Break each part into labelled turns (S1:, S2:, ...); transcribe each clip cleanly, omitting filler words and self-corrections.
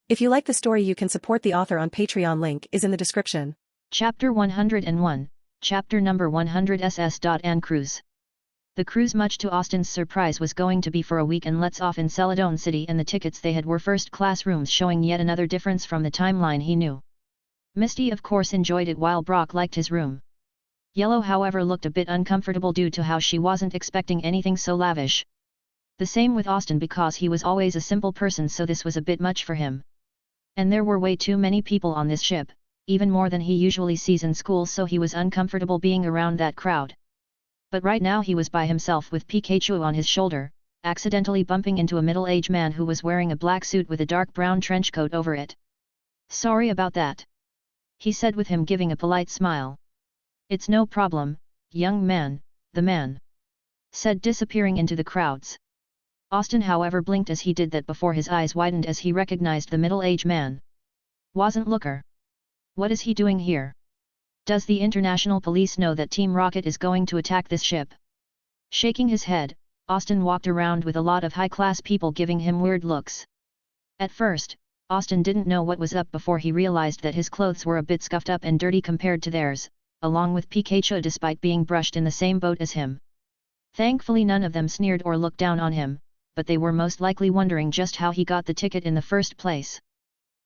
S1: If you like the story, you can support the author on Patreon. Link is in the description.
S2: Chapter 101, Chapter number 100 An Cruise. The cruise, much to Austin's surprise, was going to be for a week and lets off in Celadon City, and the tickets they had were first-class rooms, showing yet another difference from the timeline he knew. Misty of course enjoyed it, while Brock liked his room. Yellow however looked a bit uncomfortable due to how she wasn't expecting anything so lavish. The same with Austin, because he was always a simple person, so this was a bit much for him. And there were way too many people on this ship, even more than he usually sees in school, so he was uncomfortable being around that crowd. But right now he was by himself with Pikachu on his shoulder, accidentally bumping into a middle-aged man who was wearing a black suit with a dark brown trench coat over it. "Sorry about that," he said with him giving a polite smile. "It's no problem, young man," the man said, disappearing into the crowds. Austin however blinked as he did that before his eyes widened as he recognized the middle-aged man. Wasn't Looker? What is he doing here? Does the International Police know that Team Rocket is going to attack this ship? Shaking his head, Austin walked around with a lot of high-class people giving him weird looks. At first, Austin didn't know what was up before he realized that his clothes were a bit scuffed up and dirty compared to theirs, along with Pikachu despite being brushed in the same boat as him. Thankfully none of them sneered or looked down on him, but they were most likely wondering just how he got the ticket in the first place.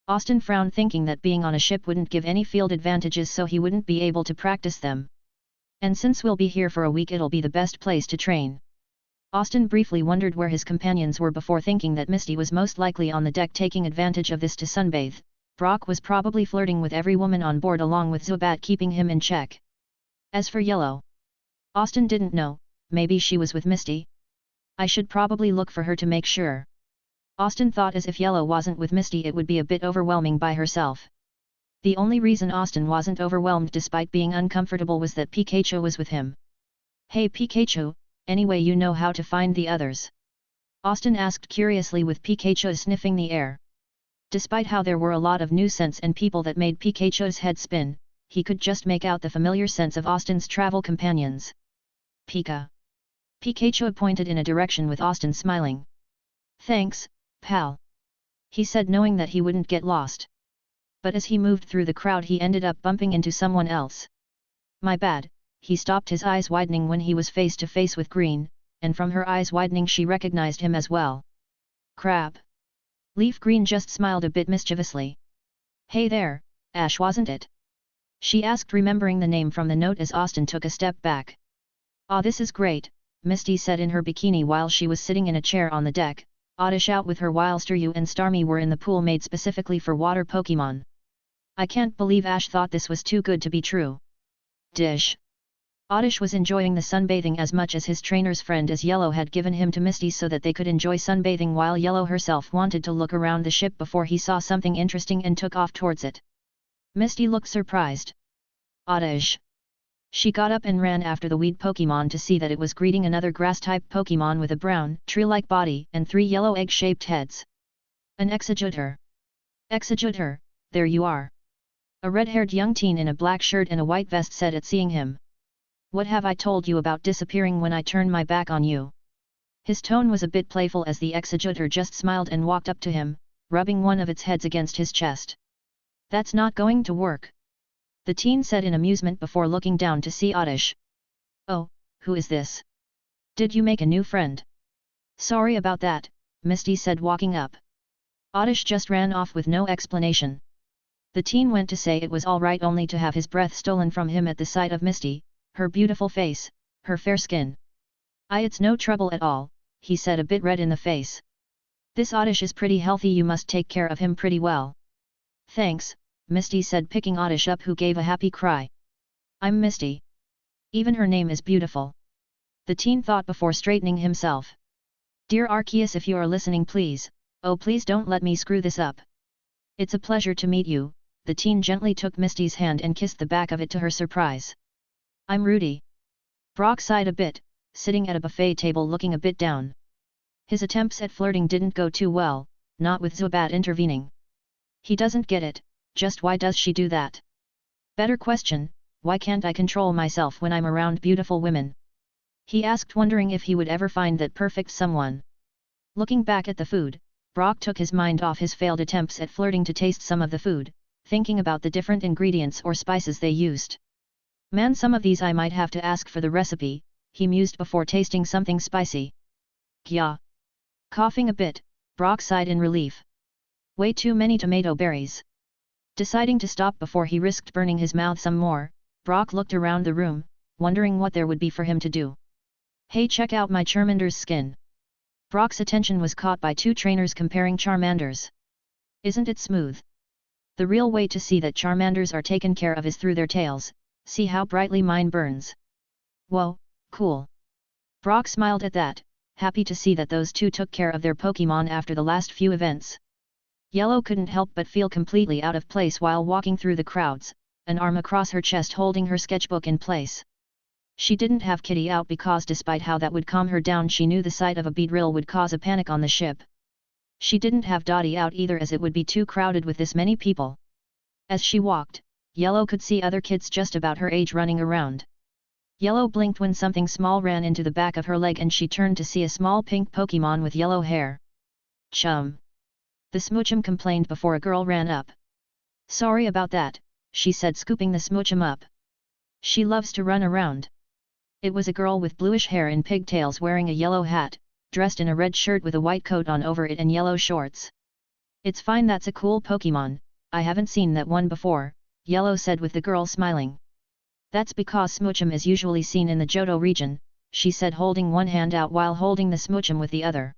S2: Austin frowned, thinking that being on a ship wouldn't give any field advantages, so he wouldn't be able to practice them. And since we'll be here for a week, it'll be the best place to train. Austin briefly wondered where his companions were before thinking that Misty was most likely on the deck taking advantage of this to sunbathe. Brock was probably flirting with every woman on board, along with Zubat keeping him in check. As for Yellow, Austin didn't know, maybe she was with Misty? I should probably look for her to make sure. Austin thought, as if Yellow wasn't with Misty it would be a bit overwhelming by herself. The only reason Austin wasn't overwhelmed despite being uncomfortable was that Pikachu was with him. "Hey Pikachu, anyway you know how to find the others?" Austin asked curiously, with Pikachu sniffing the air. Despite how there were a lot of new scents and people that made Pikachu's head spin, he could just make out the familiar scents of Austin's travel companions. Pikachu pointed in a direction with Austin smiling. "Thanks, pal," he said, knowing that he wouldn't get lost. But as he moved through the crowd he ended up bumping into someone else. "My bad," he stopped, his eyes widening when he was face to face with Green, and from her eyes widening she recognized him as well. "Crap." Leaf Green just smiled a bit mischievously. "Hey there, Ash wasn't it?" she asked, remembering the name from the note as Austin took a step back. "Ah, this is great," Misty said in her bikini while she was sitting in a chair on the deck, Oddish out with her whilst Ryu and Starmie were in the pool made specifically for water Pokémon. "I can't believe Ash thought this was too good to be true." Dish. Oddish was enjoying the sunbathing as much as his trainer's friend, as Yellow had given him to Misty so that they could enjoy sunbathing, while Yellow herself wanted to look around the ship before he saw something interesting and took off towards it. Misty looked surprised. "Oddish." She got up and ran after the weed Pokémon to see that it was greeting another grass-type Pokémon with a brown, tree-like body and 3 yellow egg-shaped heads. "An Executor." "Executor, there you are." A red-haired young teen in a black shirt and a white vest said at seeing him. "What have I told you about disappearing when I turned my back on you?" His tone was a bit playful as the Executor just smiled and walked up to him, rubbing one of its heads against his chest. "That's not going to work," the teen said in amusement before looking down to see Oddish. "Oh, who is this? Did you make a new friend?" "Sorry about that," Misty said, walking up. Oddish just ran off with no explanation. The teen went to say it was alright, only to have his breath stolen from him at the sight of Misty, her beautiful face, her fair skin. It's no trouble at all," he said, a bit red in the face. "This Oddish is pretty healthy, you must take care of him pretty well." "Thanks," Misty said, picking Oddish up, who gave a happy cry. "I'm Misty. Even her name is beautiful," the teen thought before straightening himself. "Dear Arceus, if you are listening, please, oh please don't let me screw this up." "It's a pleasure to meet you," the teen gently took Misty's hand and kissed the back of it to her surprise. "I'm Rudy." Brock sighed a bit, sitting at a buffet table looking a bit down. His attempts at flirting didn't go too well, not with Zubat intervening. He doesn't get it, just why does she do that? Better question, why can't I control myself when I'm around beautiful women? He asked, wondering if he would ever find that perfect someone. Looking back at the food, Brock took his mind off his failed attempts at flirting to taste some of the food, thinking about the different ingredients or spices they used. Man, some of these I might have to ask for the recipe, he mused before tasting something spicy. Gya. Coughing a bit, Brock sighed in relief. Way too many tomato berries. Deciding to stop before he risked burning his mouth some more, Brock looked around the room, wondering what there would be for him to do. Hey, check out my Charmander's skin. Brock's attention was caught by two trainers comparing Charmanders. Isn't it smooth? The real way to see that Charmanders are taken care of is through their tails. See how brightly mine burns. Whoa, cool. Brock smiled at that, happy to see that those two took care of their Pokémon after the last few events. Yellow couldn't help but feel completely out of place while walking through the crowds, an arm across her chest holding her sketchbook in place. She didn't have Kitty out because despite how that would calm her down, she knew the sight of a beedrill would cause a panic on the ship. She didn't have Dottie out either, as it would be too crowded with this many people. As she walked, Yellow could see other kids just about her age running around. Yellow blinked when something small ran into the back of her leg and she turned to see a small pink Pokémon with yellow hair. Chum! The Smoochum complained before a girl ran up. Sorry about that, she said, scooping the Smoochum up. She loves to run around. It was a girl with bluish hair and pigtails wearing a yellow hat, dressed in a red shirt with a white coat on over it and yellow shorts. It's fine, that's a cool Pokémon, I haven't seen that one before, Yellow said with the girl smiling. That's because Smoochum is usually seen in the Johto region, she said, holding one hand out while holding the Smoochum with the other.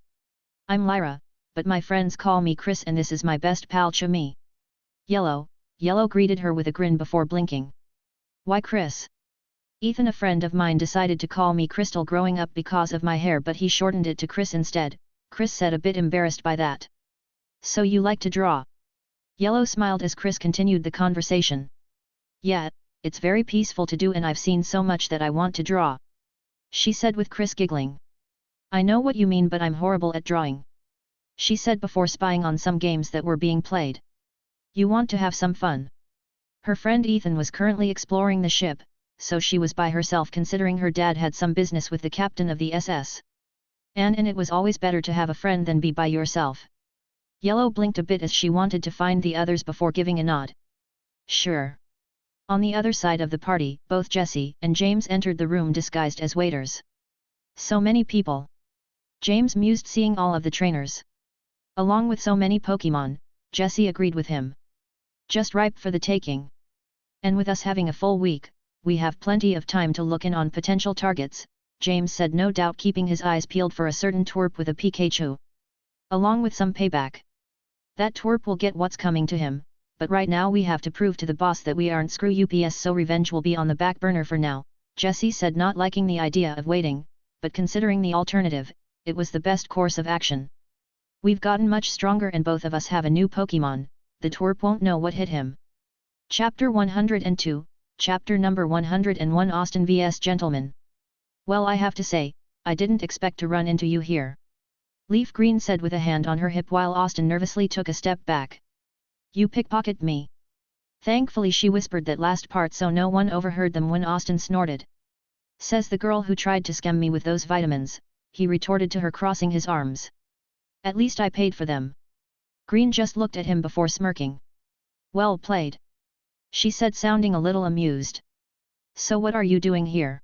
S2: I'm Lyra, but my friends call me Chris and this is my best pal Chumi. Yellow greeted her with a grin before blinking. Why Chris? Ethan, a friend of mine, decided to call me Crystal growing up because of my hair, but he shortened it to Chris instead, Chris said, a bit embarrassed by that. So you like to draw? Yellow smiled as Chris continued the conversation. Yeah, it's very peaceful to do and I've seen so much that I want to draw. She said with Chris giggling. I know what you mean, but I'm horrible at drawing. She said before spying on some games that were being played. You want to have some fun? Her friend Ethan was currently exploring the ship, so she was by herself considering her dad had some business with the captain of the SS. And it was always better to have a friend than be by yourself. Yellow blinked a bit as she wanted to find the others before giving a nod. Sure. On the other side of the party, both Jessie and James entered the room disguised as waiters. So many people. James mused, seeing all of the trainers. Along with so many Pokémon, Jessie agreed with him. Just ripe for the taking. And with us having a full week, we have plenty of time to look in on potential targets, James said, no doubt keeping his eyes peeled for a certain twerp with a Pikachu. Along with some payback. That twerp will get what's coming to him, but right now we have to prove to the boss that we aren't screw ups, so revenge will be on the back burner for now, Jessie said, not liking the idea of waiting, but considering the alternative, it was the best course of action. We've gotten much stronger and both of us have a new Pokémon, the twerp won't know what hit him. Chapter 102, Chapter number 101, Austin vs Gentleman. Well, I have to say, I didn't expect to run into you here. Leaf Green said with a hand on her hip while Austin nervously took a step back. You pickpocketed me. Thankfully she whispered that last part so no one overheard them when Austin snorted. Says the girl who tried to scam me with those vitamins, he retorted to her, crossing his arms. At least I paid for them. Green just looked at him before smirking. Well played. She said, sounding a little amused. So what are you doing here?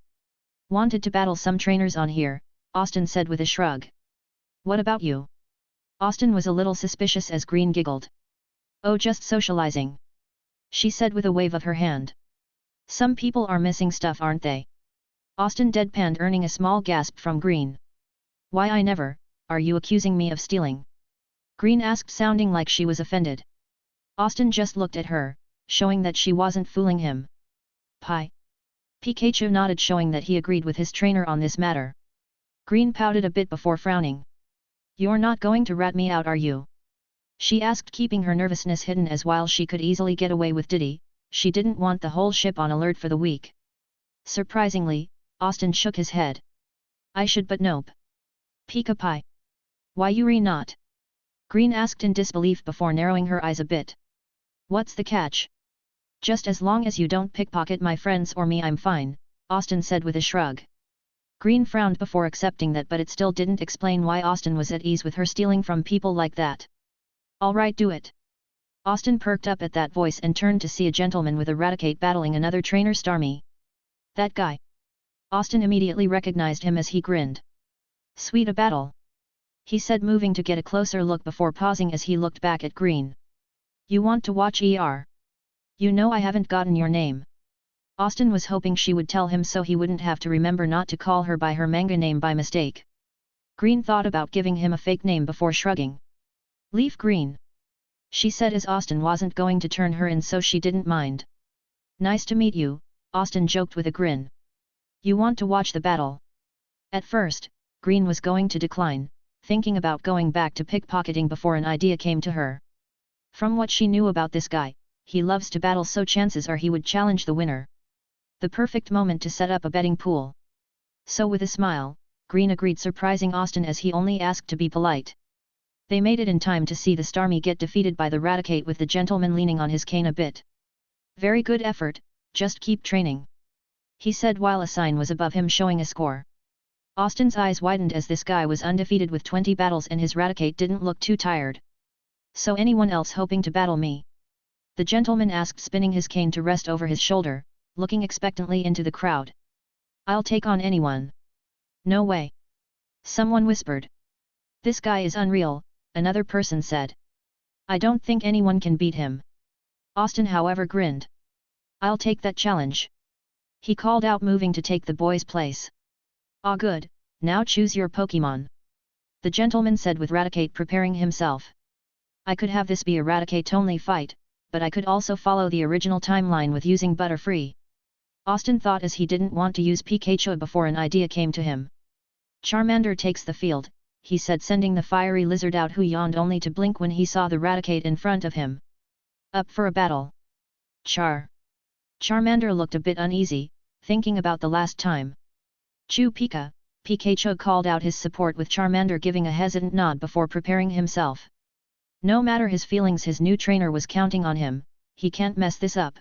S2: Wanted to battle some trainers on here, Austin said with a shrug. What about you? Austin was a little suspicious as Green giggled. Oh, just socializing. She said with a wave of her hand. Some people are missing stuff, aren't they? Austin deadpanned, earning a small gasp from Green. Why, I never, are you accusing me of stealing? Green asked, sounding like she was offended. Austin just looked at her, showing that she wasn't fooling him. Pie. Pikachu nodded, showing that he agreed with his trainer on this matter. Green pouted a bit before frowning. You're not going to rat me out, are you? She asked, keeping her nervousness hidden, as while she could easily get away with Diddy, she didn't want the whole ship on alert for the week. Surprisingly, Austin shook his head. I should, but nope. Pika Pie. Why you not? Green asked in disbelief before narrowing her eyes a bit. What's the catch? Just as long as you don't pickpocket my friends or me, I'm fine, Austin said with a shrug. Green frowned before accepting that, but it still didn't explain why Austin was at ease with her stealing from people like that. Alright, do it. Austin perked up at that voice and turned to see a gentleman with Eradicate battling another trainer Starmie. That guy. Austin immediately recognized him as he grinned. Sweet a battle, he said, moving to get a closer look before pausing as he looked back at Green. You want to watch ER? You know I haven't gotten your name. Austin was hoping she would tell him so he wouldn't have to remember not to call her by her manga name by mistake. Green thought about giving him a fake name before shrugging. Leaf Green, she said as Austin wasn't going to turn her in, so she didn't mind. Nice to meet you, Austin joked with a grin. You want to watch the battle? At first, Green was going to decline, thinking about going back to pickpocketing before an idea came to her. From what she knew about this guy, he loves to battle, so chances are he would challenge the winner. The perfect moment to set up a betting pool. So with a smile, Green agreed, surprising Austin as he only asked to be polite. They made it in time to see the Starmie get defeated by the Eradicate with the gentleman leaning on his cane a bit. Very good effort, just keep training, he said while a sign was above him showing a score. Austin's eyes widened as this guy was undefeated with 20 battles and his Eradicate didn't look too tired. So anyone else hoping to battle me? The gentleman asked, spinning his cane to rest over his shoulder, looking expectantly into the crowd. I'll take on anyone. No way, someone whispered. This guy is unreal, another person said. I don't think anyone can beat him. Austin however grinned. I'll take that challenge, he called out, moving to take the boy's place. Ah, good, now choose your Pokémon, the gentleman said with Eradicate preparing himself. I could have this be a Eradicate-only fight, but I could also follow the original timeline with using Butterfree. Austin thought as he didn't want to use Pikachu before an idea came to him. Charmander takes the field, he said, sending the fiery lizard out, who yawned only to blink when he saw the Eradicate in front of him. Up for a battle? Charmander looked a bit uneasy, thinking about the last time. Pikachu called out his support, with Charmander giving a hesitant nod before preparing himself. No matter his feelings, his new trainer was counting on him, he can't mess this up.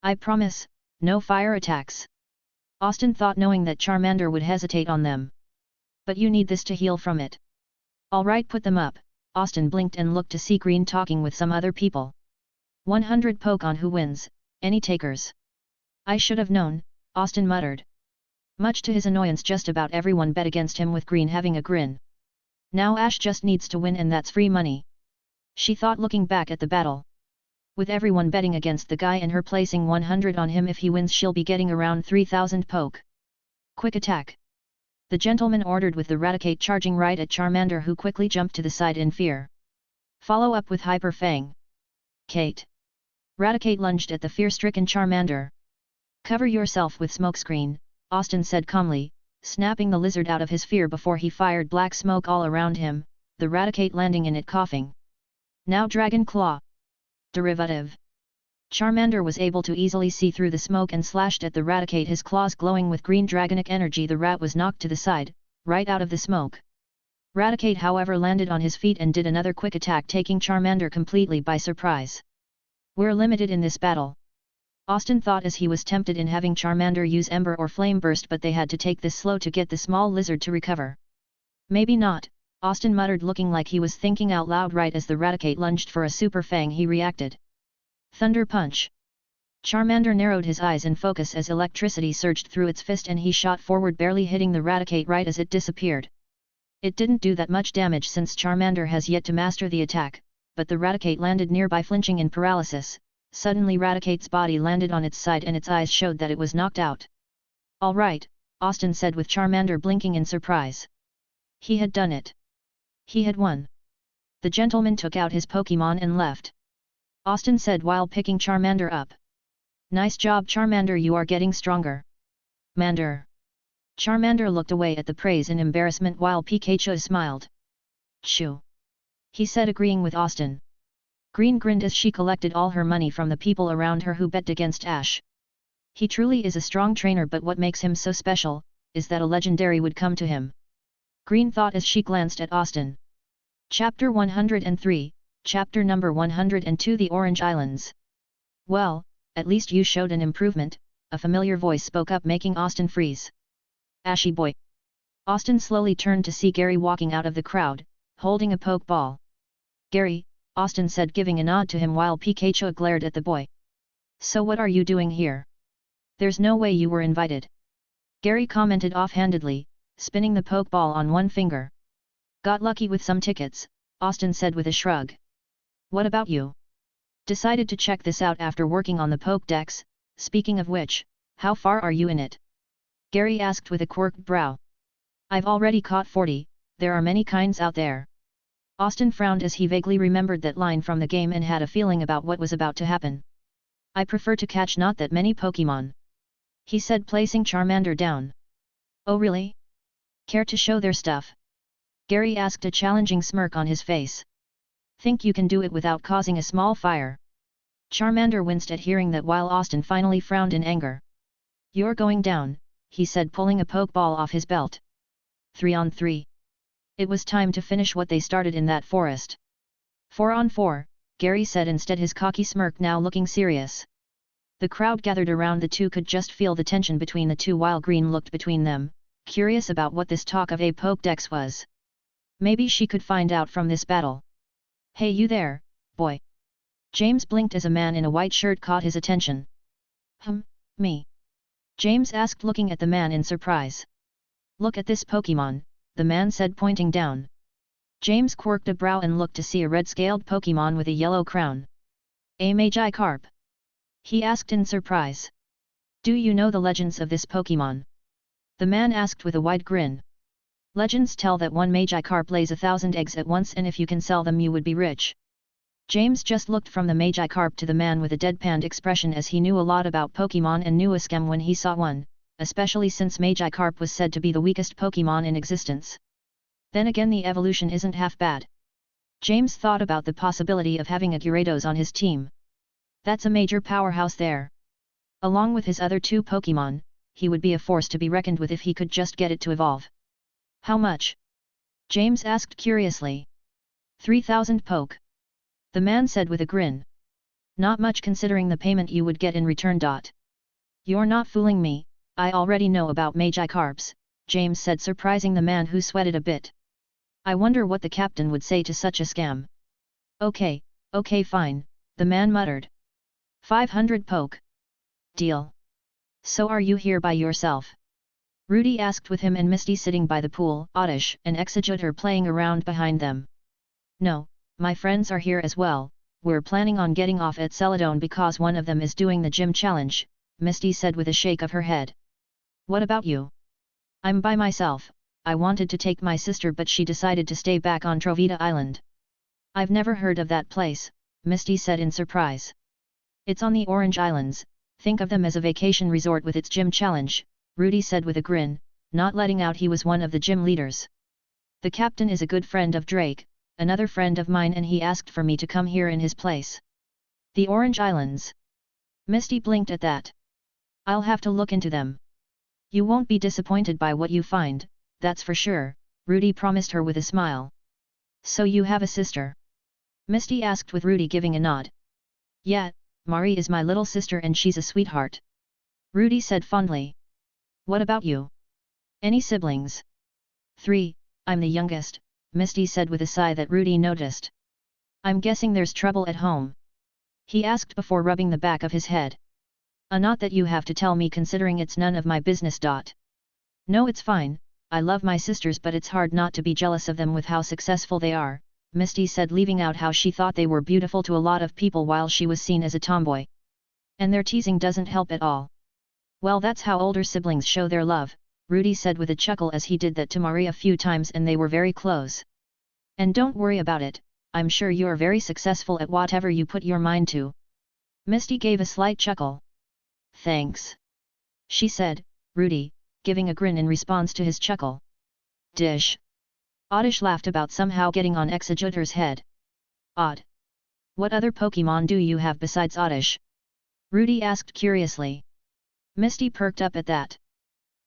S2: I promise, no fire attacks, Austin thought, knowing that Charmander would hesitate on them. But you need this to heal from it. Alright, put them up, Austin blinked and looked to see Green talking with some other people. 100 Pokemon, who wins, any takers? I should have known, Austin muttered. Much to his annoyance, just about everyone bet against him, with Green having a grin. Now Ash just needs to win, and that's free money, she thought, looking back at the battle. With everyone betting against the guy and her placing 100 on him, if he wins she'll be getting around 3,000 poke. Quick attack, the gentleman ordered, with the Eradicate charging right at Charmander, who quickly jumped to the side in fear. Follow up with Hyper Fang. Kate. Eradicate lunged at the fear-stricken Charmander. Cover yourself with smokescreen, Austin said calmly, snapping the lizard out of his fear before he fired black smoke all around him, the Eradicate landing in it coughing. Now Dragon Claw. Derivative. Charmander was able to easily see through the smoke and slashed at the Eradicate, his claws glowing with green dragonic energy. The rat was knocked to the side, right out of the smoke. Eradicate however landed on his feet and did another quick attack, taking Charmander completely by surprise. We're limited in this battle, Austin thought as he was tempted in having Charmander use Ember or Flame Burst, but they had to take this slow to get the small lizard to recover. Maybe not, Austin muttered, looking like he was thinking out loud. Right as the Eradicate lunged for a Super Fang, he reacted. Thunder Punch. Charmander narrowed his eyes in focus as electricity surged through its fist and he shot forward, barely hitting the Eradicate right as it disappeared. It didn't do that much damage since Charmander has yet to master the attack, but the Eradicate landed nearby, flinching in paralysis. Suddenly Eradicate's body landed on its side and its eyes showed that it was knocked out. All right, Austin said, with Charmander blinking in surprise. He had done it. He had won. The gentleman took out his Pokémon and left. Austin said while picking Charmander up. Nice job, Charmander, you are getting stronger. Mander. Charmander looked away at the praise in embarrassment while Pikachu smiled. Shoo, he said, agreeing with Austin. Green grinned as she collected all her money from the people around her who bet against Ash. He truly is a strong trainer, but what makes him so special is that a legendary would come to him, Green thought as she glanced at Austin. Chapter 103, Chapter number 102, The Orange Islands. Well, at least you showed an improvement, a familiar voice spoke up, making Austin freeze. Ashy boy. Austin slowly turned to see Gary walking out of the crowd, holding a pokeball. Gary, Austin said, giving a nod to him while Pikachu glared at the boy. So what are you doing here? There's no way you were invited. Gary commented offhandedly, spinning the pokeball on one finger. Got lucky with some tickets, Austin said with a shrug. What about you? Decided to check this out after working on the Pokédex, speaking of which, how far are you in it? Gary asked with a quirked brow. I've already caught 40, there are many kinds out there. Austin frowned as he vaguely remembered that line from the game and had a feeling about what was about to happen. I prefer to catch not that many Pokémon. He said, placing Charmander down. Oh really? Care to show their stuff? Gary asked, a challenging smirk on his face. Think you can do it without causing a small fire? Charmander winced at hearing that while Austin finally frowned in anger. You're going down, he said, pulling a pokeball off his belt. 3 on 3. It was time to finish what they started in that forest. 4 on 4, Gary said, instead, his cocky smirk now looking serious. The crowd gathered around the two could just feel the tension between the two while Green looked between them, curious about what this talk of a Pokédex was. Maybe she could find out from this battle. Hey you there, boy. James blinked as a man in a white shirt caught his attention. Me? James asked, looking at the man in surprise. Look at this Pokémon, the man said, pointing down. James quirked a brow and looked to see a red-scaled Pokémon with a yellow crown. A Magikarp? He asked in surprise. Do you know the legends of this Pokémon? The man asked with a wide grin. Legends tell that one Magikarp lays 1,000 eggs at once, and if you can sell them you would be rich. James just looked from the Magikarp to the man with a deadpan expression, as he knew a lot about Pokémon and knew a scam when he saw one, especially since Magikarp was said to be the weakest Pokémon in existence. Then again, the evolution isn't half bad. James thought about the possibility of having a Gyarados on his team. That's a major powerhouse there. Along with his other two Pokémon, he would be a force to be reckoned with if he could just get it to evolve. How much? James asked curiously. 3,000 poke. The man said with a grin. Not much considering the payment you would get in return. You're not fooling me, I already know about Magikarps, James said, surprising the man, who sweated a bit. I wonder what the captain would say to such a scam. Okay, fine, the man muttered. 500 poke. Deal. So are you here by yourself? Rudy asked, with him and Misty sitting by the pool, Oddish and Executor playing around behind them. No, my friends are here as well, we're planning on getting off at Celadon because one of them is doing the gym challenge, Misty said with a shake of her head. What about you? I'm by myself, I wanted to take my sister but she decided to stay back on Trovita Island. I've never heard of that place, Misty said in surprise. It's on the Orange Islands, think of them as a vacation resort with its gym challenge, Rudy said with a grin, not letting out he was one of the gym leaders. The captain is a good friend of Drake, another friend of mine, and he asked for me to come here in his place. The Orange Islands. Misty blinked at that. I'll have to look into them. You won't be disappointed by what you find, that's for sure, Rudy promised her with a smile. So you have a sister? Misty asked, with Rudy giving a nod. Yeah, Mari is my little sister and she's a sweetheart. Rudy said fondly. What about you? Any siblings? 3, I'm the youngest, Misty said with a sigh that Rudy noticed. I'm guessing there's trouble at home? He asked before rubbing the back of his head. Not that you have to tell me, considering it's none of my business. No, it's fine, I love my sisters but it's hard not to be jealous of them with how successful they are, Misty said, leaving out how she thought they were beautiful to a lot of people while she was seen as a tomboy. And their teasing doesn't help at all. Well, that's how older siblings show their love, Rudy said with a chuckle as he did that to Mari a few times and they were very close. And don't worry about it, I'm sure you're very successful at whatever you put your mind to. Misty gave a slight chuckle. Thanks. She said, Rudy, giving a grin in response to his chuckle. Dish. Oddish laughed about somehow getting on Executor's head. Odd. What other Pokémon do you have besides Oddish? Rudy asked curiously. Misty perked up at that.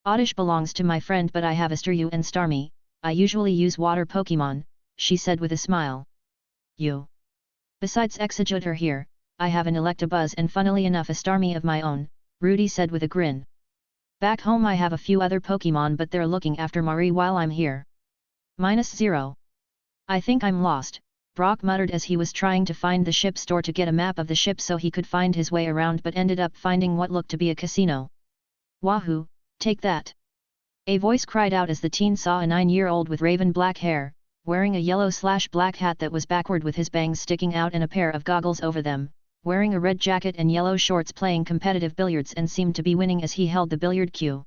S2: Oddish belongs to my friend but I have a Staryu and Starmie, I usually use water Pokémon, she said with a smile. You. Besides Executor here, I have an Electabuzz and funnily enough a Starmie of my own, Rudy said with a grin. Back home I have a few other Pokémon but they're looking after Marie while I'm here. -0. I think I'm lost, Brock muttered as he was trying to find the ship store to get a map of the ship so he could find his way around but ended up finding what looked to be a casino. Wahoo, take that! A voice cried out as the teen saw a 9-year-old with raven black hair, wearing a yellow/black hat that was backward with his bangs sticking out and a pair of goggles over them, wearing a red jacket and yellow shorts playing competitive billiards and seemed to be winning as he held the billiard cue.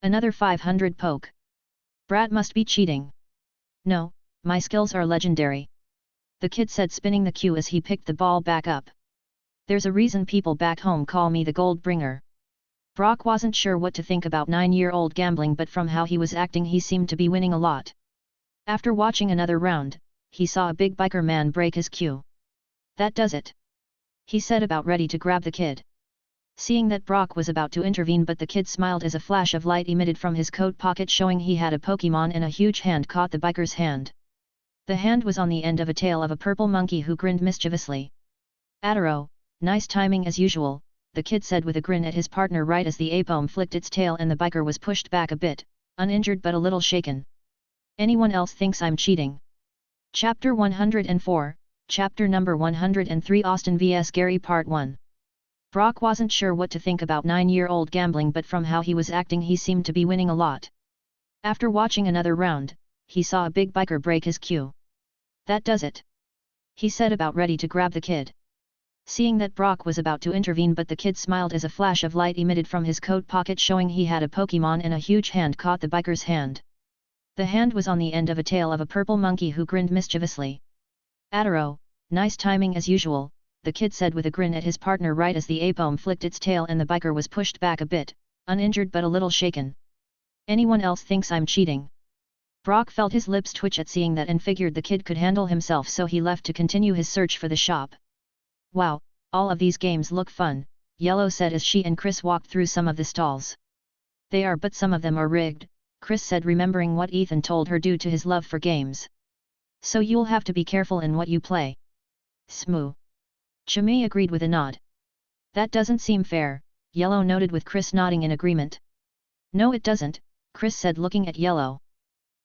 S2: Another 500 poke. Brat must be cheating. No, my skills are legendary. The kid said spinning the cue as he picked the ball back up. There's a reason people back home call me the gold bringer. Brock wasn't sure what to think about 9-year-old gambling but from how he was acting he seemed to be winning a lot. After watching another round, he saw a big biker man break his cue. That does it. He said about ready to grab the kid. Seeing that Brock was about to intervene but the kid smiled as a flash of light emitted from his coat pocket showing he had a Pokémon and a huge hand caught the biker's hand. The hand was on the end of a tail of a purple monkey who grinned mischievously. Adoro, nice timing as usual, the kid said with a grin at his partner right as the ape flicked its tail and the biker was pushed back a bit, uninjured but a little shaken. Anyone else thinks I'm cheating? Chapter 104, Chapter number 103 Austin vs Gary Part 1. Brock wasn't sure what to think about 9-year-old gambling but from how he was acting he seemed to be winning a lot. After watching another round, he saw a big biker break his cue. That does it. He said about ready to grab the kid. Seeing that Brock was about to intervene but the kid smiled as a flash of light emitted from his coat pocket showing he had a Pokémon and a huge hand caught the biker's hand. The hand was on the end of a tail of a purple monkey who grinned mischievously. Adoro, nice timing as usual, the kid said with a grin at his partner right as the ape flicked its tail and the biker was pushed back a bit, uninjured but a little shaken. Anyone else thinks I'm cheating? Brock felt his lips twitch at seeing that and figured the kid could handle himself so he left to continue his search for the shop. Wow, all of these games look fun, Yellow said as she and Chris walked through some of the stalls. They are but some of them are rigged, Chris said remembering what Ethan told her due to his love for games. So you'll have to be careful in what you play. Smoo. Chimmy agreed with a nod. That doesn't seem fair, Yellow noted with Chris nodding in agreement. No it doesn't, Chris said looking at Yellow.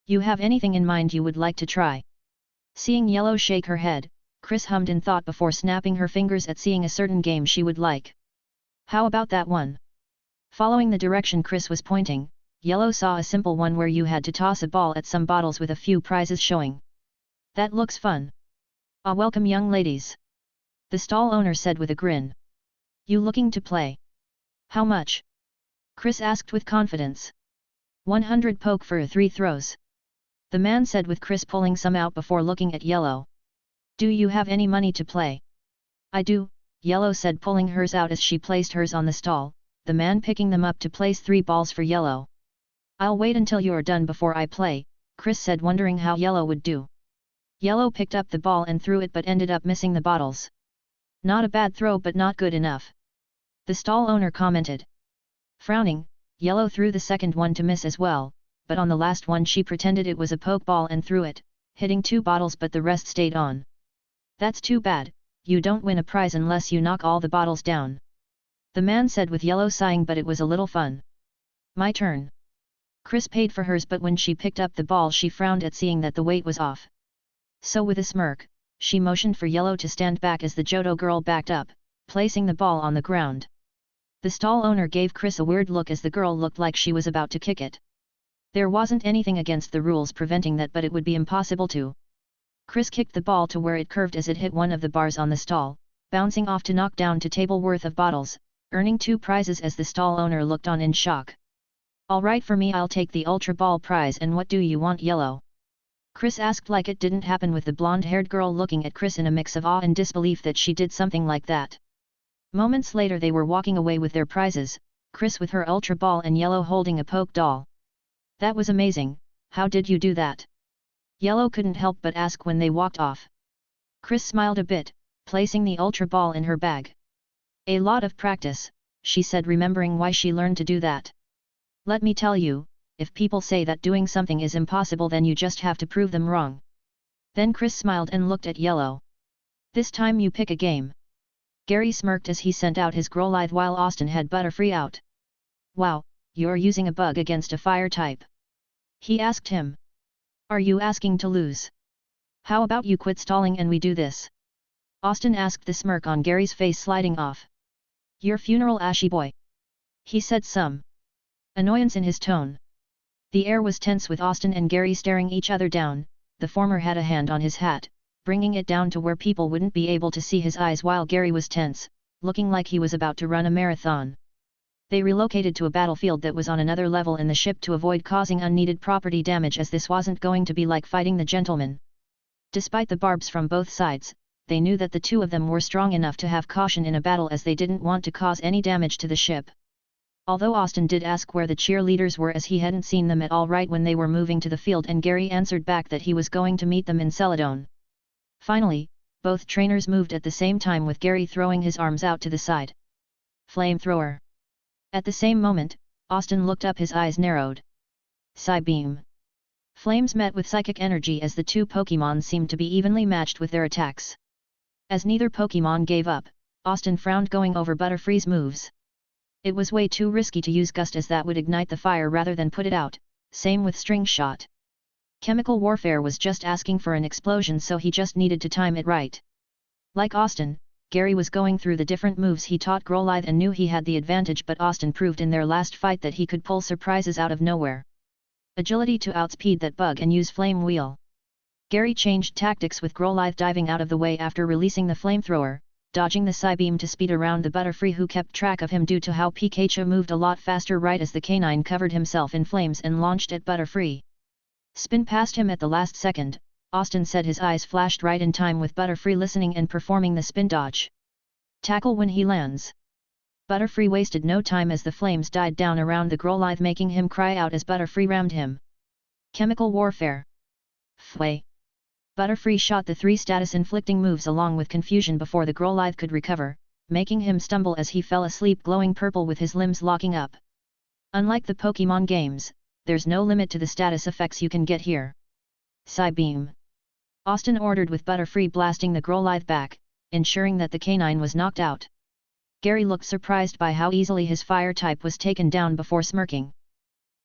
S2: You have anything in mind you would like to try? Seeing Yellow shake her head, Chris hummed in thought before snapping her fingers at seeing a certain game she would like. How about that one? Following the direction Chris was pointing, Yellow saw a simple one where you had to toss a ball at some bottles with a few prizes showing. That looks fun. Ah, welcome young ladies. The stall owner said with a grin. You looking to play? How much? Chris asked with confidence. 100 poke for 3 throws. The man said with Chris pulling some out before looking at Yellow. Do you have any money to play? I do, Yellow said pulling hers out as she placed hers on the stall, the man picking them up to place 3 balls for Yellow. I'll wait until you're done before I play, Chris said wondering how Yellow would do. Yellow picked up the ball and threw it but ended up missing the bottles. Not a bad throw but not good enough. The stall owner commented. Frowning, Yellow threw the second one to miss as well, but on the last one she pretended it was a pokeball and threw it, hitting 2 bottles but the rest stayed on. That's too bad, you don't win a prize unless you knock all the bottles down. The man said with Yellow sighing but it was a little fun. My turn. Chris paid for hers but when she picked up the ball she frowned at seeing that the weight was off. So with a smirk, she motioned for Yellow to stand back as the Johto girl backed up, placing the ball on the ground. The stall owner gave Chris a weird look as the girl looked like she was about to kick it. There wasn't anything against the rules preventing that but it would be impossible to. Chris kicked the ball to where it curved as it hit one of the bars on the stall, bouncing off to knock down 2 table worth of bottles, earning 2 prizes as the stall owner looked on in shock. Alright for me I'll take the Ultra Ball prize and what do you want Yellow? Chris asked like it didn't happen with the blonde-haired girl looking at Chris in a mix of awe and disbelief that she did something like that. Moments later they were walking away with their prizes, Chris with her Ultra Ball and Yellow holding a poke doll. That was amazing, how did you do that? Yellow couldn't help but ask when they walked off. Chris smiled a bit, placing the Ultra Ball in her bag. A lot of practice, she said remembering why she learned to do that. Let me tell you, if people say that doing something is impossible then you just have to prove them wrong. Then Chris smiled and looked at Yellow. This time you pick a game. Gary smirked as he sent out his Growlithe while Austin had Butterfree out. Wow, you're using a bug against a fire type. He asked him. Are you asking to lose? How about you quit stalling and we do this? Austin asked, the smirk on Gary's face sliding off. Your funeral, ashy boy. He said, some annoyance in his tone. The air was tense with Austin and Gary staring each other down. The former had a hand on his hat, bringing it down to where people wouldn't be able to see his eyes, while Gary was tense, looking like he was about to run a marathon. They relocated to a battlefield that was on another level in the ship to avoid causing unneeded property damage, as this wasn't going to be like fighting the gentlemen. Despite the barbs from both sides, they knew that the two of them were strong enough to have caution in a battle, as they didn't want to cause any damage to the ship. Although Austin did ask where the cheerleaders were, as he hadn't seen them at all right when they were moving to the field, and Gary answered back that he was going to meet them in Celadon. Finally, both trainers moved at the same time, with Gary throwing his arms out to the side. Flamethrower. At the same moment, Austin looked up, his eyes narrowed. Psy Beam. Flames met with psychic energy as the two Pokémon seemed to be evenly matched with their attacks. As neither Pokémon gave up, Austin frowned, going over Butterfree's moves. It was way too risky to use Gust, as that would ignite the fire rather than put it out, same with String Shot. Chemical Warfare was just asking for an explosion, so he just needed to time it right. Like Austin, Gary was going through the different moves he taught Growlithe and knew he had the advantage, but Austin proved in their last fight that he could pull surprises out of nowhere. Agility to outspeed that bug and use Flame Wheel. Gary changed tactics, with Growlithe diving out of the way after releasing the flamethrower, dodging the Psy Beam to speed around the Butterfree, who kept track of him due to how Pikachu moved a lot faster right as the canine covered himself in flames and launched at Butterfree. Spin past him at the last second, Austin said, his eyes flashed right in time with Butterfree listening and performing the spin dodge. Tackle when he lands. Butterfree wasted no time as the flames died down around the Growlithe, making him cry out as Butterfree rammed him. Chemical Warfare. Fway. Butterfree shot the three status-inflicting moves along with confusion before the Growlithe could recover, making him stumble as he fell asleep, glowing purple with his limbs locking up. Unlike the Pokémon games, there's no limit to the status effects you can get here. Psy Beam. Austin ordered, with Butterfree blasting the Growlithe back, ensuring that the canine was knocked out. Gary looked surprised by how easily his fire type was taken down before smirking.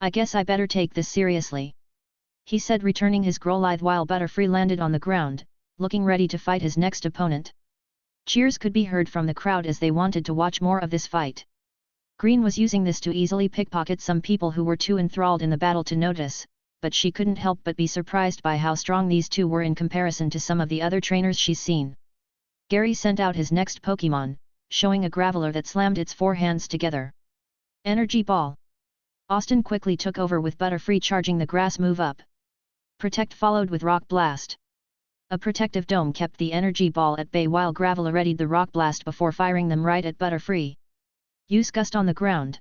S2: I guess I better take this seriously. He said, returning his Growlithe while Butterfree landed on the ground, looking ready to fight his next opponent. Cheers could be heard from the crowd as they wanted to watch more of this fight. Green was using this to easily pickpocket some people who were too enthralled in the battle to notice, but she couldn't help but be surprised by how strong these two were in comparison to some of the other trainers she's seen. Gary sent out his next Pokémon, showing a Graveler that slammed its four hands together. Energy Ball. Austin quickly took over, with Butterfree charging the grass move up. Protect followed with Rock Blast. A protective dome kept the energy ball at bay while Graveler readied the Rock Blast before firing them right at Butterfree. Use Gust on the ground.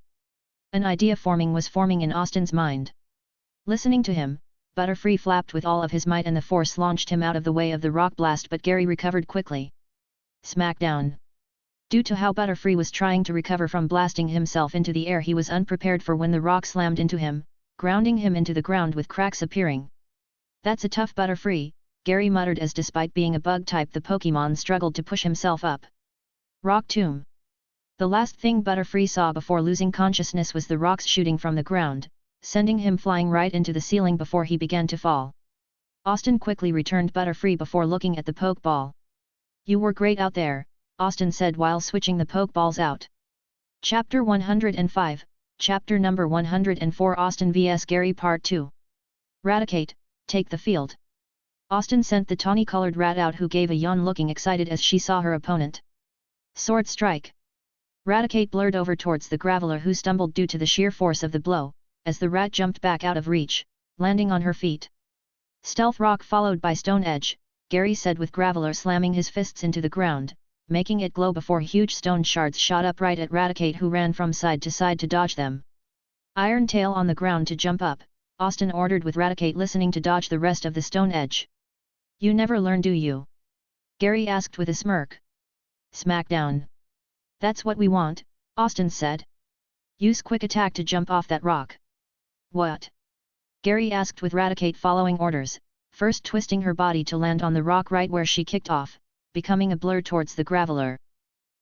S2: An idea was forming in Austin's mind. Listening to him, Butterfree flapped with all of his might and the force launched him out of the way of the Rock Blast, but Gary recovered quickly. Smackdown. Due to how Butterfree was trying to recover from blasting himself into the air, he was unprepared for when the rock slammed into him, grounding him into the ground with cracks appearing. That's a tough Butterfree, Gary muttered, as despite being a bug type the Pokémon struggled to push himself up. Rock Tomb. The last thing Butterfree saw before losing consciousness was the rocks shooting from the ground, sending him flying right into the ceiling before he began to fall. Austin quickly returned Butterfree before looking at the Pokeball. You were great out there, Austin said while switching the Pokeballs out. Chapter 105, Chapter number 104, Austin vs Gary Part 2. Raticate, take the field. Austin sent the tawny-colored rat out, who gave a yawn, looking excited as she saw her opponent. Sword Strike. Raticate blurred over towards the Graveler, who stumbled due to the sheer force of the blow, as the rat jumped back out of reach, landing on her feet. Stealth Rock followed by Stone Edge, Gary said, with Graveler slamming his fists into the ground, making it glow before huge stone shards shot up right at Raticate, who ran from side to side to dodge them. Iron Tail on the ground to jump up, Austin ordered, with Raticate listening to dodge the rest of the Stone Edge. You never learn, do you? Gary asked with a smirk. Smackdown. That's what we want, Austin said. Use Quick Attack to jump off that rock. What? Gary asked, with Raticate following orders, first twisting her body to land on the rock right where she kicked off, becoming a blur towards the Graveler.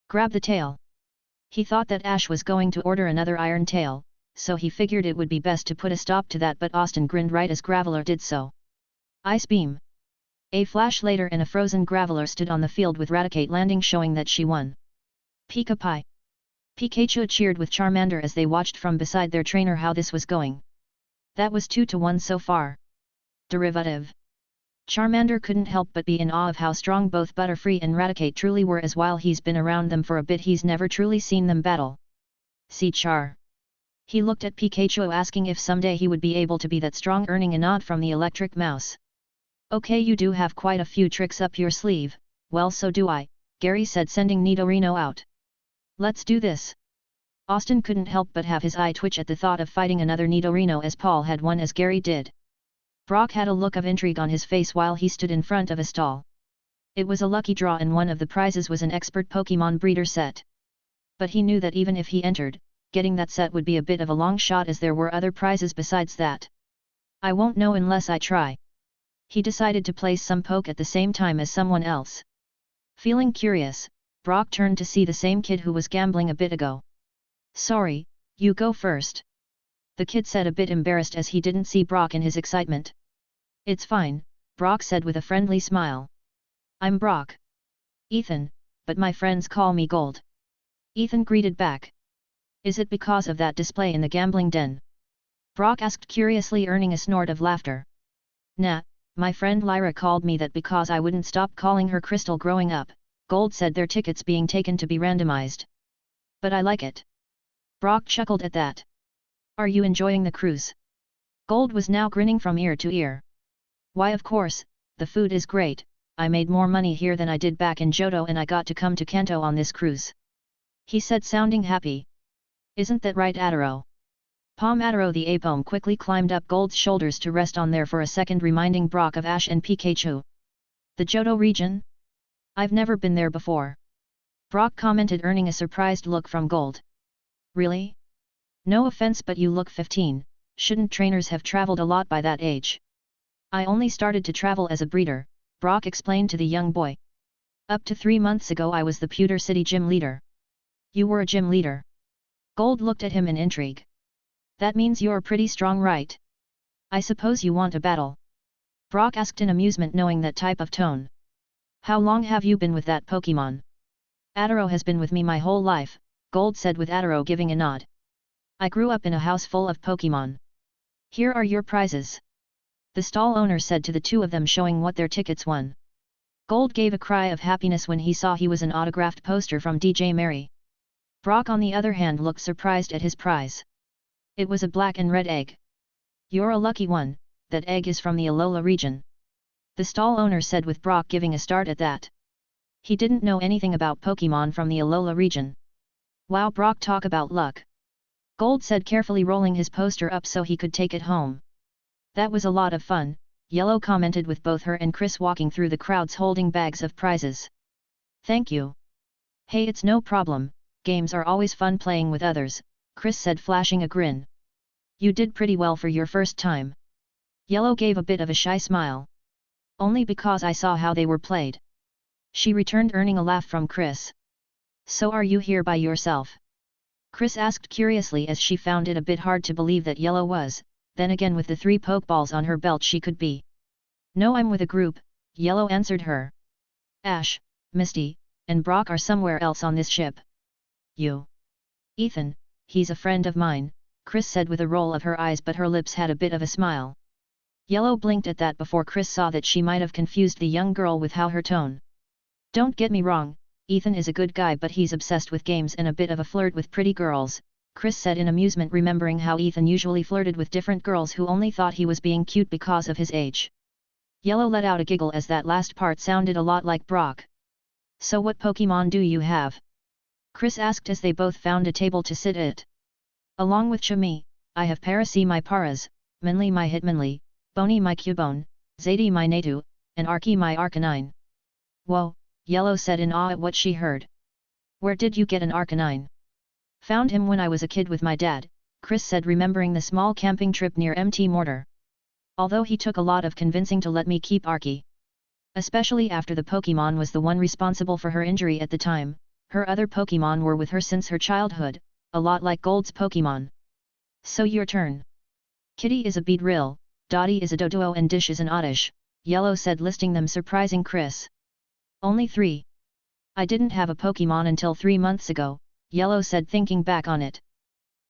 S2: Grab the tail. He thought that Ash was going to order another Iron Tail, so he figured it would be best to put a stop to that, but Austin grinned right as Graveler did so. Ice beam. A flash later and a frozen Graveler stood on the field with Raticate landing, showing that she won. Pika Pie. Pikachu cheered with Charmander as they watched from beside their trainer how this was going. That was 2-1 so far. Derivative. Charmander couldn't help but be in awe of how strong both Butterfree and Raticate truly were, as while he's been around them for a bit he's never truly seen them battle. See Char. He looked at Pikachu asking if someday he would be able to be that strong, earning a nod from the electric mouse. Okay, you do have quite a few tricks up your sleeve. Well, so do I, Gary said, sending Nidorino out. Let's do this. Austin couldn't help but have his eye twitch at the thought of fighting another Nidorino as Paul had one as Gary did. Brock had a look of intrigue on his face while he stood in front of a stall. It was a lucky draw and one of the prizes was an expert Pokémon breeder set. But he knew that even if he entered, getting that set would be a bit of a long shot as there were other prizes besides that. I won't know unless I try. He decided to place some poke at the same time as someone else. Feeling curious, Brock turned to see the same kid who was gambling a bit ago. Sorry, you go first. The kid said, a bit embarrassed as he didn't see Brock in his excitement. It's fine, Brock said with a friendly smile. I'm Brock. Ethan, but my friends call me Gold. Ethan greeted back. Is it because of that display in the gambling den? Brock asked curiously, earning a snort of laughter. Nah, my friend Lyra called me that because I wouldn't stop calling her Crystal growing up, Gold said their tickets being taken to be randomized. But I like it. Brock chuckled at that. Are you enjoying the cruise? Gold was now grinning from ear to ear. Why, of course, the food is great. I made more money here than I did back in Johto and I got to come to Kanto on this cruise. He said, sounding happy. Isn't that right, Adaro? Palm Adaro the Apome quickly climbed up Gold's shoulders to rest on there for a second, reminding Brock of Ash and Pikachu. The Johto region? I've never been there before. Brock commented, earning a surprised look from Gold. Really? No offense, but you look 15, shouldn't trainers have traveled a lot by that age? I only started to travel as a breeder, Brock explained to the young boy. Up to 3 months ago I was the Pewter City gym leader. You were a gym leader? Gold looked at him in intrigue. That means you're pretty strong, right? I suppose you want a battle? Brock asked in amusement, knowing that type of tone. How long have you been with that Pokémon? Adaro has been with me my whole life, Gold said with Adaro giving a nod. I grew up in a house full of Pokémon. Here are your prizes. The stall owner said to the two of them, showing what their tickets won. Gold gave a cry of happiness when he saw he was an autographed poster from DJ Mary. Brock on the other hand looked surprised at his prize. It was a black and red egg. You're a lucky one, that egg is from the Alola region. The stall owner said with Brock giving a start at that. He didn't know anything about Pokémon from the Alola region. Wow, Brock, talk about luck. Gold said, carefully rolling his poster up so he could take it home. That was a lot of fun, Yellow commented with both her and Chris walking through the crowds holding bags of prizes. Thank you. Hey, it's no problem, games are always fun playing with others, Chris said, flashing a grin. You did pretty well for your first time. Yellow gave a bit of a shy smile. Only because I saw how they were played. She returned, earning a laugh from Chris. So are you here by yourself? Chris asked curiously, as she found it a bit hard to believe that Yellow was, then again with the 3 Pokeballs on her belt she could be. No, I'm with a group, Yellow answered her. Ash, Misty, and Brock are somewhere else on this ship. You? Ethan, he's a friend of mine, Chris said with a roll of her eyes, but her lips had a bit of a smile. Yellow blinked at that before Chris saw that she might have confused the young girl with how her tone. Don't get me wrong, Ethan is a good guy, but he's obsessed with games and a bit of a flirt with pretty girls, Chris said in amusement, remembering how Ethan usually flirted with different girls who only thought he was being cute because of his age. Yellow let out a giggle as that last part sounded a lot like Brock. So what Pokémon do you have? Chris asked as they both found a table to sit at. Along with Chami, I have Parasi my Paras, Minley my Hitmonlee, Bony my Cubone, Zadie my Natu, and Arky my Arcanine. Whoa, Yellow said in awe at what she heard. Where did you get an Arcanine? Found him when I was a kid with my dad, Chris said, remembering the small camping trip near Mt. Mortar. Although he took a lot of convincing to let me keep Arky. Especially after the Pokémon was the one responsible for her injury at the time, her other Pokémon were with her since her childhood, a lot like Gold's Pokémon. So your turn. Kitty is a beedrill, Dottie is a dodo and Dish is an oddish, Yellow said, listing them, surprising Chris. Only 3. I didn't have a Pokémon until 3 months ago, Yellow said, thinking back on it.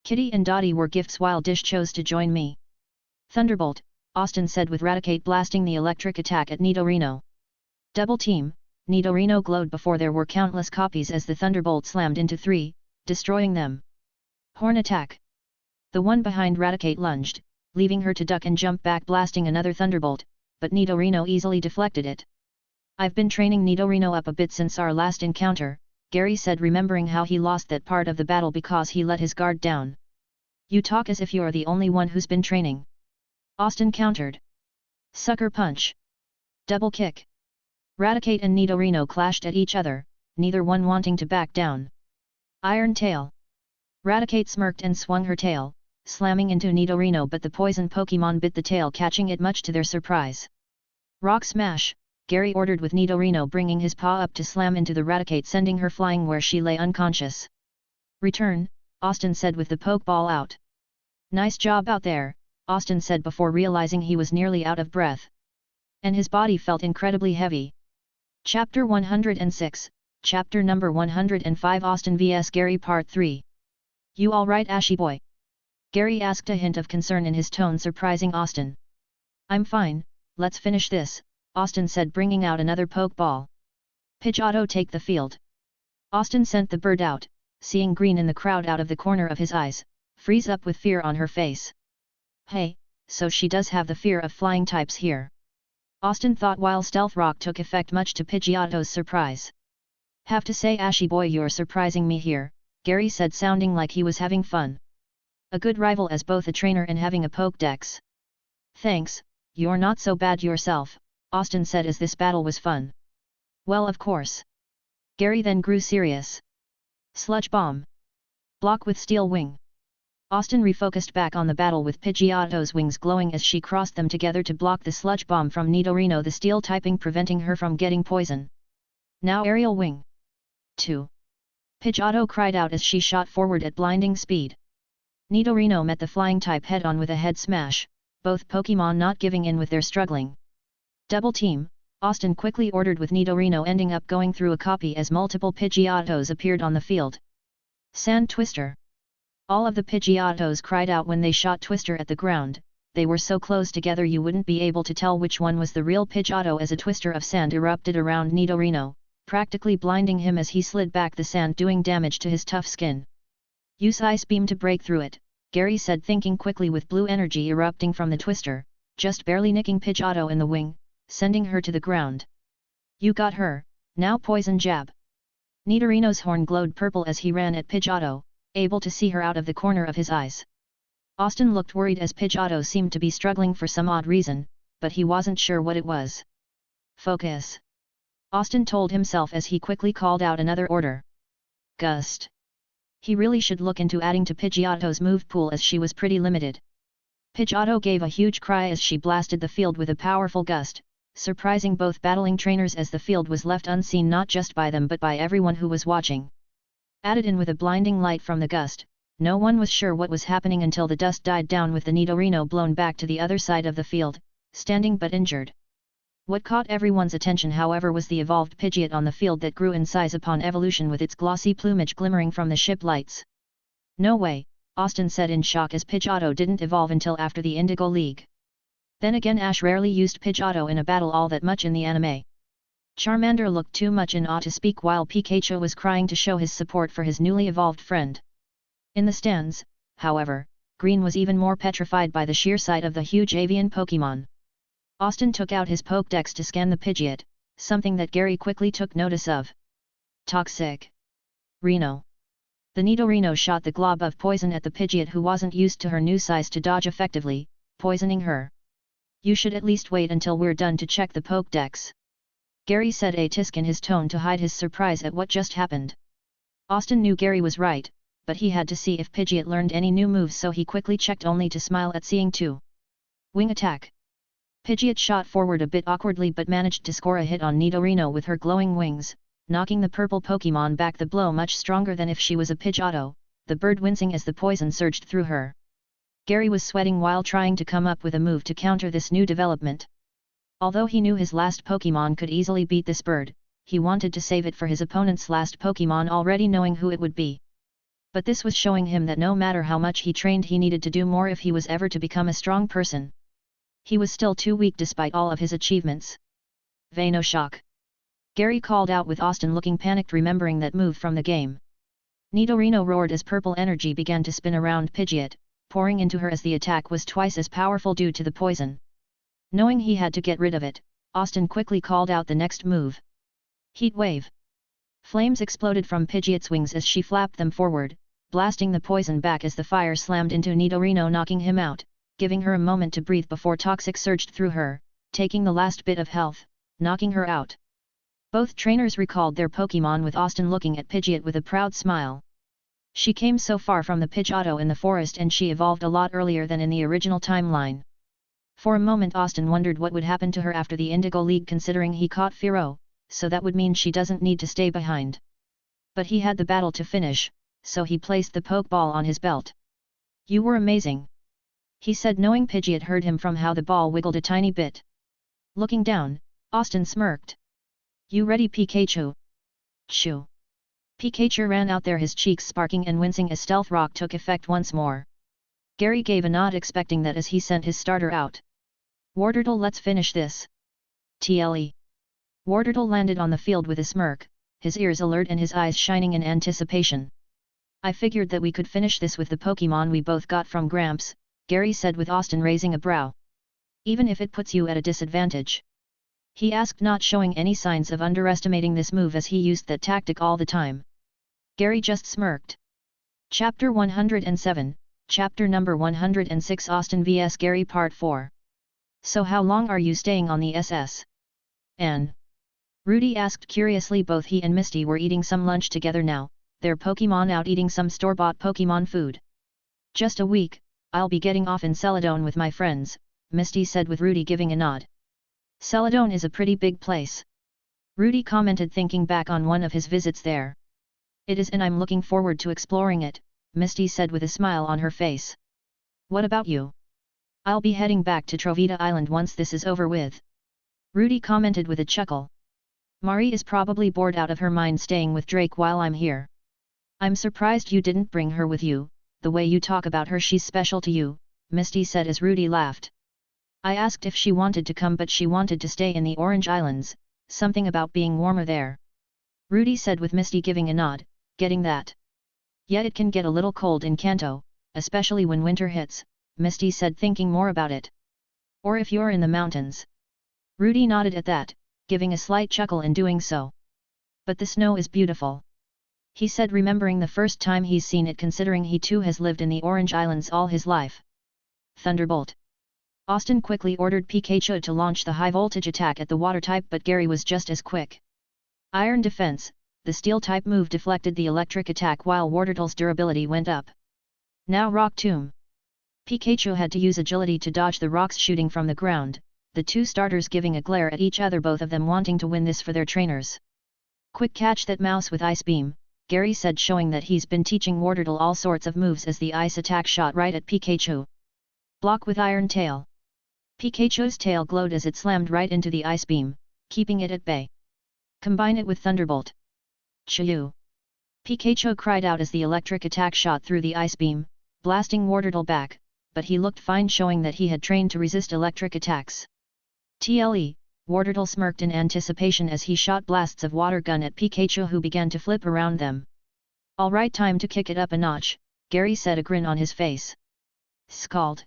S2: Kitty and Dottie were gifts while Dish chose to join me. Thunderbolt, Austin said, with Raticate blasting the electric attack at Nidorino. Double team, Nidorino glowed before there were countless copies as the Thunderbolt slammed into 3, destroying them. Horn attack. The one behind Raticate lunged, leaving her to duck and jump back, blasting another Thunderbolt, but Nidorino easily deflected it. I've been training Nidorino up a bit since our last encounter, Gary said, remembering how he lost that part of the battle because he let his guard down. You talk as if you're the only one who's been training. Austin countered. Sucker punch. Double kick. Raticate and Nidorino clashed at each other, neither one wanting to back down. Iron tail. Raticate smirked and swung her tail, slamming into Nidorino, but the poison Pokémon bit the tail, catching it much to their surprise. Rock smash, Gary ordered, with Nidorino bringing his paw up to slam into the Raticate, sending her flying where she lay unconscious. Return, Austin said, with the Pokeball out. Nice job out there, Austin said before realizing he was nearly out of breath. And his body felt incredibly heavy. Chapter 106, Chapter number 105, Austin vs Gary Part 3. You alright, Ashy boy? Gary asked, a hint of concern in his tone surprising Austin. I'm fine, let's finish this, Austin said, bringing out another Pokeball. Pidgeotto, take the field. Austin sent the bird out, seeing green in the crowd out of the corner of his eyes, freeze up with fear on her face. Hey, so she does have the fear of flying types here. Austin thought while Stealth Rock took effect, much to Pidgeotto's surprise. Have to say, Ashy boy, you're surprising me here, Gary said, sounding like he was having fun. A good rival as both a trainer and having a Pokédex. Thanks, you're not so bad yourself, Austin said as this battle was fun. Well, of course. Gary then grew serious. Sludge bomb. Block with steel wing. Austin refocused back on the battle with Pidgeotto's wings glowing as she crossed them together to block the sludge bomb from Nidorino, the steel typing preventing her from getting poison. Now aerial wing. 2. Pidgeotto cried out as she shot forward at blinding speed. Nidorino met the flying type head-on with a head smash, both Pokémon not giving in with their struggling. Double team, Austin quickly ordered, with Nidorino ending up going through a copy as multiple Pidgeottos appeared on the field. Sand Twister. All of the Pidgeottos cried out when they shot Twister at the ground. They were so close together you wouldn't be able to tell which one was the real Pidgeotto as a twister of sand erupted around Nidorino, practically blinding him as he slid back the sand, doing damage to his tough skin. Use Ice Beam to break through it, Gary said, thinking quickly, with blue energy erupting from the twister, just barely nicking Pidgeotto in the wing, sending her to the ground. You got her, now poison jab. Nidorino's horn glowed purple as he ran at Pidgeotto, able to see her out of the corner of his eyes. Austin looked worried as Pidgeotto seemed to be struggling for some odd reason, but he wasn't sure what it was. Focus. Austin told himself as he quickly called out another order. Gust. He really should look into adding to Pidgeotto's move pool as she was pretty limited. Pidgeotto gave a huge cry as she blasted the field with a powerful gust, surprising both battling trainers as the field was left unseen not just by them but by everyone who was watching. Added in with a blinding light from the gust, no one was sure what was happening until the dust died down with the Nidorino blown back to the other side of the field, standing but injured. What caught everyone's attention, however, was the evolved Pidgeot on the field that grew in size upon evolution, with its glossy plumage glimmering from the ship lights. No way, Austin said in shock as Pidgeotto didn't evolve until after the Indigo League. Then again, Ash rarely used Pidgeotto in a battle all that much in the anime. Charmander looked too much in awe to speak while Pikachu was crying to show his support for his newly evolved friend. In the stands, however, Green was even more petrified by the sheer sight of the huge avian Pokémon. Austin took out his Pokédex to scan the Pidgeot, something that Gary quickly took notice of. Toxic. Reno. The Nidorino shot the glob of poison at the Pidgeot, who wasn't used to her new size to dodge effectively, poisoning her. You should at least wait until we're done to check the Pokédex. Gary said, a tisk in his tone to hide his surprise at what just happened. Austin knew Gary was right, but he had to see if Pidgeot learned any new moves, so he quickly checked, only to smile at seeing 2. Wing attack. Pidgeot shot forward a bit awkwardly but managed to score a hit on Nidorino with her glowing wings, knocking the purple Pokémon back, the blow much stronger than if she was a Pidgeotto, the bird wincing as the poison surged through her. Gary was sweating while trying to come up with a move to counter this new development. Although he knew his last Pokémon could easily beat this bird, he wanted to save it for his opponent's last Pokémon, already knowing who it would be. But this was showing him that no matter how much he trained, he needed to do more if he was ever to become a strong person. He was still too weak despite all of his achievements. Venoshock! Gary called out with Austin looking panicked, remembering that move from the game. Nidorino roared as purple energy began to spin around Pidgeot, pouring into her as the attack was twice as powerful due to the poison. Knowing he had to get rid of it, Austin quickly called out the next move. Heat Wave! Flames exploded from Pidgeot's wings as she flapped them forward, blasting the poison back as the fire slammed into Nidorino, knocking him out, giving her a moment to breathe before toxic surged through her, taking the last bit of health, knocking her out. Both trainers recalled their Pokémon with Austin looking at Pidgeot with a proud smile. She came so far from the Pidgeotto in the forest, and she evolved a lot earlier than in the original timeline. For a moment Austin wondered what would happen to her after the Indigo League, considering he caught Firo, so that would mean she doesn't need to stay behind. But he had the battle to finish, so he placed the Pokeball on his belt. "You were amazing," he said, knowing Pidgeot heard him from how the ball wiggled a tiny bit. Looking down, Austin smirked. "You ready, Pikachu?" "Shoo!" Pikachu ran out there, his cheeks sparking and wincing as Stealth Rock took effect once more. Gary gave a nod, expecting that as he sent his starter out. "Wartortle, let's finish this." TLE. Wartortle landed on the field with a smirk, his ears alert and his eyes shining in anticipation. "I figured that we could finish this with the Pokémon we both got from Gramps," Gary said with Austin raising a brow. "Even if it puts you at a disadvantage?" he asked, not showing any signs of underestimating this move as he used that tactic all the time. Gary just smirked. Chapter 107, Chapter number 106, Austin vs Gary Part 4. "So how long are you staying on the SS? Anne?" Rudy asked curiously. Both he and Misty were eating some lunch together now, their Pokémon out eating some store-bought Pokémon food. "Just a week, I'll be getting off in Celadon with my friends," Misty said with Rudy giving a nod. "Celadon is a pretty big place," Rudy commented, thinking back on one of his visits there. "It is, and I'm looking forward to exploring it," Misty said with a smile on her face. "What about you?" "I'll be heading back to Trovita Island once this is over with," Rudy commented with a chuckle. "Mari is probably bored out of her mind staying with Drake while I'm here." "I'm surprised you didn't bring her with you, the way you talk about her, she's special to you," Misty said as Rudy laughed. "I asked if she wanted to come, but she wanted to stay in the Orange Islands, something about being warmer there," Rudy said with Misty giving a nod, getting that. "Yeah, it can get a little cold in Kanto, especially when winter hits," Misty said, thinking more about it. "Or if you're in the mountains." Rudy nodded at that, giving a slight chuckle in doing so. "But the snow is beautiful," he said, remembering the first time he's seen it, considering he too has lived in the Orange Islands all his life. Thunderbolt! Austin quickly ordered Pikachu to launch the high-voltage attack at the water type, but Gary was just as quick. Iron Defense, the steel type move, deflected the electric attack while Wartortle's durability went up. Now Rock Tomb! Pikachu had to use agility to dodge the rocks shooting from the ground, the two starters giving a glare at each other, both of them wanting to win this for their trainers. "Quick catch that mouse with Ice Beam," Gary said, showing that he's been teaching Wartortle all sorts of moves as the ice attack shot right at Pikachu. "Block with Iron Tail." Pikachu's tail glowed as it slammed right into the Ice Beam, keeping it at bay. "Combine it with Thunderbolt." "Chew!" Pikachu cried out as the electric attack shot through the Ice Beam, blasting Wartortle back, but he looked fine, showing that he had trained to resist electric attacks. TLE, Wartortle smirked in anticipation as he shot blasts of water gun at Pikachu, who began to flip around them. "Alright, time to kick it up a notch," Gary said, a grin on his face. Scald!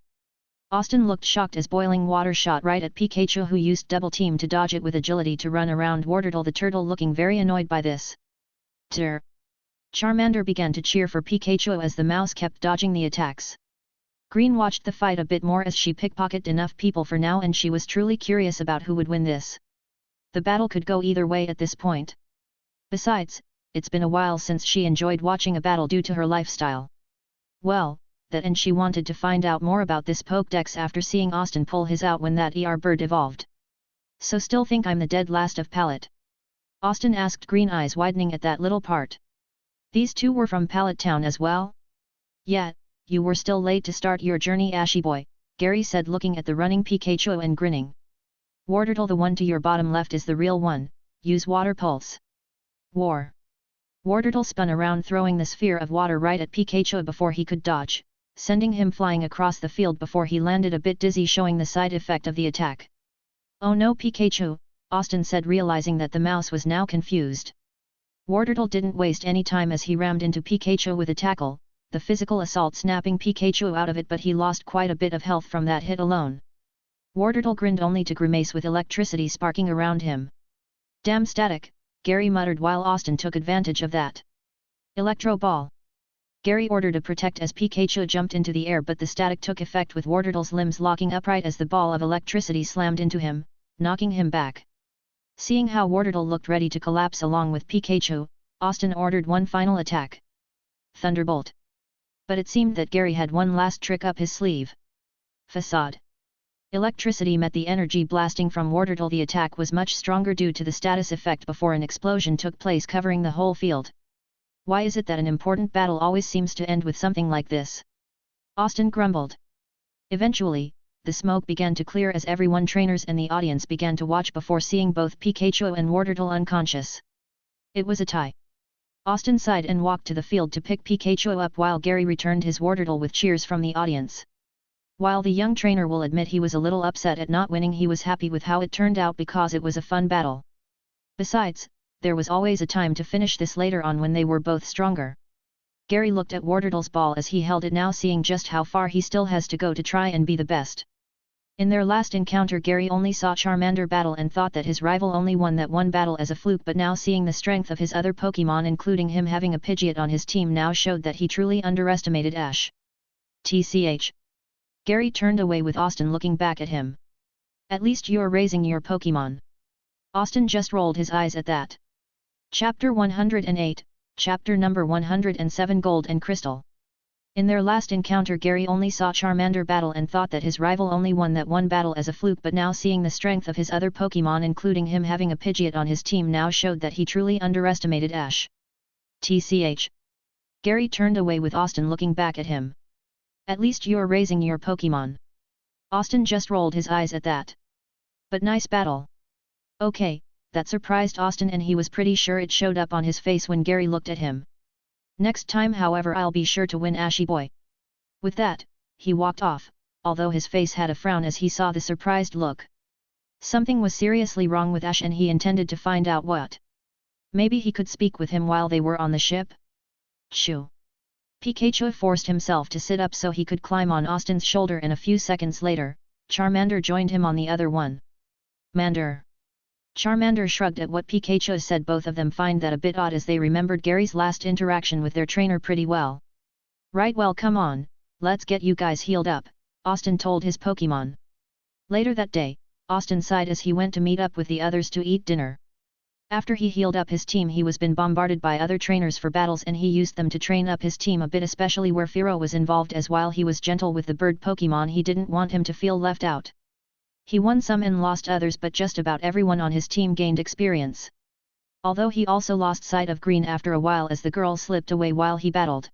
S2: Austin looked shocked as boiling water shot right at Pikachu, who used double team to dodge it with agility to run around Wartortle, the turtle looking very annoyed by this. Tr! Charmander began to cheer for Pikachu as the mouse kept dodging the attacks. Green watched the fight a bit more as she pickpocketed enough people for now, and she was truly curious about who would win this. The battle could go either way at this point. Besides, it's been a while since she enjoyed watching a battle due to her lifestyle. Well, that, and she wanted to find out more about this Pokédex after seeing Austin pull his out when that bird evolved. "So still think I'm the dead last of Pallet?" Austin asked, green eyes widening at that little part. "These two were from Pallet Town as well?" Yeah, you were still late to start your journey, Ashy boy, Gary said, looking at the running Pikachu and grinning. Wartortle, the one to your bottom left is the real one, use water pulse. War. Wartortle spun around, throwing the sphere of water right at Pikachu before he could dodge, sending him flying across the field before he landed a bit dizzy, showing the side effect of the attack. Oh no, Pikachu, Austin said, realizing that the mouse was now confused. Wartortle didn't waste any time as he rammed into Pikachu with a tackle, the physical assault snapping Pikachu out of it, but he lost quite a bit of health from that hit alone. Wartortle grinned only to grimace with electricity sparking around him. Damn static, Gary muttered while Austin took advantage of that. Electro Ball. Gary ordered a protect as Pikachu jumped into the air, but the static took effect with Wartortle's limbs locking upright as the ball of electricity slammed into him, knocking him back. Seeing how Wartortle looked ready to collapse along with Pikachu, Austin ordered one final attack. Thunderbolt. But it seemed that Gary had one last trick up his sleeve. Facade. Electricity met the energy blasting from Wartortle. The attack was much stronger due to the status effect before an explosion took place covering the whole field. Why is it that an important battle always seems to end with something like this? Austin grumbled. Eventually, the smoke began to clear as everyone, trainers and the audience, began to watch before seeing both Pikachu and Wartortle unconscious. It was a tie. Austin sighed and walked to the field to pick Pikachu up while Gary returned his Wartortle with cheers from the audience. While the young trainer will admit he was a little upset at not winning, he was happy with how it turned out because it was a fun battle. Besides, there was always a time to finish this later on when they were both stronger. Gary looked at Wartortle's ball as he held it now, seeing just how far he still has to go to try and be the best. In their last encounter, Gary only saw Charmander battle and thought that his rival only won that one battle as a fluke, but now seeing the strength of his other Pokémon, including him having a Pidgeot on his team, now showed that he truly underestimated Ash. TCH. Gary turned away with Austin looking back at him. At least you're raising your Pokémon. Austin just rolled his eyes at that. Chapter 108, Chapter number 107, Gold and Crystal. In their last encounter, Gary only saw Charmander battle and thought that his rival only won that one battle as a fluke, but now seeing the strength of his other Pokémon, including him having a Pidgeot on his team, now showed that he truly underestimated Ash. TCH. Gary turned away with Austin looking back at him. At least you're raising your Pokémon. Austin just rolled his eyes at that. But nice battle. Okay, that surprised Austin, and he was pretty sure it showed up on his face when Gary looked at him. Next time, however, I'll be sure to win, Ashy boy. With that, he walked off, although his face had a frown as he saw the surprised look. Something was seriously wrong with Ash and he intended to find out what. Maybe he could speak with him while they were on the ship? Shoo. Pikachu forced himself to sit up so he could climb on Austin's shoulder, and a few seconds later, Charmander joined him on the other one. Mander. Charmander shrugged at what Pikachu said. Both of them find that a bit odd as they remembered Gary's last interaction with their trainer pretty well. Right, well, come on, let's get you guys healed up, Austin told his Pokémon. Later that day, Austin sighed as he went to meet up with the others to eat dinner. After he healed up his team, he was been bombarded by other trainers for battles, and he used them to train up his team a bit, especially where Firo was involved, as while he was gentle with the bird Pokémon, he didn't want him to feel left out. He won some and lost others, but just about everyone on his team gained experience. Although he also lost sight of Green after a while as the girl slipped away while he battled.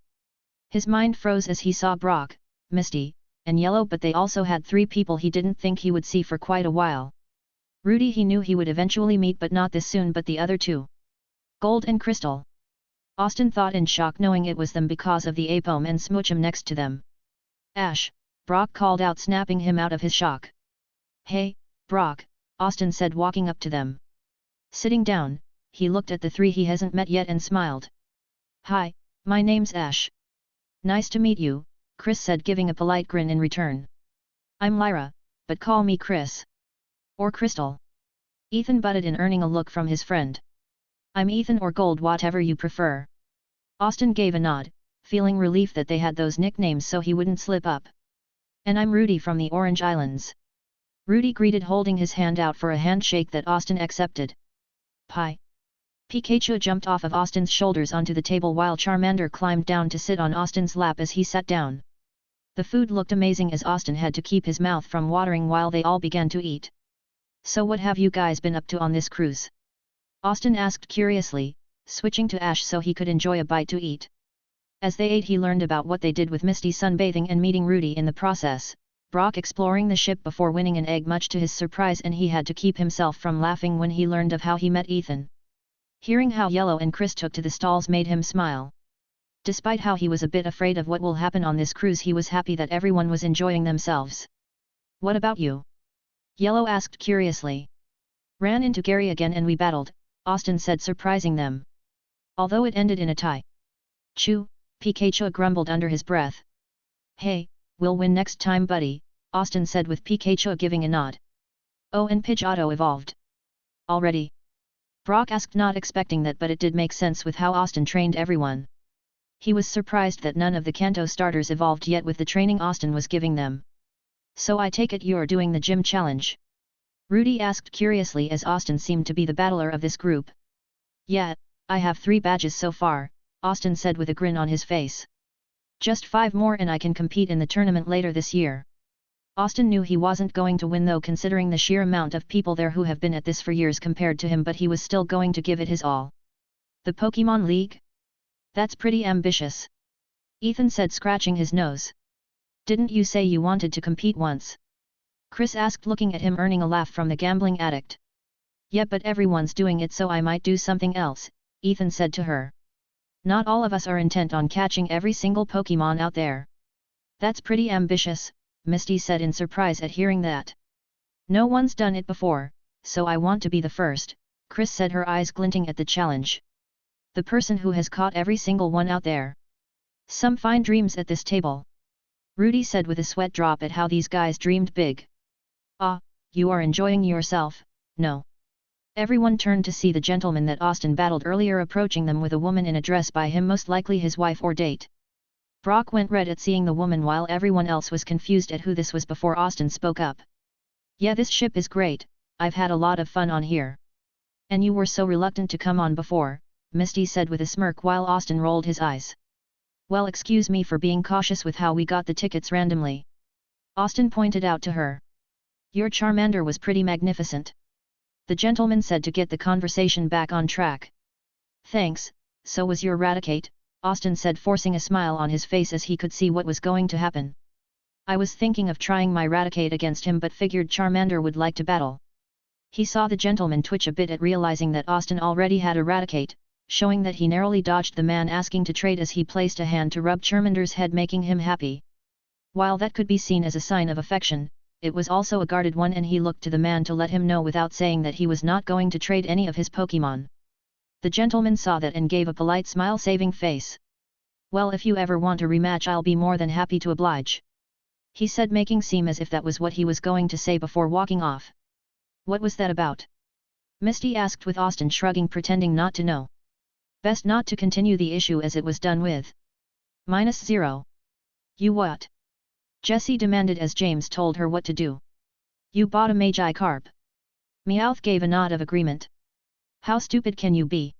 S2: His mind froze as he saw Brock, Misty, and Yellow, but they also had 3 people he didn't think he would see for quite a while. Rudy he knew he would eventually meet, but not this soon, but the other 2. Gold and Crystal. Austin thought in shock, knowing it was them because of the Apom and Smoochum next to them. Ash, Brock called out, snapping him out of his shock. Hey, Brock, Austin said, walking up to them. Sitting down, he looked at the 3 he hasn't met yet and smiled. Hi, my name's Ash. Nice to meet you, Chris said, giving a polite grin in return. I'm Lyra, but call me Chris. Or Crystal. Ethan butted in, earning a look from his friend. I'm Ethan or Gold, whatever you prefer. Austin gave a nod, feeling relief that they had those nicknames so he wouldn't slip up. And I'm Rudy from the Orange Islands. Rudy greeted, holding his hand out for a handshake that Austin accepted. Pie. Pikachu jumped off of Austin's shoulders onto the table while Charmander climbed down to sit on Austin's lap as he sat down. The food looked amazing as Austin had to keep his mouth from watering while they all began to eat. So what have you guys been up to on this cruise? Austin asked curiously, switching to Ash so he could enjoy a bite to eat. As they ate he learned about what they did with Misty sunbathing and meeting Rudy in the process, Brock exploring the ship before winning an egg much to his surprise, and he had to keep himself from laughing when he learned of how he met Ethan. Hearing how Yellow and Chris took to the stalls made him smile. Despite how he was a bit afraid of what will happen on this cruise, he was happy that everyone was enjoying themselves. What about you? Yellow asked curiously. Ran into Gary again and we battled, Austin said, surprising them. Although it ended in a tie. Chew, Pikachu grumbled under his breath. Hey, we'll win next time buddy, Austin said with Pikachu giving a nod. Oh, and Pidgeotto evolved. Already? Brock asked, not expecting that, but it did make sense with how Austin trained everyone. He was surprised that none of the Kanto starters evolved yet with the training Austin was giving them. So I take it you're doing the gym challenge? Rudy asked curiously, as Austin seemed to be the battler of this group. Yeah, I have 3 badges so far, Austin said with a grin on his face. Just 5 more and I can compete in the tournament later this year. Austin knew he wasn't going to win though, considering the sheer amount of people there who have been at this for years compared to him, but he was still going to give it his all. The Pokémon League? That's pretty ambitious. Ethan said, scratching his nose. Didn't you say you wanted to compete once? Chris asked, looking at him, earning a laugh from the gambling addict. Yeah, but everyone's doing it, so I might do something else, Ethan said to her. Not all of us are intent on catching every single Pokémon out there. That's pretty ambitious, Misty said in surprise at hearing that. No one's done it before, so I want to be the first, Chris said, her eyes glinting at the challenge. The person who has caught every single one out there. Some fine dreams at this table. Rudy said with a sweat drop at how these guys dreamed big. Ah, you are enjoying yourself, no? Everyone turned to see the gentleman that Austin battled earlier approaching them with a woman in a dress, by him most likely his wife or date. Brock went red at seeing the woman while everyone else was confused at who this was before Austin spoke up. Yeah, this ship is great, I've had a lot of fun on here. And you were so reluctant to come on before, Misty said with a smirk while Austin rolled his eyes. Well, excuse me for being cautious with how we got the tickets randomly. Austin pointed out to her. Your Charmander was pretty magnificent. The gentleman said to get the conversation back on track. Thanks, so was your Raticate, Austin said, forcing a smile on his face as he could see what was going to happen. I was thinking of trying my Raticate against him but figured Charmander would like to battle. He saw the gentleman twitch a bit at realizing that Austin already had a Raticate, showing that he narrowly dodged the man asking to trade as he placed a hand to rub Charmander's head, making him happy. While that could be seen as a sign of affection, it was also a guarded one, and he looked to the man to let him know without saying that he was not going to trade any of his Pokémon. The gentleman saw that and gave a polite smile, saving face. Well, if you ever want a rematch I'll be more than happy to oblige. He said, making seem as if that was what he was going to say before walking off. What was that about? Misty asked with Austin shrugging, pretending not to know. Best not to continue the issue as it was done with. -0. You what? Jessie demanded as James told her what to do. You bought a Magikarp. Meowth gave a nod of agreement. How stupid can you be?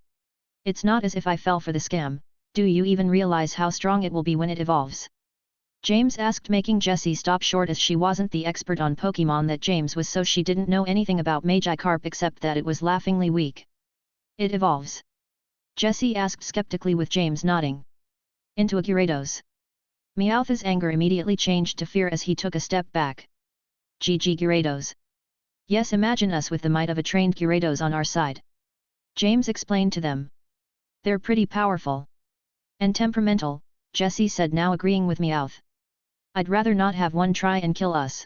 S2: It's not as if I fell for the scam, do you even realize how strong it will be when it evolves? James asked, making Jessie stop short as she wasn't the expert on Pokémon that James was, so she didn't know anything about Magikarp except that it was laughingly weak. It evolves? Jessie asked skeptically with James nodding. Into a Gyarados. Meowth's anger immediately changed to fear as he took a step back. GG Gyarados. Yes, imagine us with the might of a trained Gyarados on our side. James explained to them. They're pretty powerful. And temperamental, Jessie said, now agreeing with Meowth. I'd rather not have one try and kill us.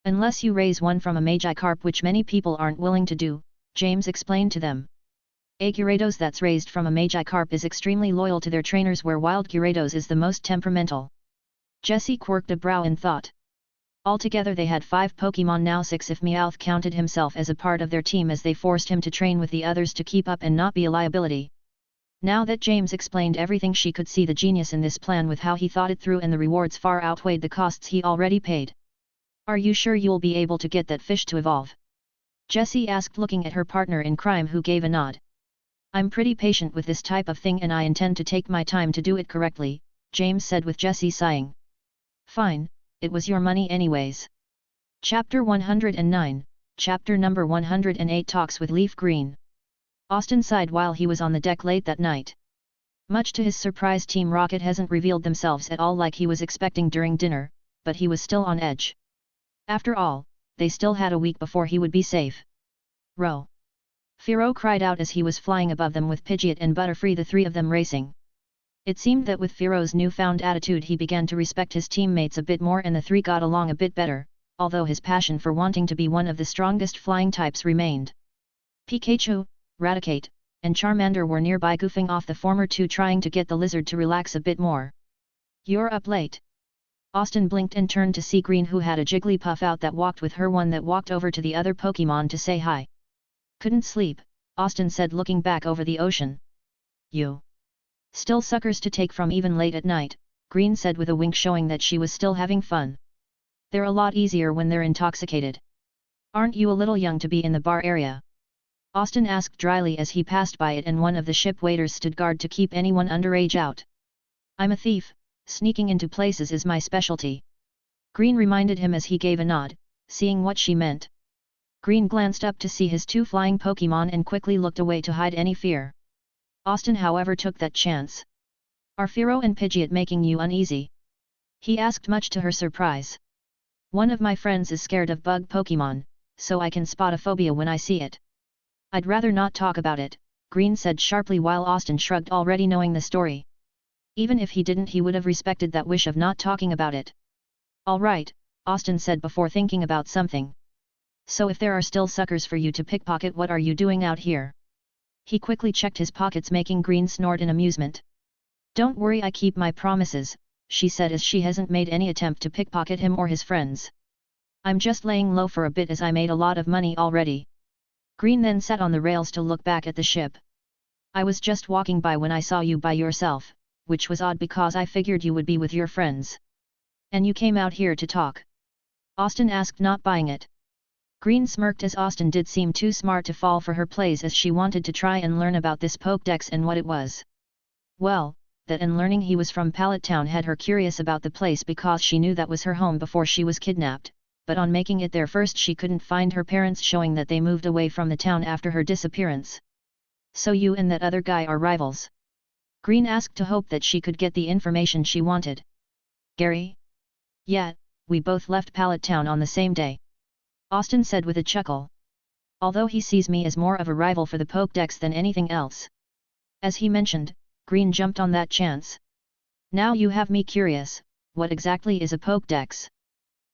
S2: Unless you raise one from a Magikarp, which many people aren't willing to do, James explained to them. A Gyarados that's raised from a Magikarp is extremely loyal to their trainers, where Wild Gyarados is the most temperamental. Jessie quirked a brow in thought. Altogether they had 5 Pokémon, now 6 if Meowth counted himself as a part of their team, as they forced him to train with the others to keep up and not be a liability. Now that James explained everything, she could see the genius in this plan with how he thought it through, and the rewards far outweighed the costs he already paid. Are you sure you'll be able to get that fish to evolve? Jessie asked, looking at her partner in crime, who gave a nod. I'm pretty patient with this type of thing and I intend to take my time to do it correctly, James said with Jessie sighing. Fine, it was your money anyways. Chapter 109, Chapter number 108, Talks with Leaf Green. Austin sighed while he was on the deck late that night. Much to his surprise, Team Rocket hasn't revealed themselves at all like he was expecting during dinner, but he was still on edge. After all, they still had a week before he would be safe. Row! Firo cried out as he was flying above them with Pidgeot and Butterfree, the three of them racing. It seemed that with Firo's newfound attitude he began to respect his teammates a bit more and the three got along a bit better, although his passion for wanting to be one of the strongest flying types remained. Pikachu, Raticate, and Charmander were nearby goofing off, the former two trying to get the lizard to relax a bit more. "You're up late." Austin blinked and turned to see Green, who had a Jigglypuff out that walked with her, one that walked over to the other Pokémon to say hi. "Couldn't sleep," Austin said, looking back over the ocean. "You still suckers to take from even late at night," Green said with a wink, showing that she was still having fun. "They're a lot easier when they're intoxicated. Aren't you a little young to be in the bar area?" Austin asked dryly as he passed by it and one of the ship waiters stood guard to keep anyone underage out. "I'm a thief, sneaking into places is my specialty." Green reminded him as he gave a nod, seeing what she meant. Green glanced up to see his two flying Pokémon and quickly looked away to hide any fear. Austin, however, took that chance. "Are Firo and Pidgeot making you uneasy?" he asked, much to her surprise. "One of my friends is scared of bug Pokémon, so I can spot a phobia when I see it." "I'd rather not talk about it," Green said sharply, while Austin shrugged, already knowing the story. Even if he didn't, he would have respected that wish of not talking about it. "All right," Austin said before thinking about something. "So if there are still suckers for you to pickpocket, what are you doing out here?" He quickly checked his pockets, making Green snort in amusement. "Don't worry, I keep my promises," she said as she hasn't made any attempt to pickpocket him or his friends. "I'm just laying low for a bit as I made a lot of money already." Green then sat on the rails to look back at the ship. "I was just walking by when I saw you by yourself, which was odd because I figured you would be with your friends." "And you came out here to talk?" Austin asked, not buying it. Green smirked as Austin did seem too smart to fall for her plays, as she wanted to try and learn about this Pokédex and what it was. Well, that and learning he was from Pallet Town had her curious about the place because she knew that was her home before she was kidnapped, but on making it there first she couldn't find her parents, showing that they moved away from the town after her disappearance. "So you and that other guy are rivals?" Green asked, to hope that she could get the information she wanted. "Gary?" "Yeah, we both left Pallet Town on the same day," Austin said with a chuckle. "Although he sees me as more of a rival for the Pokédex than anything else." As he mentioned, Green jumped on that chance. "Now you have me curious, what exactly is a Pokédex?"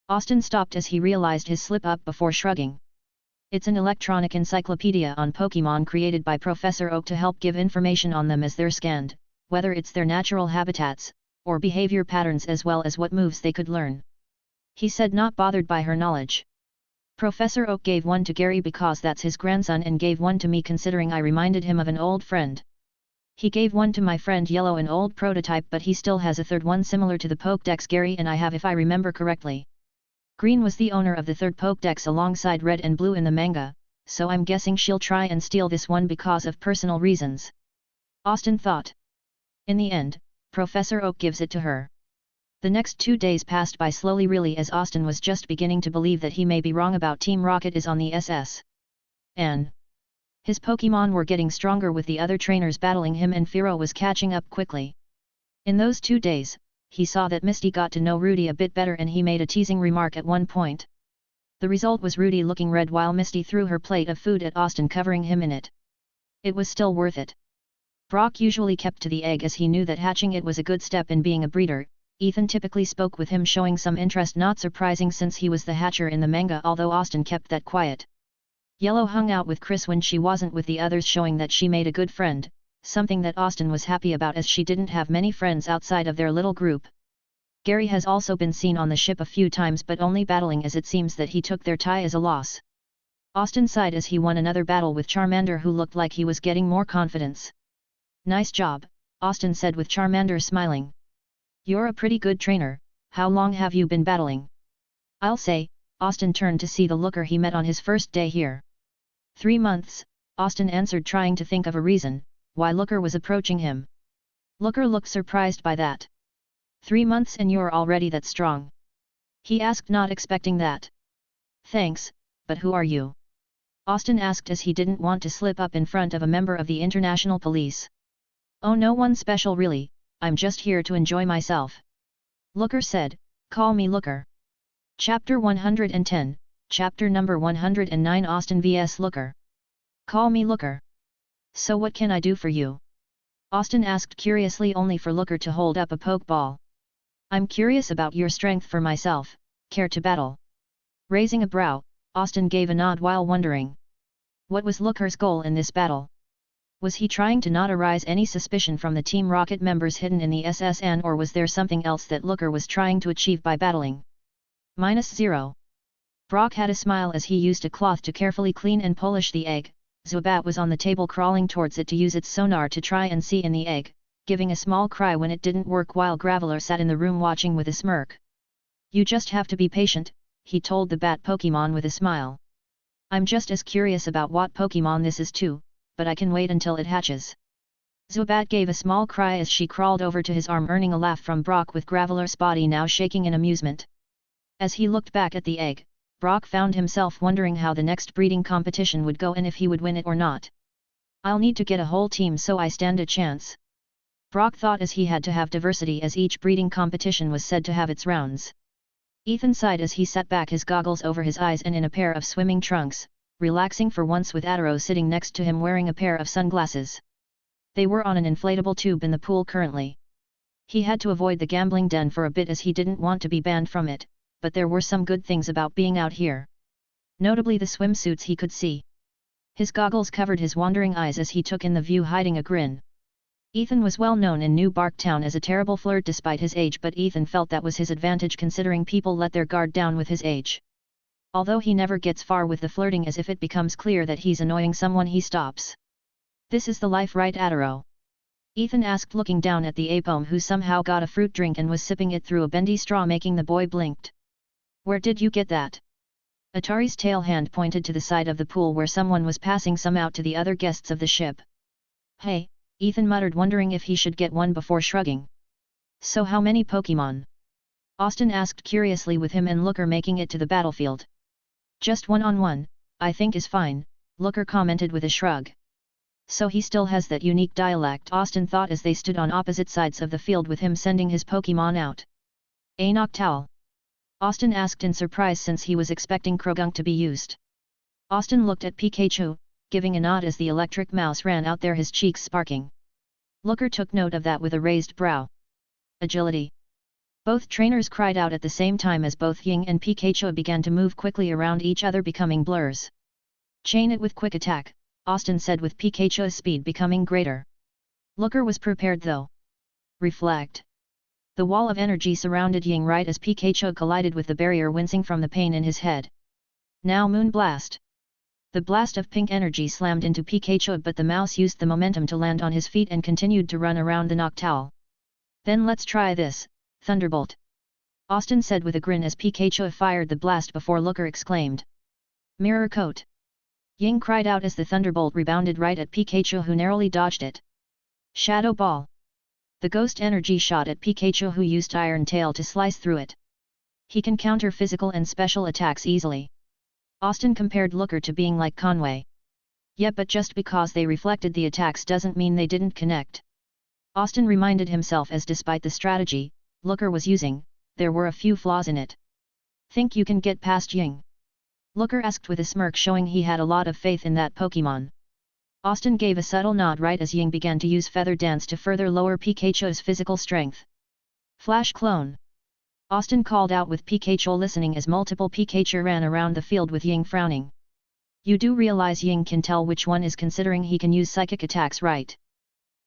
S2: Austin stopped as he realized his slip-up before shrugging. "It's an electronic encyclopedia on Pokémon created by Professor Oak to help give information on them as they're scanned, whether it's their natural habitats, or behavior patterns, as well as what moves they could learn," he said, not bothered by her knowledge. "Professor Oak gave one to Gary because that's his grandson, and gave one to me considering I reminded him of an old friend. He gave one to my friend Yellow, an old prototype, but he still has a third one similar to the Pokédex Gary and I have, if I remember correctly. Green was the owner of the third Pokédex alongside Red and Blue in the manga, so I'm guessing she'll try and steal this one because of personal reasons," Austin thought. In the end, Professor Oak gives it to her. The next 2 days passed by slowly, really, as Austin was just beginning to believe that he may be wrong about Team Rocket is on the SS. And his Pokémon were getting stronger, with the other trainers battling him, and Firo was catching up quickly. In those 2 days, he saw that Misty got to know Rudy a bit better, and he made a teasing remark at one point. The result was Rudy looking red while Misty threw her plate of food at Austin, covering him in it. It was still worth it. Brock usually kept to the egg, as he knew that hatching it was a good step in being a breeder. Ethan typically spoke with him, showing some interest, not surprising since he was the hatcher in the manga, although Austin kept that quiet. Yellow hung out with Chris when she wasn't with the others, showing that she made a good friend, something that Austin was happy about as she didn't have many friends outside of their little group. Gary has also been seen on the ship a few times, but only battling, as it seems that he took their tie as a loss. Austin sighed as he won another battle with Charmander, who looked like he was getting more confidence. "Nice job," Austin said with Charmander smiling. "You're a pretty good trainer. How long have you been battling?" "I'll say," Austin turned to see the looker he met on his first day here. 3 months, Austin answered, trying to think of a reason why Looker was approaching him. Looker looked surprised by that. 3 months and you're already that strong?" he asked, not expecting that. "Thanks, but who are you?" Austin asked, as he didn't want to slip up in front of a member of the International Police. Oh, no one special really, I'm just here to enjoy myself. Looker said, call me Looker. Chapter 110, Chapter number 109 Austin vs Looker. Call me Looker. So what can I do for you? Austin asked curiously, only for Looker to hold up a pokeball. I'm curious about your strength for myself, care to battle? Raising a brow, Austin gave a nod while wondering. What was Looker's goal in this battle? Was he trying to not arouse any suspicion from the Team Rocket members hidden in the SSN, or was there something else that Looker was trying to achieve by battling? -0. Brock had a smile as he used a cloth to carefully clean and polish the egg. Zubat was on the table crawling towards it to use its sonar to try and see in the egg, giving a small cry when it didn't work, while Graveler sat in the room watching with a smirk. You just have to be patient, he told the bat Pokémon with a smile. I'm just as curious about what Pokémon this is too, but I can wait until it hatches. Zubat gave a small cry as she crawled over to his arm, earning a laugh from Brock, with Graveler's body now shaking in amusement. As he looked back at the egg, Brock found himself wondering how the next breeding competition would go and if he would win it or not. I'll need to get a whole team so I stand a chance. Brock thought, as he had to have diversity as each breeding competition was said to have its rounds. Ethan sighed as he set back his goggles over his eyes and in a pair of swimming trunks, relaxing for once, with Adaro sitting next to him wearing a pair of sunglasses. They were on an inflatable tube in the pool currently. He had to avoid the gambling den for a bit as he didn't want to be banned from it, but there were some good things about being out here. Notably the swimsuits he could see. His goggles covered his wandering eyes as he took in the view, hiding a grin. Ethan was well known in New Barktown as a terrible flirt despite his age, but Ethan felt that was his advantage, considering people let their guard down with his age. Although he never gets far with the flirting, as if it becomes clear that he's annoying someone he stops. This is the life, right, Adaro? Ethan asked, looking down at the Apome, who somehow got a fruit drink and was sipping it through a bendy straw, making the boy blinked. Where did you get that? Atari's tail hand pointed to the side of the pool where someone was passing some out to the other guests of the ship. Hey, Ethan muttered, wondering if he should get one before shrugging. So how many Pokémon? Austin asked curiously, with him and Looker making it to the battlefield. Just one-on-one, I think is fine, Looker commented with a shrug. So he still has that unique dialect, Austin thought as they stood on opposite sides of the field with him sending his Pokémon out. A Noctowl? Austin asked in surprise, since he was expecting Krogunk to be used. Austin looked at Pikachu, giving a nod as the electric mouse ran out there, his cheeks sparking. Looker took note of that with a raised brow. Agility. Both trainers cried out at the same time as both Ying and Pikachu began to move quickly around each other, becoming blurs. Chain it with quick attack, Austin said, with Pikachu's speed becoming greater. Looker was prepared though. Reflect. The wall of energy surrounded Ying right as Pikachu collided with the barrier, wincing from the pain in his head. Now Moon Blast. The blast of pink energy slammed into Pikachu, but the mouse used the momentum to land on his feet and continued to run around the Noctowl. Then let's try this, Thunderbolt. Austin said with a grin as Pikachu fired the blast before Looker exclaimed. Mirror Coat. Ying cried out as the Thunderbolt rebounded right at Pikachu, who narrowly dodged it. Shadow Ball. The ghost energy shot at Pikachu, who used Iron Tail to slice through it. He can counter physical and special attacks easily. Austin compared Looker to being like Conway. Yeah, but just because they reflected the attacks doesn't mean they didn't connect. Austin reminded himself, as despite the strategy Looker was using, there were a few flaws in it. Think you can get past Ying? Looker asked with a smirk, showing he had a lot of faith in that Pokémon. Austin gave a subtle nod right as Ying began to use Feather Dance to further lower Pikachu's physical strength. Flash Clone. Austin called out, with Pikachu listening as multiple Pikachu ran around the field, with Ying frowning. You do realize Ying can tell which one is, considering he can use psychic attacks, right?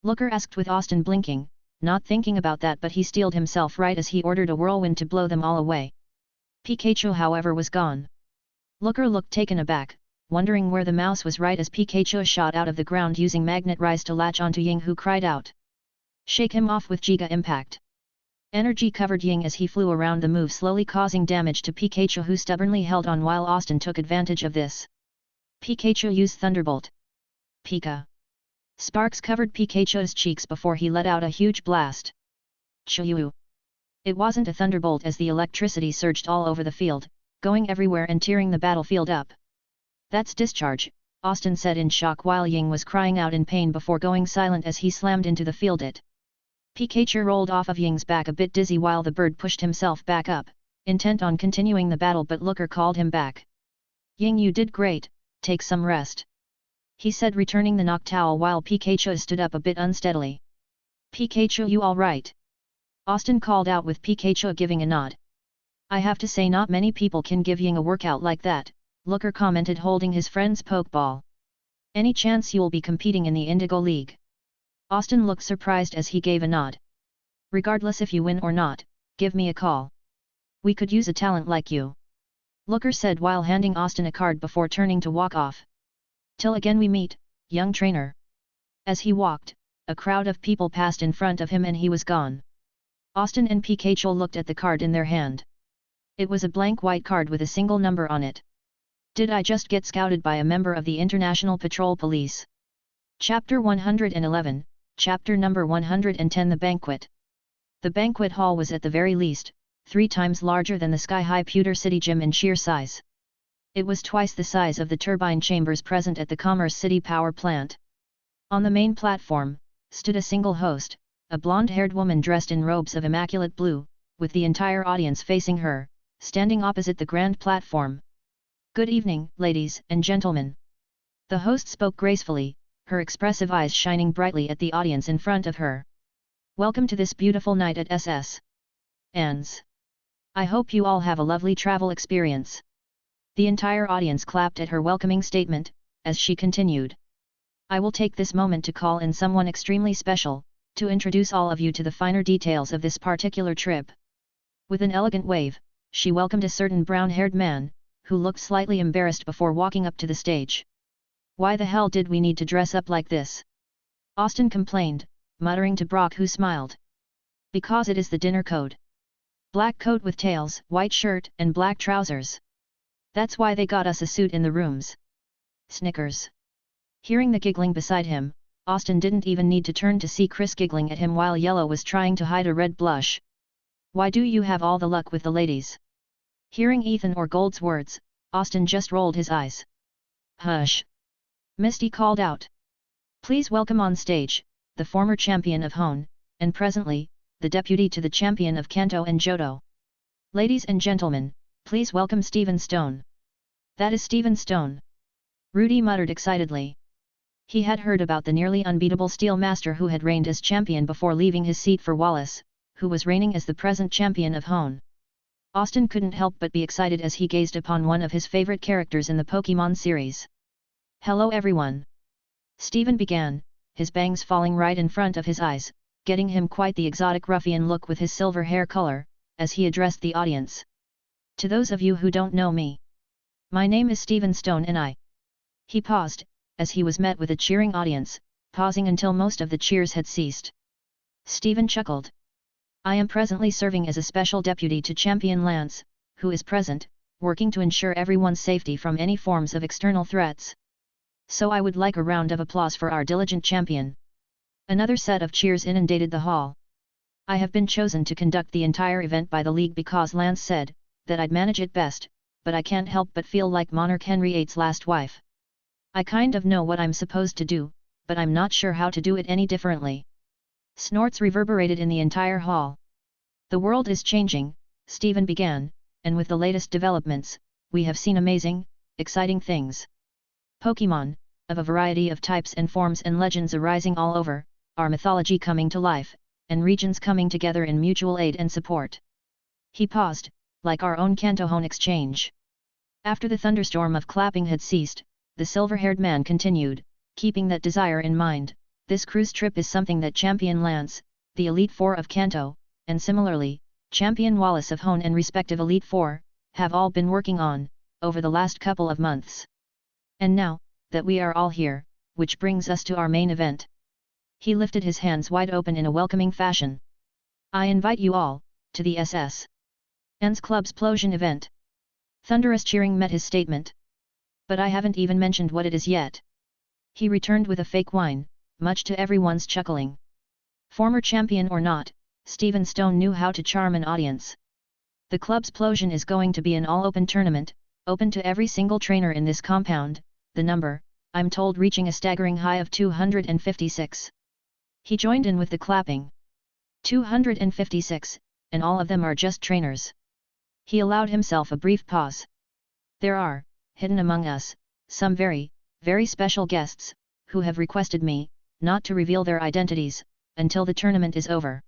S2: Looker asked, with Austin blinking, not thinking about that, but he steeled himself right as he ordered a whirlwind to blow them all away. Pikachu, however, was gone. Looker looked taken aback, wondering where the mouse was right as Pikachu shot out of the ground using Magnet Rise to latch onto Ying, who cried out. Shake him off with Giga Impact. Energy covered Ying as he flew around the move, slowly causing damage to Pikachu, who stubbornly held on, while Austin took advantage of this. Pikachu used Thunderbolt. Pika. Sparks covered Pikachu's cheeks before he let out a huge blast. Chuyu. It wasn't a thunderbolt, as the electricity surged all over the field, going everywhere and tearing the battlefield up. That's discharge, Austin said in shock while Ying was crying out in pain before going silent as he slammed into the field it. Pikachu rolled off of Ying's back a bit dizzy while the bird pushed himself back up, intent on continuing the battle, but Looker called him back. Ying, you did great, take some rest, he said, returning the knock towel while Pikachu stood up a bit unsteadily. Pikachu, you alright? Austin called out with Pikachu giving a nod. I have to say not many people can give Ying a workout like that, Looker commented holding his friend's Pokeball. Any chance you'll be competing in the Indigo League? Austin looked surprised as he gave a nod. Regardless if you win or not, give me a call. We could use a talent like you, Looker said while handing Austin a card before turning to walk off. Till again we meet, young trainer. As he walked, a crowd of people passed in front of him and he was gone. Austin and Pikachu looked at the card in their hand. It was a blank white card with a single number on it. Did I just get scouted by a member of the International Patrol Police? Chapter 111, Chapter number 110, The Banquet. The banquet hall was at the very least 3 times larger than the sky-high Pewter City gym in sheer size. It was twice the size of the turbine chambers present at the Commerce City power plant. On the main platform, stood a single host, a blonde-haired woman dressed in robes of immaculate blue, with the entire audience facing her, standing opposite the grand platform. Good evening, ladies and gentlemen. The host spoke gracefully, her expressive eyes shining brightly at the audience in front of her. Welcome to this beautiful night at SS. Ans. I hope you all have a lovely travel experience. The entire audience clapped at her welcoming statement, as she continued. I will take this moment to call in someone extremely special, to introduce all of you to the finer details of this particular trip. With an elegant wave, she welcomed a certain brown-haired man, who looked slightly embarrassed before walking up to the stage. Why the hell did we need to dress up like this? Austin complained, muttering to Brock, who smiled. Because it is the dinner code. Black coat with tails, white shirt and black trousers. That's why they got us a suit in the rooms. Snickers. Hearing the giggling beside him, Austin didn't even need to turn to see Chris giggling at him while Yellow was trying to hide a red blush. Why do you have all the luck with the ladies? Hearing Ethan or Gold's words, Austin just rolled his eyes. Hush! Misty called out. Please welcome on stage, the former champion of Hone, and presently, the deputy to the champion of Kanto and Johto. Ladies and gentlemen, please welcome Steven Stone. That is Steven Stone. Rudy muttered excitedly. He had heard about the nearly unbeatable Steel Master who had reigned as champion before leaving his seat for Wallace, who was reigning as the present champion of Hone. Austin couldn't help but be excited as he gazed upon one of his favorite characters in the Pokémon series. Hello everyone. Steven began, his bangs falling right in front of his eyes, getting him quite the exotic ruffian look with his silver hair color, as he addressed the audience. To those of you who don't know me, my name is Steven Stone and I. He paused, as he was met with a cheering audience, pausing until most of the cheers had ceased. Steven chuckled. I am presently serving as a special deputy to Champion Lance, who is present, working to ensure everyone's safety from any forms of external threats. So I would like a round of applause for our diligent champion. Another set of cheers inundated the hall. I have been chosen to conduct the entire event by the league because Lance said that I'd manage it best, but I can't help but feel like Monarch Henry VIII's last wife. I kind of know what I'm supposed to do, but I'm not sure how to do it any differently. Snorts reverberated in the entire hall. The world is changing, Steven began, and with the latest developments, we have seen amazing, exciting things. Pokémon, of a variety of types and forms and legends arising all over, our mythology coming to life, and regions coming together in mutual aid and support. He paused, like our own Kanto-Hone exchange. After the thunderstorm of clapping had ceased, the silver-haired man continued, keeping that desire in mind. This cruise trip is something that Champion Lance, the Elite Four of Kanto, and similarly, Champion Wallace of Hone and respective Elite Four, have all been working on, over the last couple of months. And now, that we are all here, which brings us to our main event. He lifted his hands wide open in a welcoming fashion. I invite you all, to the SS. Ens Club's Plosion event. Thunderous cheering met his statement. But I haven't even mentioned what it is yet. He returned with a fake whine, much to everyone's chuckling. Former champion or not, Steven Stone knew how to charm an audience. The club's Plosion is going to be an all-open tournament, open to every single trainer in this compound. The number, I'm told reaching a staggering high of 256. He joined in with the clapping. 256, and all of them are just trainers. He allowed himself a brief pause. There are, hidden among us, some very, very special guests, who have requested me, not to reveal their identities, until the tournament is over.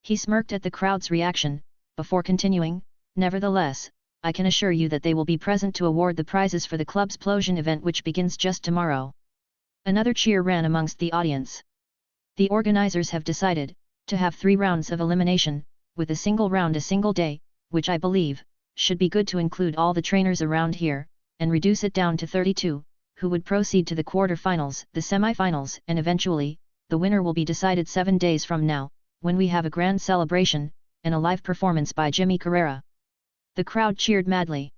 S2: He smirked at the crowd's reaction, before continuing, nevertheless, I can assure you that they will be present to award the prizes for the club's Plosion event which begins just tomorrow. Another cheer ran amongst the audience. The organizers have decided, to have 3 rounds of elimination, with a single round a single day, which I believe, should be good to include all the trainers around here, and reduce it down to 32, who would proceed to the quarter-finals, the semi-finals, and eventually, the winner will be decided 7 days from now, when we have a grand celebration, and a live performance by Jimmy Carrera. The crowd cheered madly.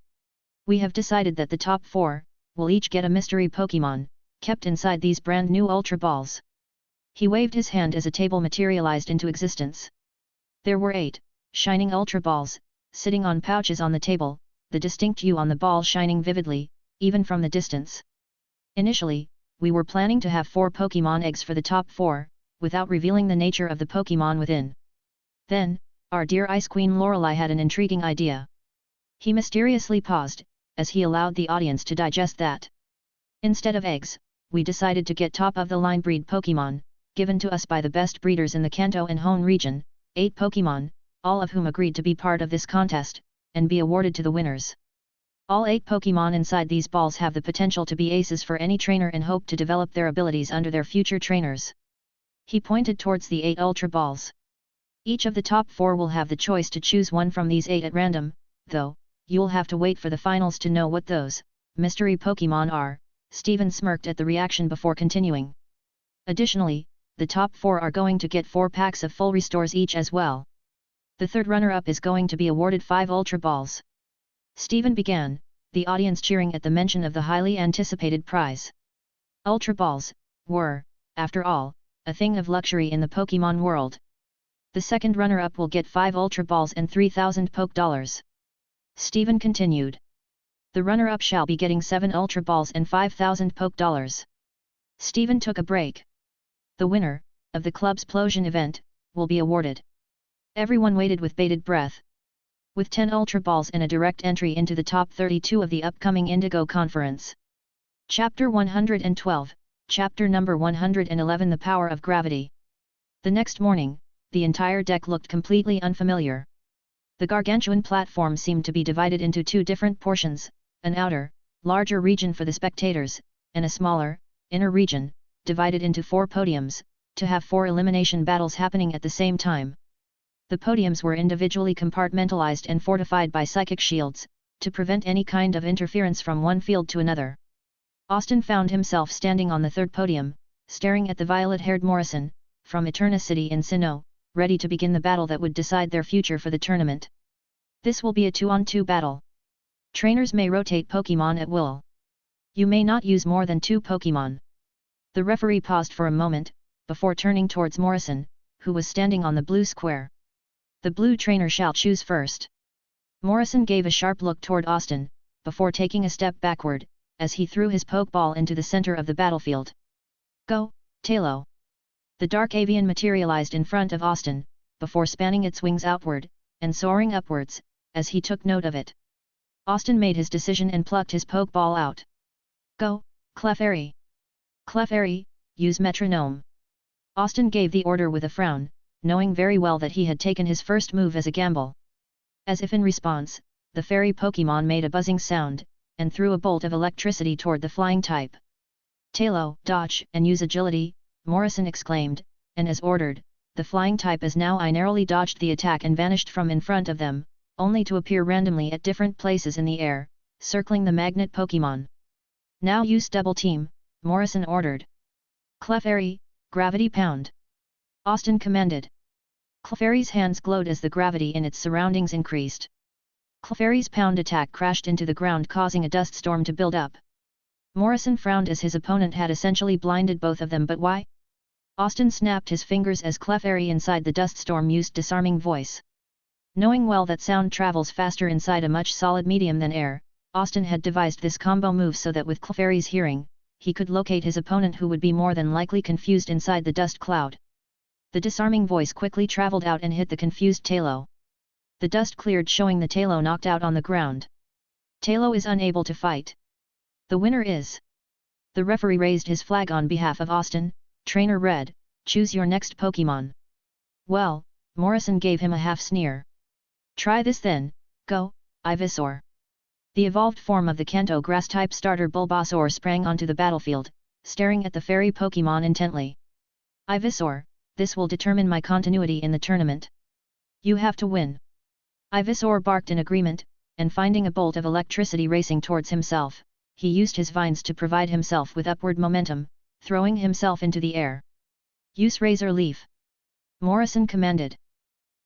S2: We have decided that the top 4, will each get a mystery Pokémon, kept inside these brand new Ultra Balls. He waved his hand as a table materialized into existence. There were 8, shining Ultra Balls, sitting on pouches on the table, the distinct hue on the ball shining vividly, even from the distance. Initially, we were planning to have 4 Pokémon eggs for the top 4, without revealing the nature of the Pokémon within. Then, our dear Ice Queen Lorelei had an intriguing idea. He mysteriously paused, as he allowed the audience to digest that. Instead of eggs, we decided to get top-of-the-line breed Pokémon, given to us by the best breeders in the Kanto and Hone region, 8 Pokémon, all of whom agreed to be part of this contest, and be awarded to the winners. All 8 Pokémon inside these balls have the potential to be aces for any trainer and hope to develop their abilities under their future trainers. He pointed towards the 8 Ultra Balls. Each of the top 4 will have the choice to choose one from these 8 at random, though, you'll have to wait for the finals to know what those mystery Pokémon are. Steven smirked at the reaction before continuing. Additionally, the top 4 are going to get 4 packs of full restores each as well. The third runner-up is going to be awarded 5 Ultra Balls. Steven began, the audience cheering at the mention of the highly anticipated prize. Ultra Balls were, after all, a thing of luxury in the Pokémon world. The second runner-up will get 5 Ultra Balls and 3,000 Poke Dollars. Steven continued. The runner-up shall be getting 7 Ultra Balls and 5,000 Poke Dollars. Steven took a break. The winner, of the club's Plosion event, will be awarded. Everyone waited with bated breath. With 10 Ultra Balls and a direct entry into the top 32 of the upcoming Indigo Conference. Chapter 112, Chapter number 111 The Power of Gravity. The next morning, the entire deck looked completely unfamiliar. The gargantuan platform seemed to be divided into 2 different portions, an outer, larger region for the spectators, and a smaller, inner region, divided into 4 podiums, to have 4 elimination battles happening at the same time. The podiums were individually compartmentalized and fortified by psychic shields, to prevent any kind of interference from one field to another. Austin found himself standing on the third podium, staring at the violet-haired Morrison, from Eterna City in Sinnoh, ready to begin the battle that would decide their future for the tournament. This will be a 2-on-2 battle. Trainers may rotate Pokémon at will. You may not use more than 2 Pokémon. The referee paused for a moment, before turning towards Morrison, who was standing on the blue square. The blue trainer shall choose first. Morrison gave a sharp look toward Austin, before taking a step backward, as he threw his Pokeball into the center of the battlefield. Go, Tailo! The dark avian materialized in front of Austin, before spanning its wings outward, and soaring upwards, as he took note of it. Austin made his decision and plucked his Pokeball out. Go, Clefairy! Clefairy, use metronome! Austin gave the order with a frown, knowing very well that he had taken his first move as a gamble. As if in response, the fairy Pokémon made a buzzing sound, and threw a bolt of electricity toward the flying type. Tailo, dodge and use agility, Morrison exclaimed, and as ordered, the flying type as now narrowly dodged the attack and vanished from in front of them, only to appear randomly at different places in the air, circling the magnet Pokémon. Now use double team, Morrison ordered. Clefairy, gravity pound! Austin commanded. Clefairy's hands glowed as the gravity in its surroundings increased. Clefairy's pound attack crashed into the ground, causing a dust storm to build up. Morrison frowned as his opponent had essentially blinded both of them, but why? Austin snapped his fingers as Clefairy inside the dust storm used disarming voice. Knowing well that sound travels faster inside a much solid medium than air, Austin had devised this combo move so that with Clefairy's hearing, he could locate his opponent who would be more than likely confused inside the dust cloud. The disarming voice quickly traveled out and hit the confused Tailo. The dust cleared, showing the Tailo knocked out on the ground. Tailo is unable to fight. The winner is. The referee raised his flag on behalf of Austin. Trainer Red, choose your next Pokémon. Well, Morrison gave him a half sneer. Try this then, go, Ivysaur. The evolved form of the Kanto grass-type starter Bulbasaur sprang onto the battlefield, staring at the fairy Pokémon intently. Ivysaur, this will determine my continuity in the tournament. You have to win. Ivysaur barked in agreement, and finding a bolt of electricity racing towards himself, he used his vines to provide himself with upward momentum, throwing himself into the air. Use Razor Leaf. Morrison commanded.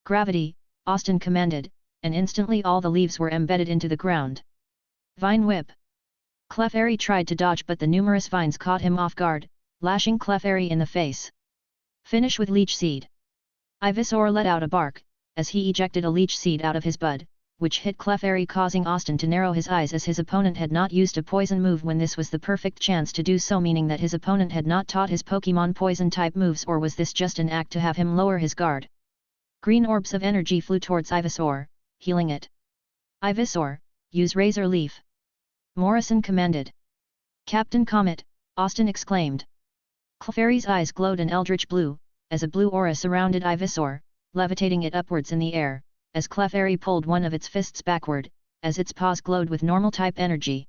S2: Gravity, Austin commanded, and instantly all the leaves were embedded into the ground. Vine Whip. Clefairy tried to dodge, but the numerous vines caught him off guard, lashing Clefairy in the face. Finish with Leech Seed. Ivysaur let out a bark, as he ejected a leech seed out of his bud, which hit Clefairy, causing Austin to narrow his eyes as his opponent had not used a poison move when this was the perfect chance to do so, meaning that his opponent had not taught his Pokémon poison-type moves, or was this just an act to have him lower his guard? Green orbs of energy flew towards Ivysaur, healing it. Ivysaur, use Razor Leaf. Morrison commanded. Captain Comet, Austin exclaimed. Clefairy's eyes glowed an eldritch blue, as a blue aura surrounded Ivysaur, levitating it upwards in the air, as Clefairy pulled one of its fists backward, as its paws glowed with normal-type energy.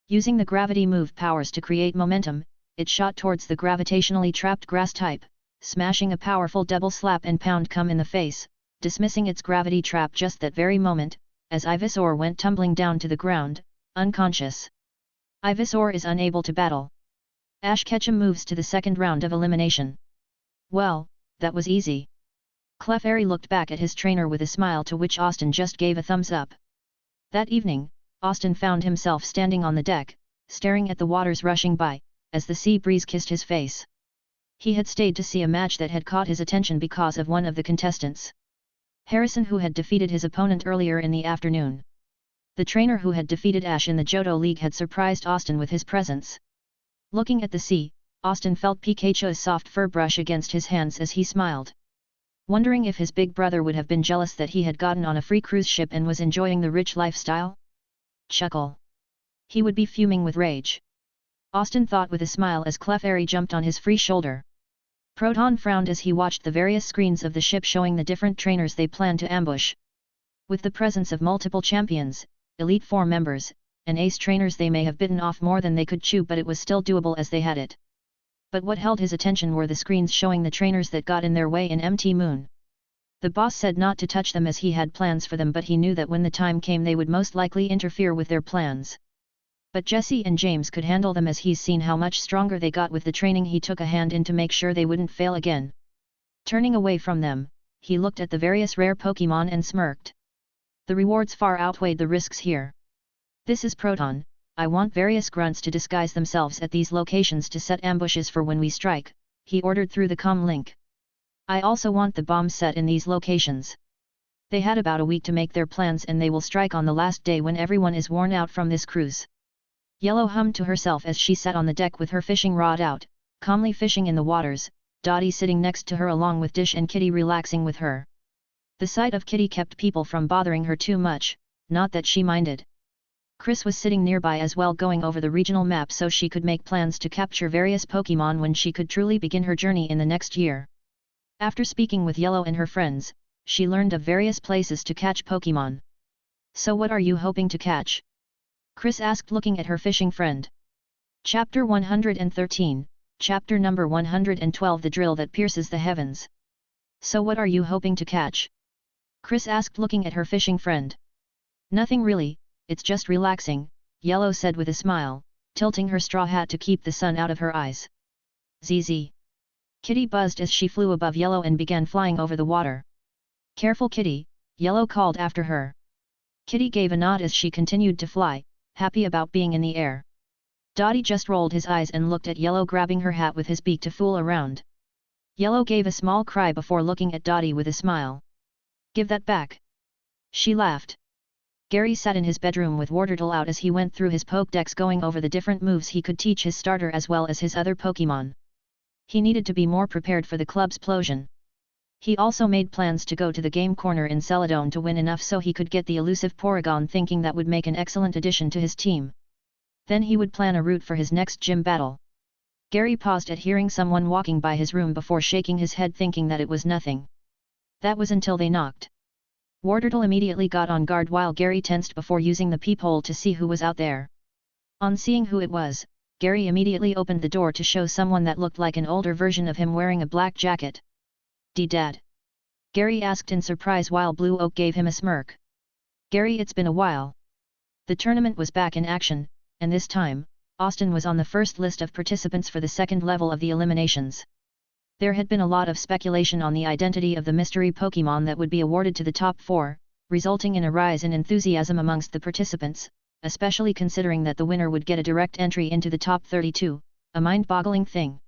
S2: Using the gravity move powers to create momentum, it shot towards the gravitationally trapped grass-type, smashing a powerful double slap and pound come in the face, dismissing its gravity trap just that very moment, as Ivysaur went tumbling down to the ground, unconscious. Ivysaur is unable to battle. Ash Ketchum moves to the second round of elimination. Well, that was easy. Clefairy looked back at his trainer with a smile, to which Austin just gave a thumbs up. That evening, Austin found himself standing on the deck, staring at the waters rushing by, as the sea breeze kissed his face. He had stayed to see a match that had caught his attention because of one of the contestants. Harrison, who had defeated his opponent earlier in the afternoon. The trainer who had defeated Ash in the Johto League had surprised Austin with his presence. Looking at the sea, Austin felt Pikachu's soft fur brush against his hands as he smiled. Wondering if his big brother would have been jealous that he had gotten on a free cruise ship and was enjoying the rich lifestyle? Chuckle. He would be fuming with rage. Austin thought with a smile as Clefairy jumped on his free shoulder. Proton frowned as he watched the various screens of the ship showing the different trainers they planned to ambush. With the presence of multiple champions, Elite Four members, and ace trainers, they may have bitten off more than they could chew, but it was still doable as they had it. But what held his attention were the screens showing the trainers that got in their way in MT Moon. The boss said not to touch them as he had plans for them, but he knew that when the time came they would most likely interfere with their plans. But Jesse and James could handle them, as he's seen how much stronger they got with the training he took a hand in to make sure they wouldn't fail again. Turning away from them, he looked at the various rare Pokémon and smirked. The rewards far outweighed the risks here. This is Proton. I want various grunts to disguise themselves at these locations to set ambushes for when we strike, he ordered through the comm link. I also want the bombs set in these locations. They had about a week to make their plans, and they will strike on the last day when everyone is worn out from this cruise. Yellow hummed to herself as she sat on the deck with her fishing rod out, calmly fishing in the waters, Dottie sitting next to her along with Dish and Kitty relaxing with her. The sight of Kitty kept people from bothering her too much, not that she minded. Chris was sitting nearby as well, going over the regional map so she could make plans to capture various Pokémon when she could truly begin her journey in the next year. After speaking with Yellow and her friends, she learned of various places to catch Pokémon. So what are you hoping to catch? Chris asked, looking at her fishing friend. Chapter 113, Chapter number 112, The Drill That Pierces the Heavens. So what are you hoping to catch? Chris asked, looking at her fishing friend. Nothing really, it's just relaxing, Yellow said with a smile, tilting her straw hat to keep the sun out of her eyes. ZZ. Kitty buzzed as she flew above Yellow and began flying over the water. Careful, Kitty, Yellow called after her. Kitty gave a nod as she continued to fly, happy about being in the air. Dottie just rolled his eyes and looked at Yellow grabbing her hat with his beak to fool around. Yellow gave a small cry before looking at Dottie with a smile. Give that back. She laughed. Gary sat in his bedroom with Wartortle out as he went through his Pokédex, going over the different moves he could teach his starter as well as his other Pokémon. He needed to be more prepared for the club's explosion. He also made plans to go to the game corner in Celadon to win enough so he could get the elusive Porygon, thinking that would make an excellent addition to his team. Then he would plan a route for his next gym battle. Gary paused at hearing someone walking by his room before shaking his head, thinking that it was nothing. That was until they knocked. Wartortle immediately got on guard while Gary tensed before using the peephole to see who was out there. On seeing who it was, Gary immediately opened the door to show someone that looked like an older version of him wearing a black jacket. "Dad?" Gary asked in surprise while Blue Oak gave him a smirk. "Gary, it's been a while." The tournament was back in action, and this time, Austin was on the first list of participants for the second level of the eliminations. There had been a lot of speculation on the identity of the mystery Pokémon that would be awarded to the top 4, resulting in a rise in enthusiasm amongst the participants, especially considering that the winner would get a direct entry into the top 32, a mind-boggling thing.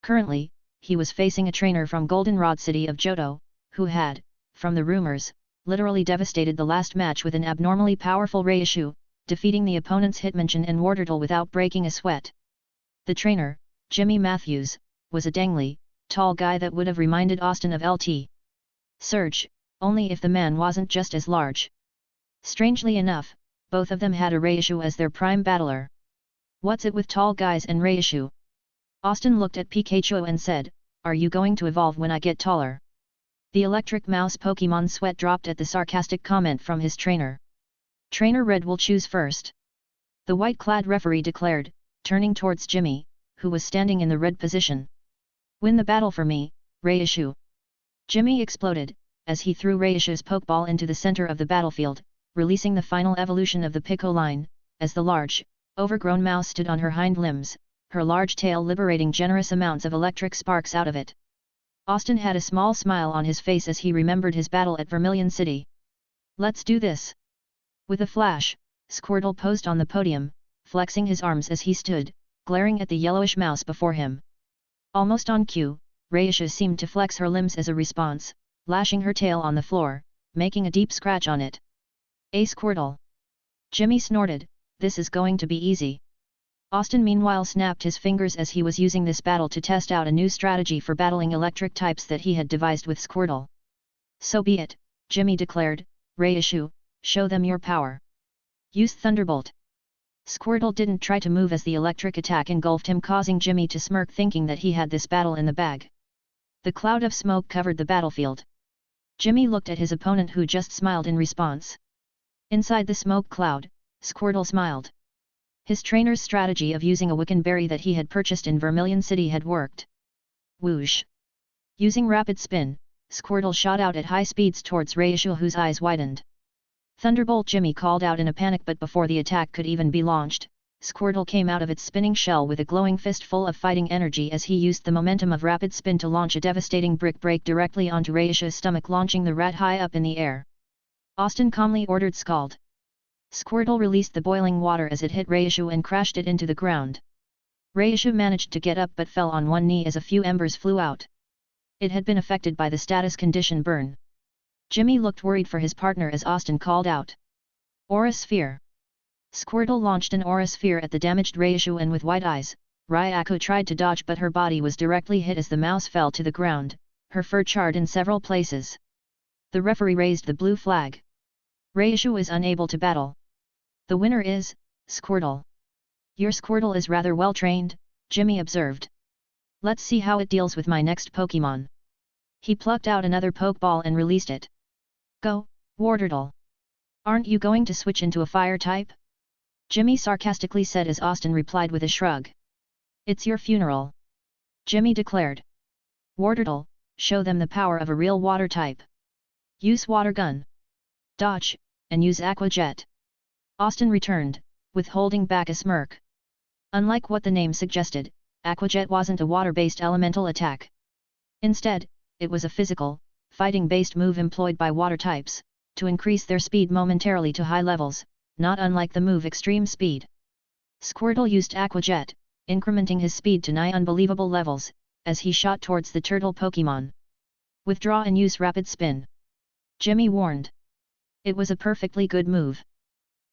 S2: Currently, he was facing a trainer from Goldenrod City of Johto, who had, from the rumors, literally devastated the last match with an abnormally powerful reissue, defeating the opponent's Hitmonchan and Wartortle without breaking a sweat. The trainer, Jimmy Matthews, was a dangly, tall guy that would have reminded Austin of LT Surge, only if the man wasn't just as large. Strangely enough, both of them had a reissue as their prime battler. What's it with tall guys and reissue? Austin looked at Pikachu and said, "Are you going to evolve when I get taller?" The electric mouse Pokémon sweat dropped at the sarcastic comment from his trainer. "Trainer Red will choose first," the white-clad referee declared, turning towards Jimmy, who was standing in the red position. "Win the battle for me, reissue." Jimmy exploded, as he threw Reishu's Pokeball into the center of the battlefield, releasing the final evolution of the Pico line, as the large, overgrown mouse stood on her hind limbs, her large tail liberating generous amounts of electric sparks out of it. Austin had a small smile on his face as he remembered his battle at Vermilion City. "Let's do this!" With a flash, Squirtle posed on the podium, flexing his arms as he stood, glaring at the yellowish mouse before him. Almost on cue, Reishu seemed to flex her limbs as a response, lashing her tail on the floor, making a deep scratch on it. "A Squirtle!" Jimmy snorted, "This is going to be easy." Austin meanwhile snapped his fingers as he was using this battle to test out a new strategy for battling electric types that he had devised with Squirtle. "So be it," Jimmy declared, "Reishu, show them your power. Use Thunderbolt." Squirtle didn't try to move as the electric attack engulfed him, causing Jimmy to smirk, thinking that he had this battle in the bag. The cloud of smoke covered the battlefield. Jimmy looked at his opponent, who just smiled in response. Inside the smoke cloud, Squirtle smiled. His trainer's strategy of using a Wiccanberry that he had purchased in Vermilion City had worked. Whoosh! Using rapid spin, Squirtle shot out at high speeds towards Reishu, whose eyes widened. "Thunderbolt!" Jimmy called out in a panic, but before the attack could even be launched, Squirtle came out of its spinning shell with a glowing fist full of fighting energy as he used the momentum of rapid spin to launch a devastating brick break directly onto Reishu's stomach, launching the rat high up in the air. Austin calmly ordered Scald. Squirtle released the boiling water as it hit Reishu and crashed it into the ground. Reishu managed to get up but fell on one knee as a few embers flew out. It had been affected by the status condition burn. Jimmy looked worried for his partner as Austin called out, "Aura Sphere!" Squirtle launched an Aura Sphere at the damaged Reishu, and with wide eyes, Ryako tried to dodge, but her body was directly hit as the mouse fell to the ground, her fur charred in several places. The referee raised the blue flag. Reishu is unable to battle. "The winner is Squirtle." "Your Squirtle is rather well trained," Jimmy observed. "Let's see how it deals with my next Pokémon." He plucked out another Pokeball and released it. "Go, Wartortle! Aren't you going to switch into a fire type?" Jimmy sarcastically said as Austin replied with a shrug. "It's your funeral," Jimmy declared. "Wartortle, show them the power of a real water type. Use Water Gun, Dodge, and use Aqua Jet." Austin returned, withholding back a smirk. Unlike what the name suggested, Aqua Jet wasn't a water-based elemental attack. Instead, it was a physical, fighting-based move employed by water types, to increase their speed momentarily to high levels, not unlike the move Extreme Speed. Squirtle used Aqua Jet, incrementing his speed to nigh unbelievable levels, as he shot towards the turtle Pokémon. "Withdraw and use Rapid Spin," Jimmy warned. It was a perfectly good move.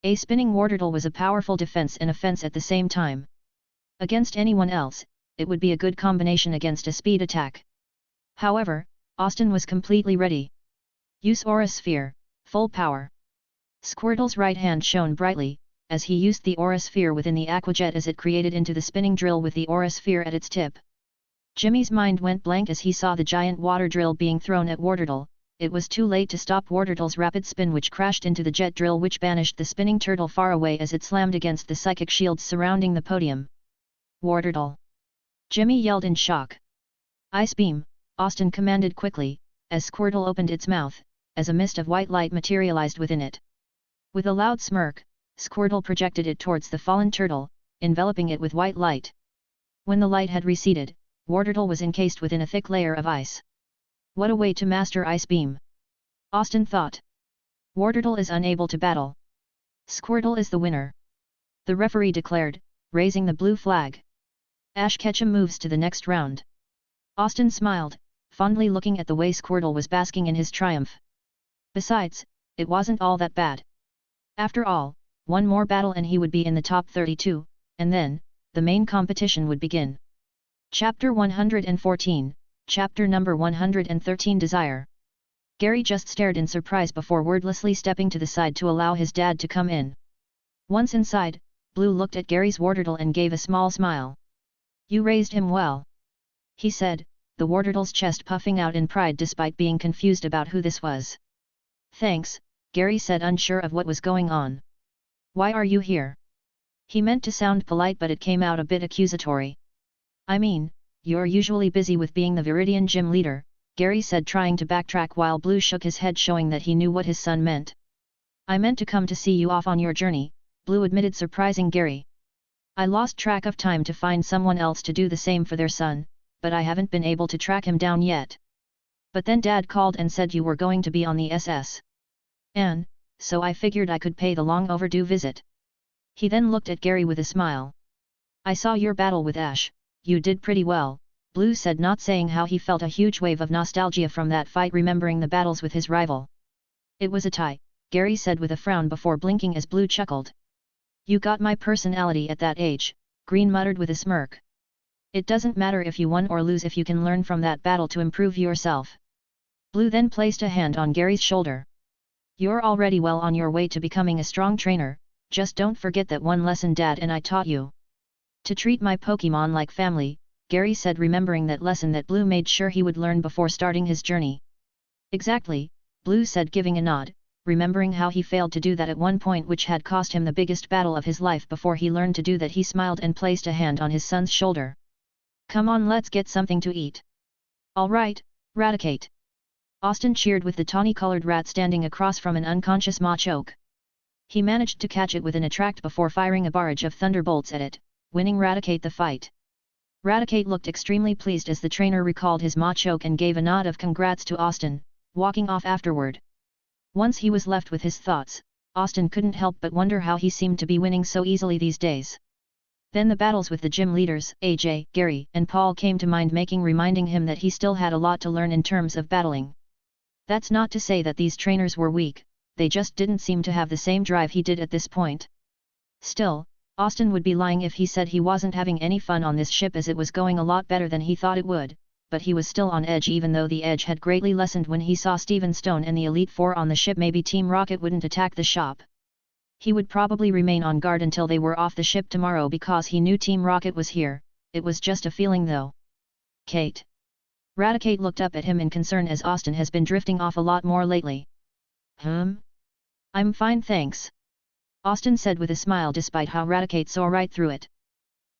S2: A spinning Wartortle was a powerful defense and offense at the same time. Against anyone else, it would be a good combination against a speed attack. However, Austin was completely ready. Use Aura Sphere, full power. Squirtle's right hand shone brightly, as he used the Aura Sphere within the Aquajet as it created into the spinning drill with the Aura Sphere at its tip. Jimmy's mind went blank as he saw the giant water drill being thrown at Wartortle. It was too late to stop Wartortle's rapid spin, which crashed into the jet drill, which banished the spinning turtle far away as it slammed against the psychic shields surrounding the podium. Wartortle! Jimmy yelled in shock. Ice Beam, Austin commanded quickly, as Squirtle opened its mouth, as a mist of white light materialized within it. With a loud smirk, Squirtle projected it towards the fallen turtle, enveloping it with white light. When the light had receded, Wartortle was encased within a thick layer of ice. What a way to master Ice Beam! Austin thought. Wartortle is unable to battle. Squirtle is the winner. The referee declared, raising the blue flag. Ash Ketchum moves to the next round. Austin smiled, fondly looking at the way Squirtle was basking in his triumph. Besides, it wasn't all that bad. After all, one more battle and he would be in the top 32, and then, the main competition would begin. Chapter 114, Chapter number 113 Desire. Gary just stared in surprise before wordlessly stepping to the side to allow his dad to come in. Once inside, Blue looked at Gary's Wartortle and gave a small smile. You raised him well, he said, the Wartortle's chest puffing out in pride despite being confused about who this was. Thanks, Gary said, unsure of what was going on. Why are you here? He meant to sound polite, but it came out a bit accusatory. I mean, you're usually busy with being the Viridian gym leader, Gary said, trying to backtrack while Blue shook his head, showing that he knew what his son meant. I meant to come to see you off on your journey, Blue admitted, surprising Gary. I lost track of time to find someone else to do the same for their son, but I haven't been able to track him down yet. But then Dad called and said you were going to be on the SS. And, so I figured I could pay the long overdue visit. He then looked at Gary with a smile. I saw your battle with Ash. You did pretty well, Blue said, not saying how he felt a huge wave of nostalgia from that fight, remembering the battles with his rival. It was a tie, Gary said with a frown before blinking as Blue chuckled. You got my personality at that age, Green muttered with a smirk. It doesn't matter if you won or lose if you can learn from that battle to improve yourself. Blue then placed a hand on Gary's shoulder. You're already well on your way to becoming a strong trainer, just don't forget that one lesson Dad and I taught you. To treat my Pokémon like family, Gary said, remembering that lesson that Blue made sure he would learn before starting his journey. Exactly, Blue said, giving a nod, remembering how he failed to do that at one point, which had cost him the biggest battle of his life. Before he learned to do that, he smiled and placed a hand on his son's shoulder. Come on, let's get something to eat. All right, Raticate. Austin cheered with the tawny-colored rat standing across from an unconscious Machoke. He managed to catch it with an attract before firing a barrage of thunderbolts at it, winning Raticate the fight. Raticate looked extremely pleased as the trainer recalled his Machoke and gave a nod of congrats to Austin, walking off afterward. Once he was left with his thoughts, Austin couldn't help but wonder how he seemed to be winning so easily these days. Then the battles with the gym leaders, AJ, Gary, and Paul came to mind, reminding him that he still had a lot to learn in terms of battling. That's not to say that these trainers were weak, they just didn't seem to have the same drive he did at this point. Still, Austin would be lying if he said he wasn't having any fun on this ship, as it was going a lot better than he thought it would, but he was still on edge, even though the edge had greatly lessened when he saw Steven Stone and the Elite Four on the ship. Maybe Team Rocket wouldn't attack the shop. He would probably remain on guard until they were off the ship tomorrow, because he knew Team Rocket was here. It was just a feeling though. Kate. Raticate looked up at him in concern, as Austin has been drifting off a lot more lately. I'm fine, thanks. Austin said with a smile, despite how Raticate saw right through it.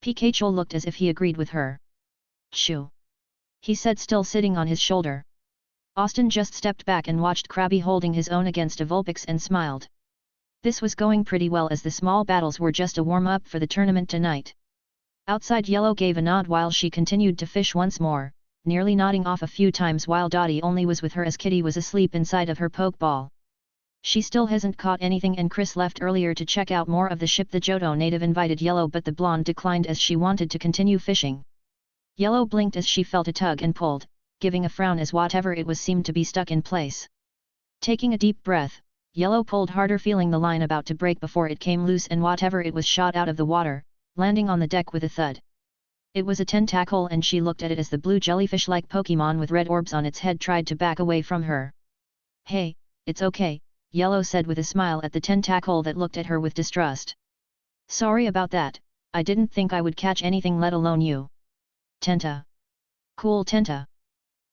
S2: Pikachu looked as if he agreed with her. Shoo! He said, still sitting on his shoulder. Austin just stepped back and watched Krabby holding his own against a Vulpix and smiled. This was going pretty well, as the small battles were just a warm-up for the tournament tonight. Outside, Yellow gave a nod while she continued to fish once more, nearly nodding off a few times while Dottie only was with her as Kitty was asleep inside of her Pokeball. She still hasn't caught anything, and Chris left earlier to check out more of the ship. The Johto native invited Yellow, but the blonde declined as she wanted to continue fishing. Yellow blinked as she felt a tug and pulled, giving a frown as whatever it was seemed to be stuck in place. Taking a deep breath, Yellow pulled harder, feeling the line about to break before it came loose, and whatever it was shot out of the water, landing on the deck with a thud. It was a tentacle, and she looked at it as the blue jellyfish-like Pokémon with red orbs on its head tried to back away from her. "Hey, it's okay," Yellow said with a smile at the tentacle that looked at her with distrust. "Sorry about that, I didn't think I would catch anything, let alone you." "Tenta. Cool Tenta."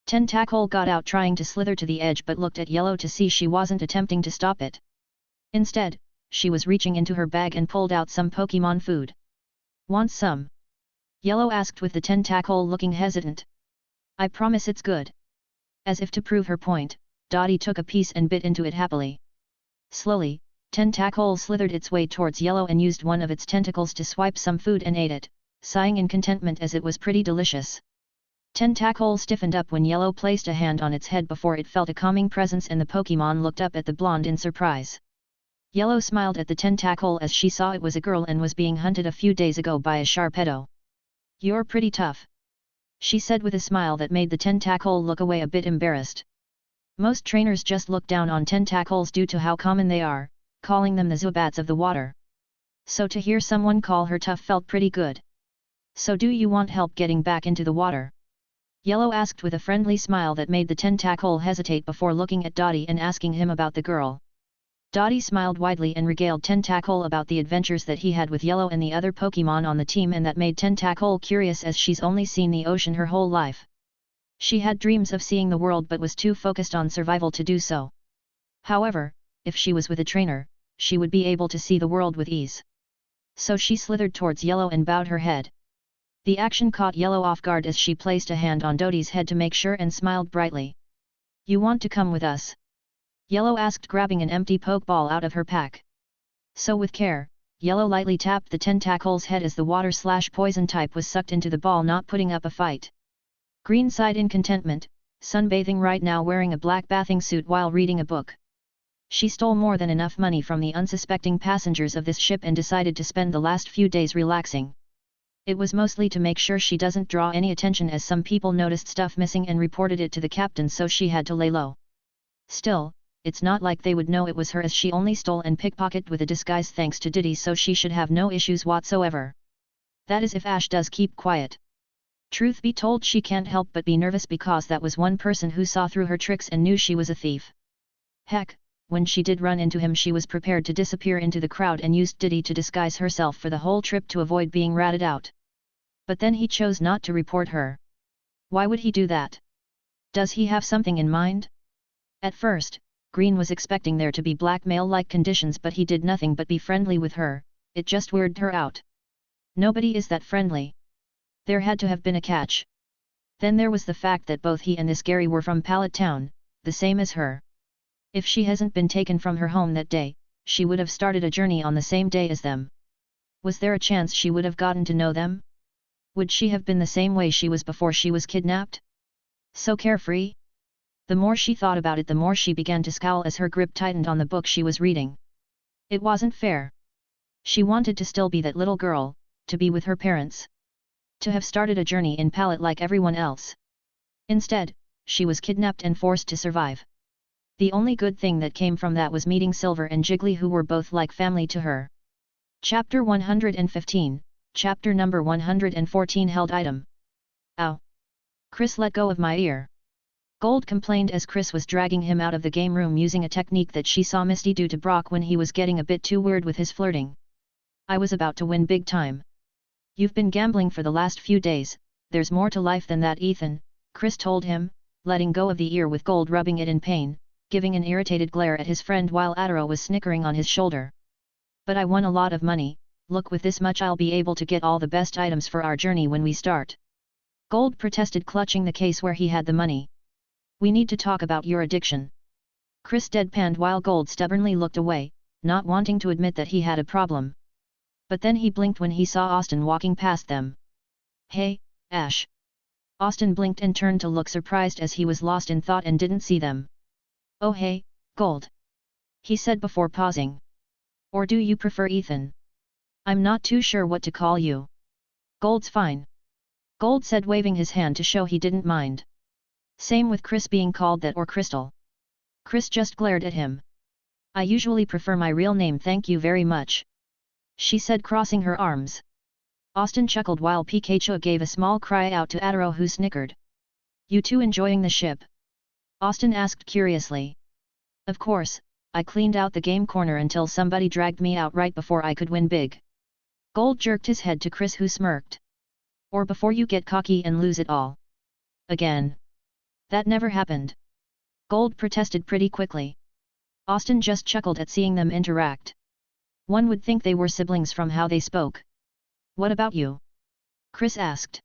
S2: Tentacle got out, trying to slither to the edge, but looked at Yellow to see she wasn't attempting to stop it. Instead, she was reaching into her bag and pulled out some Pokémon food. "Want some?" Yellow asked with the tentacle looking hesitant. "I promise it's good." As if to prove her point, Dottie took a piece and bit into it happily. Slowly, Tentacle slithered its way towards Yellow and used one of its tentacles to swipe some food and ate it, sighing in contentment as it was pretty delicious. Tentacle stiffened up when Yellow placed a hand on its head before it felt a calming presence, and the Pokémon looked up at the blonde in surprise. Yellow smiled at the tentacle as she saw it was a girl and was being hunted a few days ago by a Sharpedo. "You're pretty tough," she said with a smile that made the tentacle look away a bit embarrassed. Most trainers just look down on tentacles due to how common they are, calling them the Zubats of the water. So to hear someone call her tough felt pretty good. "So do you want help getting back into the water?" Yellow asked with a friendly smile that made the tentacle hesitate before looking at Dottie and asking him about the girl. Dottie smiled widely and regaled Tentacle about the adventures that he had with Yellow and the other Pokémon on the team, and that made Tentacle curious as she's only seen the ocean her whole life. She had dreams of seeing the world but was too focused on survival to do so. However, if she was with a trainer, she would be able to see the world with ease. So she slithered towards Yellow and bowed her head. The action caught Yellow off guard as she placed a hand on Dottie's head to make sure and smiled brightly. "You want to come with us?" Yellow asked, grabbing an empty Pokeball out of her pack. So with care, Yellow lightly tapped the tentacle's head as the water/poison type was sucked into the ball, not putting up a fight. Green sighed in contentment, sunbathing right now, wearing a black bathing suit while reading a book. She stole more than enough money from the unsuspecting passengers of this ship and decided to spend the last few days relaxing. It was mostly to make sure she doesn't draw any attention, as some people noticed stuff missing and reported it to the captain, so she had to lay low. Still, it's not like they would know it was her, as she only stole and pickpocketed with a disguise thanks to Diddy, so she should have no issues whatsoever. That is if Ash does keep quiet. Truth be told, she can't help but be nervous because that was one person who saw through her tricks and knew she was a thief. Heck, when she did run into him, she was prepared to disappear into the crowd and used Diddy to disguise herself for the whole trip to avoid being ratted out. But then he chose not to report her. Why would he do that? Does he have something in mind? At first, Green was expecting there to be blackmail-like conditions, but he did nothing but be friendly with her. It just weirded her out. Nobody is that friendly. There had to have been a catch. Then there was the fact that both he and this Gary were from Pallet Town, the same as her. If she hasn't been taken from her home that day, she would have started a journey on the same day as them. Was there a chance she would have gotten to know them? Would she have been the same way she was before she was kidnapped? So carefree? The more she thought about it, the more she began to scowl as her grip tightened on the book she was reading. It wasn't fair. She wanted to still be that little girl, to be with her parents. To have started a journey in Pallet like everyone else. Instead, she was kidnapped and forced to survive. The only good thing that came from that was meeting Silver and Jiggly, who were both like family to her. Chapter 115, Chapter number 114, Held Item. Ow! Chris, let go of my ear. Gold complained as Chris was dragging him out of the game room using a technique that she saw Misty do to Brock when he was getting a bit too weird with his flirting. "I was about to win big time." "You've been gambling for the last few days, there's more to life than that, Ethan," Chris told him, letting go of the ear with Gold rubbing it in pain, giving an irritated glare at his friend while Adara was snickering on his shoulder. "But I won a lot of money. Look, with this much I'll be able to get all the best items for our journey when we start." Gold protested, clutching the case where he had the money. "We need to talk about your addiction." Chris deadpanned while Gold stubbornly looked away, not wanting to admit that he had a problem. But then he blinked when he saw Austin walking past them. "Hey, Ash." Austin blinked and turned to look surprised as he was lost in thought and didn't see them. "Oh hey, Gold," he said before pausing. "Or do you prefer Ethan? I'm not too sure what to call you." "Gold's fine," Gold said, waving his hand to show he didn't mind. Same with Chris being called that or Crystal. Chris just glared at him. I usually prefer my real name, thank you very much, she said, crossing her arms. Austin chuckled while Pikachu gave a small cry out to Adaro, who snickered. You two enjoying the ship? Austin asked curiously. Of course, I cleaned out the game corner until somebody dragged me out right before I could win big. Gold jerked his head to Chris, who smirked. Or before you get cocky and lose it all. Again. That never happened. Gold protested pretty quickly. Austin just chuckled at seeing them interact. One would think they were siblings from how they spoke. What about you? Chris asked.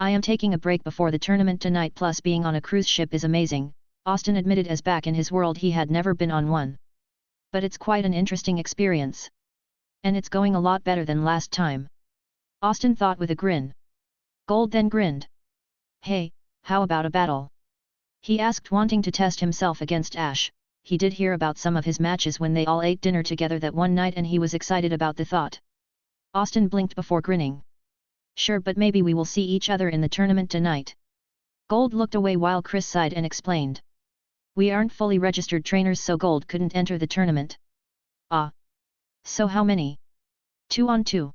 S2: I am taking a break before the tournament tonight, plus being on a cruise ship is amazing, Austin admitted, as back in his world he had never been on one. But it's quite an interesting experience. And it's going a lot better than last time. Austin thought with a grin. Gold then grinned. Hey, how about a battle? He asked, wanting to test himself against Ash. He did hear about some of his matches when they all ate dinner together that one night, and he was excited about the thought. Austin blinked before grinning. Sure, but maybe we will see each other in the tournament tonight. Gold looked away while Chris sighed and explained. We aren't fully registered trainers, so Gold couldn't enter the tournament. Ah. So how many? 2 on 2.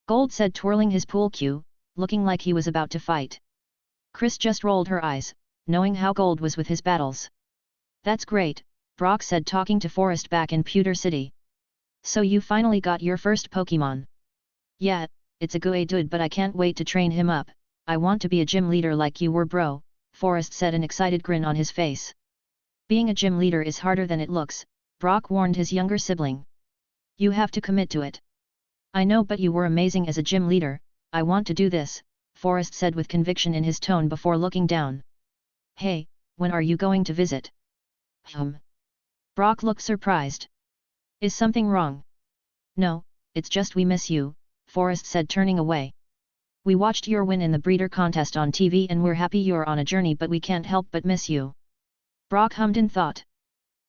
S2: Gold said, twirling his pool cue, looking like he was about to fight. Chris just rolled her eyes, knowing how Gold was with his battles. That's great, Brock said, talking to Forrest back in Pewter City. So you finally got your first Pokémon. Yeah, it's a good dude, but I can't wait to train him up. I want to be a gym leader like you were, bro, Forrest said, an excited grin on his face. Being a gym leader is harder than it looks, Brock warned his younger sibling. You have to commit to it. I know, but you were amazing as a gym leader. I want to do this, Forrest said with conviction in his tone before looking down. Hey, when are you going to visit? Brock looked surprised. Is something wrong? No, it's just we miss you, Forrest said, turning away. We watched your win in the breeder contest on TV and we're happy you're on a journey, but we can't help but miss you. Brock hummed in thought.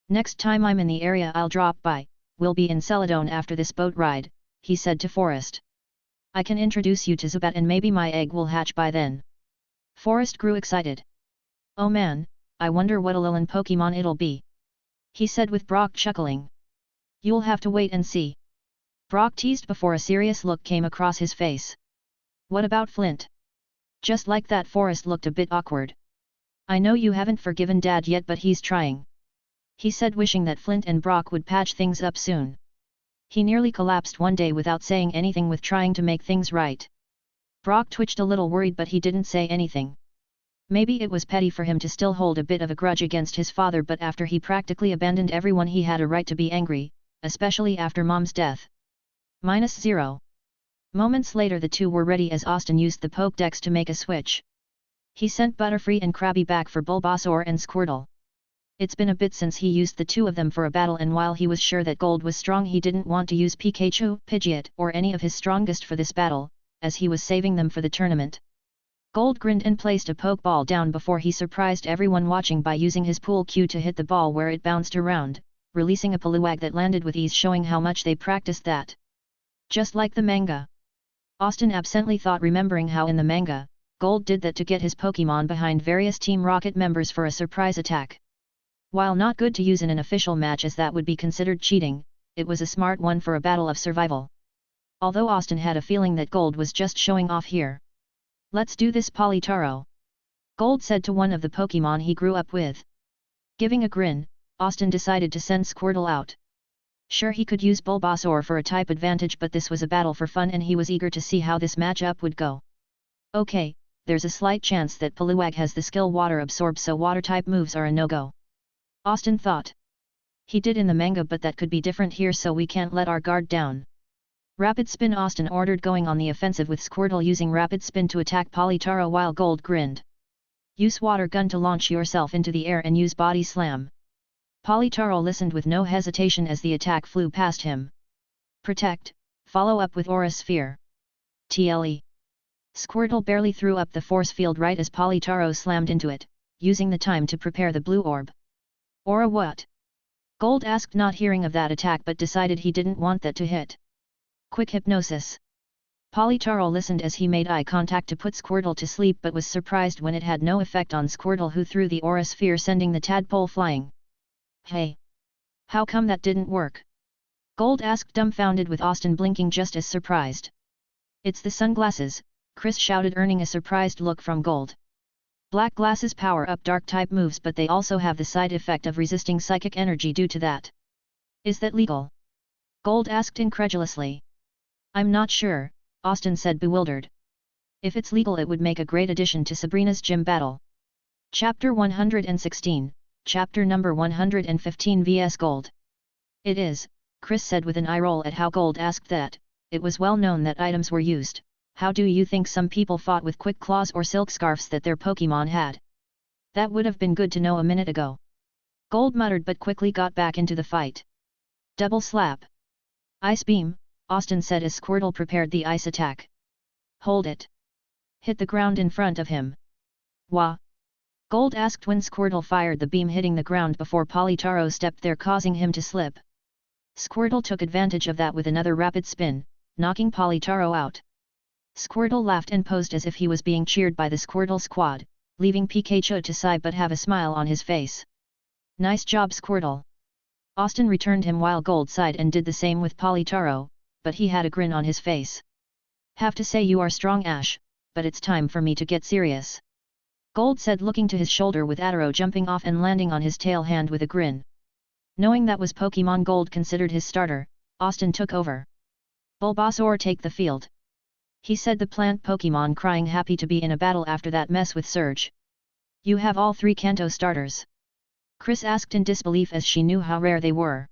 S2: Next time I'm in the area I'll drop by. We'll be in Celadon after this boat ride, he said to Forrest. I can introduce you to Zubat and maybe my egg will hatch by then. Forrest grew excited. Oh man, I wonder what Alolan Pokémon it'll be, he said with Brock chuckling. You'll have to wait and see. Brock teased before a serious look came across his face. What about Flint? Just like that, Forrest looked a bit awkward. I know you haven't forgiven Dad yet, but he's trying, he said, wishing that Flint and Brock would patch things up soon. He nearly collapsed one day without saying anything with trying to make things right. Brock twitched a little worried, but he didn't say anything. Maybe it was petty for him to still hold a bit of a grudge against his father, but after he practically abandoned everyone he had a right to be angry, especially after Mom's death. -0. Moments later the two were ready as Austin used the Pokédex to make a switch. He sent Butterfree and Krabby back for Bulbasaur and Squirtle. It's been a bit since he used the two of them for a battle, and while he was sure that Gold was strong, he didn't want to use Pikachu, Pidgeot, or any of his strongest for this battle, as he was saving them for the tournament. Gold grinned and placed a Pokeball down before he surprised everyone watching by using his pool cue to hit the ball where it bounced around, releasing a Poliwag that landed with ease, showing how much they practiced that. Just like the manga. Austin absently thought, remembering how in the manga, Gold did that to get his Pokémon behind various Team Rocket members for a surprise attack. While not good to use in an official match as that would be considered cheating, it was a smart one for a battle of survival. Although Austin had a feeling that Gold was just showing off here. Let's do this, Politaro, Gold said to one of the Pokémon he grew up with. Giving a grin, Austin decided to send Squirtle out. Sure, he could use Bulbasaur for a type advantage, but this was a battle for fun and he was eager to see how this matchup would go. Okay, there's a slight chance that Poliwag has the skill Water Absorb, so water-type moves are a no-go, Austin thought. He did in the manga, but that could be different here, so we can't let our guard down. Rapid Spin, Austin ordered, going on the offensive with Squirtle using Rapid Spin to attack Politaro while Gold grinned. Use Water Gun to launch yourself into the air and use Body Slam. Politaro listened with no hesitation as the attack flew past him. Protect, follow up with Aura Sphere. TLE. Squirtle barely threw up the force field right as Politaro slammed into it, using the time to prepare the blue orb. Aura what? Gold asked, not hearing of that attack, but decided he didn't want that to hit. Quick Hypnosis. Politaro listened as he made eye contact to put Squirtle to sleep, but was surprised when it had no effect on Squirtle, who threw the Aura Sphere, sending the tadpole flying. Hey! How come that didn't work? Gold asked, dumbfounded, with Austin blinking just as surprised. It's the sunglasses, Chris shouted, earning a surprised look from Gold. Black glasses power up dark type moves, but they also have the side effect of resisting psychic energy due to that. Is that legal? Gold asked incredulously. I'm not sure, Austin said, bewildered. If it's legal, it would make a great addition to Sabrina's gym battle. Chapter 116, Chapter number 115 vs Gold. It is, Chris said with an eye roll at how Gold asked that. It was well known that items were used. How do you think some people fought with quick claws or silk scarves that their Pokémon had? That would have been good to know a minute ago. Gold muttered, but quickly got back into the fight. Double slap. Ice beam, Austin said as Squirtle prepared the ice attack. Hold it. Hit the ground in front of him. Wah? Gold asked when Squirtle fired the beam, hitting the ground before Polytaro stepped there, causing him to slip. Squirtle took advantage of that with another rapid spin, knocking Polytaro out. Squirtle laughed and posed as if he was being cheered by the Squirtle squad, leaving Pikachu to sigh but have a smile on his face. Nice job, Squirtle. Austin returned him while Gold sighed and did the same with Polytaro, but he had a grin on his face. Have to say you are strong, Ash, but it's time for me to get serious. Gold said, looking to his shoulder with Adaro jumping off and landing on his tail hand with a grin. Knowing that was Pokémon Gold considered his starter, Austin took over. Bulbasaur, take the field. He said, the plant Pokémon crying happy to be in a battle after that mess with Surge. You have all 3 Kanto starters? Chris asked in disbelief as she knew how rare they were.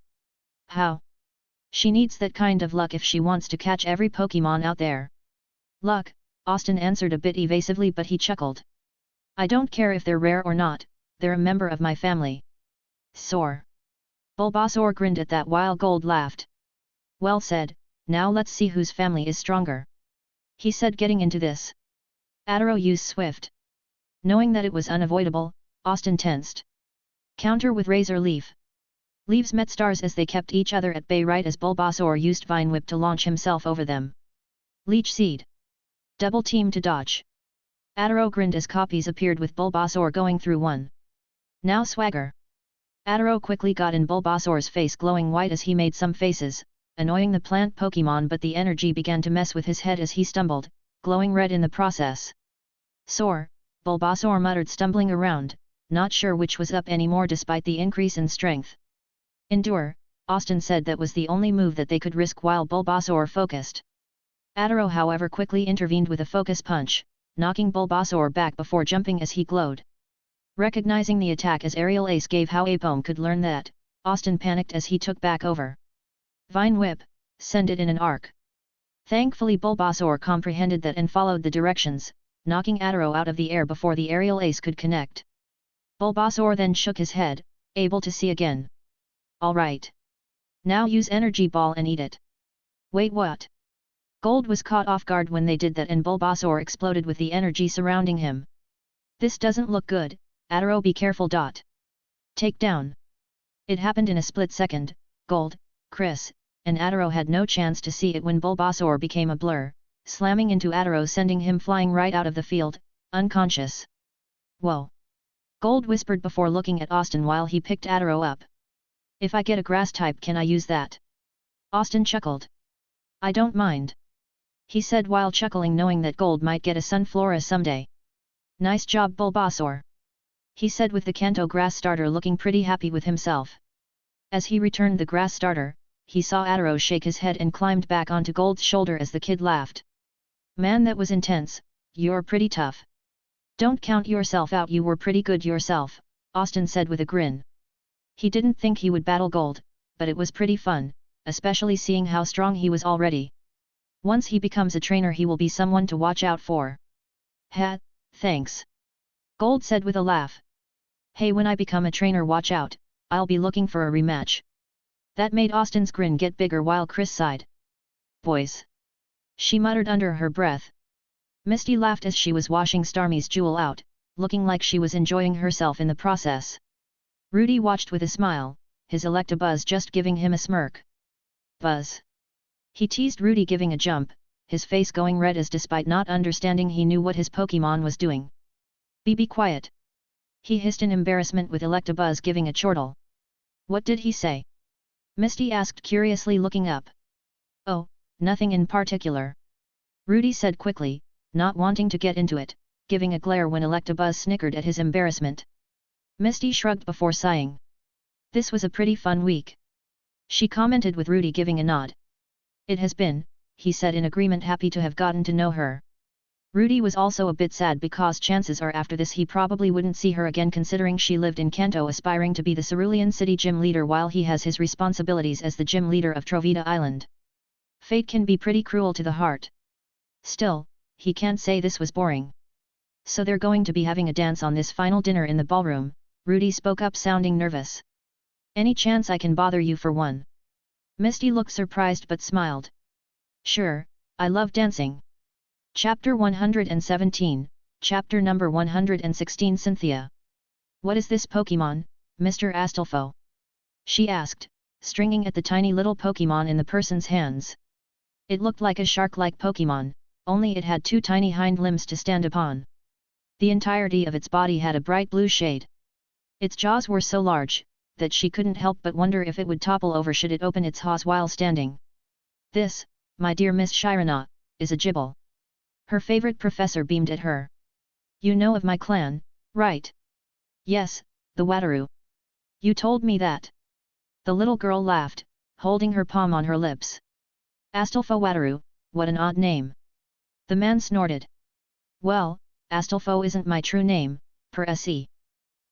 S2: How? She needs that kind of luck if she wants to catch every Pokémon out there. Luck, Austin answered a bit evasively, but he chuckled. I don't care if they're rare or not, they're a member of my family. Soar. Bulbasaur grinned at that while Gold laughed. Well said, now let's see whose family is stronger. He said, getting into this. Adaro used Swift. Knowing that it was unavoidable, Austin tensed. Counter with Razor Leaf. Leaves met stars as they kept each other at bay right as Bulbasaur used Vine Whip to launch himself over them. Leech Seed. Double team to dodge. Adaro grinned as copies appeared with Bulbasaur going through one. Now swagger. Adaro quickly got in Bulbasaur's face, glowing white as he made some faces, annoying the plant Pokémon, but the energy began to mess with his head as he stumbled, glowing red in the process. Soar, Bulbasaur muttered, stumbling around, not sure which was up anymore despite the increase in strength. Endure, Austin said that was the only move that they could risk while Bulbasaur focused. Adaro however quickly intervened with a focus punch, knocking Bulbasaur back before jumping as he glowed. Recognizing the attack as Aerial Ace gave how Apom could learn that, Austin panicked as he took back over. Vine Whip, send it in an arc. Thankfully Bulbasaur comprehended that and followed the directions, knocking Adaro out of the air before the Aerial Ace could connect. Bulbasaur then shook his head, able to see again. Alright. Now use Energy Ball and eat it. Wait, what? Gold was caught off guard when they did that and Bulbasaur exploded with the energy surrounding him. This doesn't look good, Adaro, be careful. Take down. It happened in a split second. Gold, Chris, and Adaro had no chance to see it when Bulbasaur became a blur, slamming into Adaro, sending him flying right out of the field, unconscious. Whoa! Gold whispered before looking at Austin while he picked Adaro up. If I get a grass type, can I use that? Austin chuckled. I don't mind. He said while chuckling, knowing that Gold might get a Sunflora someday. Nice job, Bulbasaur. He said with the Kanto grass starter, looking pretty happy with himself. As he returned the grass starter, he saw Adaro shake his head and climbed back onto Gold's shoulder as the kid laughed. Man, that was intense. You're pretty tough. Don't count yourself out, you were pretty good yourself, Austin said with a grin. He didn't think he would battle Gold, but it was pretty fun, especially seeing how strong he was already. Once he becomes a trainer, he will be someone to watch out for. Ha, thanks. Gold said with a laugh. Hey, when I become a trainer, watch out, I'll be looking for a rematch. That made Austin's grin get bigger while Chris sighed. Boys. She muttered under her breath. Misty laughed as she was washing Starmie's jewel out, looking like she was enjoying herself in the process. Rudy watched with a smile, his Electabuzz just giving him a smirk. Buzz. He teased Rudy, giving a jump, his face going red as despite not understanding he knew what his Pokémon was doing. Be quiet. He hissed in embarrassment with Electabuzz giving a chortle. What did he say? Misty asked curiously looking up. Oh, nothing in particular. Rudy said quickly, not wanting to get into it, giving a glare when Electabuzz snickered at his embarrassment. Misty shrugged before sighing. This was a pretty fun week. She commented with Rudy giving a nod. It has been, he said in agreement, happy to have gotten to know her. Rudy was also a bit sad because chances are after this he probably wouldn't see her again, considering she lived in Kanto aspiring to be the Cerulean City gym leader while he has his responsibilities as the gym leader of Trovita Island. Fate can be pretty cruel to the heart. Still, he can't say this was boring. So they're going to be having a dance on this final dinner in the ballroom, Rudy spoke up sounding nervous. Any chance I can bother you for one? Misty looked surprised but smiled. Sure, I love dancing. Chapter 117, Chapter number 116. Cynthia. What is this Pokémon, Mr. Astolfo? She asked, stringing at the tiny little Pokémon in the person's hands. It looked like a shark-like Pokémon, only it had two tiny hind limbs to stand upon. The entirety of its body had a bright blue shade. Its jaws were so large, that she couldn't help but wonder if it would topple over should it open its jaws while standing. This, my dear Miss Shirana, is a Gibble. Her favorite professor beamed at her. You know of my clan, right? Yes, the Wataru. You told me that. The little girl laughed, holding her palm on her lips. Astolfo Wataru, what an odd name. The man snorted. Well, Astolfo isn't my true name, per se.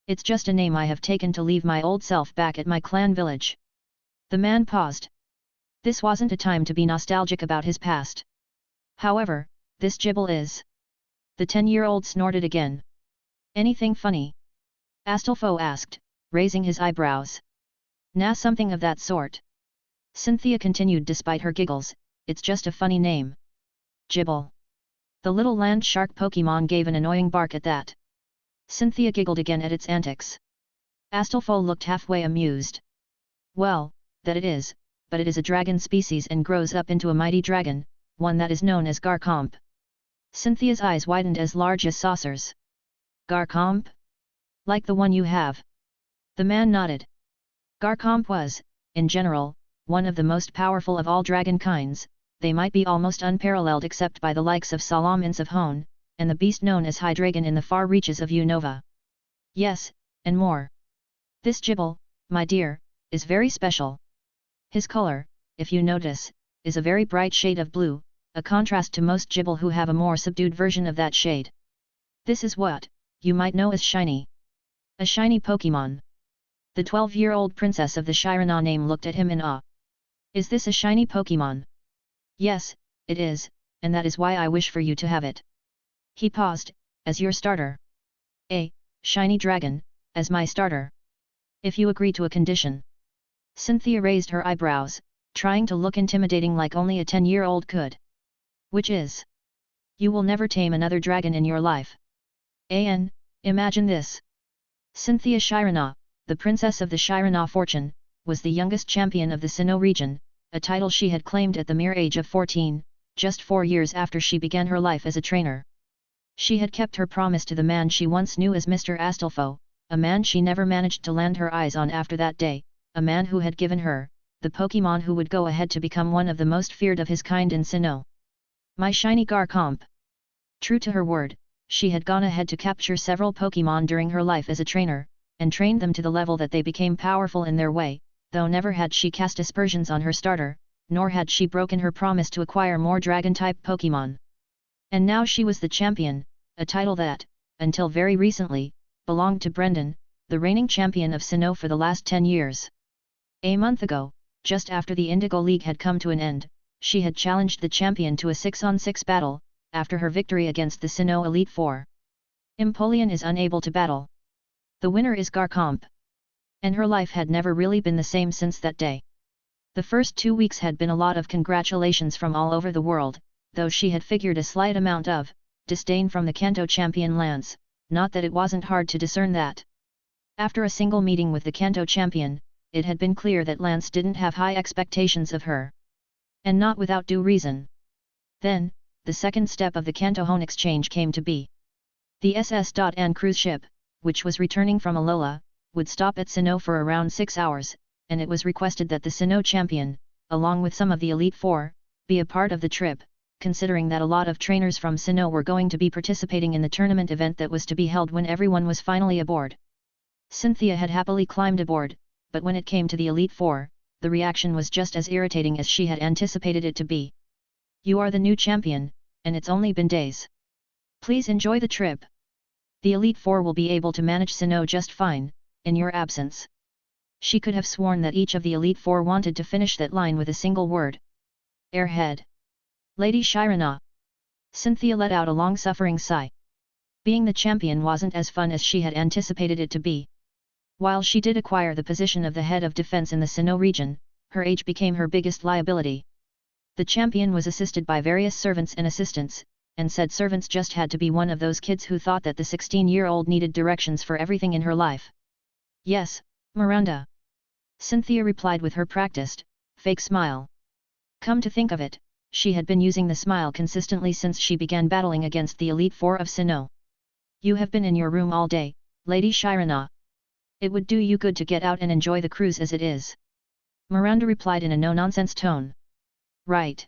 S2: It's just a name I have taken to leave my old self back at my clan village. The man paused. This wasn't a time to be nostalgic about his past. However, this Gibble is. The 10-year-old snorted again. Anything funny? Astolfo asked, raising his eyebrows. Nah, something of that sort. Cynthia continued despite her giggles, it's just a funny name. Gibble. The little land shark Pokémon gave an annoying bark at that. Cynthia giggled again at its antics. Astolfo looked halfway amused. Well, that it is, but it is a dragon species and grows up into a mighty dragon, one that is known as Garchomp. Cynthia's eyes widened as large as saucers. Garchomp? Like the one you have? The man nodded. Garchomp was, in general, one of the most powerful of all dragon kinds. They might be almost unparalleled except by the likes of Salamence of Hone, and the beast known as Hydreigon in the far reaches of Unova. Yes, and more. This Gibble, my dear, is very special. His color, if you notice, is a very bright shade of blue, a contrast to most Gibble who have a more subdued version of that shade. This is what you might know as shiny. A shiny Pokémon. The 12-year-old princess of the Shirana name looked at him in awe. Is this a shiny Pokémon? Yes, it is, and that is why I wish for you to have it. He paused, as your starter. A shiny dragon, as my starter. If you agree to a condition. Cynthia raised her eyebrows, trying to look intimidating like only a 10-year-old could. Which is? You will never tame another dragon in your life. Imagine this. Cynthia Shirana, the princess of the Shirana fortune, was the youngest champion of the Sinnoh region, a title she had claimed at the mere age of 14, just 4 years after she began her life as a trainer. She had kept her promise to the man she once knew as Mr. Astolfo, a man she never managed to land her eyes on after that day, a man who had given her, the Pokémon who would go ahead to become one of the most feared of his kind in Sinnoh. My shiny Garchomp. True to her word, she had gone ahead to capture several Pokémon during her life as a trainer, and trained them to the level that they became powerful in their way, though never had she cast aspersions on her starter, nor had she broken her promise to acquire more dragon-type Pokémon. And now she was the champion, a title that, until very recently, belonged to Brendan, the reigning champion of Sinnoh for the last 10 years. A month ago, just after the Indigo League had come to an end, she had challenged the champion to a 6-on-6 battle, after her victory against the Sinnoh Elite Four. Empoleon is unable to battle. The winner is Garchomp. And her life had never really been the same since that day. The first 2 weeks had been a lot of congratulations from all over the world, though she had figured a slight amount of disdain from the Kanto champion Lance, not that it wasn't hard to discern that. After a single meeting with the Kanto champion, it had been clear that Lance didn't have high expectations of her. And not without due reason. Then, the second step of the Kanto-Hone exchange came to be. The SS.N cruise ship, which was returning from Alola, would stop at Sinnoh for around 6 hours, and it was requested that the Sinnoh champion, along with some of the Elite Four, be a part of the trip, considering that a lot of trainers from Sinnoh were going to be participating in the tournament event that was to be held when everyone was finally aboard. Cynthia had happily climbed aboard, but when it came to the Elite Four, the reaction was just as irritating as she had anticipated it to be. You are the new champion, and it's only been days. Please enjoy the trip. The Elite Four will be able to manage Sinnoh just fine, in your absence. She could have sworn that each of the Elite Four wanted to finish that line with a single word. Airhead. Lady Shirana. Cynthia let out a long-suffering sigh. Being the champion wasn't as fun as she had anticipated it to be. While she did acquire the position of the head of defense in the Sinnoh region, her age became her biggest liability. The champion was assisted by various servants and assistants, and said servants just had to be one of those kids who thought that the 16-year-old needed directions for everything in her life. Yes, Miranda. Cynthia replied with her practiced, fake smile. Come to think of it, she had been using the smile consistently since she began battling against the Elite Four of Sinnoh. You have been in your room all day, Lady Shirana. It would do you good to get out and enjoy the cruise as it is. Miranda replied in a no-nonsense tone. Right.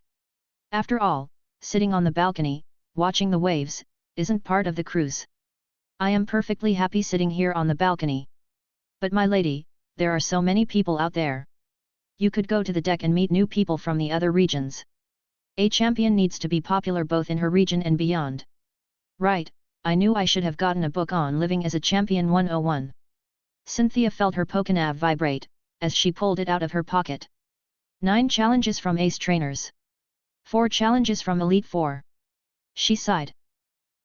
S2: After all, sitting on the balcony, watching the waves, isn't part of the cruise. I am perfectly happy sitting here on the balcony. But my lady, there are so many people out there. You could go to the deck and meet new people from the other regions. A champion needs to be popular both in her region and beyond. Right, I knew I should have gotten a book on living as a champion 101. Cynthia felt her Pokénav vibrate, as she pulled it out of her pocket. 9 challenges from ace trainers. 4 challenges from Elite Four. She sighed.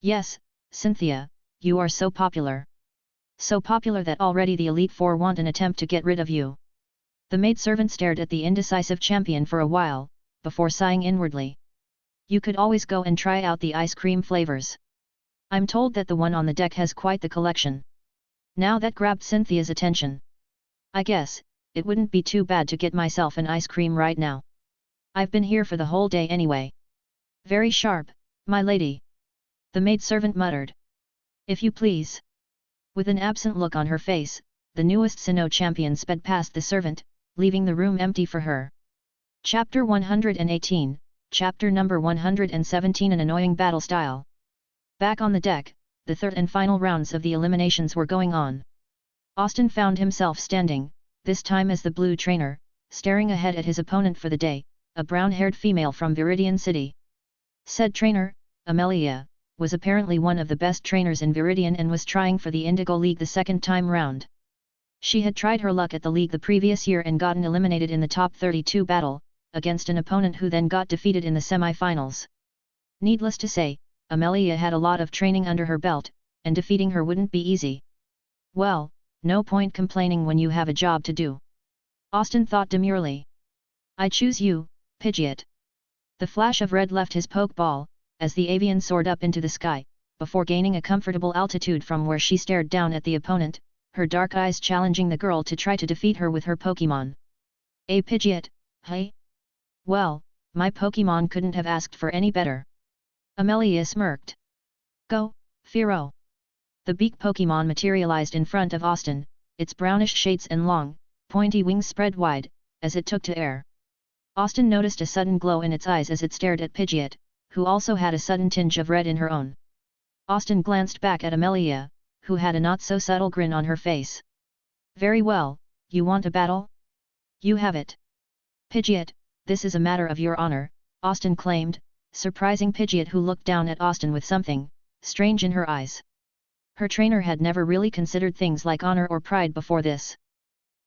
S2: Yes, Cynthia, you are so popular. So popular that already the Elite Four want an attempt to get rid of you. The maidservant stared at the indecisive champion for a while, before sighing inwardly. You could always go and try out the ice cream flavors. I'm told that the one on the deck has quite the collection. Now that grabbed Cynthia's attention. I guess, it wouldn't be too bad to get myself an ice cream right now. I've been here for the whole day anyway. Very sharp, my lady. The maidservant muttered. If you please. With an absent look on her face, the newest Sinnoh champion sped past the servant, leaving the room empty for her. Chapter 118, Chapter number 117. An annoying battle style. Back on the deck, the third and final rounds of the eliminations were going on. Austin found himself standing, this time as the blue trainer, staring ahead at his opponent for the day, a brown-haired female from Viridian City. Said trainer, Amelia, was apparently one of the best trainers in Viridian and was trying for the Indigo League the second time round. She had tried her luck at the league the previous year and gotten eliminated in the top 32 battle, against an opponent who then got defeated in the semi-finals. Needless to say, Amelia had a lot of training under her belt, and defeating her wouldn't be easy. Well, no point complaining when you have a job to do. Austin thought demurely. I choose you, Pidgeot. The flash of red left his Pokeball, as the avian soared up into the sky, before gaining a comfortable altitude from where she stared down at the opponent, her dark eyes challenging the girl to try to defeat her with her Pokémon. A Pidgeot, hey? Well, my Pokémon couldn't have asked for any better. Amelia smirked. Go, Firo. The beak Pokémon materialized in front of Austin, its brownish shades and long, pointy wings spread wide, as it took to air. Austin noticed a sudden glow in its eyes as it stared at Pidgeot, who also had a sudden tinge of red in her own. Austin glanced back at Amelia, who had a not-so-subtle grin on her face. Very well, you want a battle? You have it. Pidgeot, this is a matter of your honor, Austin claimed, surprising Pidgeot, who looked down at Austin with something strange in her eyes. Her trainer had never really considered things like honor or pride before this.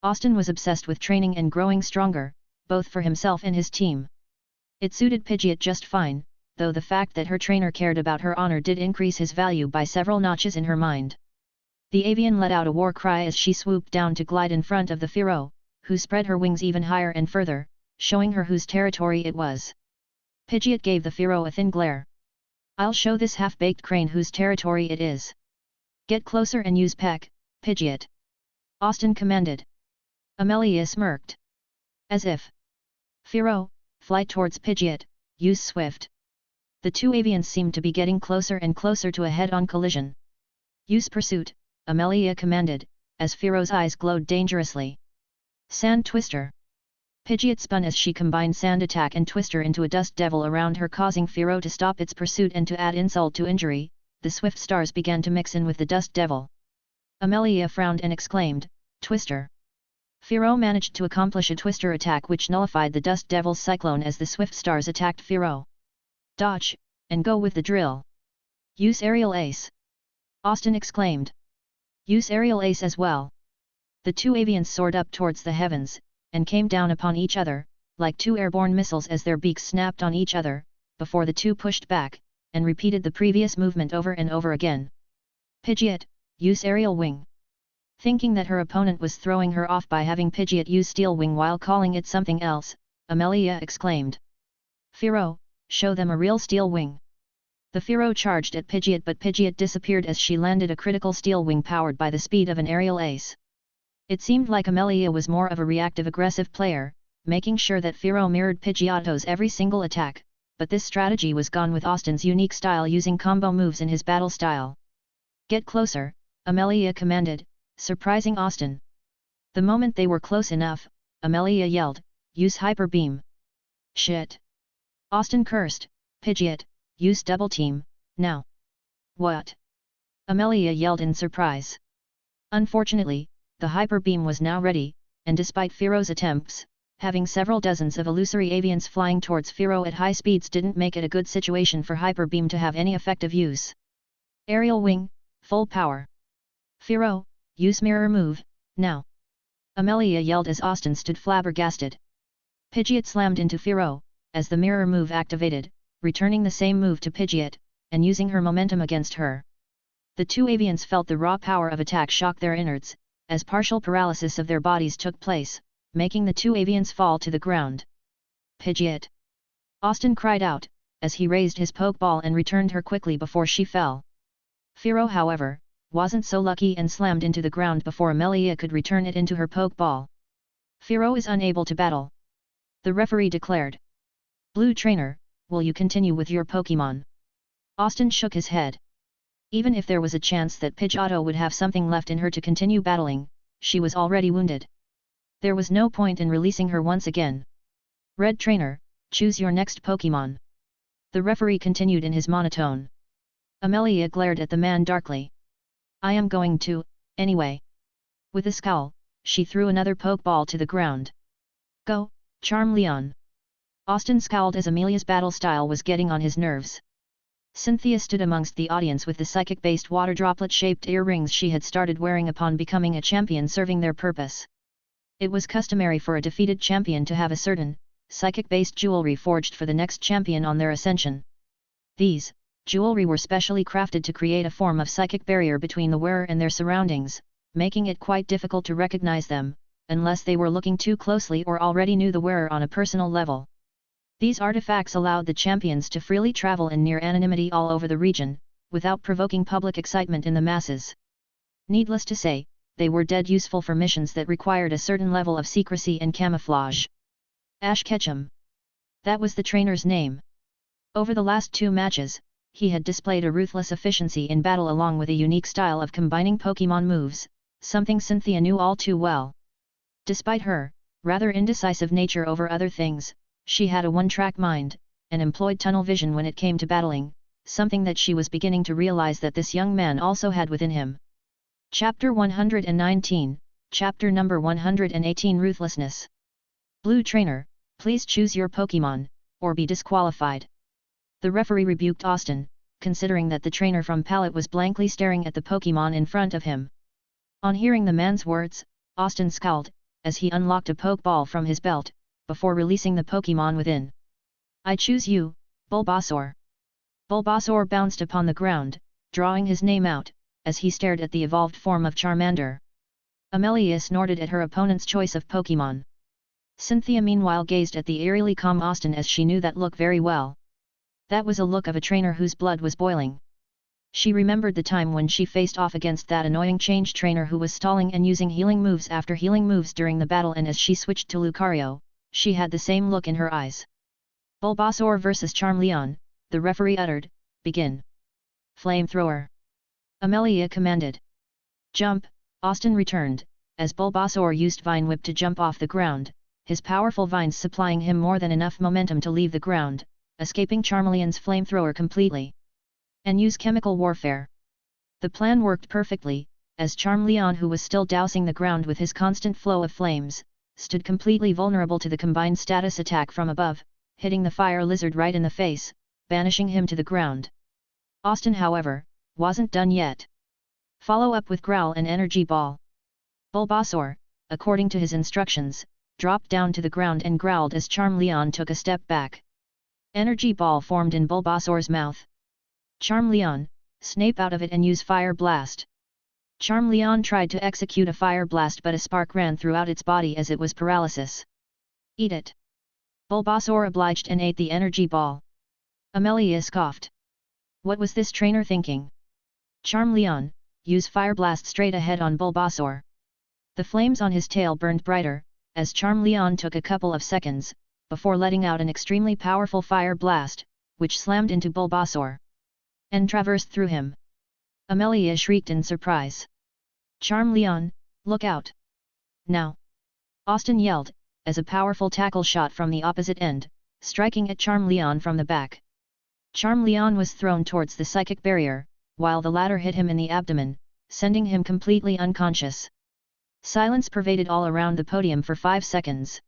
S2: Austin was obsessed with training and growing stronger, both for himself and his team. It suited Pidgeot just fine, though the fact that her trainer cared about her honor did increase his value by several notches in her mind. The avian let out a war cry as she swooped down to glide in front of the Firo, who spread her wings even higher and further, showing her whose territory it was. Pidgeot gave the Firo a thin glare. I'll show this half-baked crane whose territory it is. Get closer and use Peck, Pidgeot. Austin commanded. Amelia smirked. As if. Firo, fly towards Pidgeot, use Swift. The two avians seemed to be getting closer and closer to a head-on collision. Use Pursuit, Amelia commanded, as Firo's eyes glowed dangerously. Sand Twister. Pidgeot spun as she combined Sand Attack and Twister into a dust devil around her, causing Firo to stop its pursuit, and to add insult to injury, the swift stars began to mix in with the dust devil. Amelia frowned and exclaimed, "Twister!" Firo managed to accomplish a Twister attack which nullified the dust devil's cyclone as the swift stars attacked Firo. "Dodge, and go with the drill. Use Aerial Ace!" Austin exclaimed. "Use Aerial Ace as well." The two avians soared up towards the heavens, and came down upon each other, like two airborne missiles as their beaks snapped on each other, before the two pushed back, and repeated the previous movement over and over again. "Pidgeot, use Aerial Wing." Thinking that her opponent was throwing her off by having Pidgeot use Steel Wing while calling it something else, Amelia exclaimed. "Firo, show them a real Steel Wing." The Firo charged at Pidgeot, but Pidgeot disappeared as she landed a critical Steel Wing powered by the speed of an Aerial Ace. It seemed like Amelia was more of a reactive aggressive player, making sure that Firo mirrored Pidgeotto's every single attack, but this strategy was gone with Austin's unique style using combo moves in his battle style. "Get closer," Amelia commanded, surprising Austin. The moment they were close enough, Amelia yelled, "Use Hyper Beam." "Shit!" Austin cursed, "Pidgeot, use Double Team, now." "What?" Amelia yelled in surprise. Unfortunately, the Hyper Beam was now ready, and despite Firo's attempts, having several dozens of illusory avians flying towards Firo at high speeds didn't make it a good situation for Hyper Beam to have any effective use. "Aerial Wing, full power. Firo, use Mirror Move, now." Amelia yelled as Austin stood flabbergasted. Pidgeot slammed into Firo, as the Mirror Move activated, returning the same move to Pidgeot, and using her momentum against her. The two avians felt the raw power of attack shock their innards, as partial paralysis of their bodies took place, making the two avians fall to the ground. "Pidgeot!" Austin cried out, as he raised his Pokeball and returned her quickly before she fell. Firo, however, wasn't so lucky and slammed into the ground before Amelia could return it into her Pokeball. "Firo is unable to battle," the referee declared. "Blue Trainer, will you continue with your Pokémon?" Austin shook his head. Even if there was a chance that Pidgeotto would have something left in her to continue battling, she was already wounded. There was no point in releasing her once again. "Red Trainer, choose your next Pokémon," the referee continued in his monotone. Amelia glared at the man darkly. "I am going to, anyway." With a scowl, she threw another Pokeball to the ground. "Go, Charmeleon." Austin scowled as Amelia's battle style was getting on his nerves. Cynthia stood amongst the audience with the psychic-based water droplet-shaped earrings she had started wearing upon becoming a champion, serving their purpose. It was customary for a defeated champion to have a certain, psychic-based jewelry forged for the next champion on their ascension. These jewelry were specially crafted to create a form of psychic barrier between the wearer and their surroundings, making it quite difficult to recognize them, unless they were looking too closely or already knew the wearer on a personal level. These artifacts allowed the champions to freely travel in near anonymity all over the region, without provoking public excitement in the masses. Needless to say, they were dead useful for missions that required a certain level of secrecy and camouflage. Ash Ketchum. That was the trainer's name. Over the last two matches, he had displayed a ruthless efficiency in battle along with a unique style of combining Pokémon moves, something Cynthia knew all too well. Despite her rather indecisive nature over other things, she had a one-track mind, and employed tunnel vision when it came to battling, something that she was beginning to realize that this young man also had within him. Chapter 119, Chapter number 118, Ruthlessness. "Blue Trainer, please choose your Pokémon, or be disqualified." The referee rebuked Austin, considering that the trainer from Palette was blankly staring at the Pokémon in front of him. On hearing the man's words, Austin scowled, as he unlocked a Pokeball from his belt, before releasing the Pokémon within. "I choose you, Bulbasaur." Bulbasaur bounced upon the ground, drawing his name out, as he stared at the evolved form of Charmander. Amelia snorted at her opponent's choice of Pokémon. Cynthia meanwhile gazed at the eerily calm Austin as she knew that look very well. That was a look of a trainer whose blood was boiling. She remembered the time when she faced off against that annoying change trainer who was stalling and using healing moves after healing moves during the battle, and as she switched to Lucario, she had the same look in her eyes. "Bulbasaur vs Charmeleon," the referee uttered, "Begin." "Flamethrower!" Amelia commanded. "Jump!" Austin returned, as Bulbasaur used Vine Whip to jump off the ground, his powerful vines supplying him more than enough momentum to leave the ground, escaping Charmeleon's flamethrower completely, and use chemical warfare. The plan worked perfectly, as Charmeleon, who was still dousing the ground with his constant flow of flames, stood completely vulnerable to the combined status attack from above, hitting the fire lizard right in the face, banishing him to the ground. Austin, however, wasn't done yet. Follow up with Growl and Energy Ball. Bulbasaur, according to his instructions, dropped down to the ground and growled as Charmeleon took a step back. Energy Ball formed in Bulbasaur's mouth. Charmeleon, snap out of it and use Fire Blast. Charmeleon tried to execute a fire blast, but a spark ran throughout its body as it was paralysis. Eat it! Bulbasaur obliged and ate the energy ball. Amelia scoffed. What was this trainer thinking? Charmeleon, use fire blast straight ahead on Bulbasaur. The flames on his tail burned brighter, as Charmeleon took a couple of seconds, before letting out an extremely powerful fire blast, which slammed into Bulbasaur and traversed through him. Amelia shrieked in surprise. Charmeleon, look out! Now! Austin yelled, as a powerful tackle shot from the opposite end, striking at Charmeleon from the back. Charmeleon was thrown towards the psychic barrier, while the latter hit him in the abdomen, sending him completely unconscious. Silence pervaded all around the podium for 5 seconds.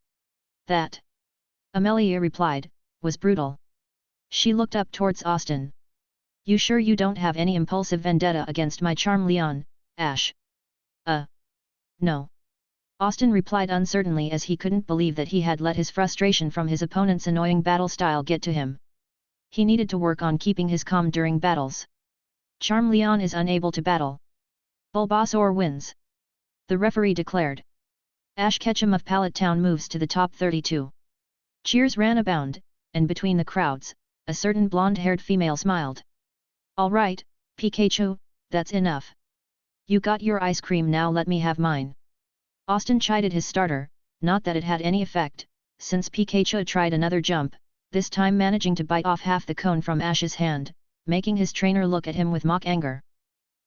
S2: That, Amelia replied, was brutal. She looked up towards Austin. You sure you don't have any impulsive vendetta against my Charmeleon, Ash? No. Austin replied uncertainly, as he couldn't believe that he had let his frustration from his opponent's annoying battle style get to him. He needed to work on keeping his calm during battles. Charmeleon is unable to battle. Bulbasaur wins. The referee declared. Ash Ketchum of Pallet Town moves to the top 32. Cheers ran abound, and between the crowds, a certain blonde-haired female smiled. All right, Pikachu, that's enough. You got your ice cream, now let me have mine. Austin chided his starter, not that it had any effect, since Pikachu tried another jump, this time managing to bite off half the cone from Ash's hand, making his trainer look at him with mock anger.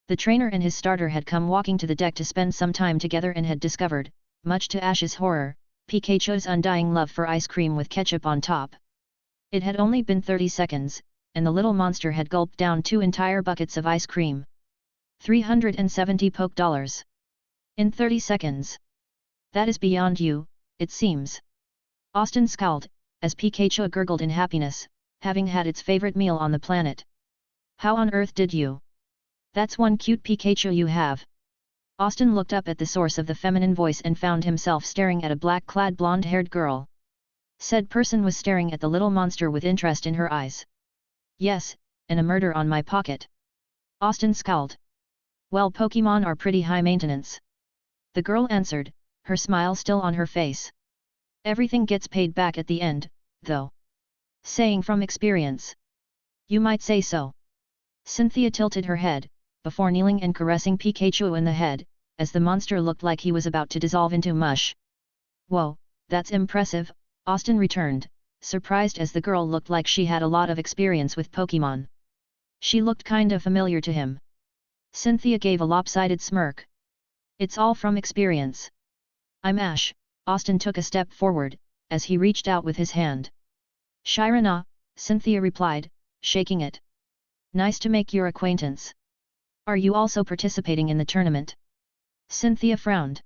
S2: The trainer and his starter had come walking to the deck to spend some time together and had discovered, much to Ash's horror, Pikachu's undying love for ice cream with ketchup on top. It had only been 30 seconds, and the little monster had gulped down 2 entire buckets of ice cream. 370 poke dollars. In 30 seconds. That is beyond you, it seems. Austin scowled, as Pikachu gurgled in happiness, having had its favorite meal on the planet. How on earth did you? That's one cute Pikachu you have. Austin looked up at the source of the feminine voice and found himself staring at a black-clad blonde-haired girl. Said person was staring at the little monster with interest in her eyes. Yes, and a murder on my pocket. Austin scowled. Well, Pokémon are pretty high maintenance. The girl answered, her smile still on her face. Everything gets paid back at the end, though. Saying from experience. You might say so. Cynthia tilted her head, before kneeling and caressing Pikachu in the head, as the monster looked like he was about to dissolve into mush. Whoa, that's impressive, Austin returned, surprised as the girl looked like she had a lot of experience with Pokémon. She looked kinda familiar to him. Cynthia gave a lopsided smirk. It's all from experience. I'm Ash. Austin took a step forward, as he reached out with his hand. Shirana, Cynthia replied, shaking it. Nice to make your acquaintance. Are you also participating in the tournament? Cynthia frowned.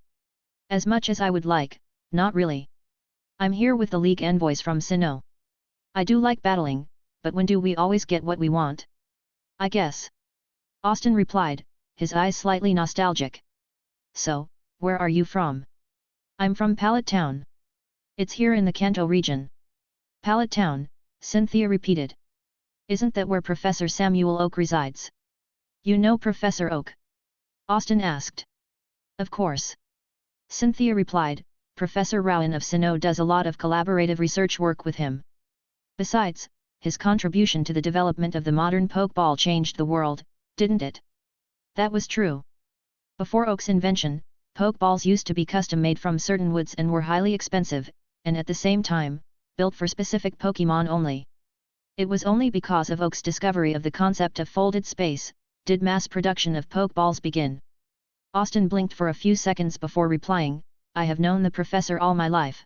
S2: As much as I would like, not really. I'm here with the League envoys from Sinnoh. I do like battling, but when do we always get what we want? I guess. Austin replied, his eyes slightly nostalgic. So, where are you from? I'm from Pallet Town. It's here in the Kanto region. Pallet Town, Cynthia repeated. Isn't that where Professor Samuel Oak resides? You know Professor Oak? Austin asked. Of course. Cynthia replied, Professor Rowan of Sinnoh does a lot of collaborative research work with him. Besides, his contribution to the development of the modern Pokeball changed the world, didn't it? That was true. Before Oak's invention, Pokeballs used to be custom-made from certain woods and were highly expensive, and at the same time, built for specific Pokémon only. It was only because of Oak's discovery of the concept of folded space, did mass production of Pokeballs begin. Austin blinked for a few seconds before replying, I have known the professor all my life.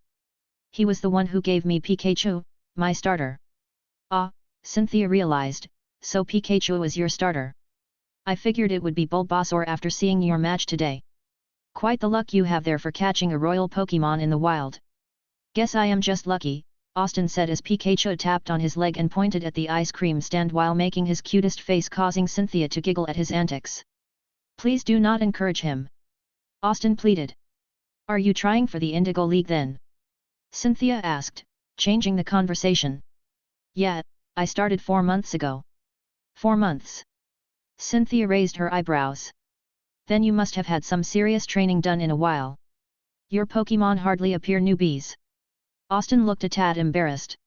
S2: He was the one who gave me Pikachu, my starter. Ah, Cynthia realized, so Pikachu was your starter. I figured it would be Bulbasaur after seeing your match today. Quite the luck you have there for catching a royal Pokémon in the wild. Guess I am just lucky, Austin said as Pikachu tapped on his leg and pointed at the ice cream stand while making his cutest face, causing Cynthia to giggle at his antics. Please do not encourage him. Austin pleaded. Are you trying for the Indigo League then? Cynthia asked, changing the conversation. Yeah, I started 4 months ago. 4 months. Cynthia raised her eyebrows. Then you must have had some serious training done in a while. Your Pokémon hardly appear newbies. Austin looked a tad embarrassed.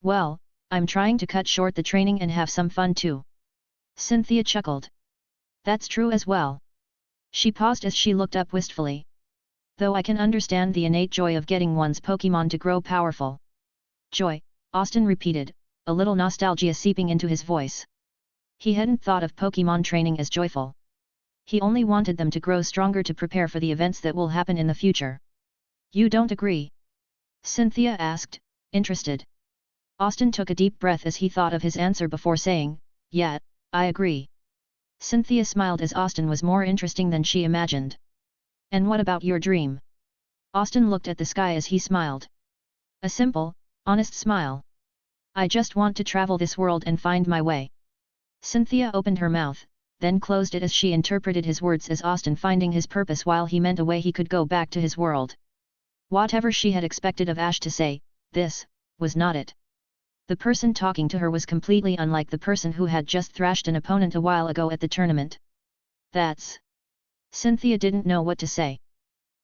S2: Well, I'm trying to cut short the training and have some fun too. Cynthia chuckled. That's true as well. She paused as she looked up wistfully. Though I can understand the innate joy of getting one's Pokémon to grow powerful. Joy, Austin repeated, a little nostalgia seeping into his voice. He hadn't thought of Pokémon training as joyful. He only wanted them to grow stronger to prepare for the events that will happen in the future. You don't agree? Cynthia asked, interested. Austin took a deep breath as he thought of his answer before saying, yeah, I agree. Cynthia smiled as Austin was more interesting than she imagined. And what about your dream? Austin looked at the sky as he smiled. A simple, honest smile. I just want to travel this world and find my way. Cynthia opened her mouth, then closed it as she interpreted his words as Austin finding his purpose while he meant a way he could go back to his world. Whatever she had expected of Ash to say, this was not it. The person talking to her was completely unlike the person who had just thrashed an opponent a while ago at the tournament. That's... Cynthia didn't know what to say.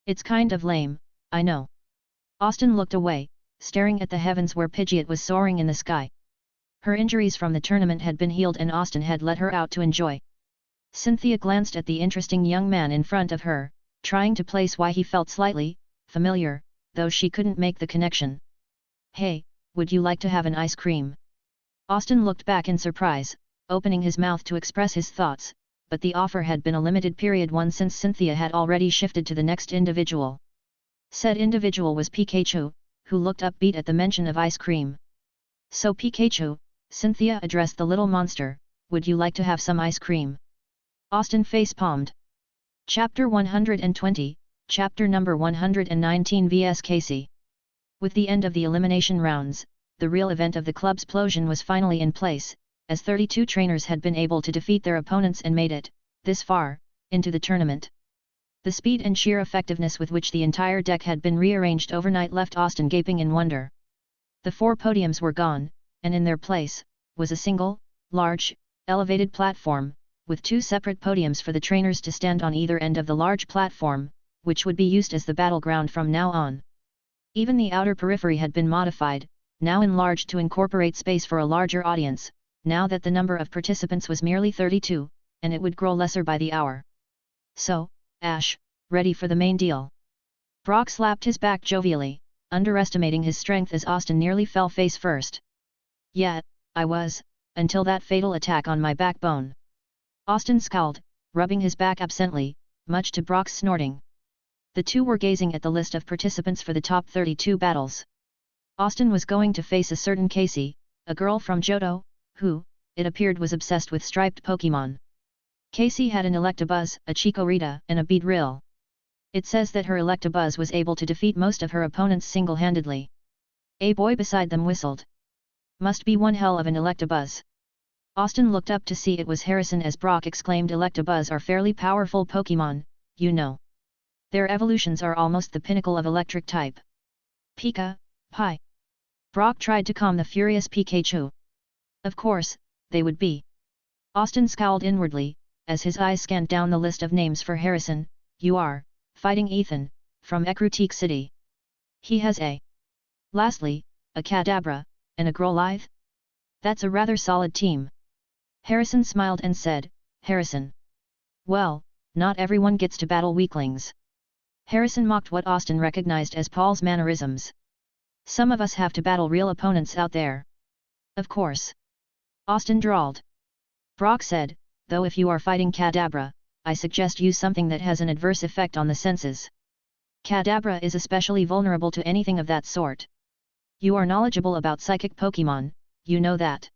S2: It's kind of lame, I know. Austin looked away, staring at the heavens where Pidgeot was soaring in the sky. Her injuries from the tournament had been healed and Austin had let her out to enjoy. Cynthia glanced at the interesting young man in front of her, trying to place why he felt slightly familiar, though she couldn't make the connection. Hey, would you like to have an ice cream? Austin looked back in surprise, opening his mouth to express his thoughts, but the offer had been a limited period one since Cynthia had already shifted to the next individual. Said individual was Pikachu, who looked upbeat at the mention of ice cream. So Pikachu, Cynthia addressed the little monster, would you like to have some ice cream? Austin face-palmed. Chapter 120, Chapter number 119 vs Casey. With the end of the elimination rounds, the real event of the club's plosion was finally in place, as 32 trainers had been able to defeat their opponents and made it, this far, into the tournament. The speed and sheer effectiveness with which the entire deck had been rearranged overnight left Austin gaping in wonder. The 4 podiums were gone, and in their place, was a single, large, elevated platform, with 2 separate podiums for the trainers to stand on either end of the large platform, which would be used as the battleground from now on. Even the outer periphery had been modified, now enlarged to incorporate space for a larger audience, now that the number of participants was merely 32, and it would grow lesser by the hour. So, Ash, ready for the main deal? Brock slapped his back jovially, underestimating his strength as Austin nearly fell face first. Yeah, I was, until that fatal attack on my backbone. Austin scowled, rubbing his back absently, much to Brock's snorting. The two were gazing at the list of participants for the top 32 battles. Austin was going to face a certain Casey, a girl from Johto, who, it appeared, was obsessed with striped Pokémon. Casey had an Electabuzz, a Chikorita, and a Beedrill. It says that her Electabuzz was able to defeat most of her opponents single-handedly. A boy beside them whistled. Must be one hell of an Electabuzz. Austin looked up to see it was Harrison as Brock exclaimed, Electabuzz are fairly powerful Pokémon, you know. Their evolutions are almost the pinnacle of electric type. Pika, Pi. Brock tried to calm the furious Pikachu. Of course, they would be. Austin scowled inwardly, as his eyes scanned down the list of names for Harrison. You are fighting Ethan, from Ecruteak City. He has a. Lastly, a Kadabra, and a Growlithe? That's a rather solid team. Harrison smiled and said, Harrison. Well, not everyone gets to battle weaklings. Harrison mocked what Austin recognized as Paul's mannerisms. Some of us have to battle real opponents out there. Of course. Austin drawled. Brock said, though if you are fighting Kadabra, I suggest use something that has an adverse effect on the senses. Kadabra is especially vulnerable to anything of that sort. You are knowledgeable about psychic Pokémon, you know that.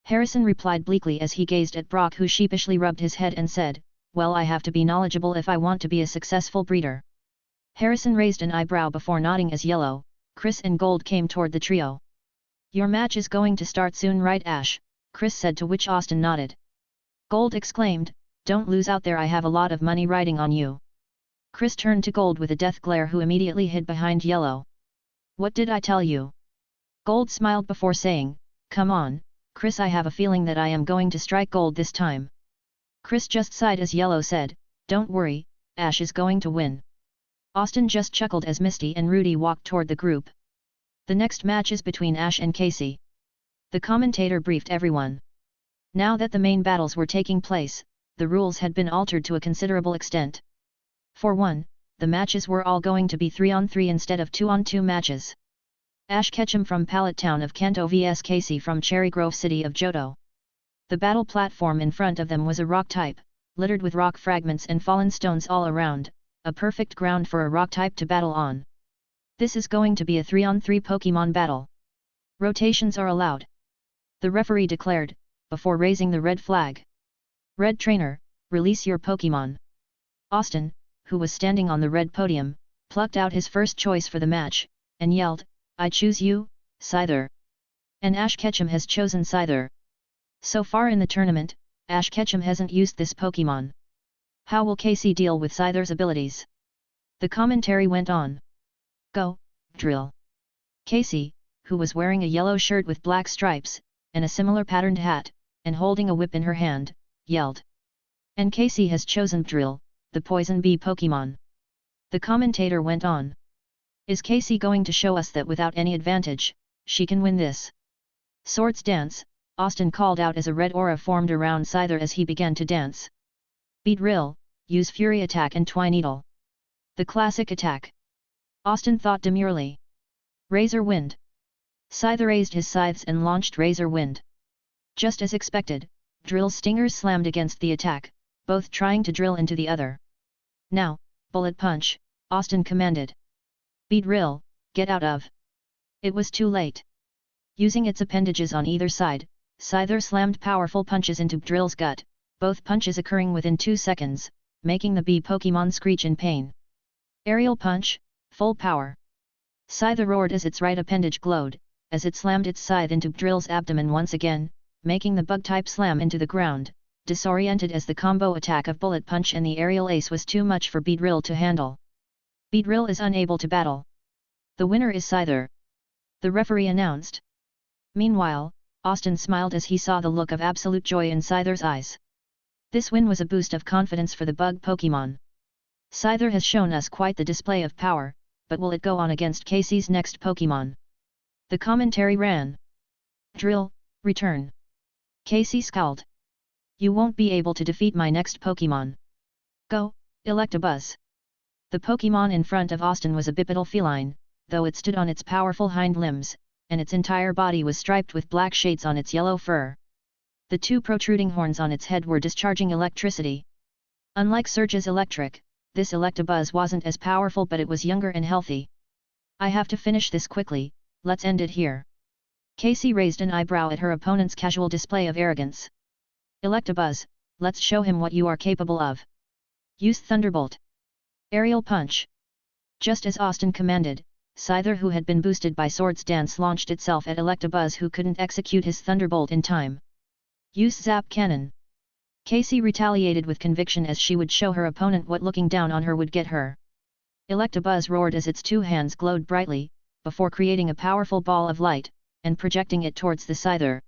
S2: Harrison replied bleakly as he gazed at Brock, who sheepishly rubbed his head and said, well, I have to be knowledgeable if I want to be a successful breeder. Harrison raised an eyebrow before nodding as Yellow, Chris and Gold came toward the trio. Your match is going to start soon, right, Ash? Chris said, to which Austin nodded. Gold exclaimed, don't lose out there, I have a lot of money riding on you. Chris turned to Gold with a death glare, who immediately hid behind Yellow. What did I tell you? Gold smiled before saying, come on, Chris, I have a feeling that I am going to strike Gold this time. Chris just sighed as Yellow said, don't worry, Ash is going to win. Austin just chuckled as Misty and Rudy walked toward the group. The next match is between Ash and Casey. The commentator briefed everyone. Now that the main battles were taking place, the rules had been altered to a considerable extent. For one, the matches were all going to be 3-on-3 instead of 2-on-2 matches. Ash Ketchum from Pallet Town of Kanto vs Casey from Cherry Grove City of Johto. The battle platform in front of them was a rock type, littered with rock fragments and fallen stones all around, a perfect ground for a rock type to battle on. This is going to be a 3-on-3 Pokémon battle. Rotations are allowed, the referee declared, before raising the red flag. Red trainer, release your Pokémon. Austin, who was standing on the red podium, plucked out his first choice for the match, and yelled, I choose you, Scyther. And Ash Ketchum has chosen Scyther. So far in the tournament, Ash Ketchum hasn't used this Pokémon. How will Casey deal with Scyther's abilities? The commentary went on. Go, drill. Casey, who was wearing a yellow shirt with black stripes, and a similar patterned hat, and holding a whip in her hand, yelled. And Casey has chosen Drill, the Poison Bee Pokémon. The commentator went on. Is Casey going to show us that without any advantage, she can win this? Swords Dance, Austin called out as a red aura formed around Scyther as he began to dance. Be Drill, use Fury Attack and Twineedle. The classic attack. Austin thought demurely. Razor Wind. Scyther raised his scythes and launched Razor Wind. Just as expected, Drill's stingers slammed against the attack, both trying to drill into the other. Now, Bullet Punch, Austin commanded. Be Drill, get out of. It was too late. Using its appendages on either side, Scyther slammed powerful punches into Drill's gut, both punches occurring within 2 seconds, making the bee Pokémon screech in pain. Aerial Punch, full power. Scyther roared as its right appendage glowed, as it slammed its scythe into Drill's abdomen once again, making the bug-type slam into the ground, disoriented as the combo attack of Bullet Punch and the aerial ace was too much for Beedrill to handle. Beedrill is unable to battle. The winner is Scyther, the referee announced. Meanwhile, Austin smiled as he saw the look of absolute joy in Scyther's eyes. This win was a boost of confidence for the bug Pokémon. Scyther has shown us quite the display of power, but will it go on against Casey's next Pokémon? The commentary ran. Drill, return. Casey scowled. You won't be able to defeat my next Pokémon. Go, Electabuzz. The Pokémon in front of Austin was a bipedal feline, though it stood on its powerful hind limbs, and its entire body was striped with black shades on its yellow fur. The 2 protruding horns on its head were discharging electricity. Unlike Surge's Electric, this Electabuzz wasn't as powerful, but it was younger and healthy. I have to finish this quickly, let's end it here. Casey raised an eyebrow at her opponent's casual display of arrogance. Electabuzz, let's show him what you are capable of. Use Thunderbolt. Aerial Punch. Just as Austin commanded, Scyther, who had been boosted by Swords Dance, launched itself at Electabuzz, who couldn't execute his Thunderbolt in time. Use Zap Cannon. Casey retaliated with conviction as she would show her opponent what looking down on her would get her. Electabuzz roared as its 2 hands glowed brightly, before creating a powerful ball of light, and projecting it towards the Scyther.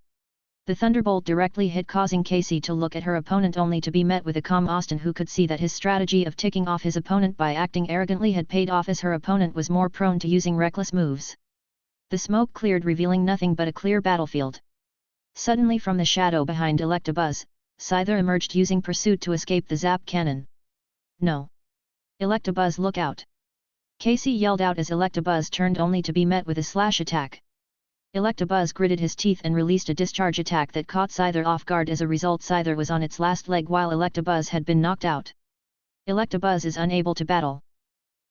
S2: The Thunderbolt directly hit, causing Casey to look at her opponent only to be met with a calm Austin, who could see that his strategy of ticking off his opponent by acting arrogantly had paid off, as her opponent was more prone to using reckless moves. The smoke cleared, revealing nothing but a clear battlefield. Suddenly from the shadow behind Electabuzz, Scyther emerged using Pursuit to escape the Zap Cannon. No! Electabuzz, look out! Casey yelled out as Electabuzz turned only to be met with a slash attack. Electabuzz gritted his teeth and released a discharge attack that caught Scyther off guard. As a result, Scyther was on its last leg while Electabuzz had been knocked out. Electabuzz is unable to battle.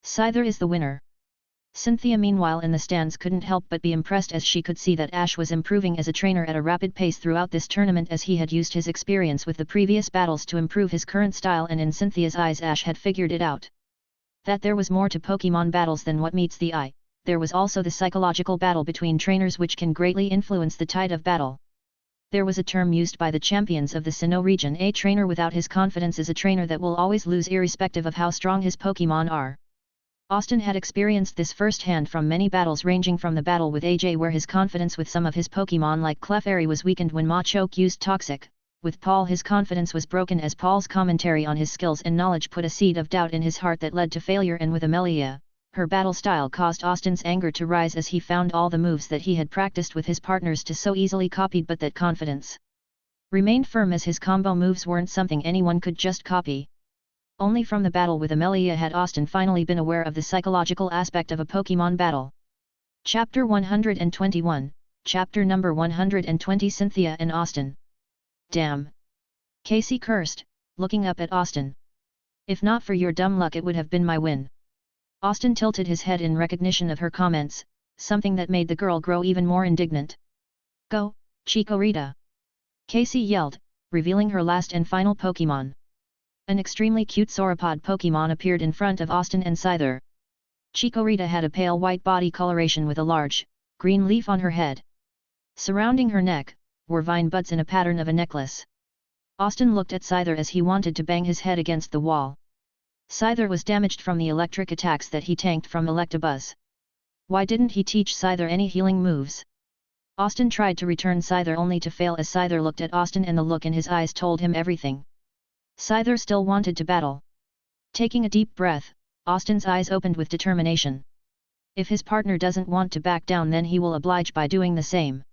S2: Scyther is the winner. Cynthia meanwhile in the stands couldn't help but be impressed as she could see that Ash was improving as a trainer at a rapid pace throughout this tournament, as he had used his experience with the previous battles to improve his current style, and in Cynthia's eyes Ash had figured it out. That there was more to Pokémon battles than what meets the eye. There was also the psychological battle between trainers which can greatly influence the tide of battle. There was a term used by the champions of the Sinnoh region: a trainer without his confidence is a trainer that will always lose irrespective of how strong his Pokémon are. Austin had experienced this firsthand from many battles, ranging from the battle with AJ where his confidence with some of his Pokémon like Clefairy was weakened when Machoke used Toxic. With Paul his confidence was broken as Paul's commentary on his skills and knowledge put a seed of doubt in his heart that led to failure, and with Amelia, her battle style caused Austin's anger to rise as he found all the moves that he had practiced with his partners to so easily copied, but that confidence remained firm as his combo moves weren't something anyone could just copy. Only from the battle with Amelia had Austin finally been aware of the psychological aspect of a Pokémon battle. Chapter 121, Chapter number 120, Cynthia and Austin. Damn! Casey cursed, looking up at Austin. If not for your dumb luck it would have been my win. Austin tilted his head in recognition of her comments, something that made the girl grow even more indignant. Go, Chikorita! Casey yelled, revealing her last and final Pokémon. An extremely cute sauropod Pokémon appeared in front of Austin and Scyther. Chikorita had a pale white body coloration with a large, green leaf on her head. Surrounding her neck, were vine buds in a pattern of a necklace. Austin looked at Scyther as he wanted to bang his head against the wall. Scyther was damaged from the electric attacks that he tanked from Electabuzz. Why didn't he teach Scyther any healing moves? Austin tried to return Scyther only to fail as Scyther looked at Austin and the look in his eyes told him everything. Scyther still wanted to battle. Taking a deep breath, Austin's eyes opened with determination. If his partner doesn't want to back down, then he will oblige by doing the same.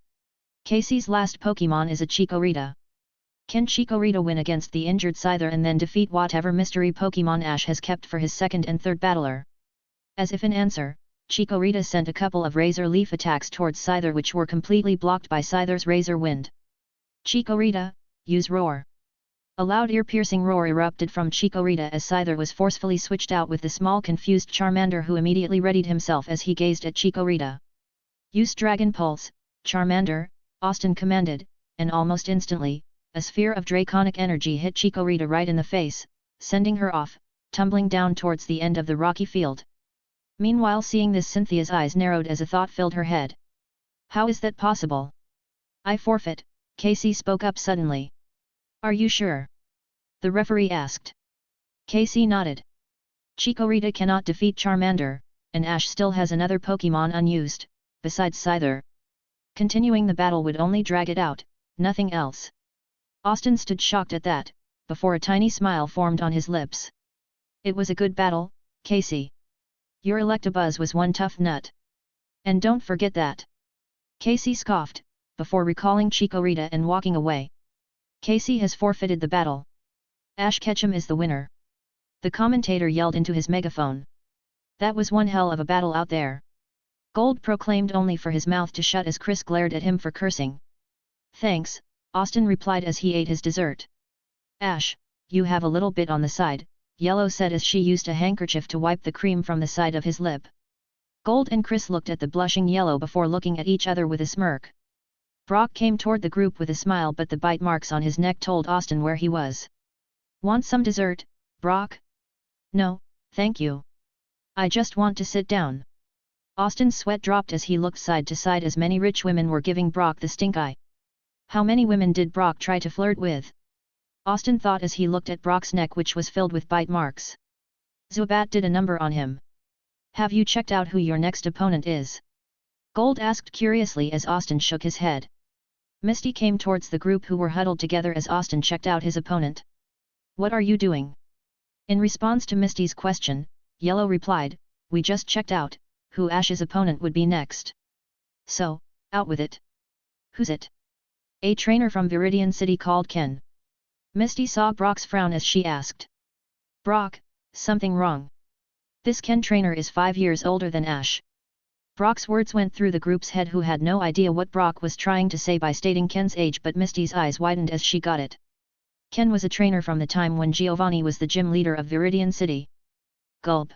S2: Casey's last Pokémon is a Chikorita. Can Chikorita win against the injured Scyther and then defeat whatever mystery Pokémon Ash has kept for his second and third battler? As if in answer, Chikorita sent a couple of Razor Leaf attacks towards Scyther which were completely blocked by Scyther's Razor Wind. Chikorita, use Roar! A loud ear-piercing roar erupted from Chikorita as Scyther was forcefully switched out with the small confused Charmander, who immediately readied himself as he gazed at Chikorita. Use Dragon Pulse, Charmander, Austin commanded, and almost instantly, a sphere of draconic energy hit Chikorita right in the face, sending her off, tumbling down towards the end of the rocky field. Meanwhile, seeing this, Cynthia's eyes narrowed as a thought filled her head. How is that possible? I forfeit, Casey spoke up suddenly. Are you sure? The referee asked. Casey nodded. Chikorita cannot defeat Charmander, and Ash still has another Pokémon unused, besides Scyther. Continuing the battle would only drag it out, nothing else. Austin stood shocked at that, before a tiny smile formed on his lips. It was a good battle, Casey. Your Electabuzz was one tough nut. And don't forget that. Casey scoffed, before recalling Chikorita and walking away. Casey has forfeited the battle. Ash Ketchum is the winner. The commentator yelled into his megaphone. That was one hell of a battle out there. Gold proclaimed, only for his mouth to shut as Chris glared at him for cursing. Thanks, Austin replied as he ate his dessert. Ash, you have a little bit on the side, Yellow said as she used a handkerchief to wipe the cream from the side of his lip. Gold and Chris looked at the blushing Yellow before looking at each other with a smirk. Brock came toward the group with a smile, but the bite marks on his neck told Austin where he was. Want some dessert, Brock? No, thank you. I just want to sit down. Austin's sweat dropped as he looked side to side as many rich women were giving Brock the stink eye. How many women did Brock try to flirt with? Austin thought as he looked at Brock's neck, which was filled with bite marks. Zubat did a number on him. Have you checked out who your next opponent is? Gold asked curiously as Austin shook his head. Misty came towards the group who were huddled together as Austin checked out his opponent. What are you doing? In response to Misty's question, Yellow replied, we just checked out who Ash's opponent would be next. So, out with it. Who's it? A trainer from Viridian City called Ken. Misty saw Brock's frown as she asked. Brock, something wrong? This Ken trainer is 5 years older than Ash. Brock's words went through the group's head, who had no idea what Brock was trying to say by stating Ken's age, but Misty's eyes widened as she got it. Ken was a trainer from the time when Giovanni was the gym leader of Viridian City. Gulp.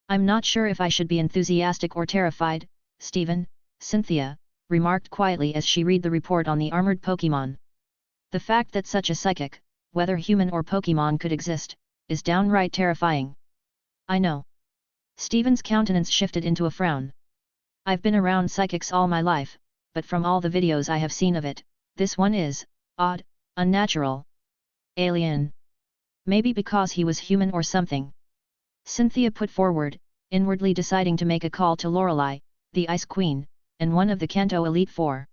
S2: I'm not sure if I should be enthusiastic or terrified, Stephen, Cynthia remarked quietly as she read the report on the armored Pokémon. The fact that such a psychic, whether human or Pokémon, could exist, is downright terrifying. I know. Stephen's countenance shifted into a frown. I've been around psychics all my life, but from all the videos I have seen of it, this one is odd, unnatural. Alien. Maybe because he was human or something. Cynthia put forward, inwardly deciding to make a call to Lorelei, the Ice Queen, and one of the Kanto Elite Four.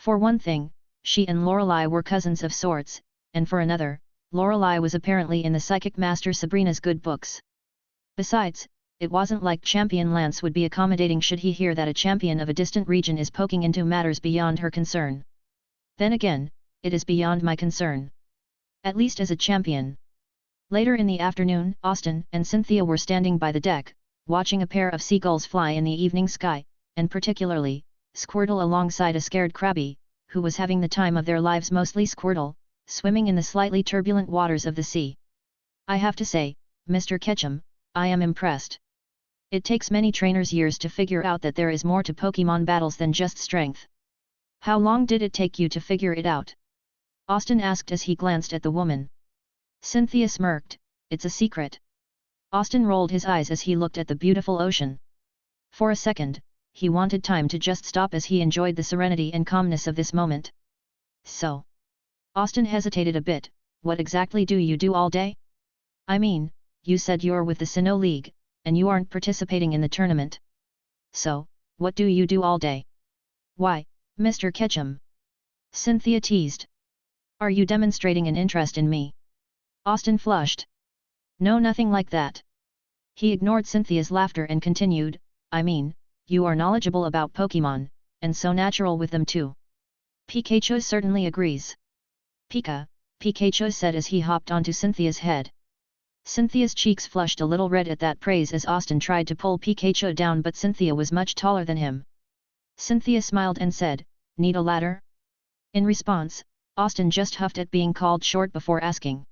S2: For one thing, she and Lorelei were cousins of sorts, and for another, Lorelei was apparently in the Psychic Master Sabrina's good books. Besides, it wasn't like Champion Lance would be accommodating should he hear that a champion of a distant region is poking into matters beyond her concern. Then again, it is beyond my concern. At least as a champion. Later in the afternoon, Austin and Cynthia were standing by the deck, watching a pair of seagulls fly in the evening sky, and particularly, Squirtle alongside a scared Krabby, who was having the time of their lives, mostly Squirtle, swimming in the slightly turbulent waters of the sea. I have to say, Mr. Ketchum, I am impressed. It takes many trainers years to figure out that there is more to Pokémon battles than just strength. How long did it take you to figure it out? Austin asked as he glanced at the woman. Cynthia smirked, it's a secret. Austin rolled his eyes as he looked at the beautiful ocean. For a second, he wanted time to just stop as he enjoyed the serenity and calmness of this moment. So? Austin hesitated a bit, what exactly do you do all day? I mean, you said you're with the Sinnoh League, and you aren't participating in the tournament. So, what do you do all day? Why, Mr. Ketchum? Cynthia teased. Are you demonstrating an interest in me? Austin flushed. No, nothing like that. He ignored Cynthia's laughter and continued, I mean, you are knowledgeable about Pokémon, and so natural with them too. Pikachu certainly agrees. Pikachu said as he hopped onto Cynthia's head. Cynthia's cheeks flushed a little red at that praise as Austin tried to pull Pikachu down, but Cynthia was much taller than him. Cynthia smiled and said, need a ladder? In response, Austin just huffed at being called short before asking.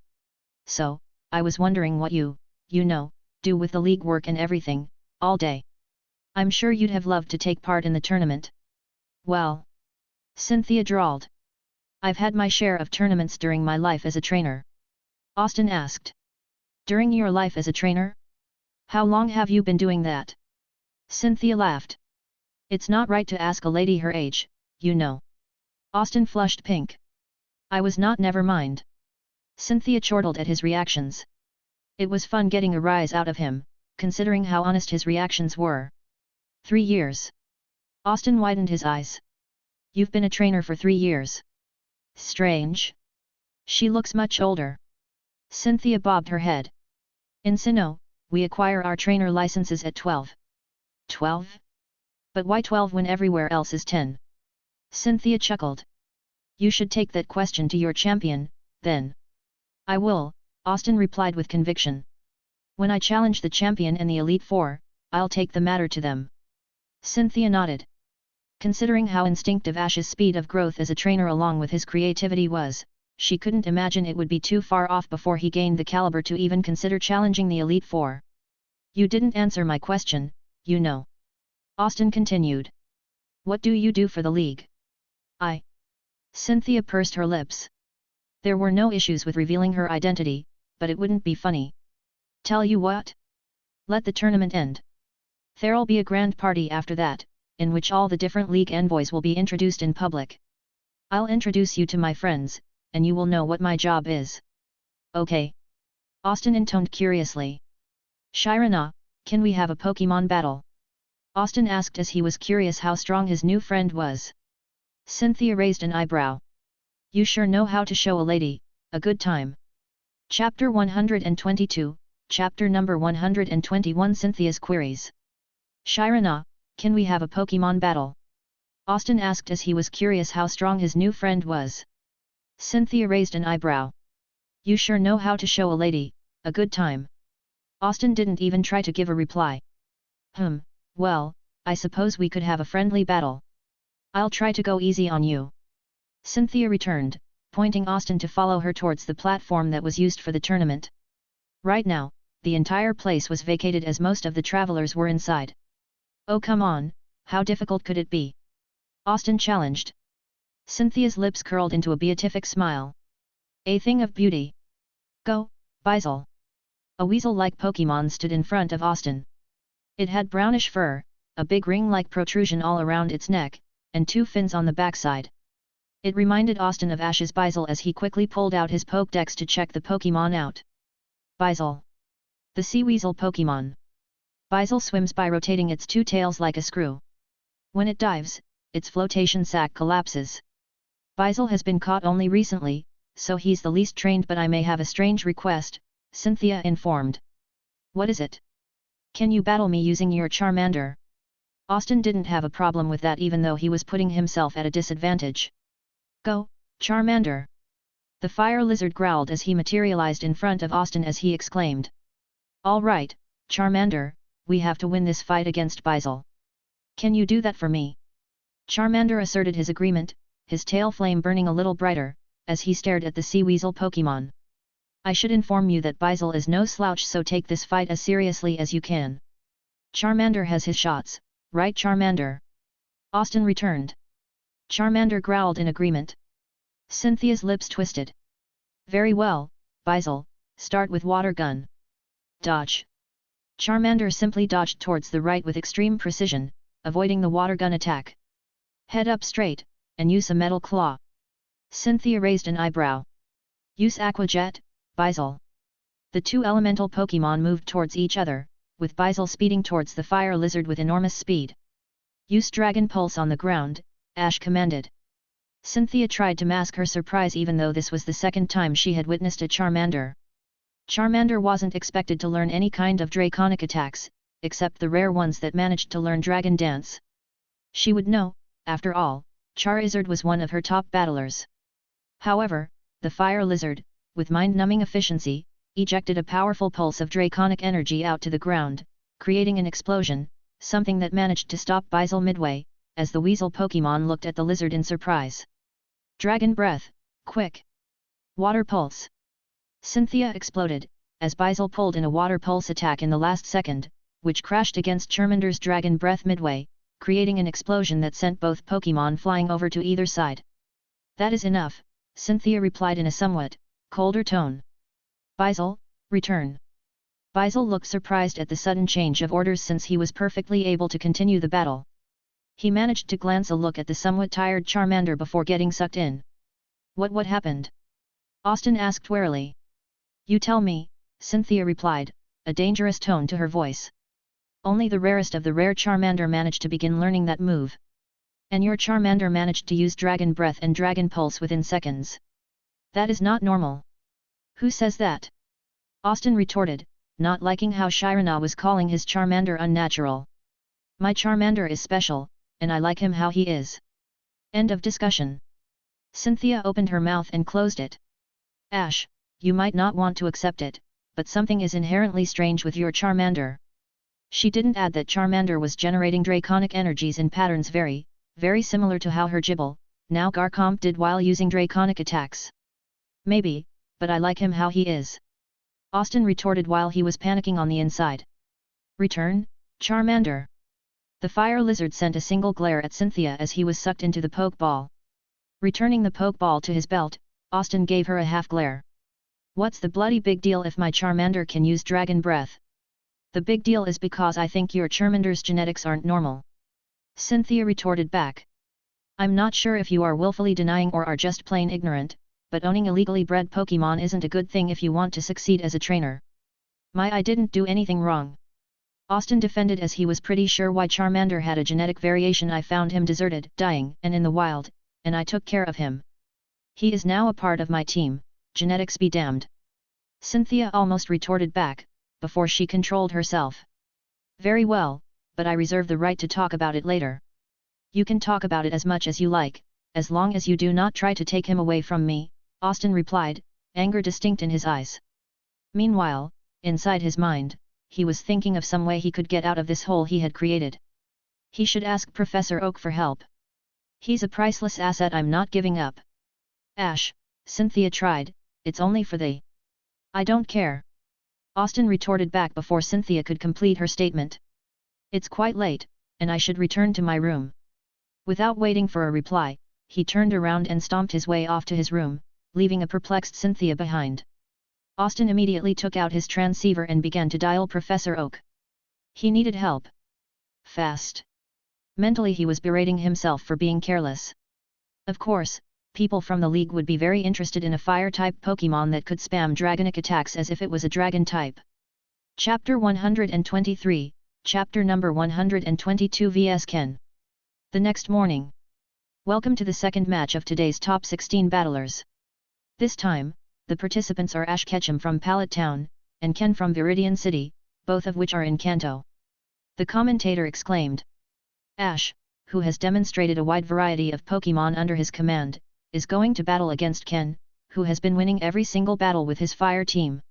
S2: So, I was wondering what you do with the league work and everything, all day. I'm sure you'd have loved to take part in the tournament. Well. Cynthia drawled. I've had my share of tournaments during my life as a trainer. Austin asked. During your life as a trainer? How long have you been doing that? Cynthia laughed. It's not right to ask a lady her age, you know. Austin flushed pink. I was not, never mind. Cynthia chortled at his reactions. It was fun getting a rise out of him, considering how honest his reactions were. 3 years. Austin widened his eyes. You've been a trainer for 3 years. Strange. She looks much older. Cynthia bobbed her head. In Sinnoh, we acquire our trainer licenses at 12. 12? But why 12 when everywhere else is 10? Cynthia chuckled. You should take that question to your champion, then. I will, Austin replied with conviction. When I challenge the champion and the Elite Four, I'll take the matter to them. Cynthia nodded. Considering how instinctive Ash's speed of growth as a trainer along with his creativity was, she couldn't imagine it would be too far off before he gained the caliber to even consider challenging the Elite Four. You didn't answer my question, you know. Austin continued. What do you do for the league? Cynthia pursed her lips. There were no issues with revealing her identity, but it wouldn't be funny. Tell you what? Let the tournament end. There'll be a grand party after that, in which all the different league envoys will be introduced in public. I'll introduce you to my friends, and you will know what my job is. Okay. Austin intoned curiously. Shirana, can we have a Pokémon battle? Austin asked as he was curious how strong his new friend was. Cynthia raised an eyebrow. You sure know how to show a lady a good time. Chapter 122, Chapter number 121. Cynthia's queries. Shirana, can we have a Pokémon battle? Austin asked as he was curious how strong his new friend was. Cynthia raised an eyebrow. You sure know how to show a lady a good time. Austin didn't even try to give a reply. Well, I suppose we could have a friendly battle. I'll try to go easy on you. Cynthia returned, pointing Austin to follow her towards the platform that was used for the tournament. Right now, the entire place was vacated as most of the travelers were inside. Oh come on, how difficult could it be? Austin challenged. Cynthia's lips curled into a beatific smile. A thing of beauty. Go, Bizel. A weasel-like Pokémon stood in front of Austin. It had brownish fur, a big ring-like protrusion all around its neck, and 2 fins on the backside. It reminded Austin of Ash's Bizel as he quickly pulled out his Pokédex to check the Pokémon out. Bizel. The sea weasel Pokémon. Bizel swims by rotating its 2 tails like a screw. When it dives, its flotation sac collapses. Bizel has been caught only recently, so he's the least trained, but I may have a strange request, Cynthia informed. What is it? Can you battle me using your Charmander? Austin didn't have a problem with that even though he was putting himself at a disadvantage. Go, Charmander! The fire lizard growled as he materialized in front of Austin as he exclaimed. All right, Charmander, we have to win this fight against Bizel. Can you do that for me? Charmander asserted his agreement, his tail flame burning a little brighter, as he stared at the sea weasel Pokémon. I should inform you that Bizel is no slouch, so take this fight as seriously as you can. Charmander has his shots, right Charmander? Austin returned. Charmander growled in agreement. Cynthia's lips twisted. Very well, Bizel, start with water gun. Dodge. Charmander simply dodged towards the right with extreme precision, avoiding the water gun attack. Head up straight, and use a metal claw. Cynthia raised an eyebrow. Use Aqua Jet, Bizel. The 2 elemental Pokémon moved towards each other, with Bizel speeding towards the fire lizard with enormous speed. Use Dragon Pulse on the ground, Ash commanded. Cynthia tried to mask her surprise even though this was the second time she had witnessed a Charmander. Charmander wasn't expected to learn any kind of draconic attacks, except the rare ones that managed to learn Dragon Dance. She would know, after all, Charizard was one of her top battlers. However, the fire lizard, with mind-numbing efficiency, ejected a powerful pulse of draconic energy out to the ground, creating an explosion, something that managed to stop Bizel midway, as the weasel Pokémon looked at the lizard in surprise. Dragon Breath, quick! Water Pulse! Cynthia exploded, as Bizel pulled in a water pulse attack in the last second, which crashed against Charmander's Dragon Breath midway, creating an explosion that sent both Pokémon flying over to either side. That is enough, Cynthia replied in a somewhat colder tone. Bizel, return. Bizel looked surprised at the sudden change of orders since he was perfectly able to continue the battle. He managed to glance a look at the somewhat tired Charmander before getting sucked in. What happened? Austin asked warily. You tell me, Cynthia replied, a dangerous tone to her voice. Only the rarest of the rare Charmander managed to begin learning that move. And your Charmander managed to use Dragon Breath and Dragon Pulse within seconds. That is not normal. Who says that? Austin retorted, not liking how Shirana was calling his Charmander unnatural. My Charmander is special, and I like him how he is. End of discussion. Cynthia opened her mouth and closed it. Ash, you might not want to accept it, but something is inherently strange with your Charmander. She didn't add that Charmander was generating draconic energies in patterns very similar to how her Gible, now Garchomp, did while using draconic attacks. Maybe, but I like him how he is. Austin retorted while he was panicking on the inside. Return, Charmander. The fire lizard sent a single glare at Cynthia as he was sucked into the Pokeball. Returning the Pokeball to his belt, Austin gave her a half glare. What's the bloody big deal if my Charmander can use Dragon Breath? The big deal is because I think your Charmander's genetics aren't normal. Cynthia retorted back. I'm not sure if you are willfully denying or are just plain ignorant, but owning illegally bred Pokémon isn't a good thing if you want to succeed as a trainer. I didn't do anything wrong. Austin defended as he was pretty sure why Charmander had a genetic variation. I found him deserted, dying, and in the wild, and I took care of him. He is now a part of my team, genetics be damned. Cynthia almost retorted back, before she controlled herself. Very well, but I reserve the right to talk about it later. You can talk about it as much as you like, as long as you do not try to take him away from me, Austin replied, anger distinct in his eyes. Meanwhile, inside his mind, he was thinking of some way he could get out of this hole he had created. He should ask Professor Oak for help. He's a priceless asset I'm not giving up. Ash, Cynthia tried, it's only for the... I don't care. Austin retorted back before Cynthia could complete her statement. It's quite late, and I should return to my room. Without waiting for a reply, he turned around and stomped his way off to his room, leaving a perplexed Cynthia behind. Austin immediately took out his transceiver and began to dial Professor Oak. He needed help. Fast. Mentally he was berating himself for being careless. Of course, people from the League would be very interested in a Fire-type Pokémon that could spam Dragonic attacks as if it was a Dragon type. Chapter 123, Chapter number 122 vs Ken. The next morning. Welcome to the second match of today's top 16 battlers. This time, the participants are Ash Ketchum from Pallet Town, and Ken from Viridian City, both of which are in Kanto. The commentator exclaimed. Ash, who has demonstrated a wide variety of Pokémon under his command, is going to battle against Ken, who has been winning every single battle with his fire team.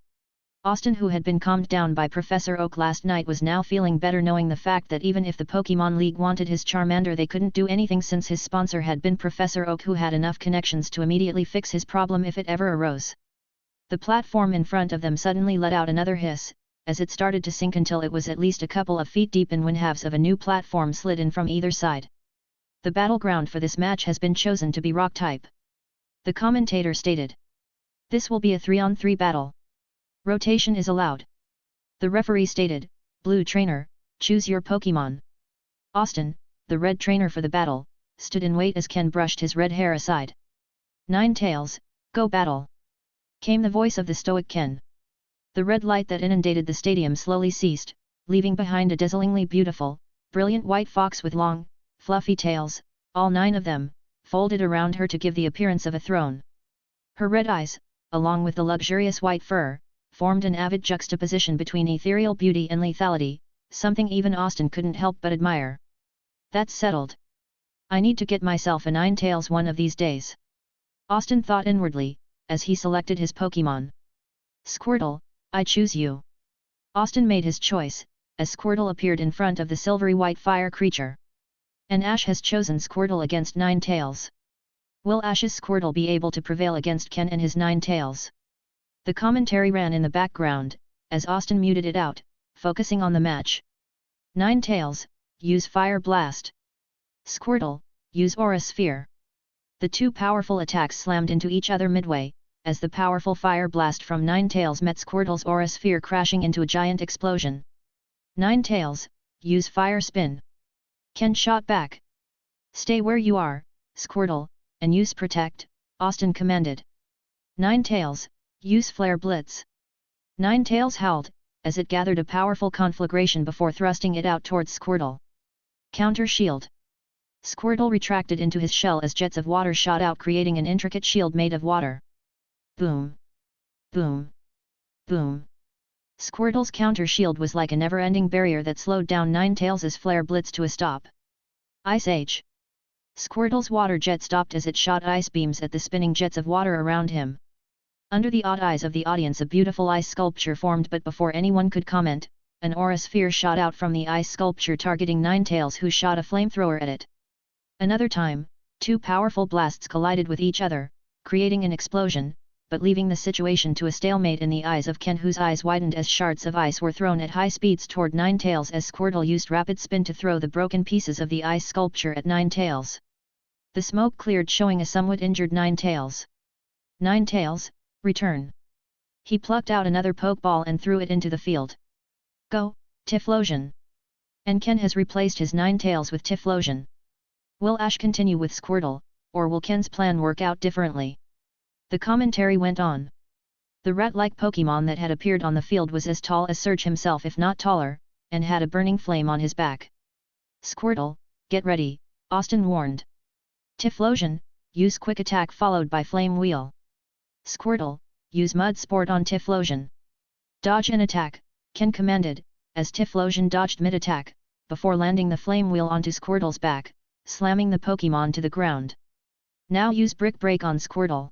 S2: Austin, who had been calmed down by Professor Oak last night, was now feeling better, knowing the fact that even if the Pokémon League wanted his Charmander, they couldn't do anything since his sponsor had been Professor Oak, who had enough connections to immediately fix his problem if it ever arose. The platform in front of them suddenly let out another hiss, as it started to sink until it was at least a couple of feet deep in when halves of a new platform slid in from either side. The battleground for this match has been chosen to be rock type. The commentator stated. This will be a 3-on-3 battle. Rotation is allowed. The referee stated, Blue trainer, choose your Pokémon. Austin, the red trainer for the battle, stood in wait as Ken brushed his red hair aside. Ninetales, go battle! Came the voice of the stoic Ken. The red light that inundated the stadium slowly ceased, leaving behind a dazzlingly beautiful, brilliant white fox with long, fluffy tails, all 9 of them, folded around her to give the appearance of a throne. Her red eyes, along with the luxurious white fur, formed an avid juxtaposition between ethereal beauty and lethality, something even Austin couldn't help but admire. That's settled. I need to get myself a Ninetales one of these days. Austin thought inwardly, as he selected his Pokémon. Squirtle, I choose you. Austin made his choice, as Squirtle appeared in front of the silvery white fire creature. And Ash has chosen Squirtle against Ninetales. Will Ash's Squirtle be able to prevail against Ken and his Ninetales? The commentary ran in the background, as Austin muted it out, focusing on the match. Ninetales, use Fire Blast. Squirtle, use Aura Sphere. The two powerful attacks slammed into each other midway, as the powerful Fire Blast from Ninetales met Squirtle's Aura Sphere, crashing into a giant explosion. Ninetales, use Fire Spin. Ken shot back. Stay where you are, Squirtle, and use Protect, Austin commanded. Ninetales, use Flare Blitz. Ninetales howled, as it gathered a powerful conflagration before thrusting it out towards Squirtle. Counter Shield. Squirtle retracted into his shell as jets of water shot out, creating an intricate shield made of water. Boom! Boom! Boom! Squirtle's counter shield was like a never-ending barrier that slowed down Ninetales' Flare Blitz to a stop. Ice Age. Squirtle's water jet stopped as it shot ice beams at the spinning jets of water around him. Under the odd eyes of the audience, a beautiful ice sculpture formed, but before anyone could comment, an aura sphere shot out from the ice sculpture, targeting Ninetales, who shot a flamethrower at it. Another time, two powerful blasts collided with each other, creating an explosion, but leaving the situation to a stalemate in the eyes of Ken, whose eyes widened as shards of ice were thrown at high speeds toward Ninetales as Squirtle used Rapid Spin to throw the broken pieces of the ice sculpture at Ninetales. The smoke cleared, showing a somewhat injured Ninetales. Ninetales, return. He plucked out another Pokeball and threw it into the field. Go, Typhlosion. And Ken has replaced his Ninetales with Typhlosion. Will Ash continue with Squirtle, or will Ken's plan work out differently? The commentary went on. The rat-like Pokémon that had appeared on the field was as tall as Surge himself, if not taller, and had a burning flame on his back. Squirtle, get ready, Austin warned. Typhlosion, use Quick Attack followed by Flame Wheel. Squirtle, use Mud Sport on Typhlosion. Dodge and attack, Ken commanded, as Typhlosion dodged mid-attack, before landing the Flame Wheel onto Squirtle's back, slamming the Pokémon to the ground. Now use Brick Break on Squirtle.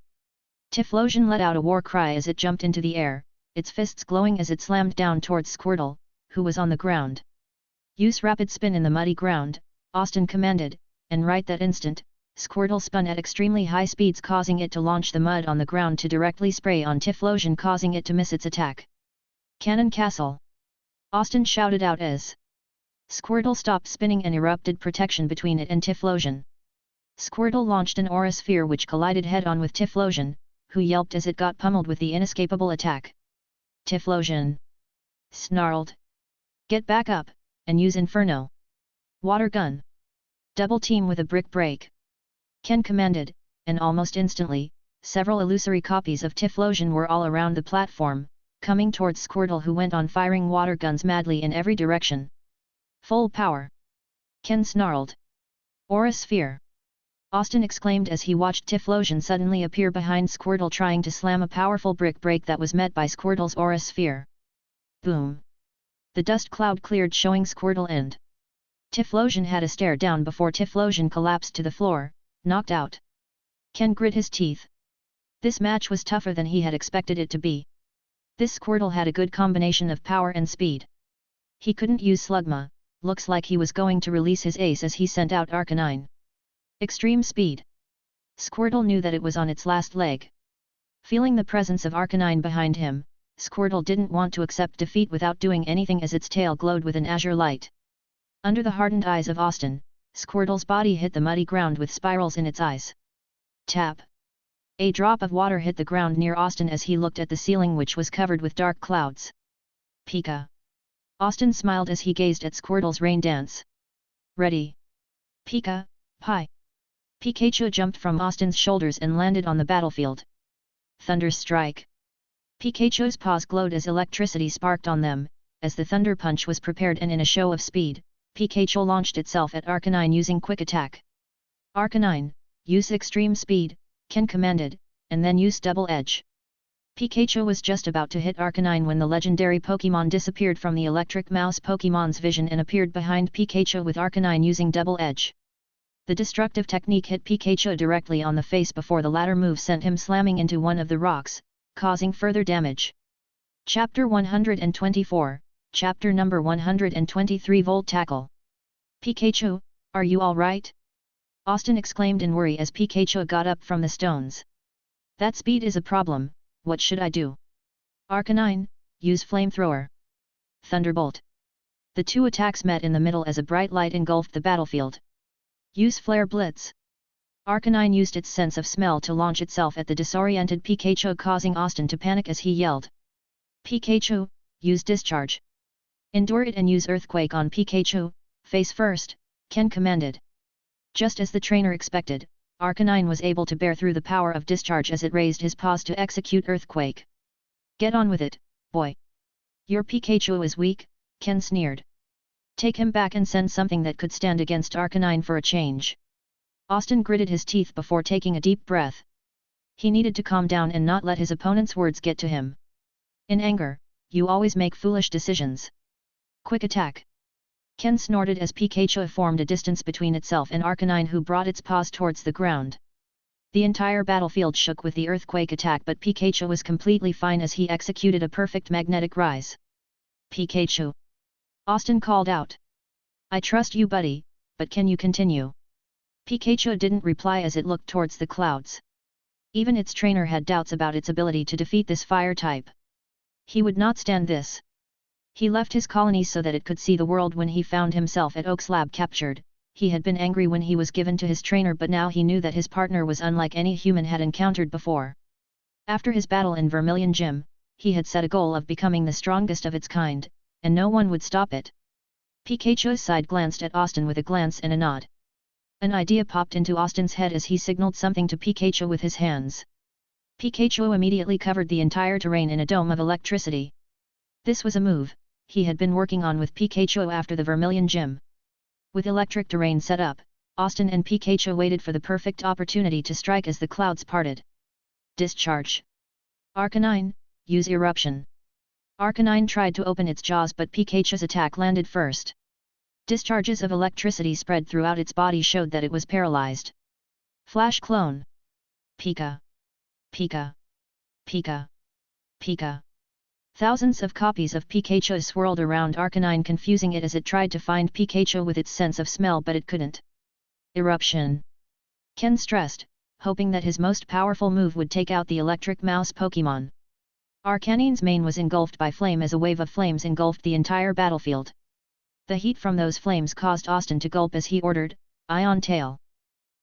S2: Typhlosion let out a war cry as it jumped into the air, its fists glowing as it slammed down towards Squirtle, who was on the ground. Use Rapid Spin in the muddy ground, Austin commanded, and right that instant, Squirtle spun at extremely high speeds causing it to launch the mud on the ground to directly spray on Typhlosion causing it to miss its attack. Cannon Castle! Austin shouted out as Squirtle stopped spinning and erupted protection between it and Typhlosion. Squirtle launched an aura sphere which collided head-on with Typhlosion, who yelped as it got pummeled with the inescapable attack. Typhlosion snarled. Get back up, and use Inferno. Water gun. Double team with a brick break. Ken commanded, and almost instantly, several illusory copies of Typhlosion were all around the platform, coming towards Squirtle who went on firing water guns madly in every direction. Full power! Ken snarled. Aura sphere! Austin exclaimed as he watched Typhlosion suddenly appear behind Squirtle trying to slam a powerful brick break that was met by Squirtle's aura sphere. Boom! The dust cloud cleared showing Squirtle and Typhlosion had a stare down before Typhlosion collapsed to the floor, knocked out. Ken grit his teeth. This match was tougher than he had expected it to be. This Squirtle had a good combination of power and speed. He couldn't use Slugma, looks like he was going to release his ace as he sent out Arcanine. Extreme speed. Squirtle knew that it was on its last leg. Feeling the presence of Arcanine behind him, Squirtle didn't want to accept defeat without doing anything as its tail glowed with an azure light. Under the hardened eyes of Austin, Squirtle's body hit the muddy ground with spirals in its eyes. Tap! A drop of water hit the ground near Austin as he looked at the ceiling which was covered with dark clouds. Pika! Austin smiled as he gazed at Squirtle's rain dance. Ready! Pika, Pie! Pikachu jumped from Austin's shoulders and landed on the battlefield. Thunder Strike! Pikachu's paws glowed as electricity sparked on them, as the Thunder Punch was prepared and in a show of speed, Pikachu launched itself at Arcanine using Quick Attack. Arcanine, use Extreme Speed, Ken commanded, and then use Double Edge. Pikachu was just about to hit Arcanine when the legendary Pokémon disappeared from the Electric Mouse Pokémon's vision and appeared behind Pikachu with Arcanine using Double Edge. The destructive technique hit Pikachu directly on the face before the latter move sent him slamming into one of the rocks, causing further damage. Chapter 124, Chapter number 123 Volt Tackle. Pikachu, are you alright? Austin exclaimed in worry as Pikachu got up from the stones. That speed is a problem, what should I do? Arcanine, use Flamethrower. Thunderbolt. The two attacks met in the middle as a bright light engulfed the battlefield. Use Flare Blitz. Arcanine used its sense of smell to launch itself at the disoriented Pikachu causing Austin to panic as he yelled. Pikachu, use Discharge. Endure it and use Earthquake on Pikachu, face first, Ken commanded. Just as the trainer expected, Arcanine was able to bear through the power of Discharge as it raised his paws to execute Earthquake. Get on with it, boy. Your Pikachu is weak, Ken sneered. Take him back and send something that could stand against Arcanine for a change. Austin gritted his teeth before taking a deep breath. He needed to calm down and not let his opponent's words get to him. In anger, you always make foolish decisions. Quick Attack. Ken snorted as Pikachu formed a distance between itself and Arcanine who brought its paws towards the ground. The entire battlefield shook with the Earthquake attack but Pikachu was completely fine as he executed a perfect magnetic rise. Pikachu. Austin called out. I trust you buddy, but can you continue? Pikachu didn't reply as it looked towards the clouds. Even its trainer had doubts about its ability to defeat this fire type. He would not stand this. He left his colony so that it could see the world when he found himself at Oak's lab captured. He had been angry when he was given to his trainer but now he knew that his partner was unlike any human had encountered before. After his battle in Vermilion Gym, he had set a goal of becoming the strongest of its kind, and no one would stop it. Pikachu's side glanced at Austin with a glance and a nod. An idea popped into Austin's head as he signaled something to Pikachu with his hands. Pikachu immediately covered the entire terrain in a dome of electricity. This was a move he had been working on with Pikachu after the Vermilion Gym. With electric terrain set up, Austin and Pikachu waited for the perfect opportunity to strike as the clouds parted. Discharge. Arcanine, use Eruption. Arcanine tried to open its jaws but Pikachu's attack landed first. Discharges of electricity spread throughout its body showed that it was paralyzed. Flash Clone. Pika. Pika. Pika. Pika. Thousands of copies of Pikachu swirled around Arcanine, confusing it as it tried to find Pikachu with its sense of smell, but it couldn't. Eruption. Ken stressed, hoping that his most powerful move would take out the electric mouse Pokémon. Arcanine's mane was engulfed by flame as a wave of flames engulfed the entire battlefield. The heat from those flames caused Austin to gulp as he ordered, Ion Tail.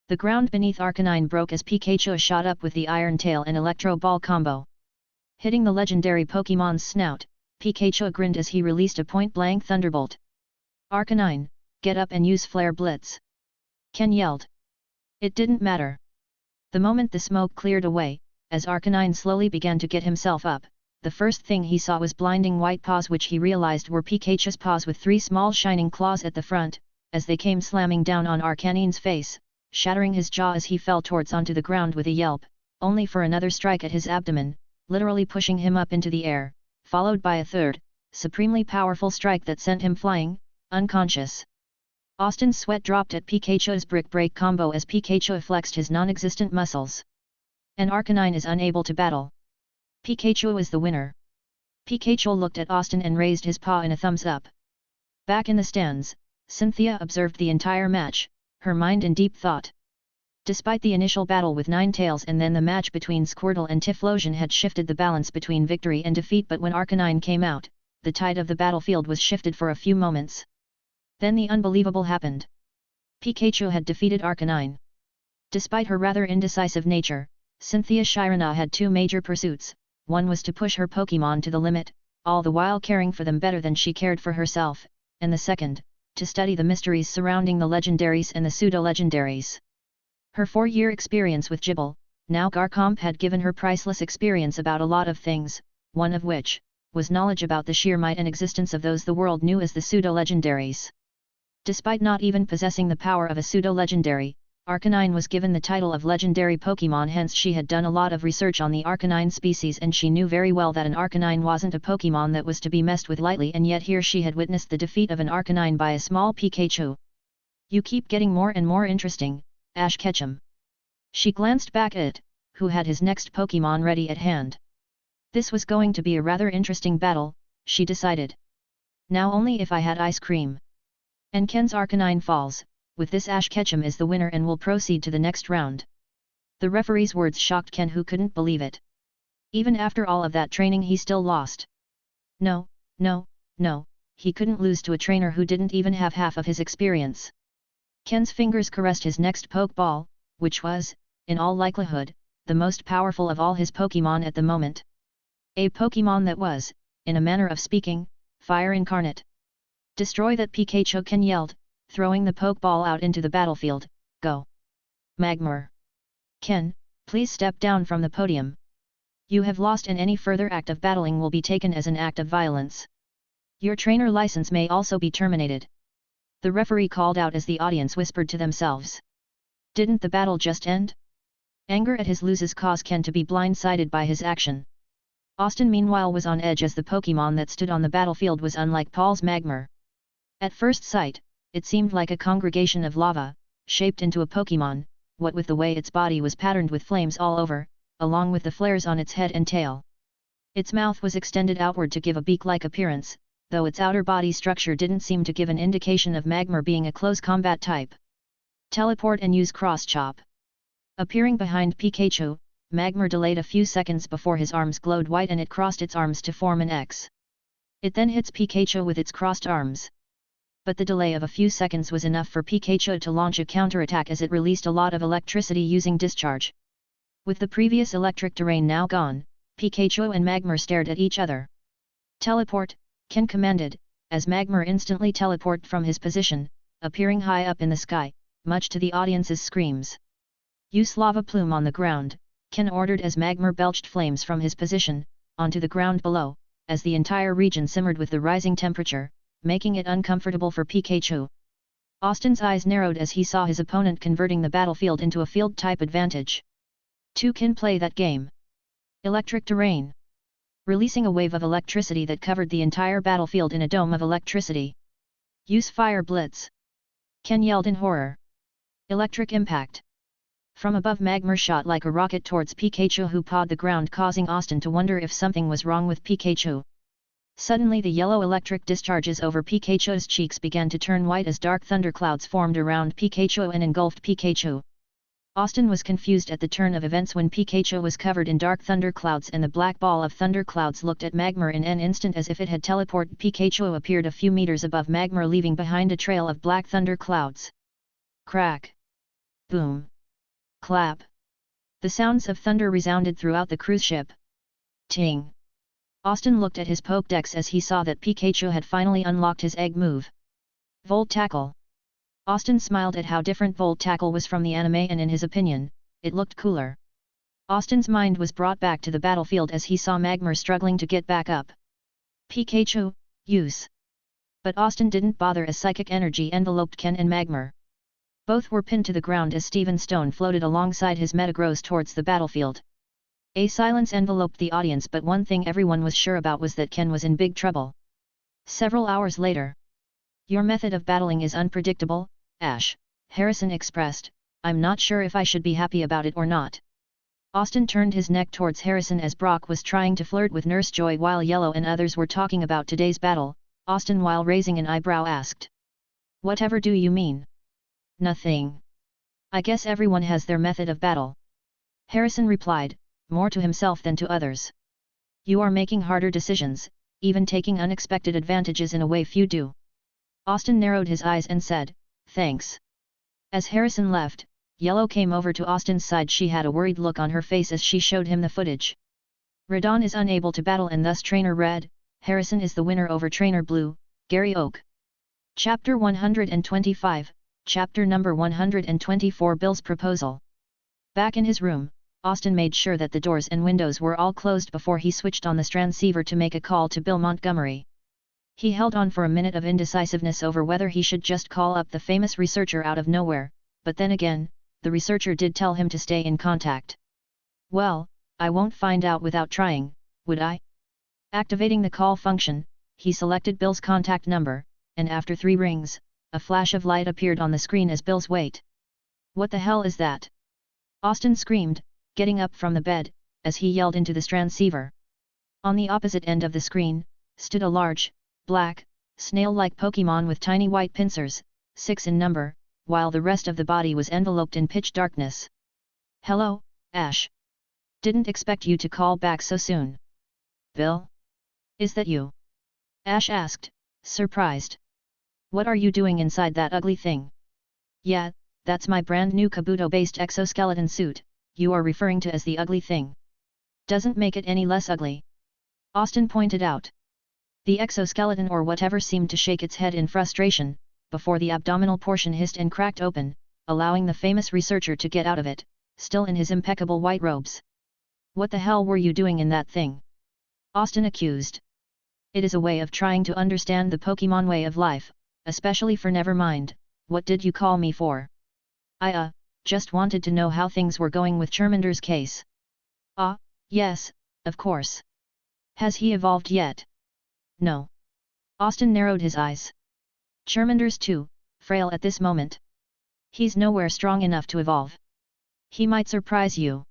S2: The ground beneath Arcanine broke as Pikachu shot up with the Iron Tail and Electro Ball combo. Hitting the legendary Pokémon's snout, Pikachu grinned as he released a point-blank thunderbolt. Arcanine, get up and use Flare Blitz! Ken yelled. It didn't matter. The moment the smoke cleared away, as Arcanine slowly began to get himself up, the first thing he saw was blinding white paws, which he realized were Pikachu's paws with 3 small shining claws at the front, as they came slamming down on Arcanine's face, shattering his jaw as he fell towards onto the ground with a yelp, only for another strike at his abdomen, literally pushing him up into the air, followed by a third, supremely powerful strike that sent him flying, unconscious. Austin's sweat dropped at Pikachu's brick break combo as Pikachu flexed his non-existent muscles. And Arcanine is unable to battle. Pikachu is the winner. Pikachu looked at Austin and raised his paw in a thumbs up. Back in the stands, Cynthia observed the entire match, her mind in deep thought. Despite the initial battle with Ninetales and then the match between Squirtle and Typhlosion had shifted the balance between victory and defeat, but when Arcanine came out, the tide of the battlefield was shifted for a few moments. Then the unbelievable happened. Pikachu had defeated Arcanine. Despite her rather indecisive nature, Cynthia Shirana had 2 major pursuits. One was to push her Pokémon to the limit, all the while caring for them better than she cared for herself, and the second, to study the mysteries surrounding the legendaries and the pseudo-legendaries. Her 4-year experience with Gible, now Garchomp, had given her priceless experience about a lot of things, one of which was knowledge about the sheer might and existence of those the world knew as the pseudo-legendaries. Despite not even possessing the power of a pseudo-legendary, Arcanine was given the title of legendary Pokémon, hence she had done a lot of research on the Arcanine species, and she knew very well that an Arcanine wasn't a Pokémon that was to be messed with lightly, and yet here she had witnessed the defeat of an Arcanine by a small Pikachu. You keep getting more and more interesting, Ash Ketchum. She glanced back at it, who had his next Pokémon ready at hand. This was going to be a rather interesting battle, she decided. Now only if I had ice cream. And Ken's Arcanine falls. With this, Ash Ketchum is the winner and will proceed to the next round. The referee's words shocked Ken, who couldn't believe it. Even after all of that training he still lost. No, he couldn't lose to a trainer who didn't even have half of his experience. Ken's fingers caressed his next Pokeball, which was, in all likelihood, the most powerful of all his Pokémon at the moment. A Pokémon that was, in a manner of speaking, fire incarnate. Destroy that, Pikachu! Ken yelled, throwing the Pokeball out into the battlefield. Go! Magmar! Ken, please step down from the podium. You have lost, and any further act of battling will be taken as an act of violence. Your trainer license may also be terminated. The referee called out as the audience whispered to themselves. Didn't the battle just end? Anger at his losses caused Ken to be blindsided by his action. Austin meanwhile was on edge, as the Pokémon that stood on the battlefield was unlike Paul's Magmar. At first sight, it seemed like a congregation of lava, shaped into a Pokémon, what with the way its body was patterned with flames all over, along with the flares on its head and tail. Its mouth was extended outward to give a beak-like appearance, though its outer body structure didn't seem to give an indication of Magmar being a close combat type. Teleport and use Cross Chop. Appearing behind Pikachu, Magmar delayed a few seconds before his arms glowed white and it crossed its arms to form an X. It then hits Pikachu with its crossed arms. But the delay of a few seconds was enough for Pikachu to launch a counterattack, as it released a lot of electricity using discharge. With the previous electric terrain now gone, Pikachu and Magmar stared at each other. Teleport, Ken commanded, as Magmar instantly teleported from his position, appearing high up in the sky, much to the audience's screams. Use Lava Plume on the ground, Ken ordered as Magmar belched flames from his position, onto the ground below, as the entire region simmered with the rising temperature, making it uncomfortable for Pikachu. Austin's eyes narrowed as he saw his opponent converting the battlefield into a field-type advantage. 2 can play that game. Electric terrain. Releasing a wave of electricity that covered the entire battlefield in a dome of electricity. Use Fire Blitz. Ken yelled in horror. Electric impact. From above, Magmar shot like a rocket towards Pikachu, who pawed the ground, causing Austin to wonder if something was wrong with Pikachu. Suddenly the yellow electric discharges over Pikachu's cheeks began to turn white as dark thunderclouds formed around Pikachu and engulfed Pikachu. Austin was confused at the turn of events when Pikachu was covered in dark thunderclouds and the black ball of thunderclouds looked at Magmar in an instant as if it had teleported. Pikachu appeared a few meters above Magmar, leaving behind a trail of black thunderclouds. Crack! Boom! Clap! The sounds of thunder resounded throughout the cruise ship. Ting! Austin looked at his Pokédex as he saw that Pikachu had finally unlocked his egg move. Volt Tackle! Austin smiled at how different Volt Tackle was from the anime, and in his opinion, it looked cooler. Austin's mind was brought back to the battlefield as he saw Magmar struggling to get back up. Pikachu, use! But Austin didn't bother as psychic energy enveloped Ken and Magmar. Both were pinned to the ground as Steven Stone floated alongside his Metagross towards the battlefield. A silence enveloped the audience, but one thing everyone was sure about was that Ken was in big trouble. Several hours later. Your method of battling is unpredictable, Ash, Harrison expressed. I'm not sure if I should be happy about it or not. Austin turned his neck towards Harrison as Brock was trying to flirt with Nurse Joy while Yellow and others were talking about today's battle. Austin, while raising an eyebrow, asked, "Whatever do you mean?" "Nothing. I guess everyone has their method of battle." Harrison replied, more to himself than to others. "You are making harder decisions, even taking unexpected advantages in a way few do." Austin narrowed his eyes and said, "Thanks." As Harrison left, Yellow came over to Austin's side. She had a worried look on her face as she showed him the footage. Radon is unable to battle and thus Trainer Red, Harrison is the winner over Trainer Blue, Gary Oak. Chapter 125, Chapter number 124, Bill's Proposal. Back in his room, Austin made sure that the doors and windows were all closed before he switched on the transceiver to make a call to Bill Montgomery. He held on for a minute of indecisiveness over whether he should just call up the famous researcher out of nowhere, but then again, the researcher did tell him to stay in contact. "Well, I won't find out without trying, would I?" Activating the call function, he selected Bill's contact number, and after 3 rings, a flash of light appeared on the screen as Bill's wait. "What the hell is that?" Austin screamed, getting up from the bed, as he yelled into the transceiver. On the opposite end of the screen, stood a large, black, snail-like Pokémon with tiny white pincers, 6 in number, while the rest of the body was enveloped in pitch darkness. "Hello, Ash. Didn't expect you to call back so soon." "Bill? Is that you?" Ash asked, surprised. "What are you doing inside that ugly thing?" "Yeah, that's my brand new Kabuto-based exoskeleton suit, you are referring to as the ugly thing. Doesn't make it any less ugly," Austin pointed out. The exoskeleton or whatever seemed to shake its head in frustration, before the abdominal portion hissed and cracked open, allowing the famous researcher to get out of it, still in his impeccable white robes. "What the hell were you doing in that thing?" Austin accused. "It is a way of trying to understand the Pokémon way of life, especially for Nevermind. What did you call me for?" "I just wanted to know how things were going with Charmander's case." "Ah, yes, of course. Has he evolved yet?" "No." Austin narrowed his eyes. "Charmander's too frail at this moment. He's nowhere strong enough to evolve. He might surprise you."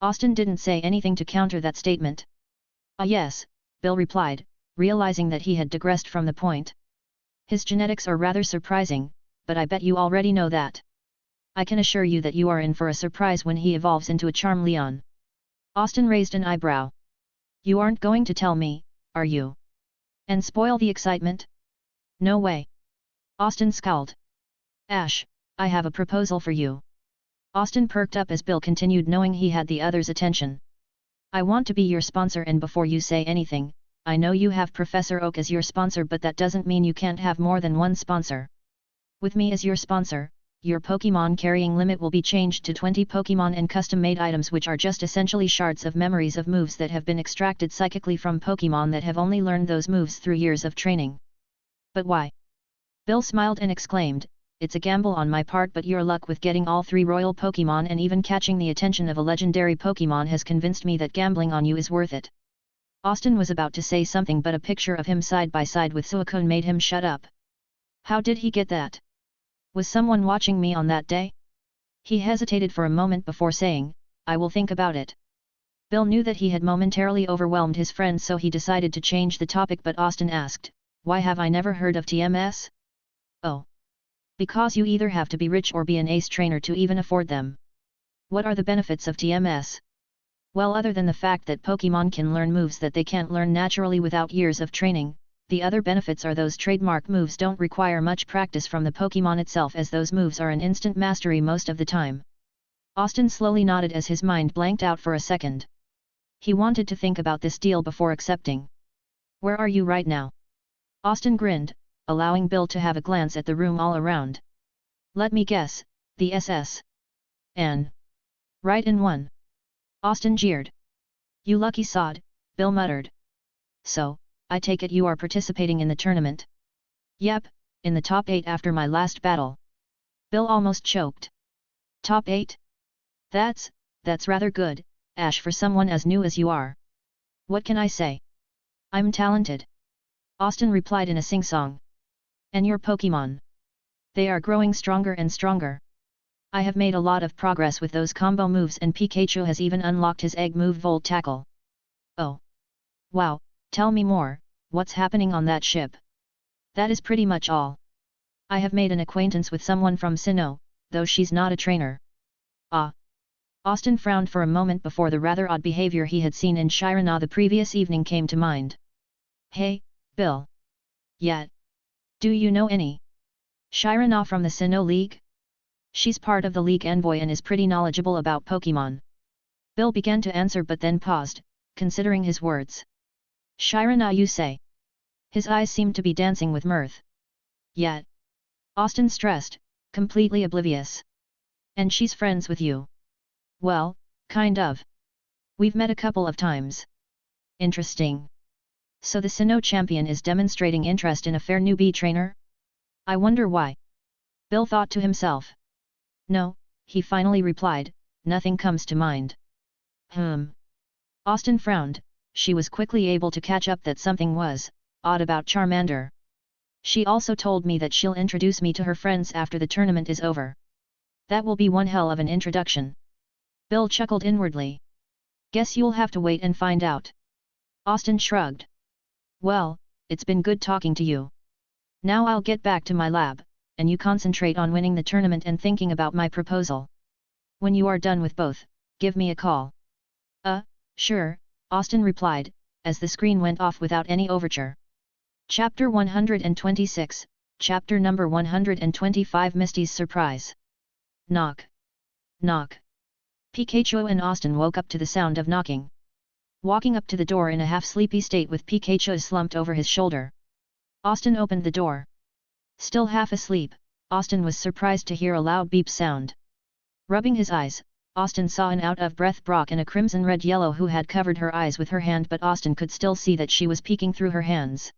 S2: Austin didn't say anything to counter that statement. "Ah yes," Bill replied, realizing that he had digressed from the point. "His genetics are rather surprising, but I bet you already know that. I can assure you that you are in for a surprise when he evolves into a Charmeleon." Austin raised an eyebrow. "You aren't going to tell me, are you? And spoil the excitement?" "No way." Austin scowled. "Ash, I have a proposal for you." Austin perked up as Bill continued, knowing he had the other's attention. "I want to be your sponsor, and before you say anything, I know you have Professor Oak as your sponsor, but that doesn't mean you can't have more than one sponsor. With me as your sponsor, your Pokémon carrying limit will be changed to 20 Pokémon and custom-made items, which are just essentially shards of memories of moves that have been extracted psychically from Pokémon that have only learned those moves through years of training." "But why?" Bill smiled and exclaimed, "It's a gamble on my part, but your luck with getting all 3 royal Pokémon and even catching the attention of a legendary Pokémon has convinced me that gambling on you is worth it." Austin was about to say something, but a picture of him side by side with Suicune made him shut up. How did he get that? Was someone watching me on that day? He hesitated for a moment before saying, "I will think about it." Bill knew that he had momentarily overwhelmed his friend, so he decided to change the topic, but Austin asked, "Why have I never heard of TMS?" "Oh. Because you either have to be rich or be an ace trainer to even afford them." "What are the benefits of TMS?" "Well, other than the fact that Pokémon can learn moves that they can't learn naturally without years of training, the other benefits are those trademark moves don't require much practice from the Pokémon itself, as those moves are an instant mastery most of the time." Austin slowly nodded as his mind blanked out for a second. He wanted to think about this deal before accepting. "Where are you right now?" Austin grinned, allowing Bill to have a glance at the room all around. "Let me guess, the SS. N. Right in one." Austin jeered. "You lucky sod," Bill muttered. "So, I take it you are participating in the tournament?" "Yep, in the top 8 after my last battle." Bill almost choked. "Top 8? That's rather good, Ash, for someone as new as you are." "What can I say? I'm talented," Austin replied in a sing-song. "And your Pokémon? They are growing stronger and stronger. I have made a lot of progress with those combo moves, and Pikachu has even unlocked his egg move Volt Tackle." "Oh. Wow, tell me more, what's happening on that ship?" "That is pretty much all. I have made an acquaintance with someone from Sinnoh, though she's not a trainer." "Ah." Austin frowned for a moment before the rather odd behavior he had seen in Shirana the previous evening came to mind. "Hey, Bill. Yeah. Do you know any Shirana from the Sinnoh League?" "She's part of the League Envoy and is pretty knowledgeable about Pokémon." Bill began to answer but then paused, considering his words. "Shirana, you say?" His eyes seemed to be dancing with mirth. "Yeah." Austin stressed, completely oblivious. "And she's friends with you?" "Well, kind of. We've met a couple of times." "Interesting. So the Sinnoh champion is demonstrating interest in a fair newbie trainer? I wonder why?" Bill thought to himself. "No," he finally replied, "nothing comes to mind." Austin frowned. She was quickly able to catch up that something was odd about Charmander. "She also told me that she'll introduce me to her friends after the tournament is over." "That will be one hell of an introduction." Bill chuckled inwardly. "Guess you'll have to wait and find out." Austin shrugged. "Well, it's been good talking to you. Now I'll get back to my lab, and you concentrate on winning the tournament and thinking about my proposal. When you are done with both, give me a call." Sure," Austin replied, as the screen went off without any overture. Chapter 126, Chapter number 125, Misty's Surprise. Knock. Knock. Pikachu and Austin woke up to the sound of knocking. Walking up to the door in a half-sleepy state with Pikachu slumped over his shoulder, Austin opened the door. Still half asleep, Austin was surprised to hear a loud beep sound. Rubbing his eyes, Austin saw an out-of-breath Brock in a crimson red yellow who had covered her eyes with her hand, but Austin could still see that she was peeking through her hands.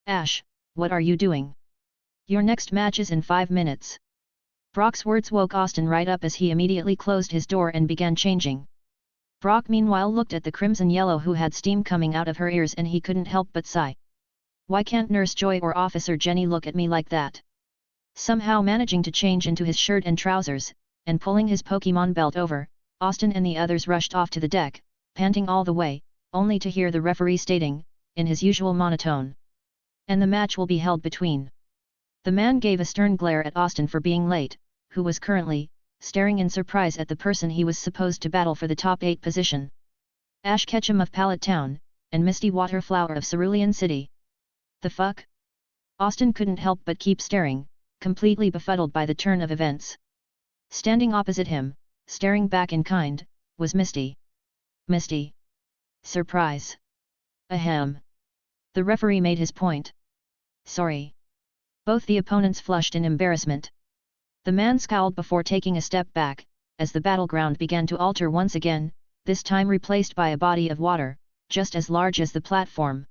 S2: "Ash, what are you doing? Your next match is in 5 minutes." Brock's words woke Austin right up as he immediately closed his door and began changing. Brock meanwhile looked at the crimson yellow who had steam coming out of her ears, and he couldn't help but sigh. Why can't Nurse Joy or Officer Jenny look at me like that? Somehow managing to change into his shirt and trousers, and pulling his Pokémon belt over, Austin and the others rushed off to the deck, panting all the way, only to hear the referee stating, in his usual monotone, "And the match will be held between." The man gave a stern glare at Austin for being late, who was currently staring in surprise at the person he was supposed to battle for the top 8 position. Ash Ketchum of Pallet Town, and Misty Waterflower of Cerulean City. The fuck? Austin couldn't help but keep staring, completely befuddled by the turn of events. Standing opposite him, staring back in kind, was Misty. "Misty. Surprise. Ahem." The referee made his point. "Sorry." Both the opponents flushed in embarrassment. The man scowled before taking a step back, as the battleground began to alter once again, this time replaced by a body of water, just as large as the platform.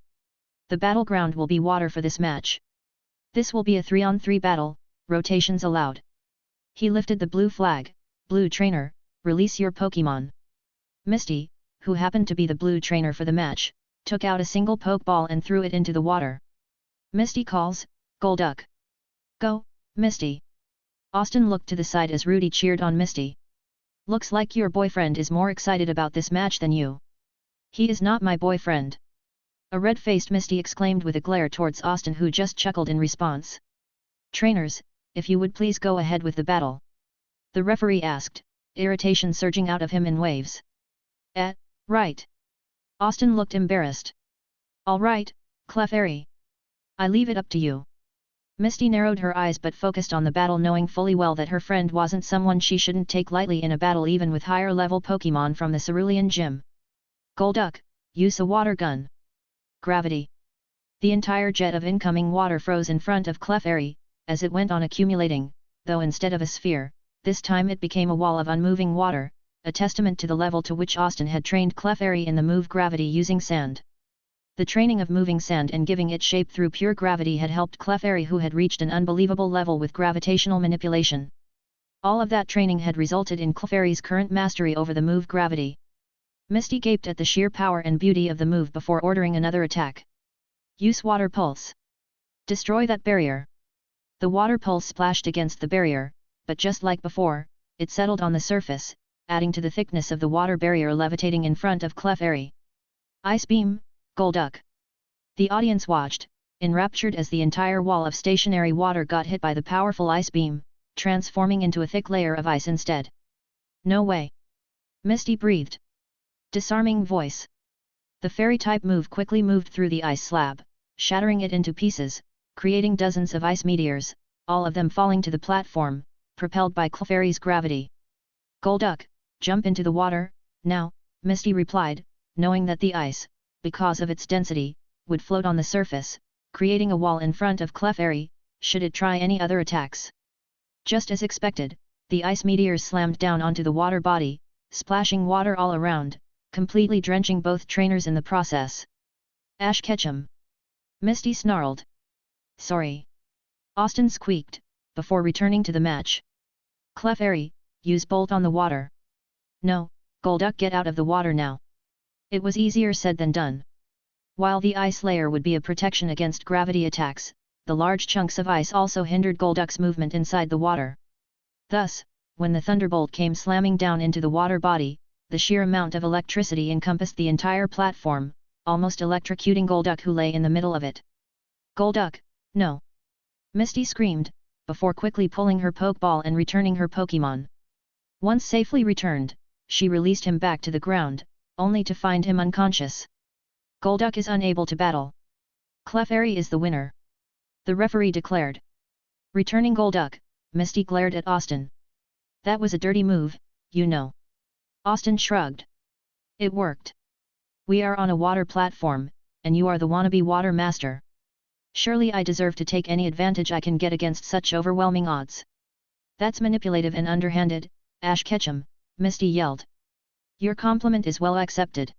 S2: "The battleground will be water for this match. This will be a 3-on-3 battle, rotations allowed." He lifted the blue flag. "Blue trainer, release your Pokémon." Misty, who happened to be the blue trainer for the match, took out a single Pokeball and threw it into the water. Misty calls, "Golduck. Go, Misty." Austin looked to the side as Rudy cheered on Misty. "Looks like your boyfriend is more excited about this match than you." He is not my boyfriend. A red-faced Misty exclaimed with a glare towards Austin, who just chuckled in response. Trainers, if you would please go ahead with the battle. The referee asked, irritation surging out of him in waves. Right. Austin looked embarrassed. All right, Clefairy. I leave it up to you. Misty narrowed her eyes but focused on the battle, knowing fully well that her friend wasn't someone she shouldn't take lightly in a battle, even with higher level Pokémon from the Cerulean Gym. Golduck, use a water gun. Gravity. The entire jet of incoming water froze in front of Clefairy, as it went on accumulating, though instead of a sphere, this time it became a wall of unmoving water, a testament to the level to which Austin had trained Clefairy in the move gravity using sand. The training of moving sand and giving it shape through pure gravity had helped Clefairy, who had reached an unbelievable level with gravitational manipulation. All of that training had resulted in Clefairy's current mastery over the move gravity. Misty gaped at the sheer power and beauty of the move before ordering another attack. Use water pulse. Destroy that barrier. The water pulse splashed against the barrier, but just like before, it settled on the surface, adding to the thickness of the water barrier levitating in front of Clefairy. Ice beam, Golduck. The audience watched, enraptured as the entire wall of stationary water got hit by the powerful ice beam, transforming into a thick layer of ice instead. No way. Misty breathed. Disarming voice. The fairy-type move quickly moved through the ice slab, shattering it into pieces, creating dozens of ice meteors, all of them falling to the platform, propelled by Clefairy's gravity. Golduck, jump into the water, now, Misty replied, knowing that the ice, because of its density, would float on the surface, creating a wall in front of Clefairy, should it try any other attacks. Just as expected, the ice meteors slammed down onto the water body, splashing water all around, completely drenching both trainers in the process. Ash Ketchum. Misty snarled. Sorry. Austin squeaked, before returning to the match. Clefairy, use Bolt on the water. No, Golduck, get out of the water now. It was easier said than done. While the ice layer would be a protection against gravity attacks, the large chunks of ice also hindered Golduck's movement inside the water. Thus, when the thunderbolt came slamming down into the water body, the sheer amount of electricity encompassed the entire platform, almost electrocuting Golduck, who lay in the middle of it. Golduck, no! Misty screamed, before quickly pulling her Pokeball and returning her Pokémon. Once safely returned, she released him back to the ground, only to find him unconscious. Golduck is unable to battle. Clefairy is the winner. The referee declared. Returning Golduck, Misty glared at Austin. That was a dirty move, you know. Austin shrugged. It worked. We are on a water platform, and you are the wannabe water master. Surely I deserve to take any advantage I can get against such overwhelming odds. That's manipulative and underhanded, Ash Ketchum, Misty yelled. Your compliment is well accepted.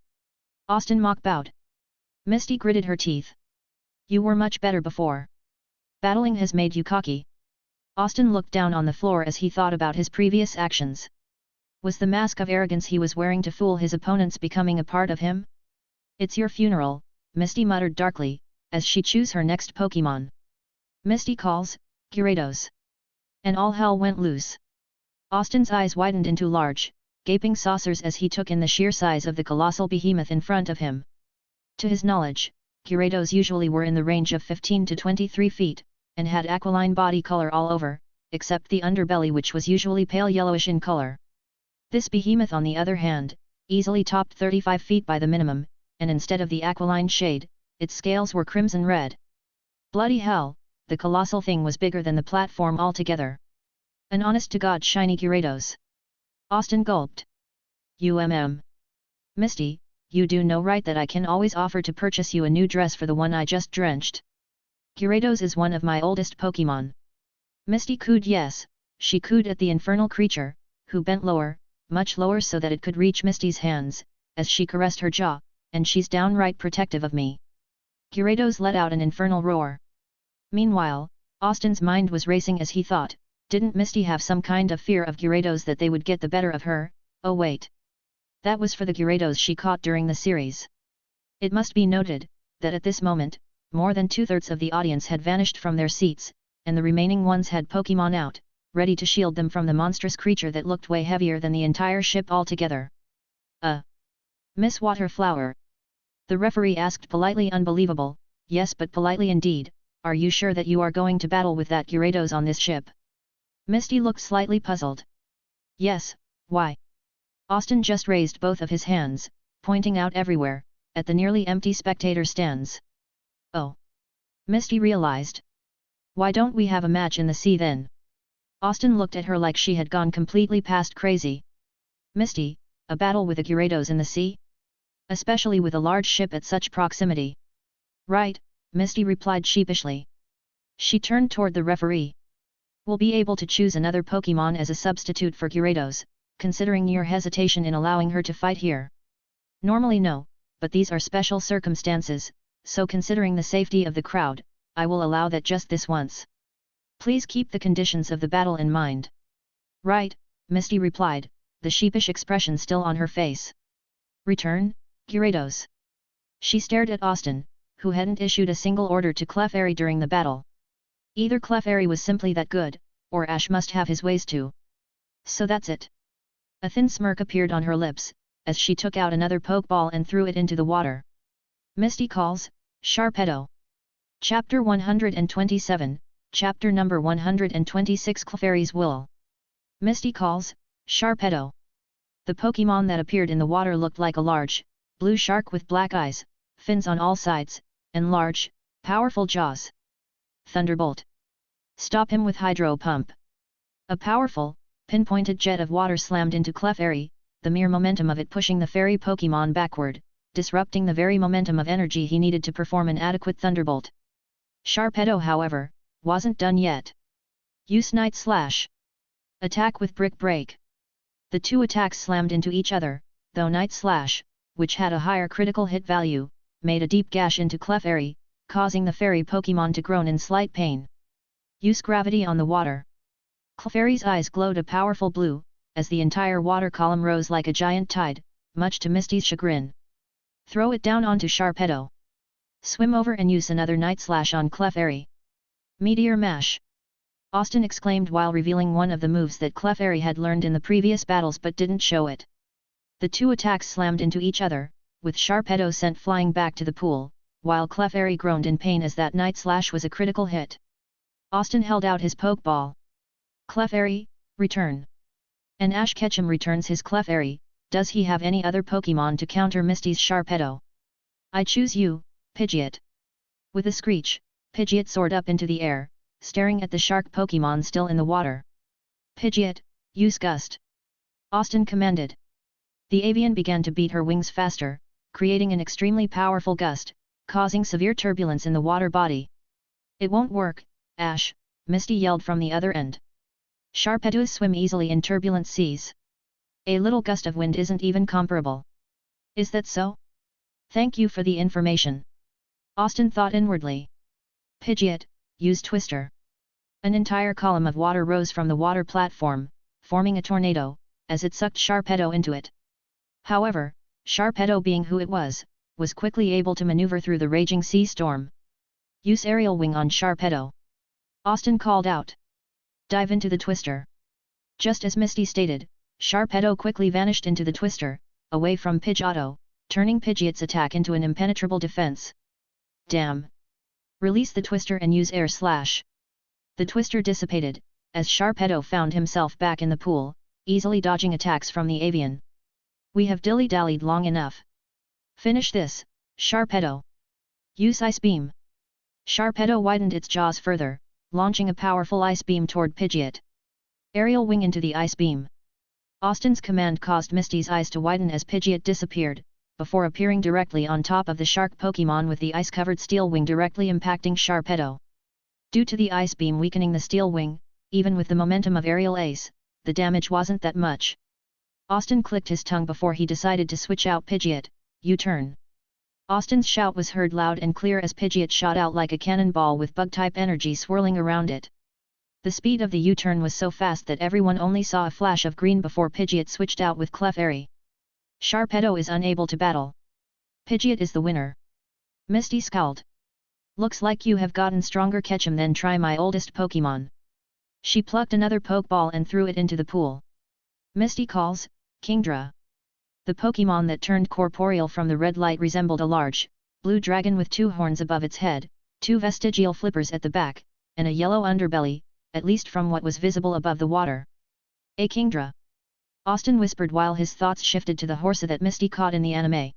S2: Austin mock bowed. Misty gritted her teeth. You were much better before. Battling has made you cocky. Austin looked down on the floor as he thought about his previous actions. Was the mask of arrogance he was wearing to fool his opponents becoming a part of him? It's your funeral, Misty muttered darkly, as she chose her next Pokémon. Misty calls, Gyarados. And all hell went loose. Austin's eyes widened into large, gaping saucers as he took in the sheer size of the colossal behemoth in front of him. To his knowledge, Gyarados usually were in the range of 15 to 23 feet, and had aquiline body color all over, except the underbelly, which was usually pale yellowish in color. This behemoth, on the other hand, easily topped 35 feet by the minimum, and instead of the aquiline shade, its scales were crimson red. Bloody hell, the colossal thing was bigger than the platform altogether. An honest-to-God shiny Gyarados. Austin gulped. Misty, you do know right that I can always offer to purchase you a new dress for the one I just drenched. Gyarados is one of my oldest Pokémon. Misty cooed. Yes, she cooed at the infernal creature, who bent lower, much lower so that it could reach Misty's hands, as she caressed her jaw, and she's downright protective of me. Gyarados let out an infernal roar. Meanwhile, Austin's mind was racing as he thought, didn't Misty have some kind of fear of Gyarados, that they would get the better of her? Oh wait. That was for the Gyarados she caught during the series. It must be noted, that at this moment, more than 2/3 of the audience had vanished from their seats, and the remaining ones had Pokémon out, ready to shield them from the monstrous creature that looked way heavier than the entire ship altogether. Miss Waterflower, The referee asked politely. Unbelievable, yes but politely indeed, are you sure that you are going to battle with that Gyarados on this ship? Misty looked slightly puzzled. Yes, why? Austin just raised both of his hands, pointing out everywhere, at the nearly empty spectator stands. Oh! Misty realized. Why don't we have a match in the sea then? Austin looked at her like she had gone completely past crazy. Misty, a battle with a Gyarados in the sea? Especially with a large ship at such proximity. Right, Misty replied sheepishly. She turned toward the referee. We'll be able to choose another Pokémon as a substitute for Gyarados, considering your hesitation in allowing her to fight here. Normally no, but these are special circumstances, so considering the safety of the crowd, I will allow that just this once. Please keep the conditions of the battle in mind. Right, Misty replied, the sheepish expression still on her face. Return, Gyarados. She stared at Austin, who hadn't issued a single order to Clefairy during the battle. Either Clefairy was simply that good, or Ash must have his ways too. So that's it. A thin smirk appeared on her lips, as she took out another Pokeball and threw it into the water. Misty calls, Sharpedo. Chapter 127, Chapter number 126 Clefairy's Will. Misty calls, Sharpedo. The Pokémon that appeared in the water looked like a large, blue shark with black eyes, fins on all sides, and large, powerful jaws. Thunderbolt. Stop him with Hydro Pump. A powerful, pinpointed jet of water slammed into Clefairy, the mere momentum of it pushing the fairy Pokémon backward, disrupting the very momentum of energy he needed to perform an adequate Thunderbolt. Sharpedo, however, wasn't done yet. Use Night Slash. Attack with Brick Break. The two attacks slammed into each other, though Night Slash, which had a higher critical hit value, made a deep gash into Clefairy, causing the fairy Pokémon to groan in slight pain. Use Gravity on the water. Clefairy's eyes glowed a powerful blue, as the entire water column rose like a giant tide, much to Misty's chagrin. Throw it down onto Sharpedo. Swim over and use another Night Slash on Clefairy. Meteor Mash. Austin exclaimed while revealing one of the moves that Clefairy had learned in the previous battles but didn't show it. The two attacks slammed into each other, with Sharpedo sent flying back to the pool, while Clefairy groaned in pain as that Night Slash was a critical hit. Austin held out his Pokeball. Clefairy, return. And Ash Ketchum returns his Clefairy. Does he have any other Pokémon to counter Misty's Sharpedo? I choose you, Pidgeot. With a screech, Pidgeot soared up into the air, staring at the shark Pokémon still in the water. Pidgeot, use Gust. Austin commanded. The avian began to beat her wings faster, creating an extremely powerful gust, causing severe turbulence in the water body. It won't work, Ash, Misty yelled from the other end. Sharpedos swim easily in turbulent seas. A little gust of wind isn't even comparable. Is that so? Thank you for the information. Austin thought inwardly. Pidgeot, use Twister. An entire column of water rose from the water platform, forming a tornado, as it sucked Sharpedo into it. However, Sharpedo, being who it was quickly able to maneuver through the raging sea storm. Use Aerial Wing on Sharpedo. Austin called out. Dive into the Twister. Just as Misty stated, Sharpedo quickly vanished into the Twister, away from Pidgeotto, turning Pidgeot's attack into an impenetrable defense. Damn! Release the Twister and use Air Slash. The Twister dissipated, as Sharpedo found himself back in the pool, easily dodging attacks from the avian. We have dilly-dallied long enough. Finish this, Sharpedo. Use Ice Beam. Sharpedo widened its jaws further, launching a powerful ice beam toward Pidgeot. Aerial Wing into the ice beam. Austin's command caused Misty's eyes to widen as Pidgeot disappeared, before appearing directly on top of the shark Pokémon with the ice-covered steel wing directly impacting Sharpedo. Due to the ice beam weakening the steel wing, even with the momentum of Aerial Ace, the damage wasn't that much. Austin clicked his tongue before he decided to switch out Pidgeot. U-turn. Austin's shout was heard loud and clear as Pidgeot shot out like a cannonball with bug-type energy swirling around it. The speed of the U-turn was so fast that everyone only saw a flash of green before Pidgeot switched out with Clefairy. Sharpedo is unable to battle. Pidgeot is the winner. Misty scowled. Looks like you have gotten stronger. Ketchum, then try my oldest Pokémon. She plucked another Pokeball and threw it into the pool. Misty calls, Kingdra. The Pokémon that turned corporeal from the red light resembled a large, blue dragon with 2 horns above its head, 2 vestigial flippers at the back, and a yellow underbelly, at least from what was visible above the water. A Kingdra! Austin whispered while his thoughts shifted to the Horsa that Misty caught in the anime.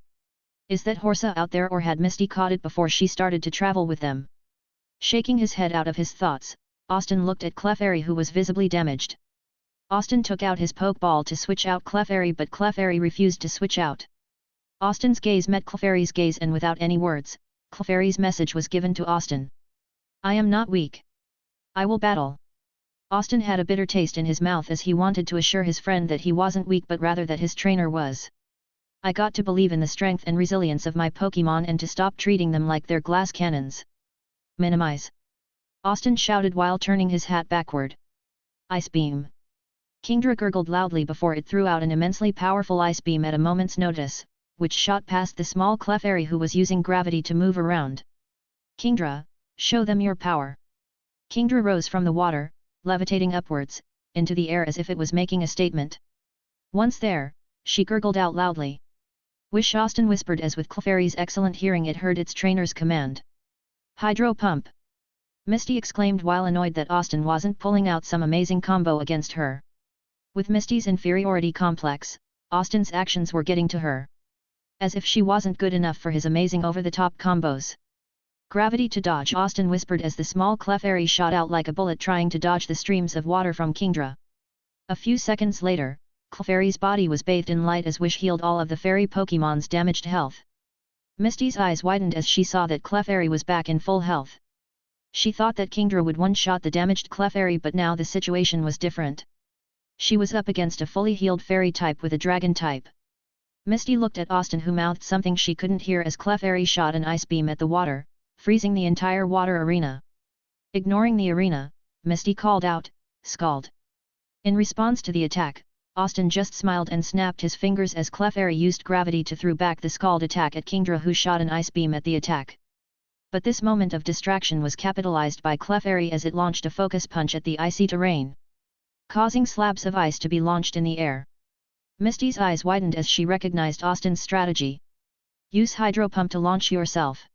S2: Is that Horsa out there, or had Misty caught it before she started to travel with them? Shaking his head out of his thoughts, Austin looked at Clefairy, who was visibly damaged. Austin took out his Pokeball to switch out Clefairy, but Clefairy refused to switch out. Austin's gaze met Clefairy's gaze, and without any words, Clefairy's message was given to Austin. I am not weak. I will battle. Austin had a bitter taste in his mouth as he wanted to assure his friend that he wasn't weak but rather that his trainer was. I got to believe in the strength and resilience of my Pokémon and to stop treating them like they're glass cannons. Minimize! Austin shouted while turning his hat backward. Ice Beam! Kingdra gurgled loudly before it threw out an immensely powerful ice beam at a moment's notice, which shot past the small Clefairy who was using gravity to move around. Kingdra, show them your power! Kingdra rose from the water, levitating upwards, into the air as if it was making a statement. Once there, she gurgled out loudly. Wish! Austin whispered as with Clefairy's excellent hearing it heard its trainer's command. Hydro Pump! Misty exclaimed while annoyed that Austin wasn't pulling out some amazing combo against her. With Misty's inferiority complex, Austin's actions were getting to her. As if she wasn't good enough for his amazing over-the-top combos. Gravity to dodge! Austin whispered as the small Clefairy shot out like a bullet trying to dodge the streams of water from Kingdra. A few seconds later, Clefairy's body was bathed in light as Wish healed all of the fairy Pokémon's damaged health. Misty's eyes widened as she saw that Clefairy was back in full health. She thought that Kingdra would one-shot the damaged Clefairy, but now the situation was different. She was up against a fully healed fairy type with a dragon type. Misty looked at Austin, who mouthed something she couldn't hear as Clefairy shot an ice beam at the water, freezing the entire water arena. Ignoring the arena, Misty called out, Scald! In response to the attack, Austin just smiled and snapped his fingers as Clefairy used gravity to throw back the Scald attack at Kingdra, who shot an ice beam at the attack. But this moment of distraction was capitalized by Clefairy as it launched a focus punch at the icy terrain, causing slabs of ice to be launched in the air. Misty's eyes widened as she recognized Austin's strategy. Use Hydro Pump to launch yourself.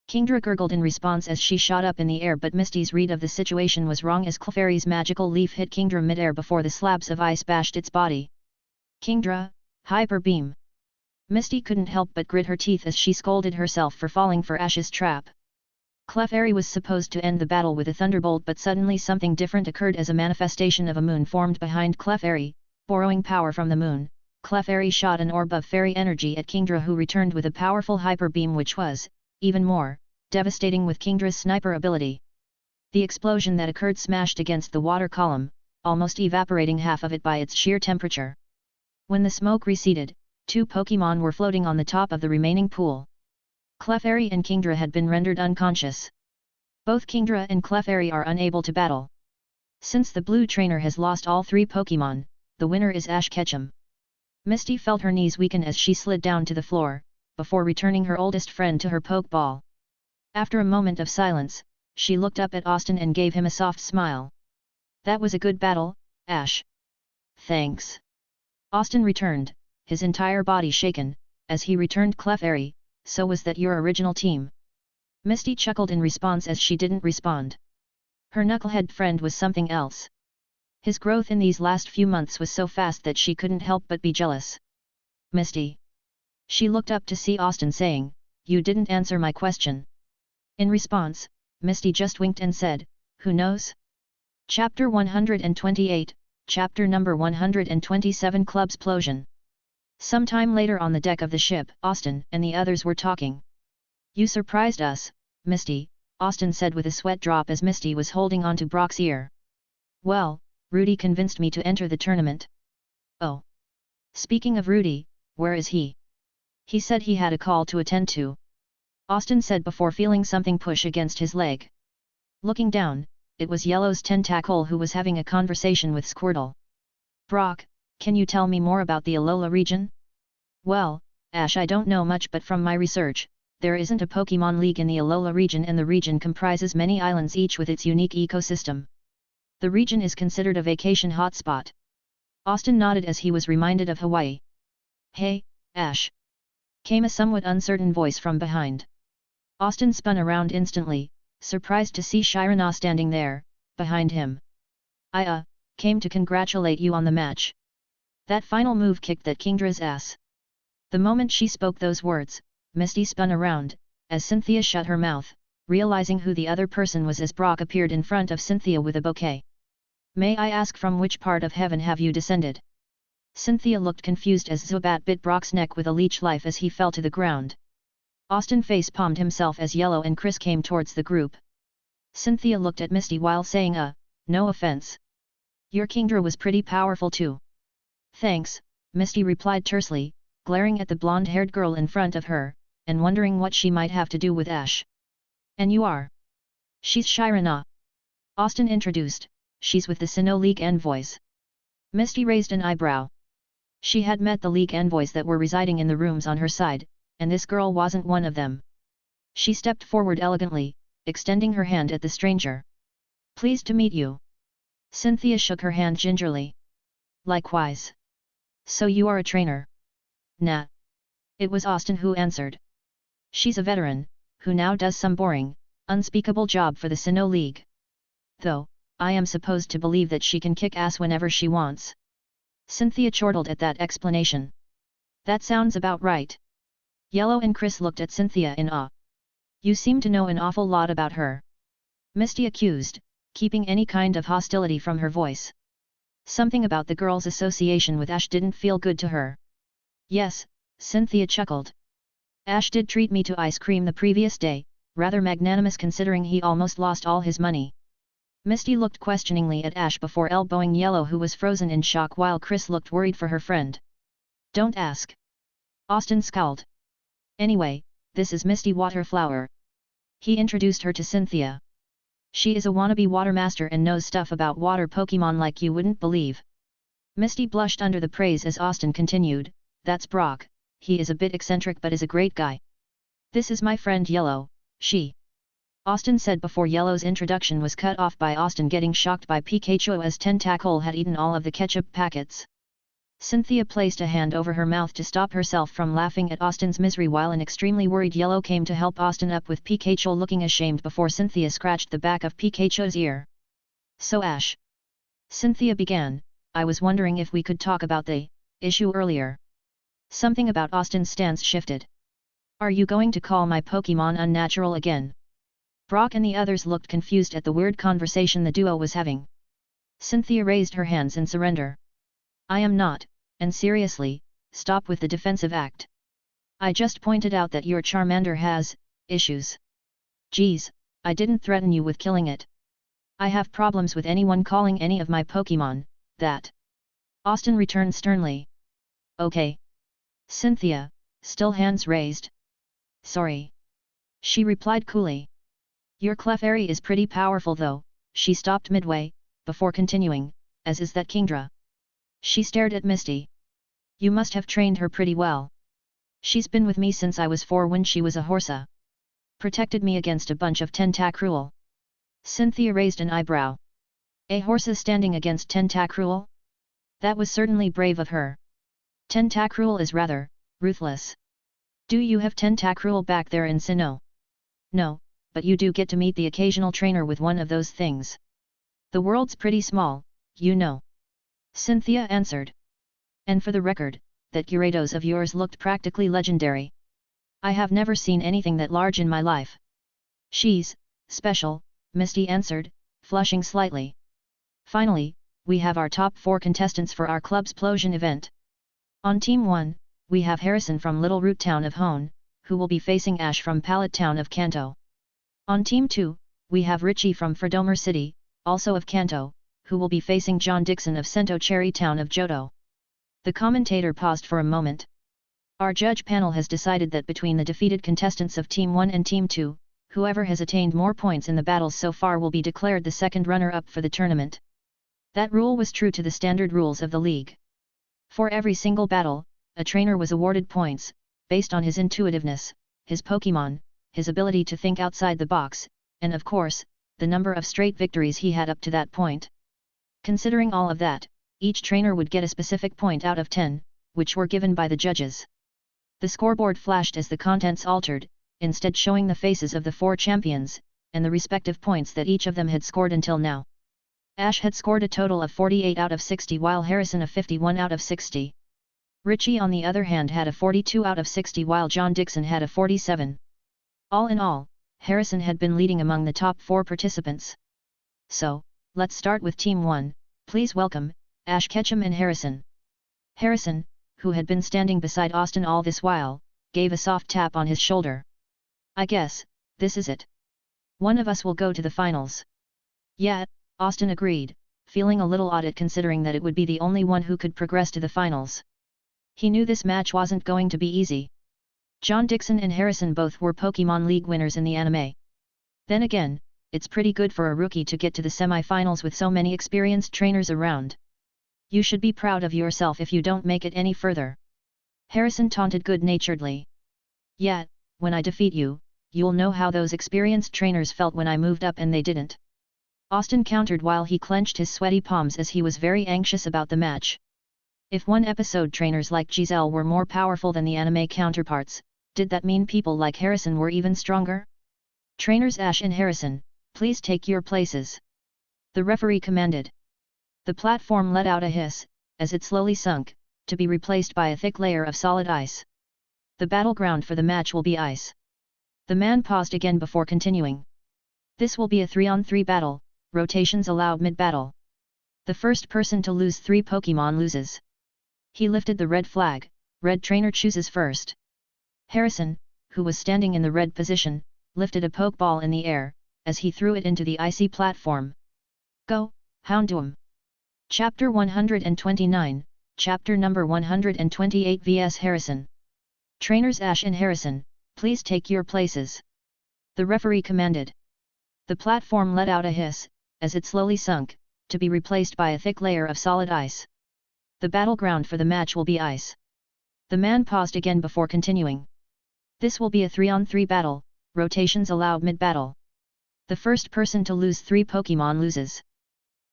S2: Kingdra gurgled in response as she shot up in the air, but Misty's read of the situation was wrong as Clefairy's magical leaf hit Kingdra mid-air before the slabs of ice bashed its body. Kingdra, Hyper Beam! Misty couldn't help but grit her teeth as she scolded herself for falling for Ash's trap. Clefairy was supposed to end the battle with a thunderbolt, but suddenly something different occurred as a manifestation of a moon formed behind Clefairy. Borrowing power from the moon, Clefairy shot an orb of fairy energy at Kingdra, who returned with a powerful hyper beam which was, even more, devastating with Kingdra's sniper ability. The explosion that occurred smashed against the water column, almost evaporating half of it by its sheer temperature. When the smoke receded, 2 Pokémon were floating on the top of the remaining pool. Clefairy and Kingdra had been rendered unconscious. Both Kingdra and Clefairy are unable to battle. Since the blue trainer has lost all 3 Pokémon, the winner is Ash Ketchum. Misty felt her knees weaken as she slid down to the floor, before returning her oldest friend to her Pokeball. After a moment of silence, she looked up at Austin and gave him a soft smile. That was a good battle, Ash. Thanks. Austin returned, his entire body shaken, as he returned Clefairy, so was that your original team? Misty chuckled in response as she didn't respond. Her knucklehead friend was something else. His growth in these last few months was so fast that she couldn't help but be jealous. Misty. She looked up to see Austin saying, You didn't answer my question. In response, Misty just winked and said, Who knows? Chapter 128, Chapter number 127 Clubsplosion. Sometime later on the deck of the ship, Austin and the others were talking. You surprised us, Misty, Austin said with a sweat drop as Misty was holding onto Brock's ear. Well, Rudy convinced me to enter the tournament. Oh. Speaking of Rudy, where is he? He said he had a call to attend to. Austin said before feeling something push against his leg. Looking down, it was Yellow's Tentacle who was having a conversation with Squirtle. Brock, can you tell me more about the Alola region? Well, Ash, I don't know much, but from my research, there isn't a Pokémon League in the Alola region, and the region comprises many islands, each with its unique ecosystem. The region is considered a vacation hotspot. Austin nodded as he was reminded of Hawaii. Hey, Ash! Came a somewhat uncertain voice from behind. Austin spun around instantly, surprised to see Shirana standing there, behind him. I came to congratulate you on the match. That final move kicked that Kingdra's ass. The moment she spoke those words, Misty spun around, as Cynthia shut her mouth, realizing who the other person was as Brock appeared in front of Cynthia with a bouquet. May I ask from which part of heaven have you descended? Cynthia looked confused as Zubat bit Brock's neck with a leech life as he fell to the ground. Austin face-palmed himself as Yellow and Chris came towards the group. Cynthia looked at Misty while saying no offense. Your Kingdra was pretty powerful too. Thanks, Misty replied tersely, glaring at the blonde-haired girl in front of her, and wondering what she might have to do with Ash. And you are? She's Shirana. Austin introduced, she's with the Sinnoh League envoys. Misty raised an eyebrow. She had met the League envoys that were residing in the rooms on her side, and this girl wasn't one of them. She stepped forward elegantly, extending her hand at the stranger. Pleased to meet you. Cynthia shook her hand gingerly. Likewise. So you are a trainer? Nah. It was Austin who answered. She's a veteran, who now does some boring, unspeakable job for the Sinnoh League. Though, I am supposed to believe that she can kick ass whenever she wants. Cynthia chortled at that explanation. That sounds about right. Yellow and Chris looked at Cynthia in awe. You seem to know an awful lot about her. Misty accused, keeping any kind of hostility from her voice. Something about the girl's association with Ash didn't feel good to her. Yes, Cynthia chuckled. Ash did treat me to ice cream the previous day, rather magnanimous considering he almost lost all his money. Misty looked questioningly at Ash before elbowing Yellow, who was frozen in shock, while Chris looked worried for her friend. Don't ask. Austin scowled. Anyway, this is Misty Waterflower. He introduced her to Cynthia. She is a wannabe water master and knows stuff about water Pokémon like you wouldn't believe. Misty blushed under the praise as Austin continued, that's Brock, he is a bit eccentric but is a great guy. This is my friend Yellow, she. Austin said before Yellow's introduction was cut off by Austin getting shocked by Pikachu as Tentacle had eaten all of the ketchup packets. Cynthia placed a hand over her mouth to stop herself from laughing at Austin's misery while an extremely worried Yellow came to help Austin up with Pikachu looking ashamed before Cynthia scratched the back of Pikachu's ear. So Ash. Cynthia began, I was wondering if we could talk about the issue earlier. Something about Austin's stance shifted. Are you going to call my Pokémon unnatural again? Brock and the others looked confused at the weird conversation the duo was having. Cynthia raised her hands in surrender. I am not, and seriously, stop with the defensive act. I just pointed out that your Charmander has issues. Geez, I didn't threaten you with killing it. I have problems with anyone calling any of my Pokémon that. Austin returned sternly. Okay. Cynthia, still hands raised. Sorry. She replied coolly. Your Clefairy is pretty powerful though, she stopped midway, before continuing, as is that Kingdra. She stared at Misty. You must have trained her pretty well. She's been with me since I was 4 when she was a Horsa. Protected me against a bunch of Tentacruel. Cynthia raised an eyebrow. A Horsa standing against Tentacruel? That was certainly brave of her. Tentacruel is rather ruthless. Do you have Tentacruel back there in Sinnoh? No, but you do get to meet the occasional trainer with one of those things. The world's pretty small, you know. Cynthia answered. And for the record, that Gyarados of yours looked practically legendary. I have never seen anything that large in my life. She's special, Misty answered, flushing slightly. Finally, we have our top 4 contestants for our club's Plosion event. On Team 1, we have Harrison from Little Root Town of Hone, who will be facing Ash from Pallet Town of Kanto. On Team 2, we have Richie from Fredomer City, also of Kanto, who will be facing John Dixon of Sento Cherry Town of Johto. The commentator paused for a moment. Our judge panel has decided that between the defeated contestants of Team 1 and Team 2, whoever has attained more points in the battles so far will be declared the second runner-up for the tournament. That rule was true to the standard rules of the league. For every single battle, a trainer was awarded points, based on his intuitiveness, his Pokémon, his ability to think outside the box, and of course, the number of straight victories he had up to that point. Considering all of that, each trainer would get a specific point out of 10, which were given by the judges. The scoreboard flashed as the contents altered, instead showing the faces of the 4 champions, and the respective points that each of them had scored until now. Ash had scored a total of 48 out of 60 while Harrison a 51 out of 60. Richie on the other hand had a 42 out of 60 while John Dixon had a 47. All in all, Harrison had been leading among the top 4 participants. So, let's start with Team 1, please welcome, Ash Ketchum and Harrison. Harrison, who had been standing beside Austin all this while, gave a soft tap on his shoulder. I guess, this is it. One of us will go to the finals. Yeah, Austin agreed, feeling a little odd considering that it would be the only one who could progress to the finals. He knew this match wasn't going to be easy. John Dixon and Harrison both were Pokémon League winners in the anime. Then again, it's pretty good for a rookie to get to the semi-finals with so many experienced trainers around. You should be proud of yourself if you don't make it any further. Harrison taunted good-naturedly. Yeah, when I defeat you, you'll know how those experienced trainers felt when I moved up and they didn't. Austin countered while he clenched his sweaty palms as he was very anxious about the match. If one episode trainers like Giselle were more powerful than the anime counterparts, did that mean people like Harrison were even stronger? Trainers Ash and Harrison, please take your places. The referee commanded. The platform let out a hiss, as it slowly sunk, to be replaced by a thick layer of solid ice. The battleground for the match will be ice. The man paused again before continuing. This will be a 3-on-3 battle, rotations allowed mid-battle. The first person to lose 3 Pokémon loses. He lifted the red flag, red trainer chooses first. Harrison, who was standing in the red position, lifted a Pokeball in the air, as he threw it into the icy platform. Go, Houndoom! Chapter 129, Chapter number 128 vs Harrison. Trainers Ash and Harrison, please take your places. The referee commanded. The platform let out a hiss, as it slowly sunk, to be replaced by a thick layer of solid ice. The battleground for the match will be ice. The man paused again before continuing. This will be a 3-on-3 battle, rotations allowed mid-battle. The first person to lose 3 Pokémon loses.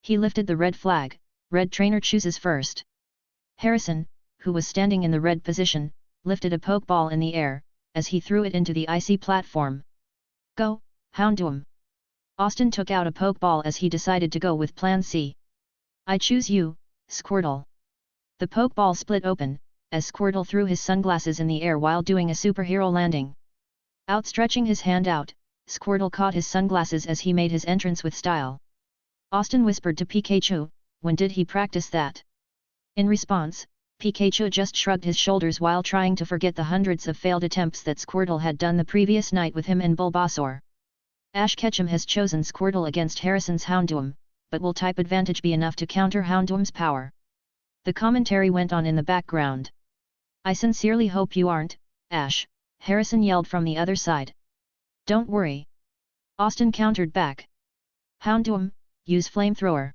S2: He lifted the red flag, red trainer chooses first. Harrison, who was standing in the red position, lifted a Pokeball in the air, as he threw it into the icy platform. Go, Houndoom! Austin took out a Pokeball as he decided to go with Plan C. I choose you, Squirtle. The Pokeball split open, as Squirtle threw his sunglasses in the air while doing a superhero landing. Outstretching his hand out, Squirtle caught his sunglasses as he made his entrance with style. Austin whispered to Pikachu, when did he practice that? In response, Pikachu just shrugged his shoulders while trying to forget the hundreds of failed attempts that Squirtle had done the previous night with him and Bulbasaur. Ash Ketchum has chosen Squirtle against Harrison's Houndoom, but will type advantage be enough to counter Houndoom's power? The commentary went on in the background. I sincerely hope you aren't, Ash, Harrison yelled from the other side. Don't worry. Austin countered back. Houndoom, use Flamethrower.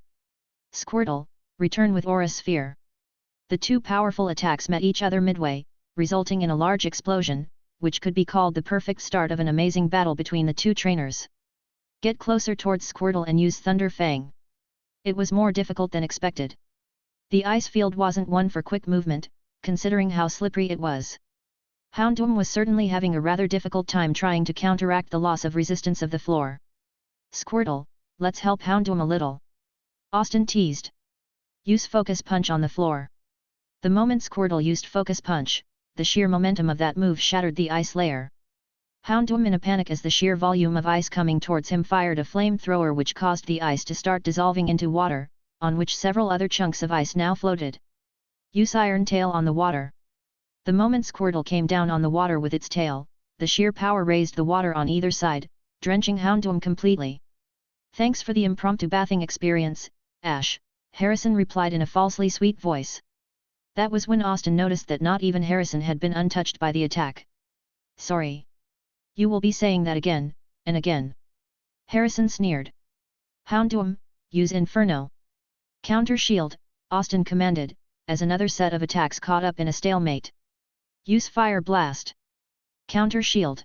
S2: Squirtle, return with Aura Sphere. The 2 powerful attacks met each other midway, resulting in a large explosion, which could be called the perfect start of an amazing battle between the 2 trainers. Get closer towards Squirtle and use Thunder Fang. It was more difficult than expected. The ice field wasn't one for quick movement, considering how slippery it was. Houndoom was certainly having a rather difficult time trying to counteract the loss of resistance of the floor. Squirtle, let's help Houndoom a little. Austin teased. Use Focus Punch on the floor. The moment Squirtle used Focus Punch, the sheer momentum of that move shattered the ice layer. Houndoom in a panic as the sheer volume of ice coming towards him fired a flamethrower which caused the ice to start dissolving into water, on which several other chunks of ice now floated. Use Iron Tail on the water. The moment Squirtle came down on the water with its tail, the sheer power raised the water on either side, drenching Houndoom completely. Thanks for the impromptu bathing experience, Ash, Harrison replied in a falsely sweet voice. That was when Austin noticed that not even Harrison had been untouched by the attack. Sorry. You will be saying that again, and again. Harrison sneered. Houndoom, use Inferno. Counter Shield, Austin commanded, as another set of attacks caught up in a stalemate. Use Fire Blast. Counter Shield.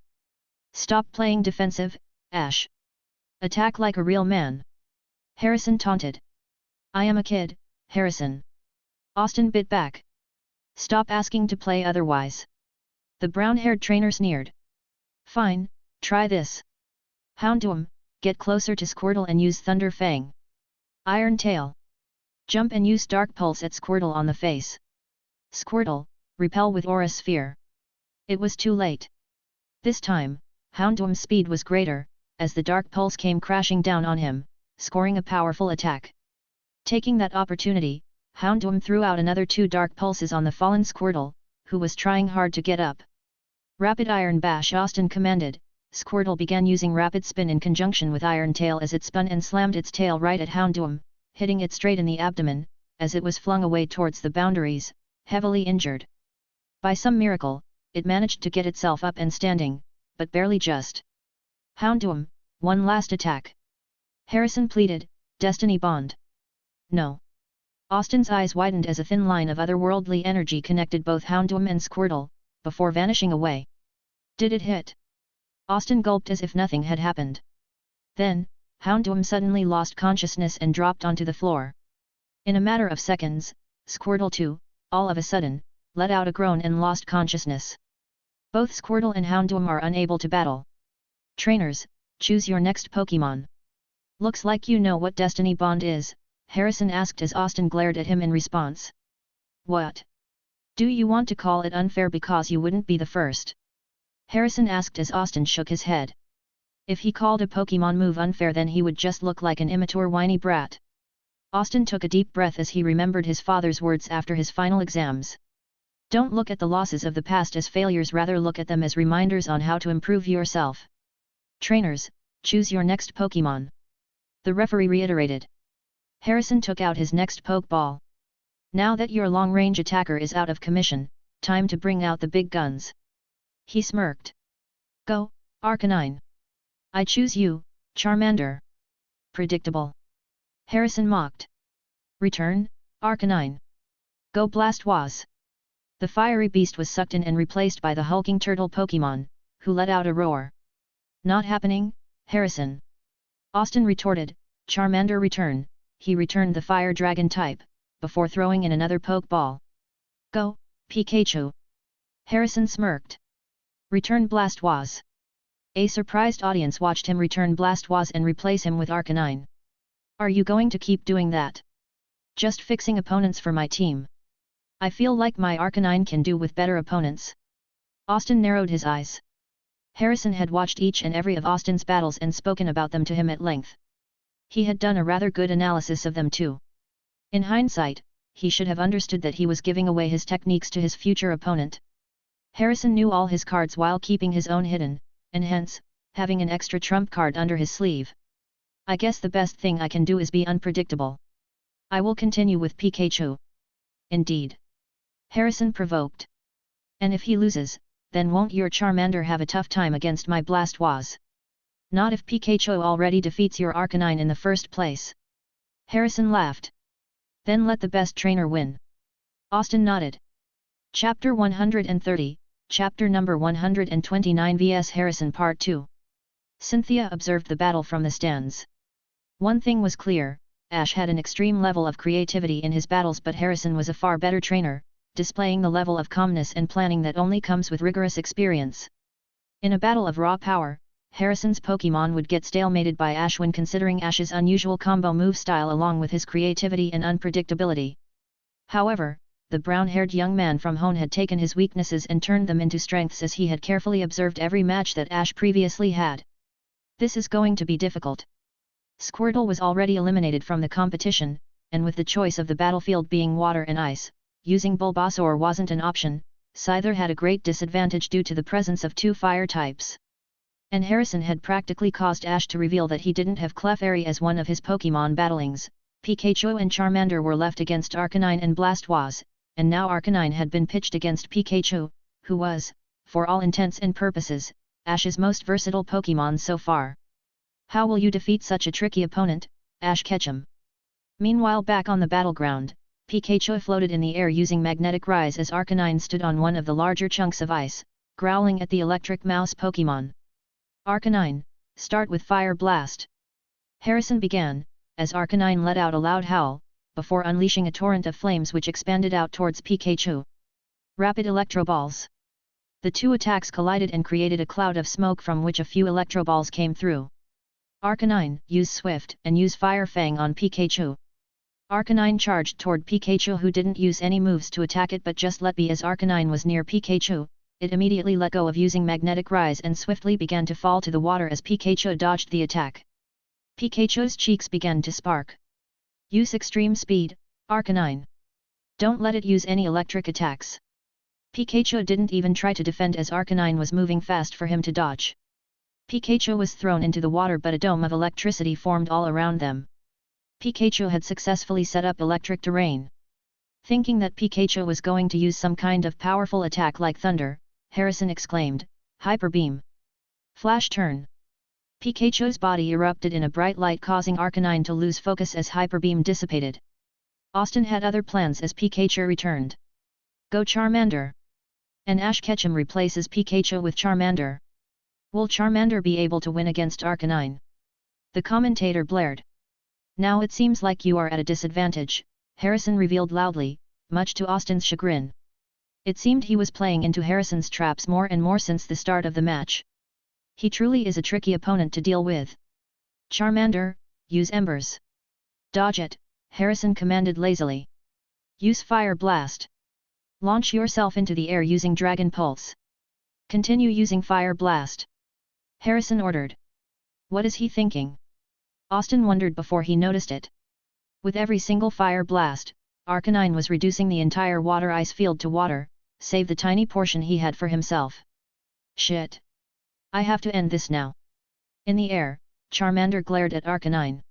S2: Stop playing defensive, Ash. Attack like a real man. Harrison taunted. I am a kid, Harrison. Austin bit back. Stop asking to play otherwise. The brown-haired trainer sneered. Fine, try this. Houndoom, get closer to Squirtle and use Thunder Fang. Iron Tail. Jump and use Dark Pulse at Squirtle on the face. Squirtle, repel with Aura Sphere. It was too late. This time, Houndoom's speed was greater, as the Dark Pulse came crashing down on him, scoring a powerful attack. Taking that opportunity, Houndoom threw out another 2 Dark Pulses on the fallen Squirtle, who was trying hard to get up. Rapid Iron Bash, Austin commanded. Squirtle began using Rapid Spin in conjunction with Iron Tail as it spun and slammed its tail right at Houndoom, hitting it straight in the abdomen, as it was flung away towards the boundaries, heavily injured. By some miracle, it managed to get itself up and standing, but barely just. Houndoom, one last attack. Harrison pleaded, Destiny Bond. No. Austin's eyes widened as a thin line of otherworldly energy connected both Houndoom and Squirtle, before vanishing away. Did it hit? Austin gulped as if nothing had happened. Then, Houndoom suddenly lost consciousness and dropped onto the floor. In a matter of seconds, Squirtle too, all of a sudden, let out a groan and lost consciousness. Both Squirtle and Houndoom are unable to battle. Trainers, choose your next Pokémon. Looks like you know what Destiny Bond is, Harrison asked as Austin glared at him in response. What? Do you want to call it unfair because you wouldn't be the first? Harrison asked as Austin shook his head. If he called a Pokémon move unfair, then he would just look like an immature whiny brat. Austin took a deep breath as he remembered his father's words after his final exams. Don't look at the losses of the past as failures, rather look at them as reminders on how to improve yourself. Trainers, choose your next Pokémon. The referee reiterated. Harrison took out his next Pokeball. Now that your long-range attacker is out of commission, time to bring out the big guns. He smirked. Go, Arcanine. I choose you, Charmander. Predictable. Harrison mocked. Return, Arcanine. Go Blastoise. The fiery beast was sucked in and replaced by the hulking turtle Pokémon, who let out a roar. Not happening, Harrison. Austin retorted, Charmander return. He returned the fire dragon type, before throwing in another Pokeball. Go, Pikachu. Harrison smirked. Return Blastoise. A surprised audience watched him return Blastoise and replace him with Arcanine. Are you going to keep doing that? Just fixing opponents for my team. I feel like my Arcanine can do with better opponents. Austin narrowed his eyes. Harrison had watched each and every of Austin's battles and spoken about them to him at length. He had done a rather good analysis of them too. In hindsight, he should have understood that he was giving away his techniques to his future opponent. Harrison knew all his cards while keeping his own hidden, and hence, having an extra trump card under his sleeve. I guess the best thing I can do is be unpredictable. I will continue with Pikachu. Indeed. Harrison provoked. And if he loses, then won't your Charmander have a tough time against my Blastoise? Not if Pikachu already defeats your Arcanine in the first place. Harrison laughed. Then let the best trainer win. Austin nodded. Chapter 130, Chapter number 129 vs Harrison Part 2. Cynthia observed the battle from the stands. One thing was clear, Ash had an extreme level of creativity in his battles, but Harrison was a far better trainer, displaying the level of calmness and planning that only comes with rigorous experience. In a battle of raw power, Harrison's Pokémon would get stalemated by Ash when considering Ash's unusual combo move style along with his creativity and unpredictability. However, the brown-haired young man from Hone had taken his weaknesses and turned them into strengths, as he had carefully observed every match that Ash previously had. This is going to be difficult. Squirtle was already eliminated from the competition, and with the choice of the battlefield being water and ice, using Bulbasaur wasn't an option. Scyther had a great disadvantage due to the presence of 2 fire types. And Harrison had practically caused Ash to reveal that he didn't have Clefairy as one of his Pokémon battlings. Pikachu and Charmander were left against Arcanine and Blastoise, and now Arcanine had been pitched against Pikachu, who was, for all intents and purposes, Ash's most versatile Pokémon so far. How will you defeat such a tricky opponent, Ash Ketchum? Meanwhile, back on the battleground, Pikachu floated in the air using magnetic rise as Arcanine stood on one of the larger chunks of ice, growling at the electric mouse Pokémon. Arcanine, start with Fire Blast. Harrison began, as Arcanine let out a loud howl, before unleashing a torrent of flames which expanded out towards Pikachu. Rapid electroballs. The two attacks collided and created a cloud of smoke from which a few electroballs came through. Arcanine, use Swift, and use Fire Fang on Pikachu. Arcanine charged toward Pikachu, who didn't use any moves to attack it but just let be. As Arcanine was near Pikachu, it immediately let go of using Magnetic Rise and swiftly began to fall to the water as Pikachu dodged the attack. Pikachu's cheeks began to spark. Use Extreme Speed, Arcanine. Don't let it use any electric attacks. Pikachu didn't even try to defend as Arcanine was moving fast for him to dodge. Pikachu was thrown into the water but a dome of electricity formed all around them. Pikachu had successfully set up electric terrain. Thinking that Pikachu was going to use some kind of powerful attack like thunder, Harrison exclaimed, Hyper Beam. Flash turn. Pikachu's body erupted in a bright light, causing Arcanine to lose focus as Hyper Beam dissipated. Austin had other plans as Pikachu returned. Go Charmander! And Ash Ketchum replaces Pikachu with Charmander. Will Charmander be able to win against Arcanine? The commentator blared. Now it seems like you are at a disadvantage, Harrison revealed loudly, much to Austin's chagrin. It seemed he was playing into Harrison's traps more and more since the start of the match. He truly is a tricky opponent to deal with. Charmander, use Embers. Dodge it, Harrison commanded lazily. Use Fire Blast. Launch yourself into the air using Dragon Pulse. Continue using Fire Blast. Harrison ordered. What is he thinking? Austin wondered before he noticed it. With every single Fire Blast, Arcanine was reducing the entire water ice field to water, save the tiny portion he had for himself. Shit! I have to end this now. In the air, Charmander glared at Arcanine.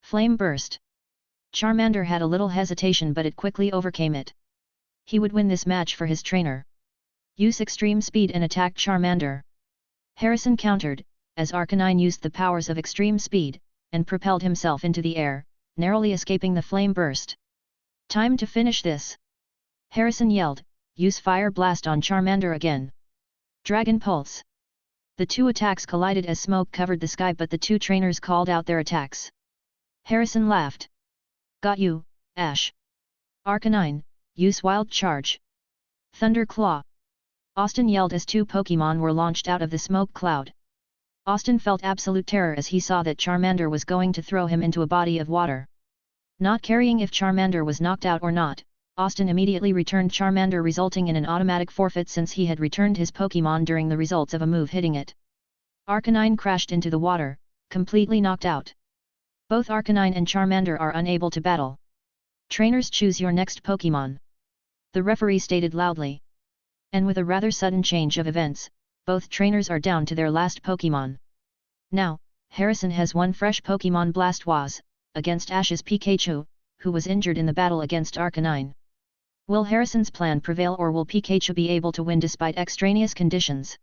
S2: Flame Burst. Charmander had a little hesitation but it quickly overcame it. He would win this match for his trainer. Use Extreme Speed and attack Charmander. Harrison countered, as Arcanine used the powers of Extreme Speed, and propelled himself into the air, narrowly escaping the Flame Burst. Time to finish this! Harrison yelled, use Fire Blast on Charmander again. Dragon Pulse. The two attacks collided as smoke covered the sky but the two trainers called out their attacks. Harrison laughed. Got you, Ash. Arcanine, use Wild Charge. Thunder Claw. Austin yelled as two Pokémon were launched out of the smoke cloud. Austin felt absolute terror as he saw that Charmander was going to throw him into a body of water. Not caring if Charmander was knocked out or not, Austin immediately returned Charmander, resulting in an automatic forfeit since he had returned his Pokémon during the results of a move hitting it. Arcanine crashed into the water, completely knocked out. Both Arcanine and Charmander are unable to battle. Trainers, choose your next Pokémon. The referee stated loudly. And with a rather sudden change of events, both trainers are down to their last Pokémon. Now, Harrison has one fresh Pokémon, Blastoise, against Ash's Pikachu, who was injured in the battle against Arcanine. Will Harrison's plan prevail or will Pikachu be able to win despite extraneous conditions?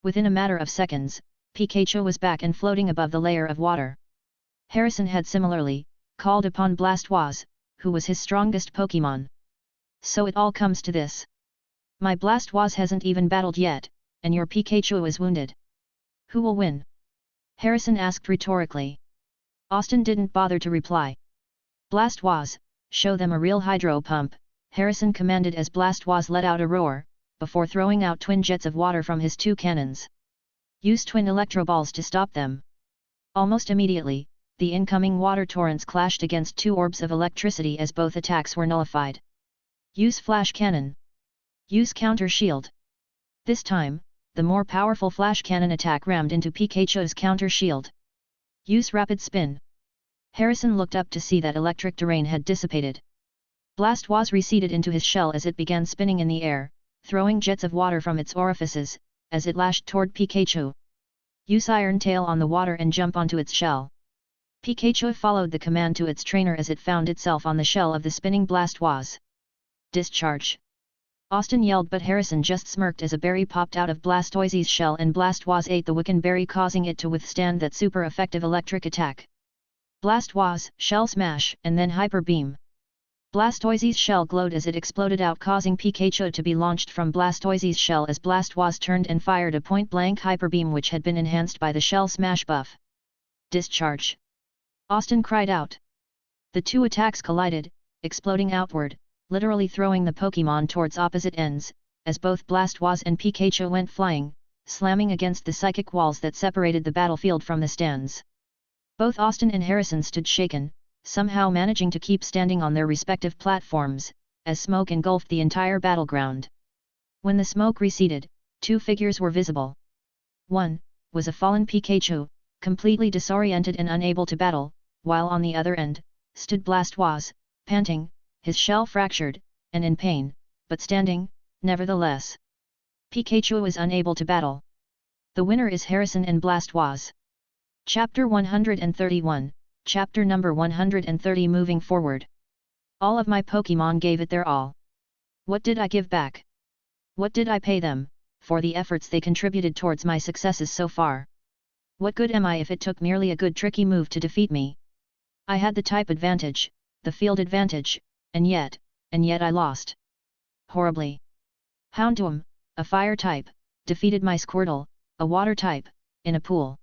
S2: Within a matter of seconds, Pikachu was back and floating above the layer of water. Harrison had similarly called upon Blastoise, who was his strongest Pokémon. So it all comes to this. My Blastoise hasn't even battled yet, and your Pikachu is wounded. Who will win? Harrison asked rhetorically. Austin didn't bother to reply. Blastoise, show them a real hydro pump, Harrison commanded as Blastoise let out a roar, before throwing out twin jets of water from his two cannons. Use twin electroballs to stop them. Almost immediately, the incoming water torrents clashed against two orbs of electricity as both attacks were nullified. Use Flash Cannon. Use Counter Shield. This time, the more powerful Flash Cannon attack rammed into Pikachu's counter shield. Use Rapid Spin. Harrison looked up to see that electric terrain had dissipated. Blastoise receded into his shell as it began spinning in the air, throwing jets of water from its orifices, as it lashed toward Pikachu. Use Iron Tail on the water and jump onto its shell. Pikachu followed the command to its trainer as it found itself on the shell of the spinning Blastoise. Discharge. Austin yelled but Harrison just smirked as a berry popped out of Blastoise's shell and Blastoise ate the Wiccan berry, causing it to withstand that super effective electric attack. Blastoise, Shell Smash, and then Hyper Beam. Blastoise's shell glowed as it exploded out, causing Pikachu to be launched from Blastoise's shell as Blastoise turned and fired a point-blank Hyper Beam which had been enhanced by the Shell Smash buff. Discharge. Austin cried out. The two attacks collided, exploding outward, literally throwing the Pokémon towards opposite ends, as both Blastoise and Pikachu went flying, slamming against the psychic walls that separated the battlefield from the stands. Both Austin and Harrison stood shaken, somehow managing to keep standing on their respective platforms, as smoke engulfed the entire battleground. When the smoke receded, two figures were visible. One was a fallen Pikachu, completely disoriented and unable to battle, while on the other end stood Blastoise, panting, his shell fractured, and in pain, but standing, nevertheless. Pikachu was unable to battle. The winner is Harrison and Blastoise. Chapter 131, Chapter number 130. Moving forward. All of my Pokémon gave it their all. What did I give back? What did I pay them, for the efforts they contributed towards my successes so far? What good am I if it took merely a good tricky move to defeat me? I had the type advantage, the field advantage, and yet I lost. Horribly. Houndoom, a fire type, defeated my Squirtle, a water type, in a pool.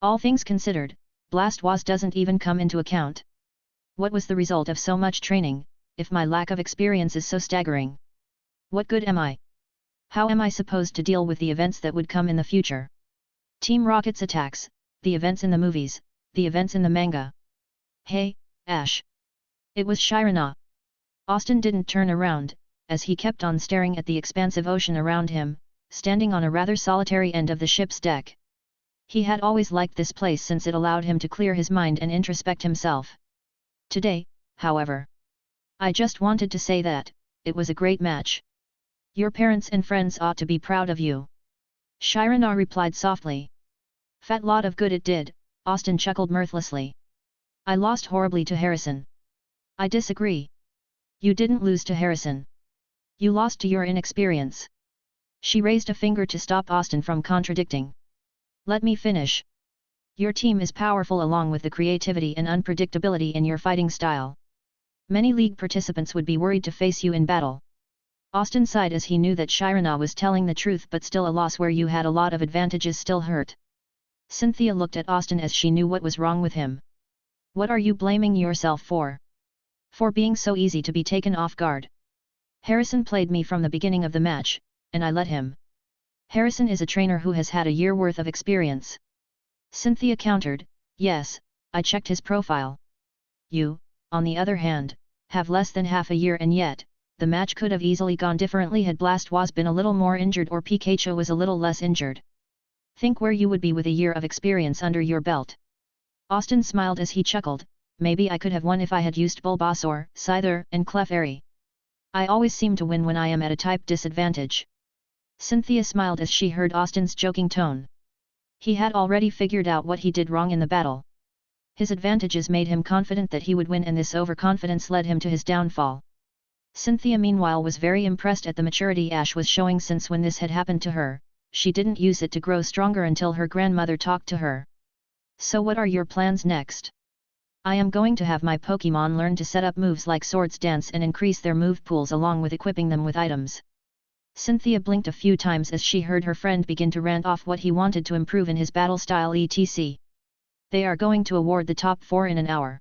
S2: All things considered, Blastoise doesn't even come into account. What was the result of so much training, if my lack of experience is so staggering? What good am I? How am I supposed to deal with the events that would come in the future? Team Rocket's attacks, the events in the movies, the events in the manga. Hey, Ash! It was Shirana. Austin didn't turn around, as he kept on staring at the expansive ocean around him, standing on a rather solitary end of the ship's deck. He had always liked this place since it allowed him to clear his mind and introspect himself. Today, however, I just wanted to say that it was a great match. Your parents and friends ought to be proud of you. Shirana replied softly. Fat lot of good it did, Austin chuckled mirthlessly. I lost horribly to Harrison. I disagree. You didn't lose to Harrison. You lost to your inexperience. She raised a finger to stop Austin from contradicting. Let me finish. Your team is powerful along with the creativity and unpredictability in your fighting style. Many league participants would be worried to face you in battle. Austin sighed as he knew that Shirana was telling the truth, but still a loss where you had a lot of advantages still hurt. Cynthia looked at Austin as she knew what was wrong with him. What are you blaming yourself for? For being so easy to be taken off guard. Harrison played me from the beginning of the match, and I let him. Harrison is a trainer who has had a year worth of experience. Cynthia countered, yes, I checked his profile. You, on the other hand, have less than half a year, and yet, the match could have easily gone differently had Blastoise been a little more injured or Pikachu was a little less injured. Think where you would be with a year of experience under your belt. Austin smiled as he chuckled, maybe I could have won if I had used Bulbasaur, Scyther, and Clefairy. I always seem to win when I am at a type disadvantage. Cynthia smiled as she heard Austin's joking tone. He had already figured out what he did wrong in the battle. His advantages made him confident that he would win, and this overconfidence led him to his downfall. Cynthia meanwhile was very impressed at the maturity Ash was showing, since when this had happened to her, she didn't use it to grow stronger until her grandmother talked to her. So what are your plans next? I am going to have my Pokémon learn to set up moves like Swords Dance and increase their move pools along with equipping them with items. Cynthia blinked a few times as she heard her friend begin to rant off what he wanted to improve in his battle style etc. They are going to award the top 4 in an hour.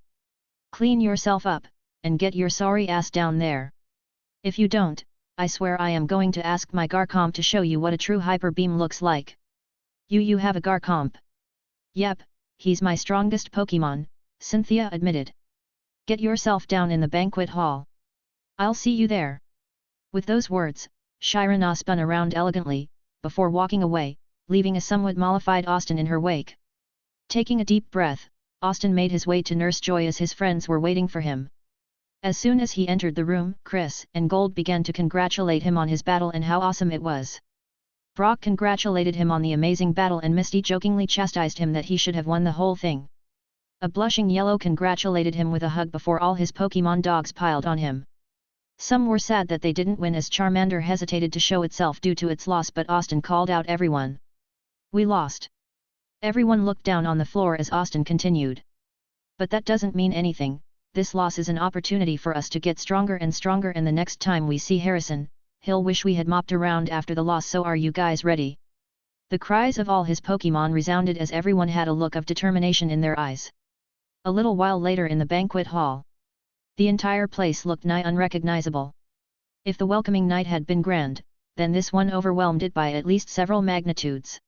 S2: Clean yourself up, and get your sorry ass down there. If you don't, I swear I am going to ask my Garchomp to show you what a true Hyper Beam looks like. You have a Garchomp? Yep, he's my strongest Pokémon, Cynthia admitted. Get yourself down in the banquet hall. I'll see you there. With those words, Shirana spun around elegantly, before walking away, leaving a somewhat mollified Austin in her wake. Taking a deep breath, Austin made his way to Nurse Joy as his friends were waiting for him. As soon as he entered the room, Chris and Gold began to congratulate him on his battle and how awesome it was. Brock congratulated him on the amazing battle, and Misty jokingly chastised him that he should have won the whole thing. A blushing Yellow congratulated him with a hug before all his Pokémon dogs piled on him. Some were sad that they didn't win, as Charmander hesitated to show itself due to its loss, but Austin called out everyone. We lost. Everyone looked down on the floor as Austin continued. But that doesn't mean anything, this loss is an opportunity for us to get stronger and stronger, and the next time we see Harrison, he'll wish we had mopped around after the loss. So are you guys ready? The cries of all his Pokémon resounded as everyone had a look of determination in their eyes. A little while later in the banquet hall. The entire place looked nigh unrecognizable. If the welcoming night had been grand, then this one overwhelmed it by at least several magnitudes.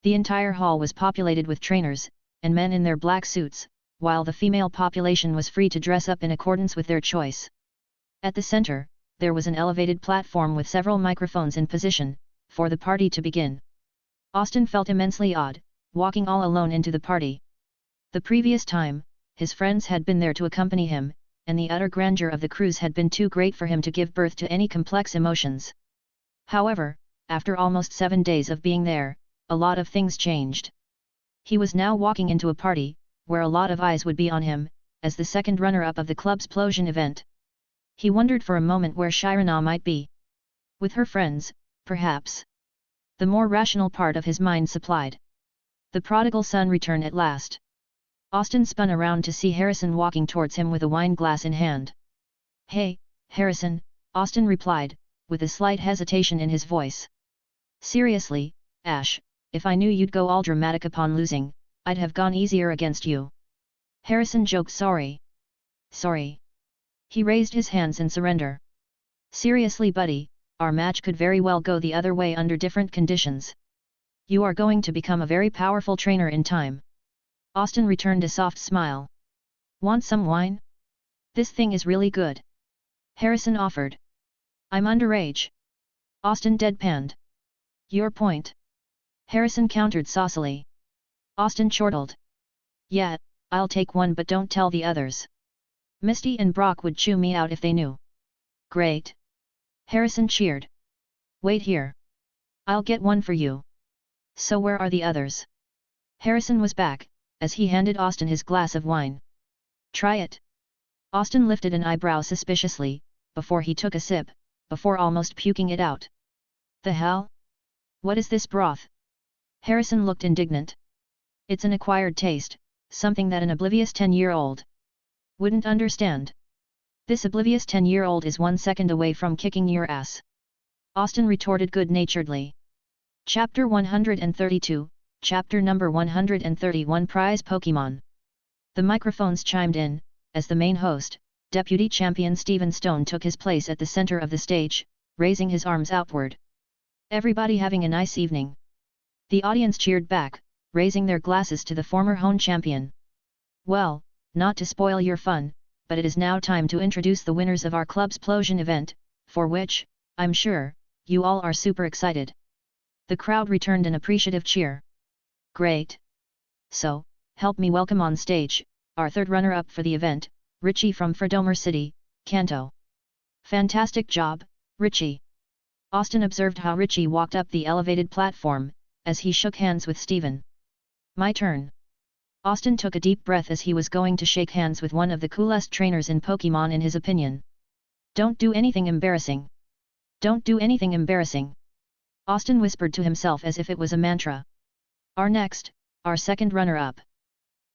S2: The entire hall was populated with trainers, and men in their black suits, while the female population was free to dress up in accordance with their choice. At the center, there was an elevated platform with several microphones in position, for the party to begin. Austin felt immensely odd, walking all alone into the party. The previous time, his friends had been there to accompany him, and the utter grandeur of the cruise had been too great for him to give birth to any complex emotions. However, after almost 7 days of being there, a lot of things changed. He was now walking into a party, where a lot of eyes would be on him, as the second runner-up of the club's Plosion event. He wondered for a moment where Shirana might be. With her friends, perhaps. The more rational part of his mind supplied. The prodigal son returned at last. Austin spun around to see Harrison walking towards him with a wine glass in hand. "Hey, Harrison," Austin replied, with a slight hesitation in his voice. "Seriously, Ash, if I knew you'd go all dramatic upon losing, I'd have gone easier against you." Harrison joked. Sorry. He raised his hands in surrender. "Seriously buddy, our match could very well go the other way under different conditions. You are going to become a very powerful trainer in time." Austin returned a soft smile. "Want some wine? This thing is really good," Harrison offered. "I'm underage." Austin deadpanned. "Your point?" Harrison countered saucily. Austin chortled. "Yeah, I'll take one, but don't tell the others. Misty and Brock would chew me out if they knew." "Great!" Harrison cheered. "Wait here. I'll get one for you." "So where are the others?" Harrison was back, as he handed Austin his glass of wine. "Try it." Austin lifted an eyebrow suspiciously, before he took a sip, before almost puking it out. "The hell? What is this broth?" Harrison looked indignant. "It's an acquired taste, something that an oblivious 10-year-old wouldn't understand. This oblivious 10-year-old is 1 second away from kicking your ass," Austin retorted good-naturedly. Chapter 132, Chapter number 131 Prize Pokémon. The microphones chimed in, as the main host, Deputy Champion Stephen Stone took his place at the center of the stage, raising his arms outward. "Everybody having a nice evening?" The audience cheered back, raising their glasses to the former home champion. "Well, not to spoil your fun, but it is now time to introduce the winners of our club's Plosion event, for which, I'm sure, you all are super excited." The crowd returned an appreciative cheer. "Great! So, help me welcome on stage, our third runner-up for the event, Richie from Fredomer City, Kanto." "Fantastic job, Richie." Austin observed how Richie walked up the elevated platform, as he shook hands with Stephen. "My turn." Austin took a deep breath as he was going to shake hands with one of the coolest trainers in Pokémon in his opinion. "Don't do anything embarrassing. Don't do anything embarrassing," Austin whispered to himself as if it was a mantra. Our second runner-up.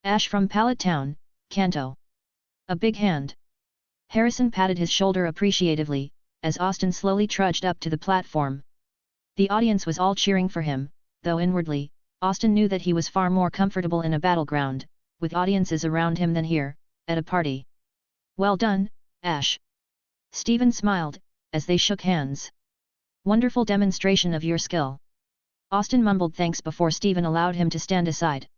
S2: Ash from Pallet Town, Kanto." "A big hand." Harrison patted his shoulder appreciatively, as Austin slowly trudged up to the platform. The audience was all cheering for him, though inwardly, Austin knew that he was far more comfortable in a battleground, with audiences around him than here, at a party. "Well done, Ash." Stephen smiled, as they shook hands. "Wonderful demonstration of your skill." Austin mumbled thanks before Stephen allowed him to stand aside.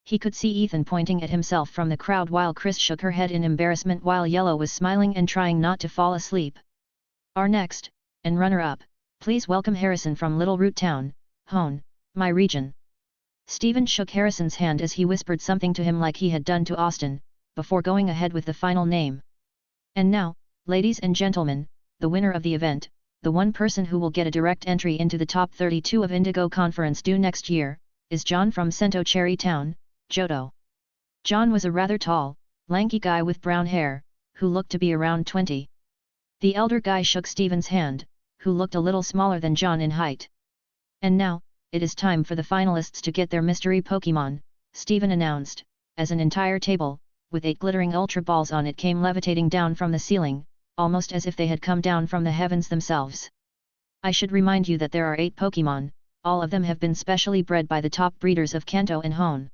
S2: He could see Ethan pointing at himself from the crowd while Chris shook her head in embarrassment while Yellow was smiling and trying not to fall asleep. "Our next, and runner-up, please welcome Harrison from Little Root Town, Hone, my region." Stephen shook Harrison's hand as he whispered something to him like he had done to Austin, before going ahead with the final name. "And now, ladies and gentlemen, the winner of the event, the one person who will get a direct entry into the top 32 of Indigo Conference due next year, is John from Sinnoh Cherry Town, Johto." John was a rather tall, lanky guy with brown hair, who looked to be around 20. The elder guy shook Stephen's hand, who looked a little smaller than John in height. "And now, it is time for the finalists to get their mystery Pokémon," Stephen announced, as an entire table, with 8 glittering Ultra Balls on it came levitating down from the ceiling, almost as if they had come down from the heavens themselves. "I should remind you that there are 8 Pokémon, all of them have been specially bred by the top breeders of Kanto and Hone.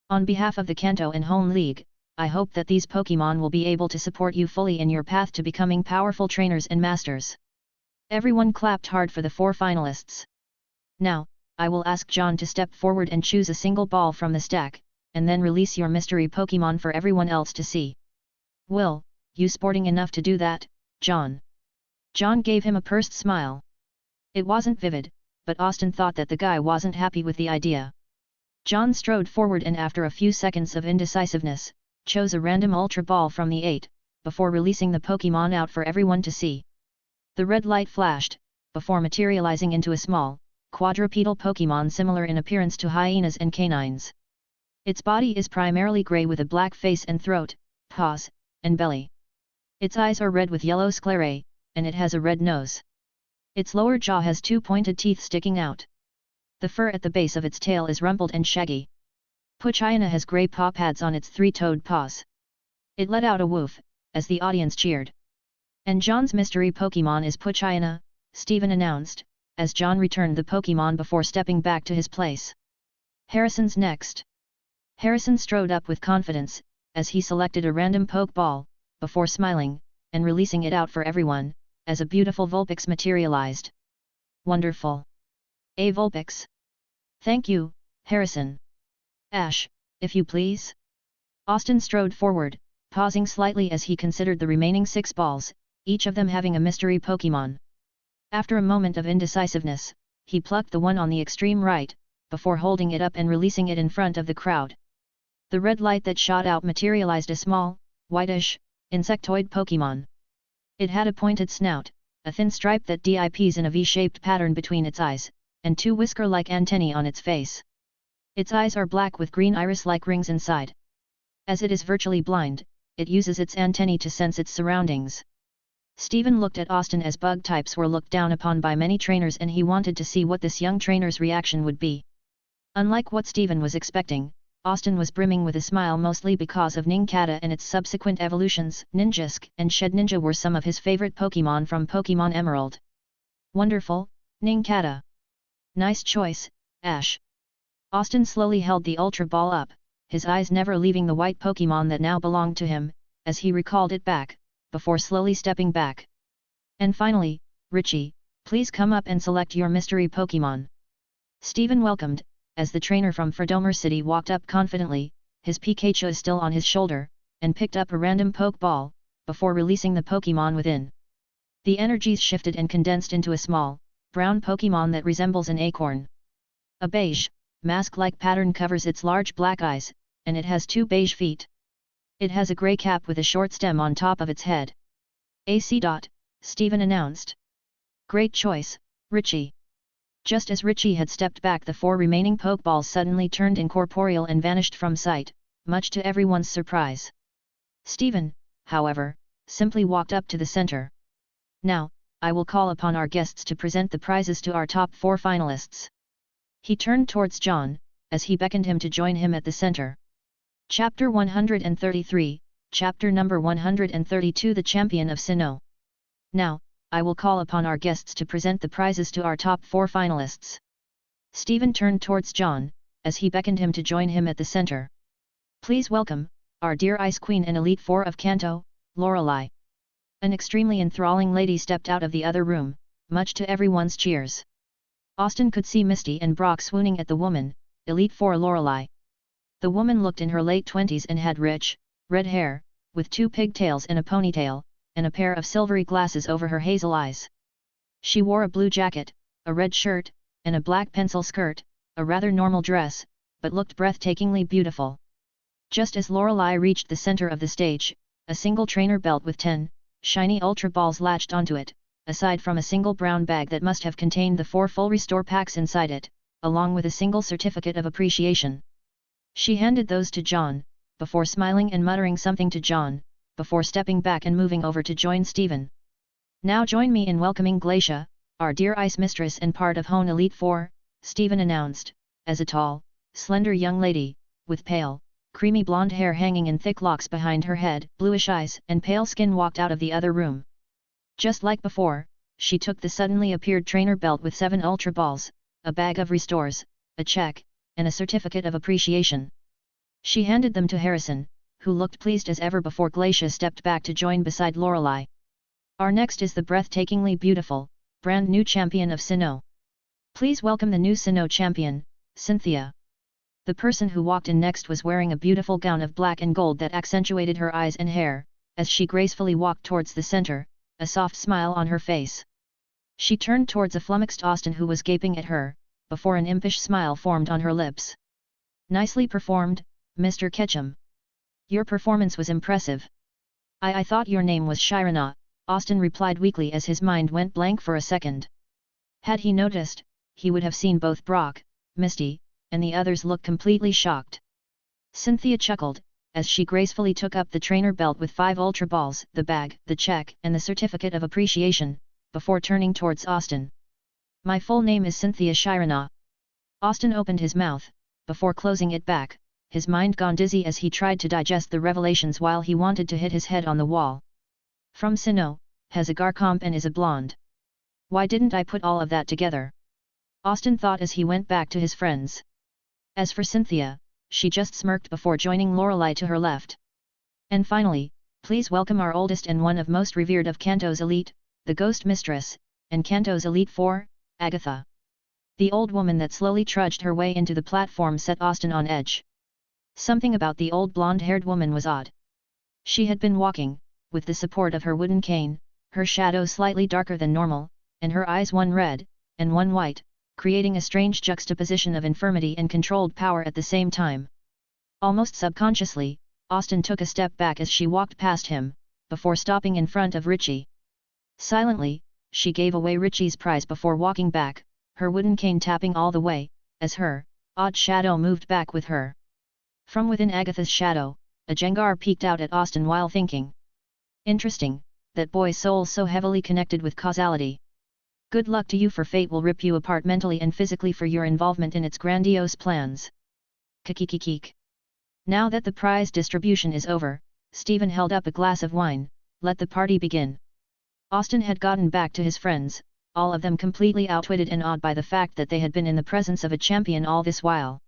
S2: On behalf of the Kanto and Hone League, I hope that these Pokémon will be able to support you fully in your path to becoming powerful trainers and masters. Everyone clapped hard for the 4 finalists. Now, I will ask John to step forward and choose a single ball from the stack, and then release your mystery Pokémon for everyone else to see. Will, you sporting enough to do that, John? John gave him a pursed smile. It wasn't vivid, but Austin thought that the guy wasn't happy with the idea. John strode forward and after a few seconds of indecisiveness, chose a random Ultra Ball from the 8, before releasing the Pokémon out for everyone to see. The red light flashed, before materializing into a small, quadrupedal Pokémon similar in appearance to hyenas and canines. Its body is primarily grey with a black face and throat, paws, and belly. Its eyes are red with yellow sclerae, and it has a red nose. Its lower jaw has 2 pointed teeth sticking out. The fur at the base of its tail is rumpled and shaggy. Poochyena has grey paw pads on its 3-toed paws. It let out a woof, as the audience cheered. And John's mystery Pokémon is Poochyena, Stephen announced, as John returned the Pokémon before stepping back to his place. Harrison's next. Harrison strode up with confidence, as he selected a random Pokeball, before smiling, and releasing it out for everyone, as a beautiful Vulpix materialized. Wonderful! A Vulpix. Thank you, Harrison. Ash, if you please. Austin strode forward, pausing slightly as he considered the remaining 6 balls, each of them having a mystery Pokémon. After a moment of indecisiveness, he plucked the one on the extreme right, before holding it up and releasing it in front of the crowd. The red light that shot out materialized a small, whitish, insectoid Pokémon. It had a pointed snout, a thin stripe that dips in a V-shaped pattern between its eyes, and 2 whisker-like antennae on its face. Its eyes are black with green iris-like rings inside. As it is virtually blind, it uses its antennae to sense its surroundings. Stephen looked at Austin as bug types were looked down upon by many trainers and he wanted to see what this young trainer's reaction would be. Unlike what Stephen was expecting, Austin was brimming with a smile mostly because of Nincada and its subsequent evolutions. Ninjask and Shedninja were some of his favorite Pokémon from Pokémon Emerald. Wonderful, Nincada. Nice choice, Ash. Austin slowly held the Ultra Ball up, his eyes never leaving the white Pokémon that now belonged to him, as he recalled it back, before slowly stepping back. And finally, Richie, please come up and select your mystery Pokémon. Stephen welcomed, as the trainer from Fredomer City walked up confidently, his Pikachu still on his shoulder, and picked up a random Pokeball, before releasing the Pokémon within. The energies shifted and condensed into a small, brown Pokémon that resembles an acorn. A beige, mask-like pattern covers its large black eyes, and it has 2 beige feet. It has a grey cap with a short stem on top of its head. AC. Stephen announced. Great choice, Richie. Just as Richie had stepped back, the 4 remaining Pokeballs suddenly turned incorporeal and vanished from sight, much to everyone's surprise. Stephen, however, simply walked up to the center. Now, I will call upon our guests to present the prizes to our top 4 finalists. He turned towards John, as he beckoned him to join him at the center. Chapter 133, Chapter number 132, The Champion of Sinnoh. Now, I will call upon our guests to present the prizes to our top 4 finalists. Stephen turned towards John, as he beckoned him to join him at the center. Please welcome, our dear Ice Queen and Elite 4 of Kanto, Lorelei. An extremely enthralling lady stepped out of the other room, much to everyone's cheers. Austin could see Misty and Brock swooning at the woman, Elite 4 Lorelei. The woman looked in her late 20s and had rich, red hair, with 2 pigtails and a ponytail, and a pair of silvery glasses over her hazel eyes. She wore a blue jacket, a red shirt, and a black pencil skirt, a rather normal dress, but looked breathtakingly beautiful. Just as Lorelei reached the center of the stage, a single trainer belt with 10 shiny Ultra Balls latched onto it, aside from a single brown bag that must have contained the 4 full restore packs inside it, along with a single certificate of appreciation. She handed those to John, before smiling and muttering something to John, before stepping back and moving over to join Stephen. Now join me in welcoming Glacia, our dear ice mistress and part of Hone Elite 4, Stephen announced, as a tall, slender young lady, with pale, creamy blonde hair hanging in thick locks behind her head, bluish eyes and pale skin walked out of the other room. Just like before, she took the suddenly appeared trainer belt with 7 Ultra Balls, a bag of restores, a check, and a certificate of appreciation. She handed them to Harrison, who looked pleased as ever before Glacia stepped back to join beside Lorelei. Our next is the breathtakingly beautiful, brand new champion of Sinnoh. Please welcome the new Sinnoh champion, Cynthia. The person who walked in next was wearing a beautiful gown of black and gold that accentuated her eyes and hair, as she gracefully walked towards the center, a soft smile on her face. She turned towards a flummoxed Austin who was gaping at her, before an impish smile formed on her lips. Nicely performed, Mr. Ketchum. Your performance was impressive. I thought your name was Shirana, Austin replied weakly as his mind went blank for a second. Had he noticed, he would have seen both Brock, Misty, and the others look completely shocked. Cynthia chuckled, as she gracefully took up the trainer belt with 5 ultra balls, the bag, the check, and the certificate of appreciation, before turning towards Austin. My full name is Cynthia Shirana. Austin opened his mouth, before closing it back, his mind gone dizzy as he tried to digest the revelations while he wanted to hit his head on the wall. From Sinnoh, has a Garcomp and is a blonde. Why didn't I put all of that together? Austin thought as he went back to his friends. As for Cynthia, she just smirked before joining Lorelei to her left. And finally, please welcome our oldest and one of most revered of Kanto's elite, the Ghost Mistress, and Kanto's Elite Four, Agatha. The old woman that slowly trudged her way into the platform set Austin on edge. Something about the old blonde-haired woman was odd. She had been walking, with the support of her wooden cane, her shadow slightly darker than normal, and her eyes one red, and one white, creating a strange juxtaposition of infirmity and controlled power at the same time. Almost subconsciously, Austin took a step back as she walked past him, before stopping in front of Richie. Silently, she gave away Richie's prize before walking back, her wooden cane tapping all the way, as her odd shadow moved back with her. From within Agatha's shadow, a Jengar peeked out at Austin while thinking. Interesting, that boy's soul so heavily connected with causality. Good luck to you, for fate will rip you apart mentally and physically for your involvement in its grandiose plans. Kikikikik. Now that the prize distribution is over, Stephen held up a glass of wine. Let the party begin. Austin had gotten back to his friends, all of them completely outwitted and awed by the fact that they had been in the presence of a champion all this while.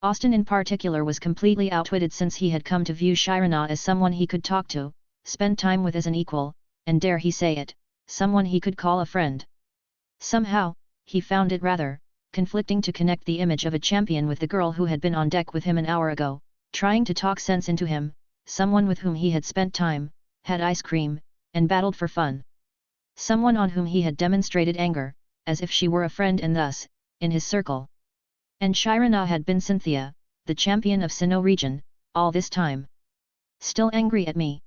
S2: Austin in particular was completely outwitted since he had come to view Shirana as someone he could talk to, spend time with as an equal, and dare he say it, someone he could call a friend. Somehow, he found it rather conflicting to connect the image of a champion with the girl who had been on deck with him an hour ago, trying to talk sense into him, someone with whom he had spent time, had ice cream, and battled for fun. Someone on whom he had demonstrated anger, as if she were a friend and thus, in his circle. And Shirana had been Cynthia, the champion of Sinnoh region, all this time. Still angry at me?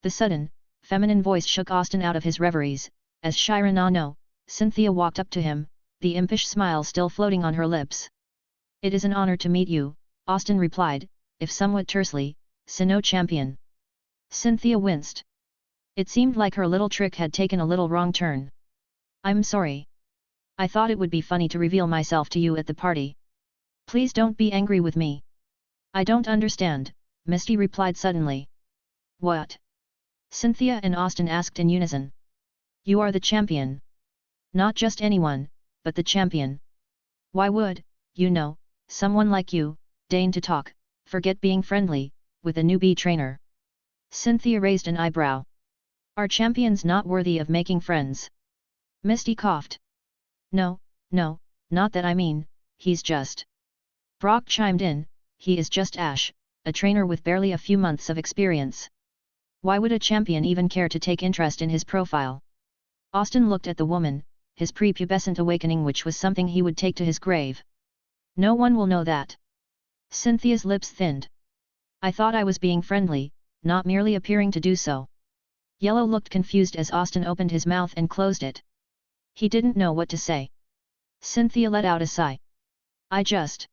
S2: The sudden, feminine voice shook Austin out of his reveries, as Shirana no, Cynthia walked up to him, the impish smile still floating on her lips. It is an honor to meet you, Austin replied, if somewhat tersely, Sinnoh champion. Cynthia winced. It seemed like her little trick had taken a little wrong turn. I'm sorry. I thought it would be funny to reveal myself to you at the party. Please don't be angry with me. I don't understand, Misty replied suddenly. What? Cynthia and Austin asked in unison. You are the champion. Not just anyone, but the champion. Why would, you know, someone like you, deign to talk, forget being friendly, with a newbie trainer? Cynthia raised an eyebrow. Are champions not worthy of making friends? Misty coughed. No, not that I mean, he's just. Brock chimed in, he is just Ash, a trainer with barely a few months of experience. Why would a champion even care to take interest in his profile? Austin looked at the woman, his prepubescent awakening which was something he would take to his grave. No one will know that. Cynthia's lips thinned. I thought I was being friendly, not merely appearing to do so. Yellow looked confused as Austin opened his mouth and closed it. He didn't know what to say. Cynthia let out a sigh. I just.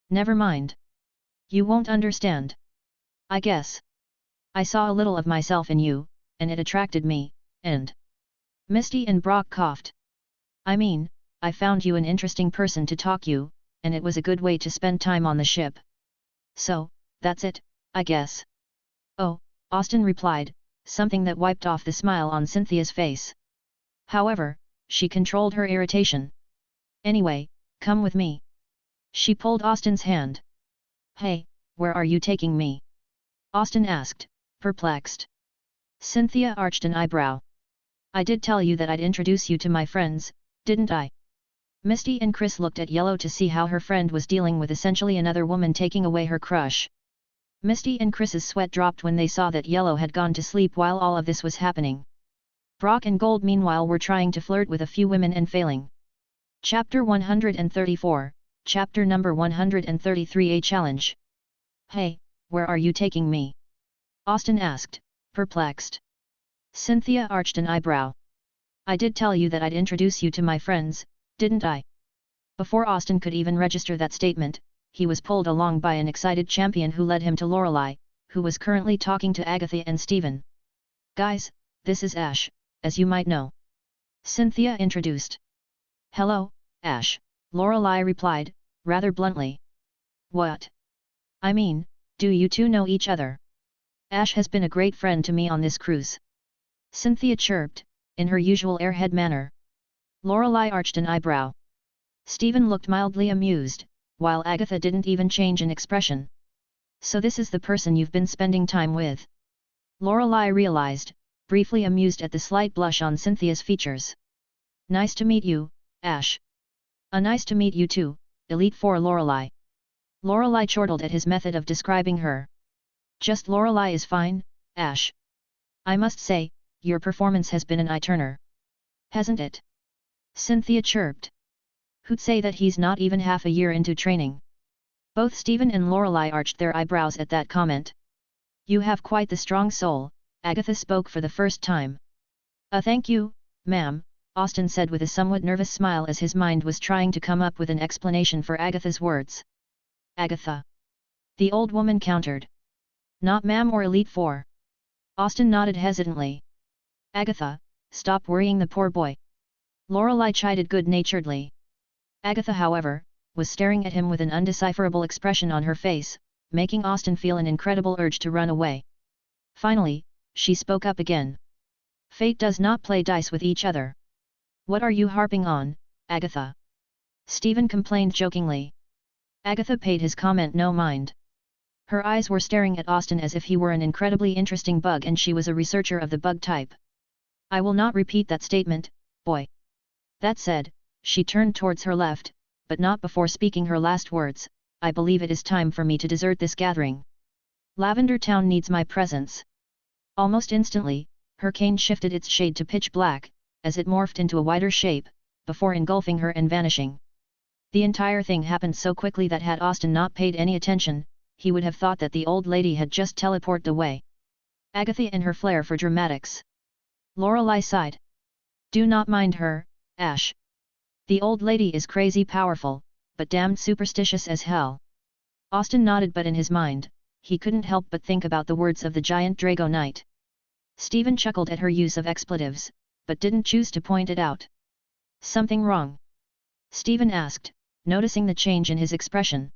S2: Never mind. You won't understand. I guess. I saw a little of myself in you, and it attracted me, and. Misty and Brock coughed. I mean, I found you an interesting person to talk you, and it was a good way to spend time on the ship. So, that's it, I guess. Oh, Austin replied, something that wiped off the smile on Cynthia's face. However, she controlled her irritation. Anyway, come with me. She pulled Austin's hand. Hey, where are you taking me? Austin asked, perplexed. Cynthia arched an eyebrow. I did tell you that I'd introduce you to my friends, didn't I? Misty and Chris looked at Yellow to see how her friend was dealing with essentially another woman taking away her crush. Misty and Chris's sweat dropped when they saw that Yellow had gone to sleep while all of this was happening. Brock and Gold meanwhile were trying to flirt with a few women and failing. Chapter 134, Chapter number 133, A Challenge. Hey, where are you taking me? Austin asked, perplexed. Cynthia arched an eyebrow. I did tell you that I'd introduce you to my friends, didn't I? Before Austin could even register that statement, he was pulled along by an excited champion who led him to Lorelei, who was currently talking to Agatha and Steven. Guys, this is Ash, as you might know. Cynthia introduced. Hello, Ash, Lorelei replied, rather bluntly. What? I mean, do you two know each other? Ash has been a great friend to me on this cruise. Cynthia chirped, in her usual airhead manner. Lorelei arched an eyebrow. Steven looked mildly amused, while Agatha didn't even change in expression. So this is the person you've been spending time with? Lorelei realized, briefly amused at the slight blush on Cynthia's features. Nice to meet you, Ash. Nice to meet you too, Elite Four Lorelei. Lorelei chortled at his method of describing her. Just Lorelei is fine, Ash. I must say, your performance has been an eye-turner. Hasn't it? Cynthia chirped. Who'd say that he's not even half a year into training? Both Steven and Lorelei arched their eyebrows at that comment. You have quite the strong soul, Agatha spoke for the first time. Thank you, ma'am, Austin said with a somewhat nervous smile as his mind was trying to come up with an explanation for Agatha's words. Agatha. The old woman countered. Not ma'am or Elite Four. Austin nodded hesitantly. Agatha, stop worrying the poor boy. Lorelei chided good-naturedly. Agatha, however, was staring at him with an undecipherable expression on her face, making Austin feel an incredible urge to run away. Finally, she spoke up again. Fate does not play dice with each other. What are you harping on, Agatha? Steven complained jokingly. Agatha paid his comment no mind. Her eyes were staring at Austin as if he were an incredibly interesting bug and she was a researcher of the bug type. I will not repeat that statement, boy. That said, she turned towards her left, but not before speaking her last words. I believe it is time for me to desert this gathering. Lavender Town needs my presence. Almost instantly, her cane shifted its shade to pitch black, as it morphed into a wider shape, before engulfing her and vanishing. The entire thing happened so quickly that had Austin not paid any attention, he would have thought that the old lady had just teleported away. Agatha and her flair for dramatics. Lorelei sighed. Do not mind her, Ash. The old lady is crazy powerful, but damned superstitious as hell. Austin nodded, but in his mind, he couldn't help but think about the words of the giant Drago Knight. Steven chuckled at her use of expletives, but didn't choose to point it out. Something wrong? Steven asked, noticing the change in his expression.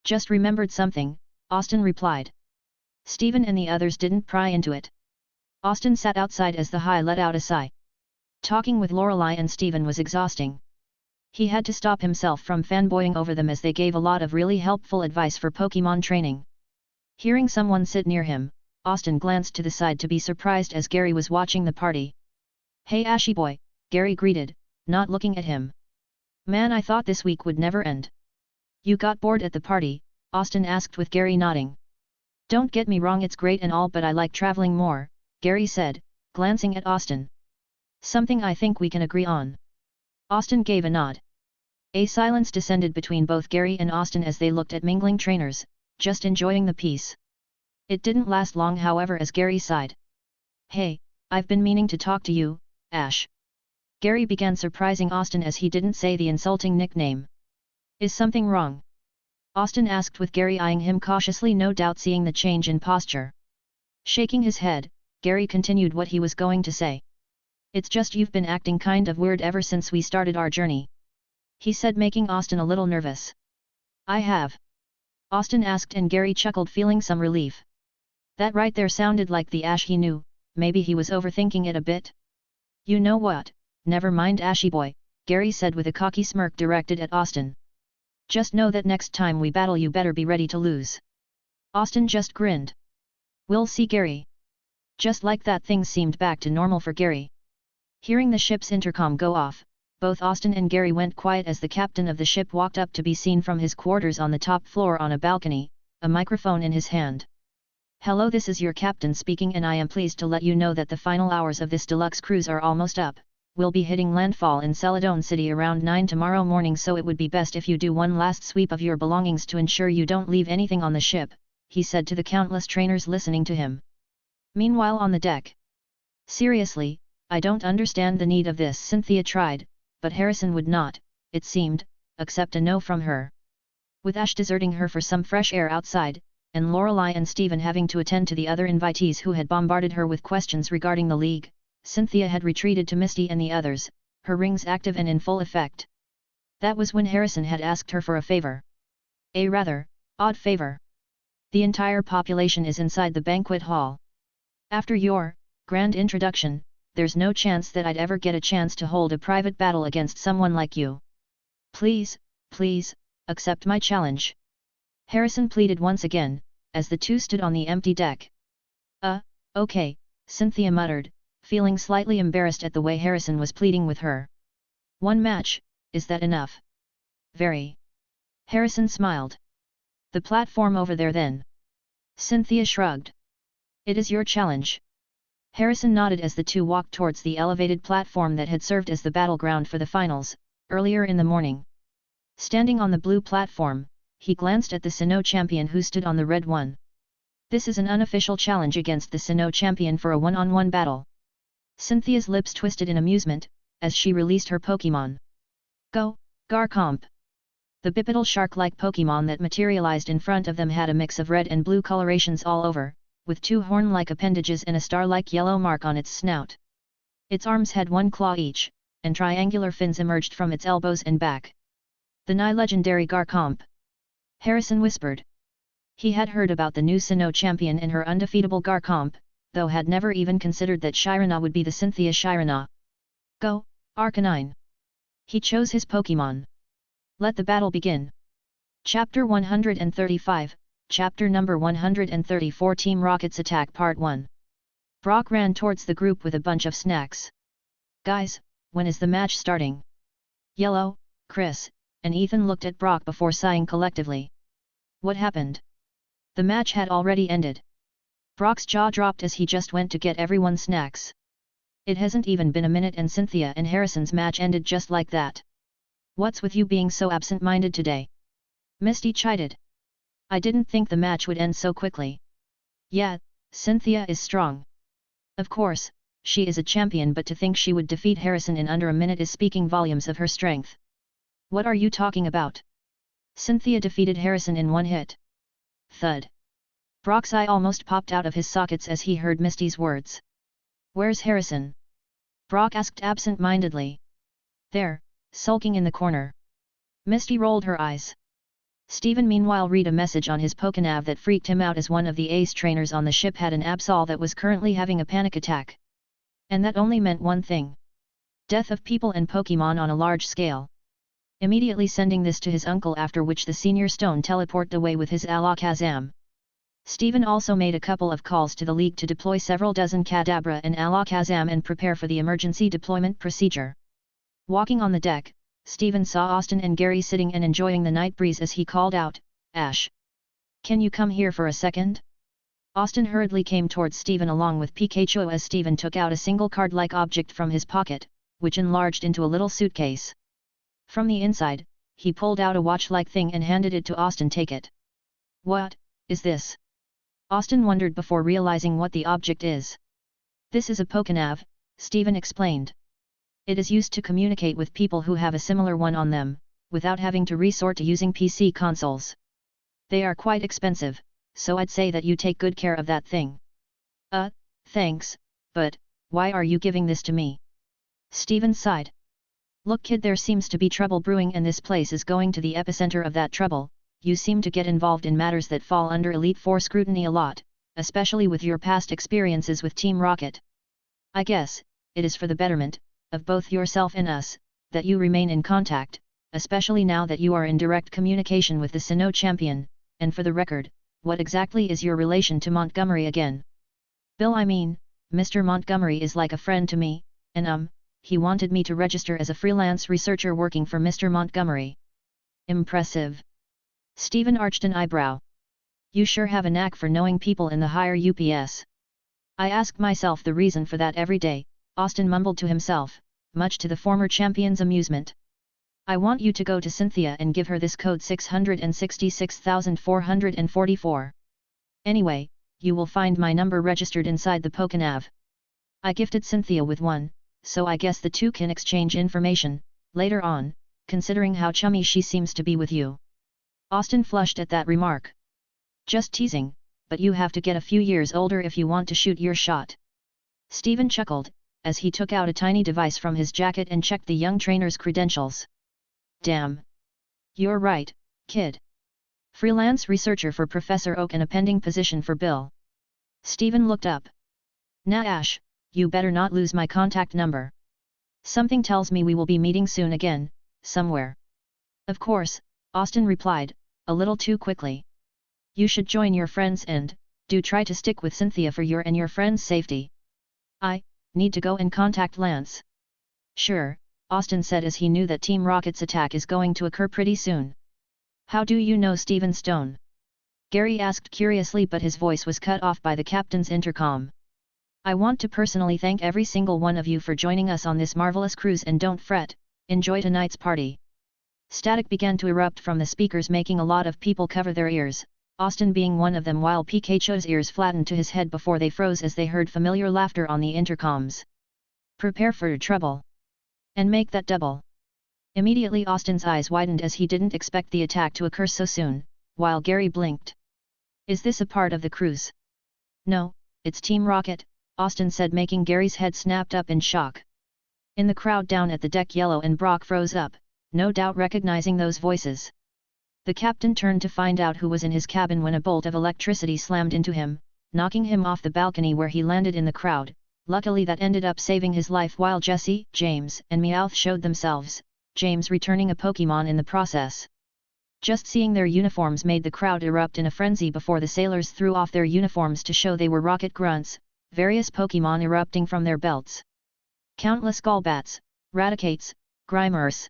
S2: Just remembered something, Austin replied. Steven and the others didn't pry into it. Austin sat outside as the High let out a sigh. Talking with Lorelei and Steven was exhausting. He had to stop himself from fanboying over them as they gave a lot of really helpful advice for Pokémon training. Hearing someone sit near him, Austin glanced to the side to be surprised as Gary was watching the party. Hey Ashy boy, Gary greeted, not looking at him. Man, I thought this week would never end. You got bored at the party? Austin asked with Gary nodding. Don't get me wrong, it's great and all, but I like traveling more, Gary said, glancing at Austin. Something I think we can agree on. Austin gave a nod. A silence descended between both Gary and Austin as they looked at mingling trainers, just enjoying the peace. It didn't last long, however, as Gary sighed. Hey, I've been meaning to talk to you, Ash. Gary began, surprising Austin as he didn't say the insulting nickname. Is something wrong? Austin asked with Gary eyeing him cautiously, no doubt seeing the change in posture. Shaking his head, Gary continued what he was going to say. It's just you've been acting kind of weird ever since we started our journey. He said, making Austin a little nervous. I have? Austin asked, and Gary chuckled, feeling some relief. That right there sounded like the Ash he knew. Maybe he was overthinking it a bit. You know what, never mind Ashy boy, Gary said with a cocky smirk directed at Austin. Just know that next time we battle you better be ready to lose. Austin just grinned. We'll see, Gary. Just like that, things seemed back to normal for Gary. Hearing the ship's intercom go off, both Austin and Gary went quiet as the captain of the ship walked up to be seen from his quarters on the top floor on a balcony, a microphone in his hand. Hello, this is your captain speaking, and I am pleased to let you know that the final hours of this deluxe cruise are almost up. We'll be hitting landfall in Celadon City around 9 tomorrow morning, so it would be best if you do one last sweep of your belongings to ensure you don't leave anything on the ship, he said to the countless trainers listening to him. Meanwhile on the deck. Seriously, I don't understand the need of this, Cynthia tried, but Harrison would not, it seemed, accept a no from her. With Ash deserting her for some fresh air outside, and Lorelei and Stephen having to attend to the other invitees who had bombarded her with questions regarding the league, Cynthia had retreated to Misty and the others, her rings active and in full effect. That was when Harrison had asked her for a favor. A rather odd favor. The entire population is inside the banquet hall. After your grand introduction, there's no chance that I'd ever get a chance to hold a private battle against someone like you. Please, please, accept my challenge. Harrison pleaded once again, as the two stood on the empty deck. Okay, Cynthia muttered, feeling slightly embarrassed at the way Harrison was pleading with her. One match, is that enough? Very. Harrison smiled. The platform over there then. Cynthia shrugged. It is your challenge. Harrison nodded as the two walked towards the elevated platform that had served as the battleground for the finals, earlier in the morning. Standing on the blue platform, he glanced at the Sinnoh champion who stood on the red one. This is an unofficial challenge against the Sinnoh champion for a one-on-one battle. Cynthia's lips twisted in amusement, as she released her Pokémon. Go, Garchomp! The bipedal shark-like Pokémon that materialized in front of them had a mix of red and blue colorations all over, with two horn-like appendages and a star-like yellow mark on its snout. Its arms had one claw each, and triangular fins emerged from its elbows and back. The nigh legendary Garchomp. Harrison whispered. He had heard about the new Sinnoh champion and her undefeatable Garchomp, though had never even considered that Shirana would be the Cynthia Shirana. Go, Arcanine! He chose his Pokémon. Let the battle begin. Chapter 135, Chapter number 134, Team Rocket's Attack Part 1. Brock ran towards the group with a bunch of snacks. Guys, when is the match starting? Yellow, Chris, and Ethan looked at Brock before sighing collectively. What happened? The match had already ended. Brock's jaw dropped as he just went to get everyone snacks. It hasn't even been a minute and Cynthia and Harrison's match ended just like that. What's with you being so absent-minded today? Misty chided. I didn't think the match would end so quickly. Yeah, Cynthia is strong. Of course, she is a champion, but to think she would defeat Harrison in under a minute is speaking volumes of her strength. What are you talking about? Cynthia defeated Harrison in one hit. Thud. Brock's eye almost popped out of his sockets as he heard Misty's words. Where's Harrison? Brock asked absent-mindedly. There, sulking in the corner. Misty rolled her eyes. Stephen meanwhile read a message on his Pokénav that freaked him out as one of the ace trainers on the ship had an Absol that was currently having a panic attack. And that only meant one thing. Death of people and Pokémon on a large scale. Immediately sending this to his uncle, after which the senior stone teleported away with his Alakazam. Stephen also made a couple of calls to the League to deploy several dozen Kadabra and Alakazam and prepare for the emergency deployment procedure. Walking on the deck, Stephen saw Austin and Gary sitting and enjoying the night breeze as he called out, Ash! Can you come here for a second? Austin hurriedly came towards Stephen along with Pikachu as Stephen took out a single card-like object from his pocket, which enlarged into a little suitcase. From the inside, he pulled out a watch-like thing and handed it to Austin. Take it. What is this? Austin wondered before realizing what the object is. This is a Pokénav, Stephen explained. It is used to communicate with people who have a similar one on them, without having to resort to using PC consoles. They are quite expensive, so I'd say that you take good care of that thing. Thanks, but why are you giving this to me? Stephen sighed. Look kid, there seems to be trouble brewing and this place is going to the epicenter of that trouble. You seem to get involved in matters that fall under Elite Four scrutiny a lot, especially with your past experiences with Team Rocket. I guess, it is for the betterment of both yourself and us, that you remain in contact, especially now that you are in direct communication with the Sinnoh champion, and for the record, what exactly is your relation to Montgomery again? Bill, I mean, Mr. Montgomery is like a friend to me, and he wanted me to register as a freelance researcher working for Mr. Montgomery. Impressive. Stephen arched an eyebrow. You sure have a knack for knowing people in the higher UPS. I ask myself the reason for that every day, Austin mumbled to himself, much to the former champion's amusement. I want you to go to Cynthia and give her this code 666,444. Anyway, you will find my number registered inside the Pokénav. I gifted Cynthia with one, so I guess the two can exchange information, later on, considering how chummy she seems to be with you. Austin flushed at that remark. Just teasing, but you have to get a few years older if you want to shoot your shot. Stephen chuckled, as he took out a tiny device from his jacket and checked the young trainer's credentials. Damn. You're right, kid. Freelance researcher for Professor Oak and a pending position for Bill. Stephen looked up. Nah, Ash, you better not lose my contact number. Something tells me we will be meeting soon again, somewhere. Of course, Austin replied, a little too quickly. You should join your friends and, do try to stick with Cynthia for your and your friends' safety. I need to go and contact Lance. Sure, Austin said as he knew that Team Rocket's attack is going to occur pretty soon. How do you know Stephen Stone? Gary asked curiously, but his voice was cut off by the captain's intercom. I want to personally thank every single one of you for joining us on this marvelous cruise, and don't fret, enjoy tonight's party. Static began to erupt from the speakers, making a lot of people cover their ears, Austin being one of them, while Pikachu's ears flattened to his head before they froze as they heard familiar laughter on the intercoms. Prepare for trouble. And make that double. Immediately Austin's eyes widened as he didn't expect the attack to occur so soon, while Gary blinked. Is this a part of the cruise? No, it's Team Rocket, Austin said, making Gary's head snapped up in shock. In the crowd down at the deck, Yellow and Brock froze up, no doubt recognizing those voices. The captain turned to find out who was in his cabin when a bolt of electricity slammed into him, knocking him off the balcony where he landed in the crowd. Luckily that ended up saving his life, while Jesse, James, and Meowth showed themselves, James returning a Pokémon in the process. Just seeing their uniforms made the crowd erupt in a frenzy before the sailors threw off their uniforms to show they were rocket grunts, various Pokémon erupting from their belts. Countless Golbats, Raticates, Grimers.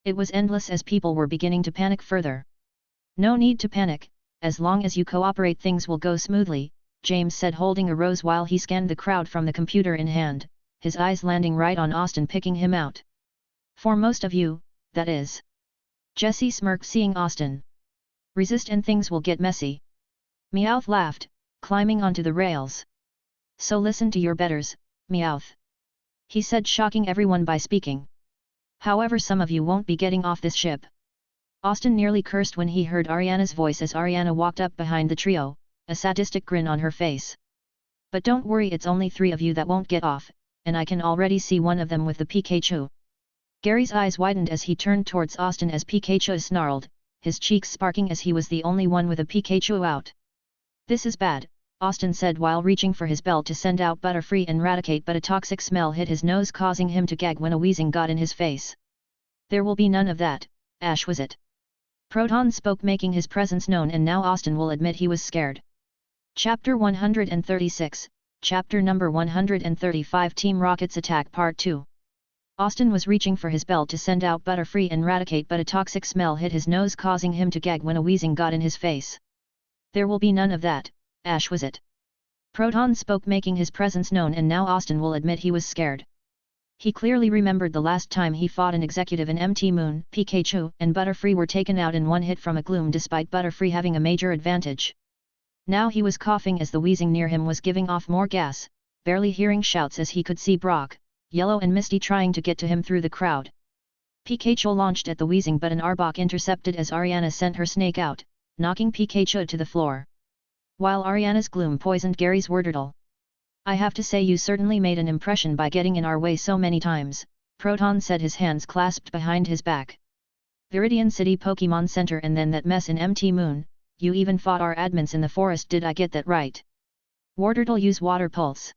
S2: It was endless as people were beginning to panic further. No need to panic, as long as you cooperate things will go smoothly, James said, holding a rose while he scanned the crowd from the computer in hand, his eyes landing right on Austin, picking him out. For most of you, that is. Jesse smirked, seeing Austin. Resist and things will get messy. Meowth laughed, climbing onto the rails. So listen to your betters, Meowth. He said, shocking everyone by speaking. However, some of you won't be getting off this ship. Austin nearly cursed when he heard Ariana's voice as Ariana walked up behind the trio, a sadistic grin on her face. But don't worry, it's only 3 of you that won't get off, and I can already see one of them with the Pikachu. Gary's eyes widened as he turned towards Austin as Pikachu snarled, his cheeks sparking as he was the only one with a Pikachu out. This is bad, Austin said while reaching for his belt to send out Butterfree and Raticate, but a toxic smell hit his nose, causing him to gag when a wheezing got in his face. There will be none of that, Ash, was it? Proton spoke, making his presence known, and now Austin will admit he was scared. Chapter 136, Chapter number 135, Team Rocket's Attack Part 2. Austin was reaching for his belt to send out Butterfree and Raticate, but a toxic smell hit his nose, causing him to gag when a wheezing got in his face. There will be none of that, Ash, was it? Proton spoke, making his presence known, and now Austin will admit he was scared. He clearly remembered the last time he fought an executive in MT Moon. Pikachu and Butterfree were taken out in one hit from a gloom, despite Butterfree having a major advantage. Now he was coughing as the wheezing near him was giving off more gas, barely hearing shouts as he could see Brock, Yellow and Misty trying to get to him through the crowd. Pikachu launched at the wheezing, but an Arbok intercepted as Ariana sent her snake out, knocking Pikachu to the floor. While Ariana's gloom poisoned Gary's Wordle. I have to say, you certainly made an impression by getting in our way so many times, Proton said, his hands clasped behind his back. Viridian City Pokémon Center, and then that mess in MT Moon, you even fought our admins in the forest, did I get that right? Wardurtle, use Water Pulse.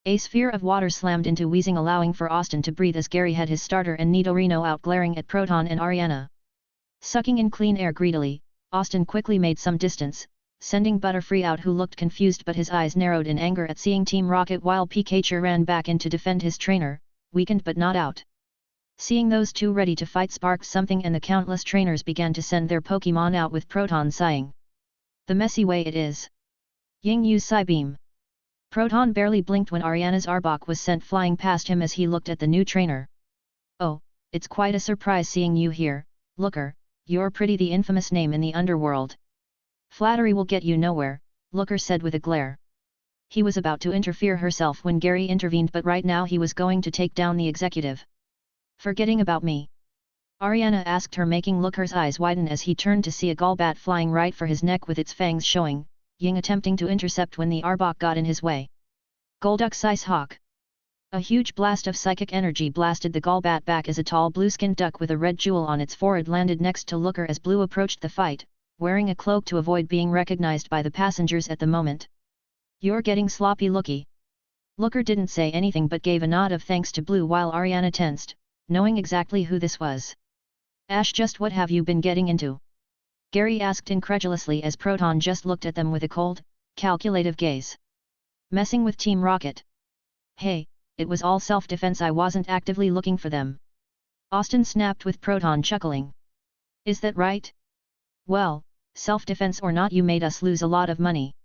S2: A sphere of water slammed into wheezing, allowing for Austin to breathe as Gary had his starter and Nidorino out, glaring at Proton and Ariana. Sucking in clean air greedily, Austin quickly made some distance, sending Butterfree out, who looked confused, but his eyes narrowed in anger at seeing Team Rocket, while Pikachu ran back in to defend his trainer, weakened but not out. Seeing those two ready to fight sparked something, and the countless trainers began to send their Pokémon out with Proton, sighing. The messy way it is. Ying Yu's Psybeam. Proton barely blinked when Ariana's Arbok was sent flying past him as he looked at the new trainer. Oh, it's quite a surprise seeing you here, Looker, you're pretty, the infamous name in the underworld. Flattery will get you nowhere, Looker said with a glare. He was about to interfere herself when Gary intervened, but right now he was going to take down the executive. Forgetting about me? Ariana asked her, making Looker's eyes widen as he turned to see a Golbat flying right for his neck with its fangs showing, Ying attempting to intercept when the Arbok got in his way. Golduck's Ice Hawk. A huge blast of psychic energy blasted the Golbat back as a tall blue-skinned duck with a red jewel on its forehead landed next to Looker as Blue approached the fight, wearing a cloak to avoid being recognized by the passengers at the moment. You're getting sloppy looky. Looker didn't say anything but gave a nod of thanks to Blue while Ariana tensed, knowing exactly who this was. Ash, just what have you been getting into? Gary asked incredulously as Proton just looked at them with a cold, calculative gaze. Messing with Team Rocket. Hey, it was all self-defense, I wasn't actively looking for them. Austin snapped with Proton chuckling. Is that right? Well, self-defense or not, you made us lose a lot of money.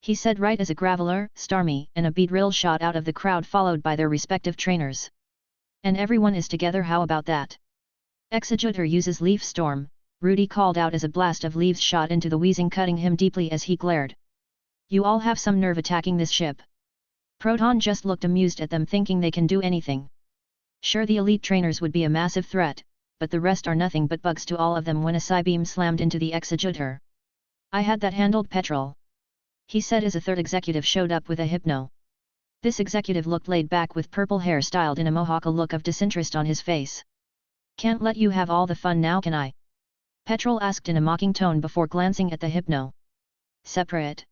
S2: He said right as a Graveler, Starmie, and a Beedrill shot out of the crowd followed by their respective trainers. And everyone is together, how about that? Executor uses Leaf Storm, Rudy called out as a blast of leaves shot into the Weezing, cutting him deeply as he glared. You all have some nerve attacking this ship. Proton just looked amused at them, thinking they can do anything. Sure, the elite trainers would be a massive threat, but the rest are nothing but bugs to all of them when a Psybeam slammed into the Executor. I had that handled, Petrol. He said as a third executive showed up with a Hypno. This executive looked laid back with purple hair styled in a mohawk, a look of disinterest on his face. Can't let you have all the fun now, can I? Petrol asked in a mocking tone before glancing at the Hypno. Separate.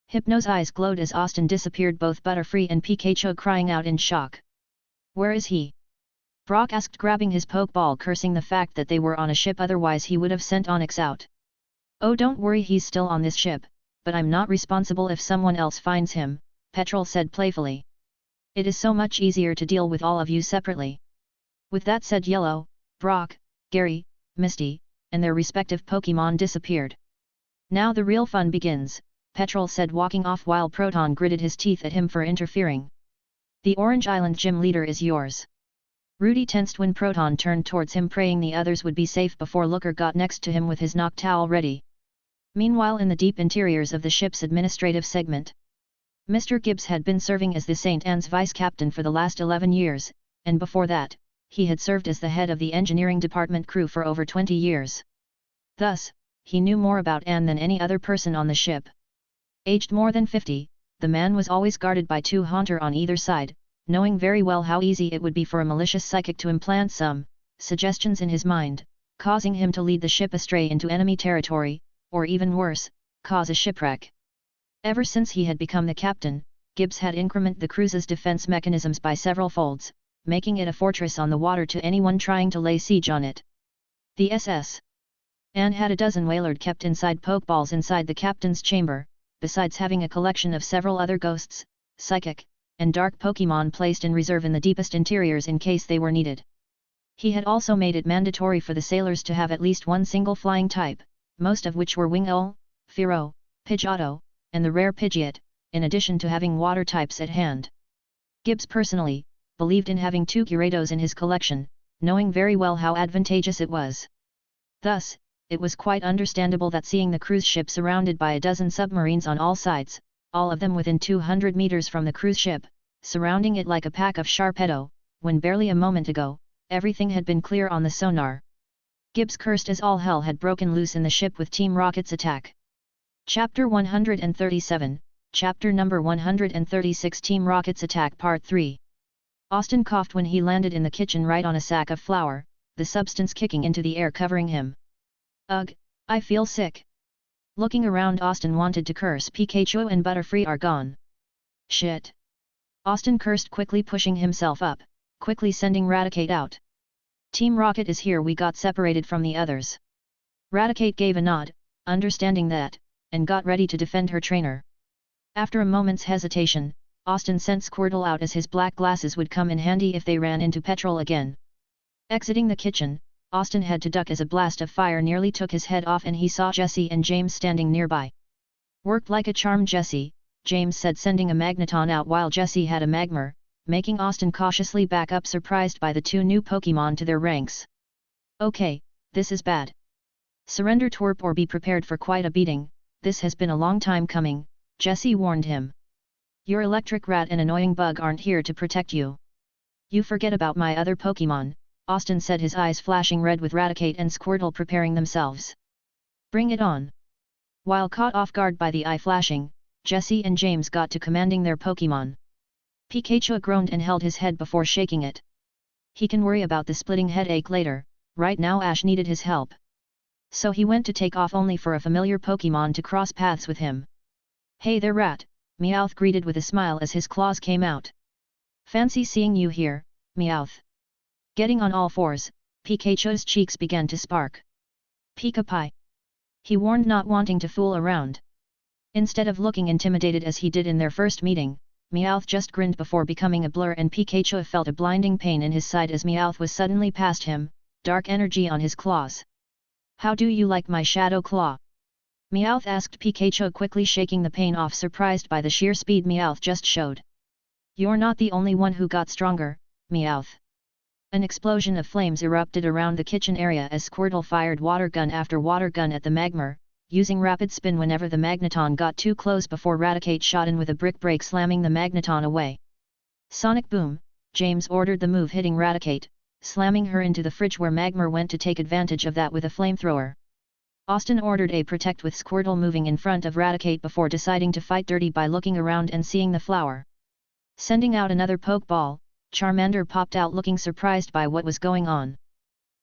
S2: Hypno's eyes glowed as Austin disappeared, both Butterfree and Pikachu crying out in shock. Where is he? Brock asked, grabbing his Pokeball, cursing the fact that they were on a ship, otherwise he would have sent Onyx out. Oh, don't worry, he's still on this ship, but I'm not responsible if someone else finds him, Petrol said playfully. It is so much easier to deal with all of you separately. With that said, Yellow, Brock, Gary, Misty, and their respective Pokémon disappeared. Now the real fun begins, Petrol said, walking off while Proton gritted his teeth at him for interfering. The Orange Island gym leader is yours. Rudy tensed when Proton turned towards him, praying the others would be safe before Looker got next to him with his Noctowl ready. Meanwhile, in the deep interiors of the ship's administrative segment, Mr. Gibbs had been serving as the St. Anne's vice captain for the last 11 years, and before that, he had served as the head of the engineering department crew for over 20 years. Thus, he knew more about Anne than any other person on the ship. Aged more than 50, the man was always guarded by two Haunter on either side, knowing very well how easy it would be for a malicious psychic to implant some suggestions in his mind, causing him to lead the ship astray into enemy territory, or even worse, cause a shipwreck. Ever since he had become the captain, Gibbs had incremented the cruise's defense mechanisms by several folds, making it a fortress on the water to anyone trying to lay siege on it. The SS Anne had a dozen Wailord kept inside Pokeballs inside the captain's chamber, besides having a collection of several other ghosts, psychic, and dark Pokémon placed in reserve in the deepest interiors in case they were needed. He had also made it mandatory for the sailors to have at least one single flying type, most of which were Wingull, Fearow, Pidgeotto, and the rare Pidgeot, in addition to having water types at hand. Gibbs personally believed in having two Gyarados in his collection, knowing very well how advantageous it was. Thus, it was quite understandable that seeing the cruise ship surrounded by a dozen submarines on all sides, all of them within 200 meters from the cruise ship, surrounding it like a pack of Sharpedo, when barely a moment ago, everything had been clear on the sonar. Gibbs cursed as all hell had broken loose in the ship with Team Rocket's attack. Chapter 137, Chapter number 136, Team Rocket's Attack Part 3. Austin coughed when he landed in the kitchen right on a sack of flour, the substance kicking into the air covering him. Ugh, I feel sick. Looking around, Austin wanted to curse. Pikachu and Butterfree are gone. Shit. Austin cursed, quickly pushing himself up, quickly sending Raticate out. Team Rocket is here, we got separated from the others. Raticate gave a nod, understanding that, and got ready to defend her trainer. After a moment's hesitation, Austin sent Squirtle out as his black glasses would come in handy if they ran into petrol again. Exiting the kitchen, Austin had to duck as a blast of fire nearly took his head off and he saw Jessie and James standing nearby. "Worked like a charm, Jessie," James said, sending a magneton out while Jessie had a magmar, making Austin cautiously back up, surprised by the two new Pokémon to their ranks. "Okay, this is bad. Surrender twerp or be prepared for quite a beating, this has been a long time coming," Jessie warned him. "Your electric rat and annoying bug aren't here to protect you. You forget about my other Pokémon," Austin said, his eyes flashing red with Raticate and Squirtle preparing themselves. "Bring it on." While caught off guard by the eye flashing, Jessie and James got to commanding their Pokémon. Pikachu groaned and held his head before shaking it. He can worry about the splitting headache later, right now Ash needed his help. So he went to take off only for a familiar Pokémon to cross paths with him. "Hey there, rat," Meowth greeted with a smile as his claws came out. "Fancy seeing you here, Meowth." Getting on all fours, Pikachu's cheeks began to spark. "Pika Pie," he warned, not wanting to fool around. Instead of looking intimidated as he did in their first meeting, Meowth just grinned before becoming a blur, and Pikachu felt a blinding pain in his side as Meowth was suddenly past him, dark energy on his claws. "How do you like my Shadow Claw?" Meowth asked Pikachu, quickly shaking the pain off, surprised by the sheer speed Meowth just showed. "You're not the only one who got stronger, Meowth." An explosion of flames erupted around the kitchen area as Squirtle fired water gun after water gun at the magmar, using rapid spin whenever the magneton got too close before Raticate shot in with a brick break, slamming the magneton away. "Sonic Boom," James ordered the move, hitting Raticate, slamming her into the fridge where Magmar went to take advantage of that with a flamethrower. Austin ordered a protect with Squirtle moving in front of Raticate before deciding to fight dirty by looking around and seeing the flower. Sending out another Pokeball, Charmander popped out looking surprised by what was going on.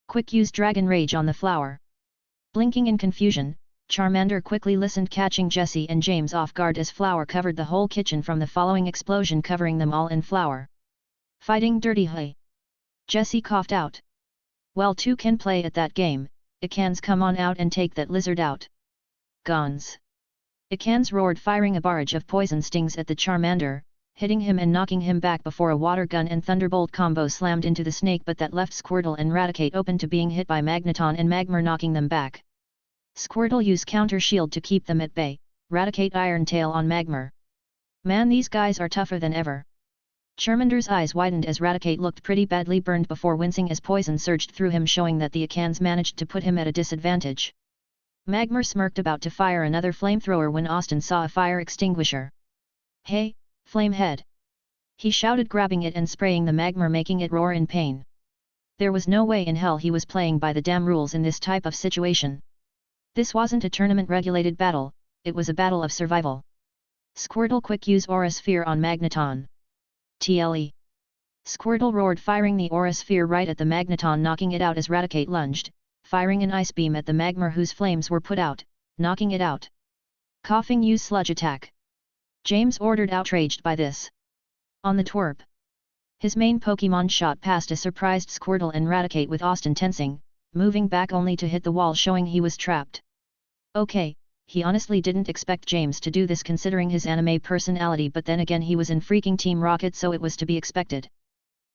S2: "Quick, use Dragon Rage on the flower." Blinking in confusion, Charmander quickly listened, catching Jessie and James off guard as flour covered the whole kitchen from the following explosion, covering them all in flour. "Fighting dirty, hey?" Jessie coughed out. "Well, two can play at that game. Ikans, come on out and take that lizard out." "Gons!" Ikans roared, firing a barrage of poison stings at the Charmander, hitting him and knocking him back before a water gun and thunderbolt combo slammed into the snake, but that left Squirtle and Raticate open to being hit by Magneton and Magmar, knocking them back. Squirtle used counter shield to keep them at bay, Raticate Iron Tail on Magmar. "Man, these guys are tougher than ever." Charmander's eyes widened as Raticate looked pretty badly burned before wincing as poison surged through him, showing that the Ikans managed to put him at a disadvantage. Magmar smirked, about to fire another flamethrower when Austin saw a fire extinguisher. "Hey, Flamehead!" he shouted, grabbing it and spraying the Magmar, making it roar in pain. There was no way in hell he was playing by the damn rules in this type of situation. This wasn't a tournament-regulated battle, it was a battle of survival. Squirtle, quick, use Aura Sphere on Magneton. TLE. Squirtle roared, firing the Aura Sphere right at the Magneton, knocking it out as Raticate lunged, firing an ice beam at the Magmar, whose flames were put out, knocking it out. Coughing, use Sludge Attack. James ordered, outraged by this. On the twerp. His main Pokémon shot past a surprised Squirtle and Raticate, with Austin tensing, moving back only to hit the wall, showing he was trapped. Okay, he honestly didn't expect James to do this considering his anime personality, but then again he was in freaking Team Rocket, so it was to be expected.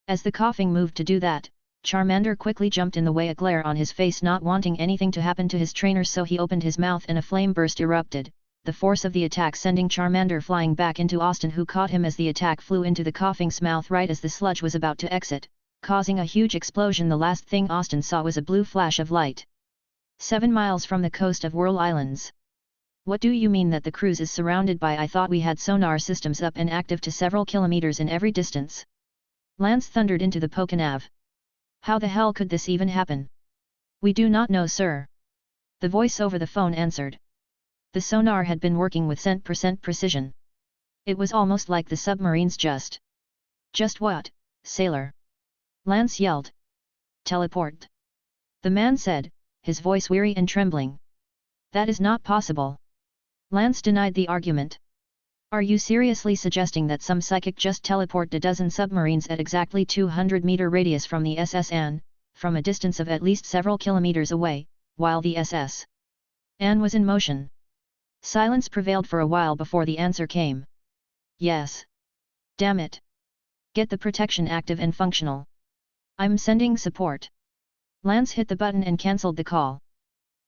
S2: As the coughing moved to do that, Charmander quickly jumped in the way, a glare on his face, not wanting anything to happen to his trainer, so he opened his mouth and a flame burst erupted, the force of the attack sending Charmander flying back into Austin, who caught him as the attack flew into the coughing's mouth right as the sludge was about to exit, causing a huge explosion. The last thing Austin saw was a blue flash of light. 7 miles from the coast of Whirl Islands. "What do you mean that the cruise is surrounded by? I thought we had sonar systems up and active to several kilometers in every distance." Lance thundered into the Pokénav. "How the hell could this even happen?" "We do not know, sir." The voice over the phone answered. The sonar had been working with cent% precision. It was almost like the submarines just what, sailor?" Lance yelled. "Teleport," the man said, his voice weary and trembling. "That is not possible." Lance denied the argument. "Are you seriously suggesting that some psychic just teleport a dozen submarines at exactly 200-meter radius from the SS from a distance of at least several kilometers away, while the SS was in motion?" Silence prevailed for a while before the answer came. Yes. Damn it. Get the protection active and functional. I'm sending support. Lance hit the button and cancelled the call.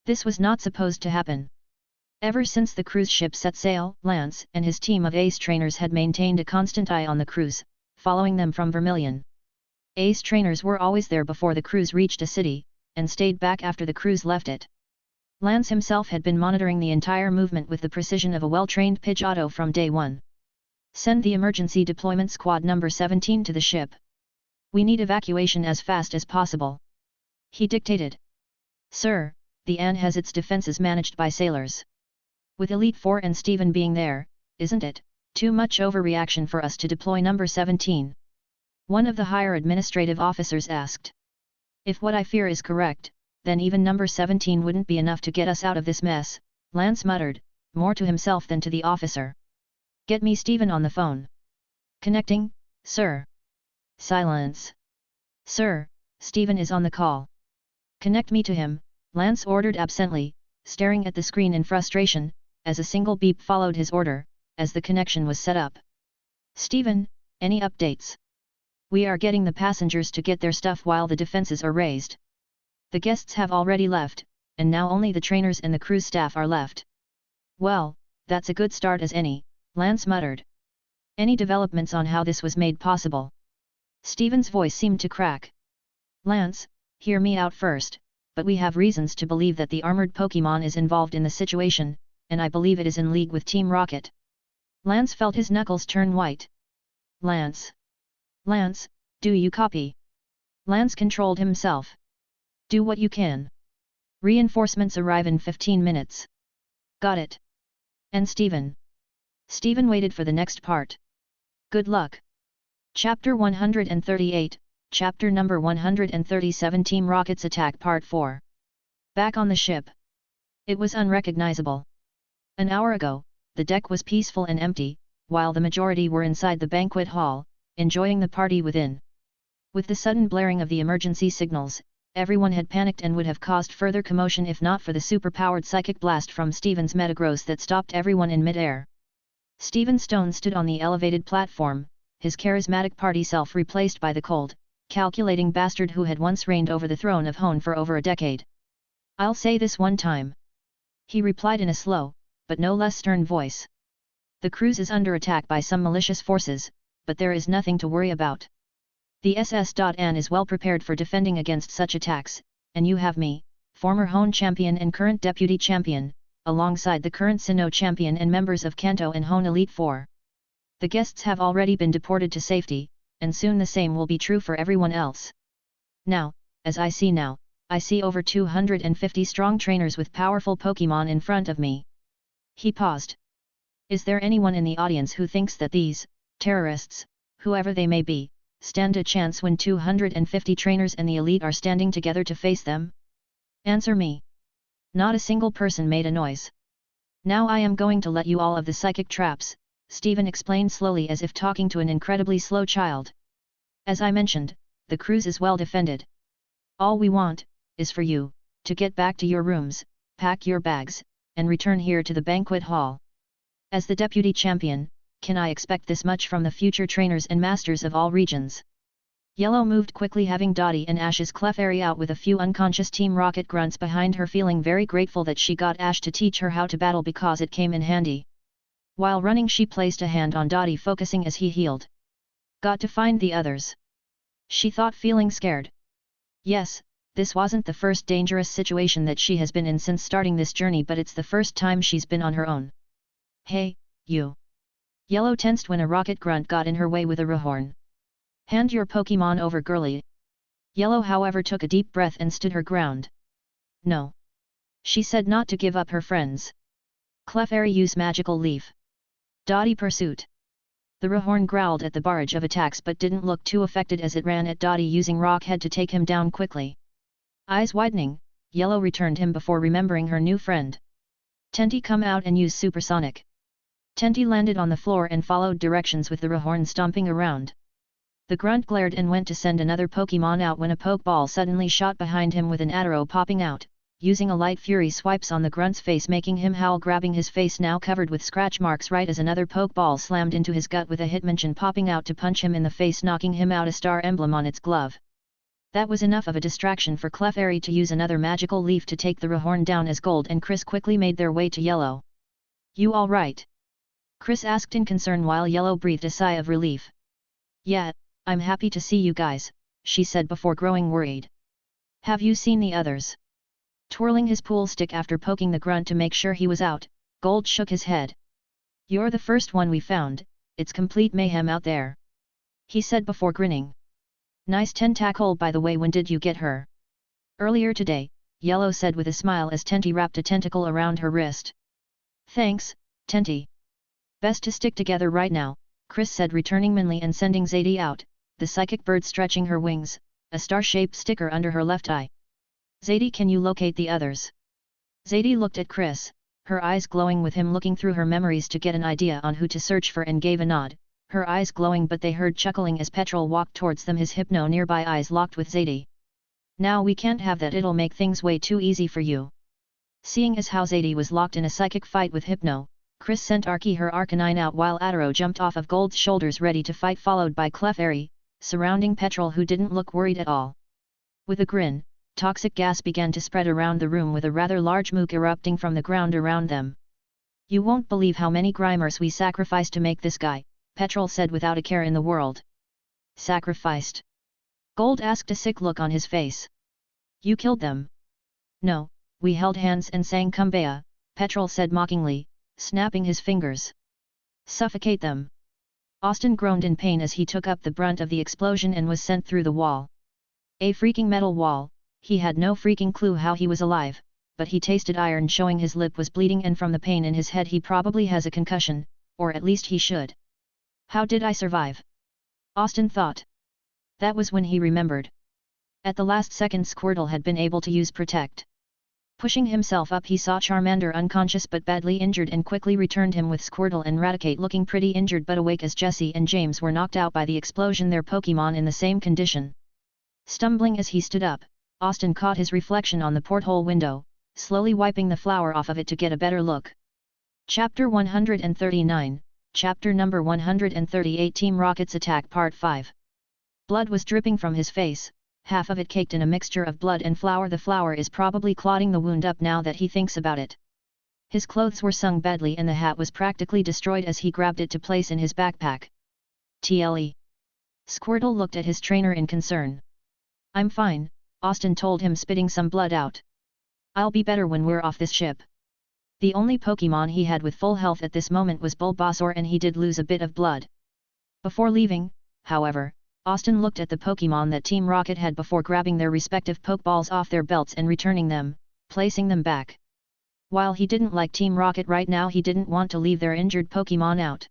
S2: This was not supposed to happen. Ever since the cruise ship set sail, Lance and his team of ace trainers had maintained a constant eye on the cruise, following them from Vermilion. Ace trainers were always there before the cruise reached a city, and stayed back after the cruise left it. Lance himself had been monitoring the entire movement with the precision of a well-trained Pidgeotto from day one. Send the emergency deployment squad number 17 to the ship. We need evacuation as fast as possible. He dictated. Sir, the Anne has its defenses managed by sailors. With Elite Four and Steven being there, isn't it too much overreaction for us to deploy number 17? One of the higher administrative officers asked. If what I fear is correct, then even number 17 wouldn't be enough to get us out of this mess, Lance muttered, more to himself than to the officer. Get me Steven on the phone. Connecting, sir. Silence. Sir, Steven is on the call. Connect me to him, Lance ordered absently, staring at the screen in frustration, as a single beep followed his order, as the connection was set up. Steven, any updates? We are getting the passengers to get their stuff while the defenses are raised. The guests have already left, and now only the trainers and the cruise staff are left. Well, that's a good start as any, Lance muttered. Any developments on how this was made possible? Steven's voice seemed to crack. Lance, hear me out first, but we have reasons to believe that the armored Pokémon is involved in the situation, and I believe it is in league with Team Rocket. Lance felt his knuckles turn white. Lance. Lance, do you copy? Lance controlled himself. Do what you can. Reinforcements arrive in 15 minutes. Got it. And Steven? Steven waited for the next part. Good luck. Chapter 138, Chapter number 137 Team Rocket's Attack Part 4. Back on the ship. It was unrecognizable. An hour ago, the deck was peaceful and empty, while the majority were inside the banquet hall, enjoying the party within. With the sudden blaring of the emergency signals, everyone had panicked and would have caused further commotion if not for the super-powered psychic blast from Steven's Metagross that stopped everyone in mid-air. Steven Stone stood on the elevated platform, his charismatic party self replaced by the cold, calculating bastard who had once reigned over the throne of Hone for over a decade. I'll say this one time. He replied in a slow, but no less stern voice. The cruise is under attack by some malicious forces, but there is nothing to worry about. The SS.N is well prepared for defending against such attacks, and you have me, former Hone champion and current deputy champion, alongside the current Sinnoh champion and members of Kanto and Hone Elite Four. The guests have already been deported to safety, and soon the same will be true for everyone else. Now, as I see over 250 strong trainers with powerful Pokémon in front of me. He paused. Is there anyone in the audience who thinks that these terrorists, whoever they may be, stand a chance when 250 trainers and the elite are standing together to face them? Answer me. Not a single person made a noise. Now I am going to let you all of the psychic traps, Steven explained slowly as if talking to an incredibly slow child. As I mentioned, the cruise is well defended. All we want, is for you, to get back to your rooms, pack your bags, and return here to the banquet hall. As the deputy champion, can I expect this much from the future trainers and masters of all regions? Yellow moved quickly, having Dottie and Ash's Clefairy out with a few unconscious Team Rocket grunts behind her, feeling very grateful that she got Ash to teach her how to battle because it came in handy. While running, she placed a hand on Dottie, focusing as he healed. Got to find the others. She thought, feeling scared. Yes, this wasn't the first dangerous situation that she has been in since starting this journey, but it's the first time she's been on her own. Hey, you. Yellow tensed when a rocket grunt got in her way with a Rehorn. Hand your Pokémon over, girlie. Yellow, however, took a deep breath and stood her ground. No. She said not to give up her friends. Clefairy, use magical leaf. Dottie pursuit. The Rehorn growled at the barrage of attacks but didn't look too affected as it ran at Dottie, using Rock Head to take him down quickly. Eyes widening, Yellow returned him before remembering her new friend. Tenty, come out and use Supersonic. Tenty landed on the floor and followed directions with the Rehorn stomping around. The grunt glared and went to send another Pokémon out when a Pokeball suddenly shot behind him with an arrow popping out, using a light fury swipes on the grunt's face making him howl, grabbing his face now covered with scratch marks right as another pokeball slammed into his gut with a hitmonchan popping out to punch him in the face, knocking him out, a star emblem on its glove. That was enough of a distraction for Clefairy to use another magical leaf to take the Rehorn down as Gold and Chris quickly made their way to Yellow. "You all right?" Chris asked in concern while Yellow breathed a sigh of relief. "Yeah, I'm happy to see you guys," she said before growing worried. "Have you seen the others?" Twirling his pool stick after poking the grunt to make sure he was out, Gold shook his head. "You're the first one we found, it's complete mayhem out there," he said before grinning. "Nice tentacle, by the way, when did you get her?" "Earlier today," Yellow said with a smile as Tenty wrapped a tentacle around her wrist. "Thanks, Tenty. Best to stick together right now," Chris said, returning Minley and sending Zadie out, the psychic bird stretching her wings, a star-shaped sticker under her left eye. "Zadie, can you locate the others?" Zadie looked at Chris, her eyes glowing with him looking through her memories to get an idea on who to search for, and gave a nod, her eyes glowing, but they heard chuckling as Petrol walked towards them, his hypno nearby, eyes locked with Zadie. "Now we can't have that, it'll make things way too easy for you." Seeing as how Zadie was locked in a psychic fight with Hypno, Chris sent Arky her Arcanine out while Adaro jumped off of Gold's shoulders ready to fight, followed by Clefairy, surrounding Petrol, who didn't look worried at all. With a grin, toxic gas began to spread around the room with a rather large mook erupting from the ground around them. "You won't believe how many Grimers we sacrificed to make this guy," Petrol said without a care in the world. "Sacrificed?" Gold asked, a sick look on his face. "You killed them?" "No, we held hands and sang Kumbaya," Petrol said mockingly, snapping his fingers. "Suffocate them." Austin groaned in pain as he took up the brunt of the explosion and was sent through the wall. A freaking metal wall. He had no freaking clue how he was alive, but he tasted iron, showing his lip was bleeding, and from the pain in his head he probably has a concussion, or at least he should. "How did I survive?" Austin thought. That was when he remembered. At the last second Squirtle had been able to use Protect. Pushing himself up, he saw Charmander unconscious but badly injured and quickly returned him with Squirtle and Raticate looking pretty injured but awake as Jessie and James were knocked out by the explosion, their Pokémon in the same condition. Stumbling as he stood up, Austin caught his reflection on the porthole window, slowly wiping the flour off of it to get a better look. Chapter 139, Chapter number 138, Team Rocket's Attack Part 5. Blood was dripping from his face, half of it caked in a mixture of blood and flour. The flour is probably clotting the wound up now that he thinks about it. His clothes were sung badly and the hat was practically destroyed as he grabbed it to place in his backpack. "TLE." Squirtle looked at his trainer in concern. "I'm fine," Austin told him, spitting some blood out. "I'll be better when we're off this ship." The only Pokémon he had with full health at this moment was Bulbasaur, and he did lose a bit of blood. Before leaving, however, Austin looked at the Pokémon that Team Rocket had before grabbing their respective Pokeballs off their belts and returning them, placing them back. While he didn't like Team Rocket right now, he didn't want to leave their injured Pokémon out.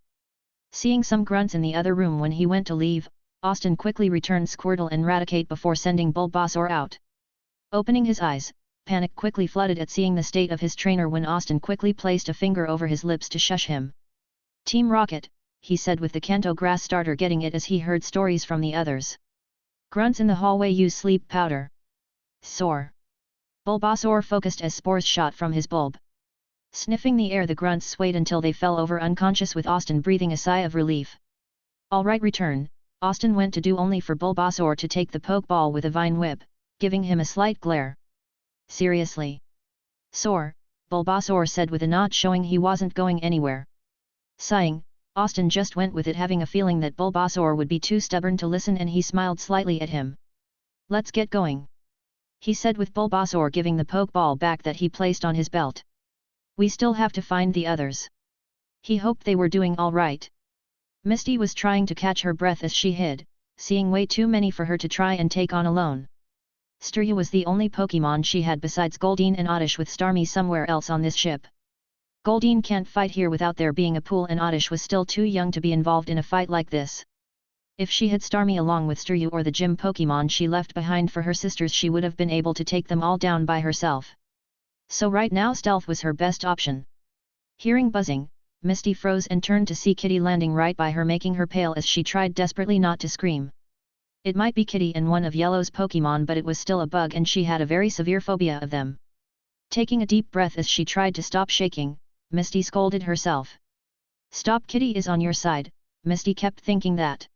S2: Seeing some grunts in the other room when he went to leave, Austin quickly returned Squirtle and Raticate before sending Bulbasaur out. Opening his eyes, panic quickly flooded at seeing the state of his trainer when Austin quickly placed a finger over his lips to shush him. "Team Rocket," he said with the Kanto grass starter, getting it as he heard stories from the others. "Grunts in the hallway use sleep powder." "Sore." Bulbasaur focused as spores shot from his bulb. Sniffing the air, the grunts swayed until they fell over unconscious, with Austin breathing a sigh of relief. "All right, return," Austin went to do, only for Bulbasaur to take the Pokeball with a vine whip, giving him a slight glare. "Seriously?" "Sore," Bulbasaur said with a nod, showing he wasn't going anywhere. Sighing, Austin just went with it, having a feeling that Bulbasaur would be too stubborn to listen, and he smiled slightly at him. "Let's get going," he said with Bulbasaur giving the Pokeball back that he placed on his belt. "We still have to find the others." He hoped they were doing all right. Misty was trying to catch her breath as she hid, seeing way too many for her to try and take on alone. Staryu was the only Pokémon she had besides Goldeen and Oddish, with Starmie somewhere else on this ship. Goldeen can't fight here without there being a pool, and Oddish was still too young to be involved in a fight like this. If she had Starmie along with Staryu or the gym Pokémon she left behind for her sisters, she would have been able to take them all down by herself. So right now stealth was her best option. Hearing buzzing, Misty froze and turned to see Kitty landing right by her, making her pale as she tried desperately not to scream. It might be Kitty and one of Yellow's Pokémon, but it was still a bug, and she had a very severe phobia of them. Taking a deep breath as she tried to stop shaking, Misty scolded herself. Stop, Kitty is on your side, Misty kept thinking that.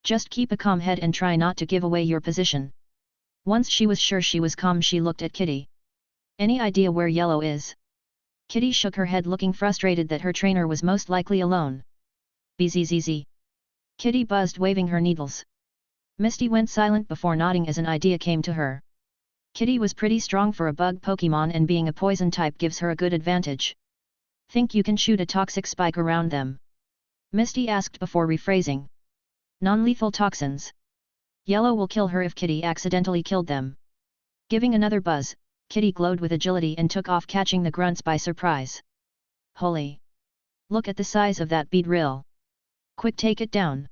S2: Just keep a calm head and try not to give away your position. Once she was sure she was calm, she looked at Kitty. Any idea where Yellow is? Kitty shook her head, looking frustrated that her trainer was most likely alone. Bzzz. Kitty buzzed, waving her needles. Misty went silent before nodding as an idea came to her. Kitty was pretty strong for a bug Pokémon, and being a poison type gives her a good advantage. Think you can shoot a toxic spike around them? Misty asked before rephrasing. Non-lethal toxins. Yellow will kill her if Kitty accidentally killed them. Giving another buzz, Kitty glowed with agility and took off, catching the grunts by surprise. Holy! Look at the size of that bead rill. Quick, take it down.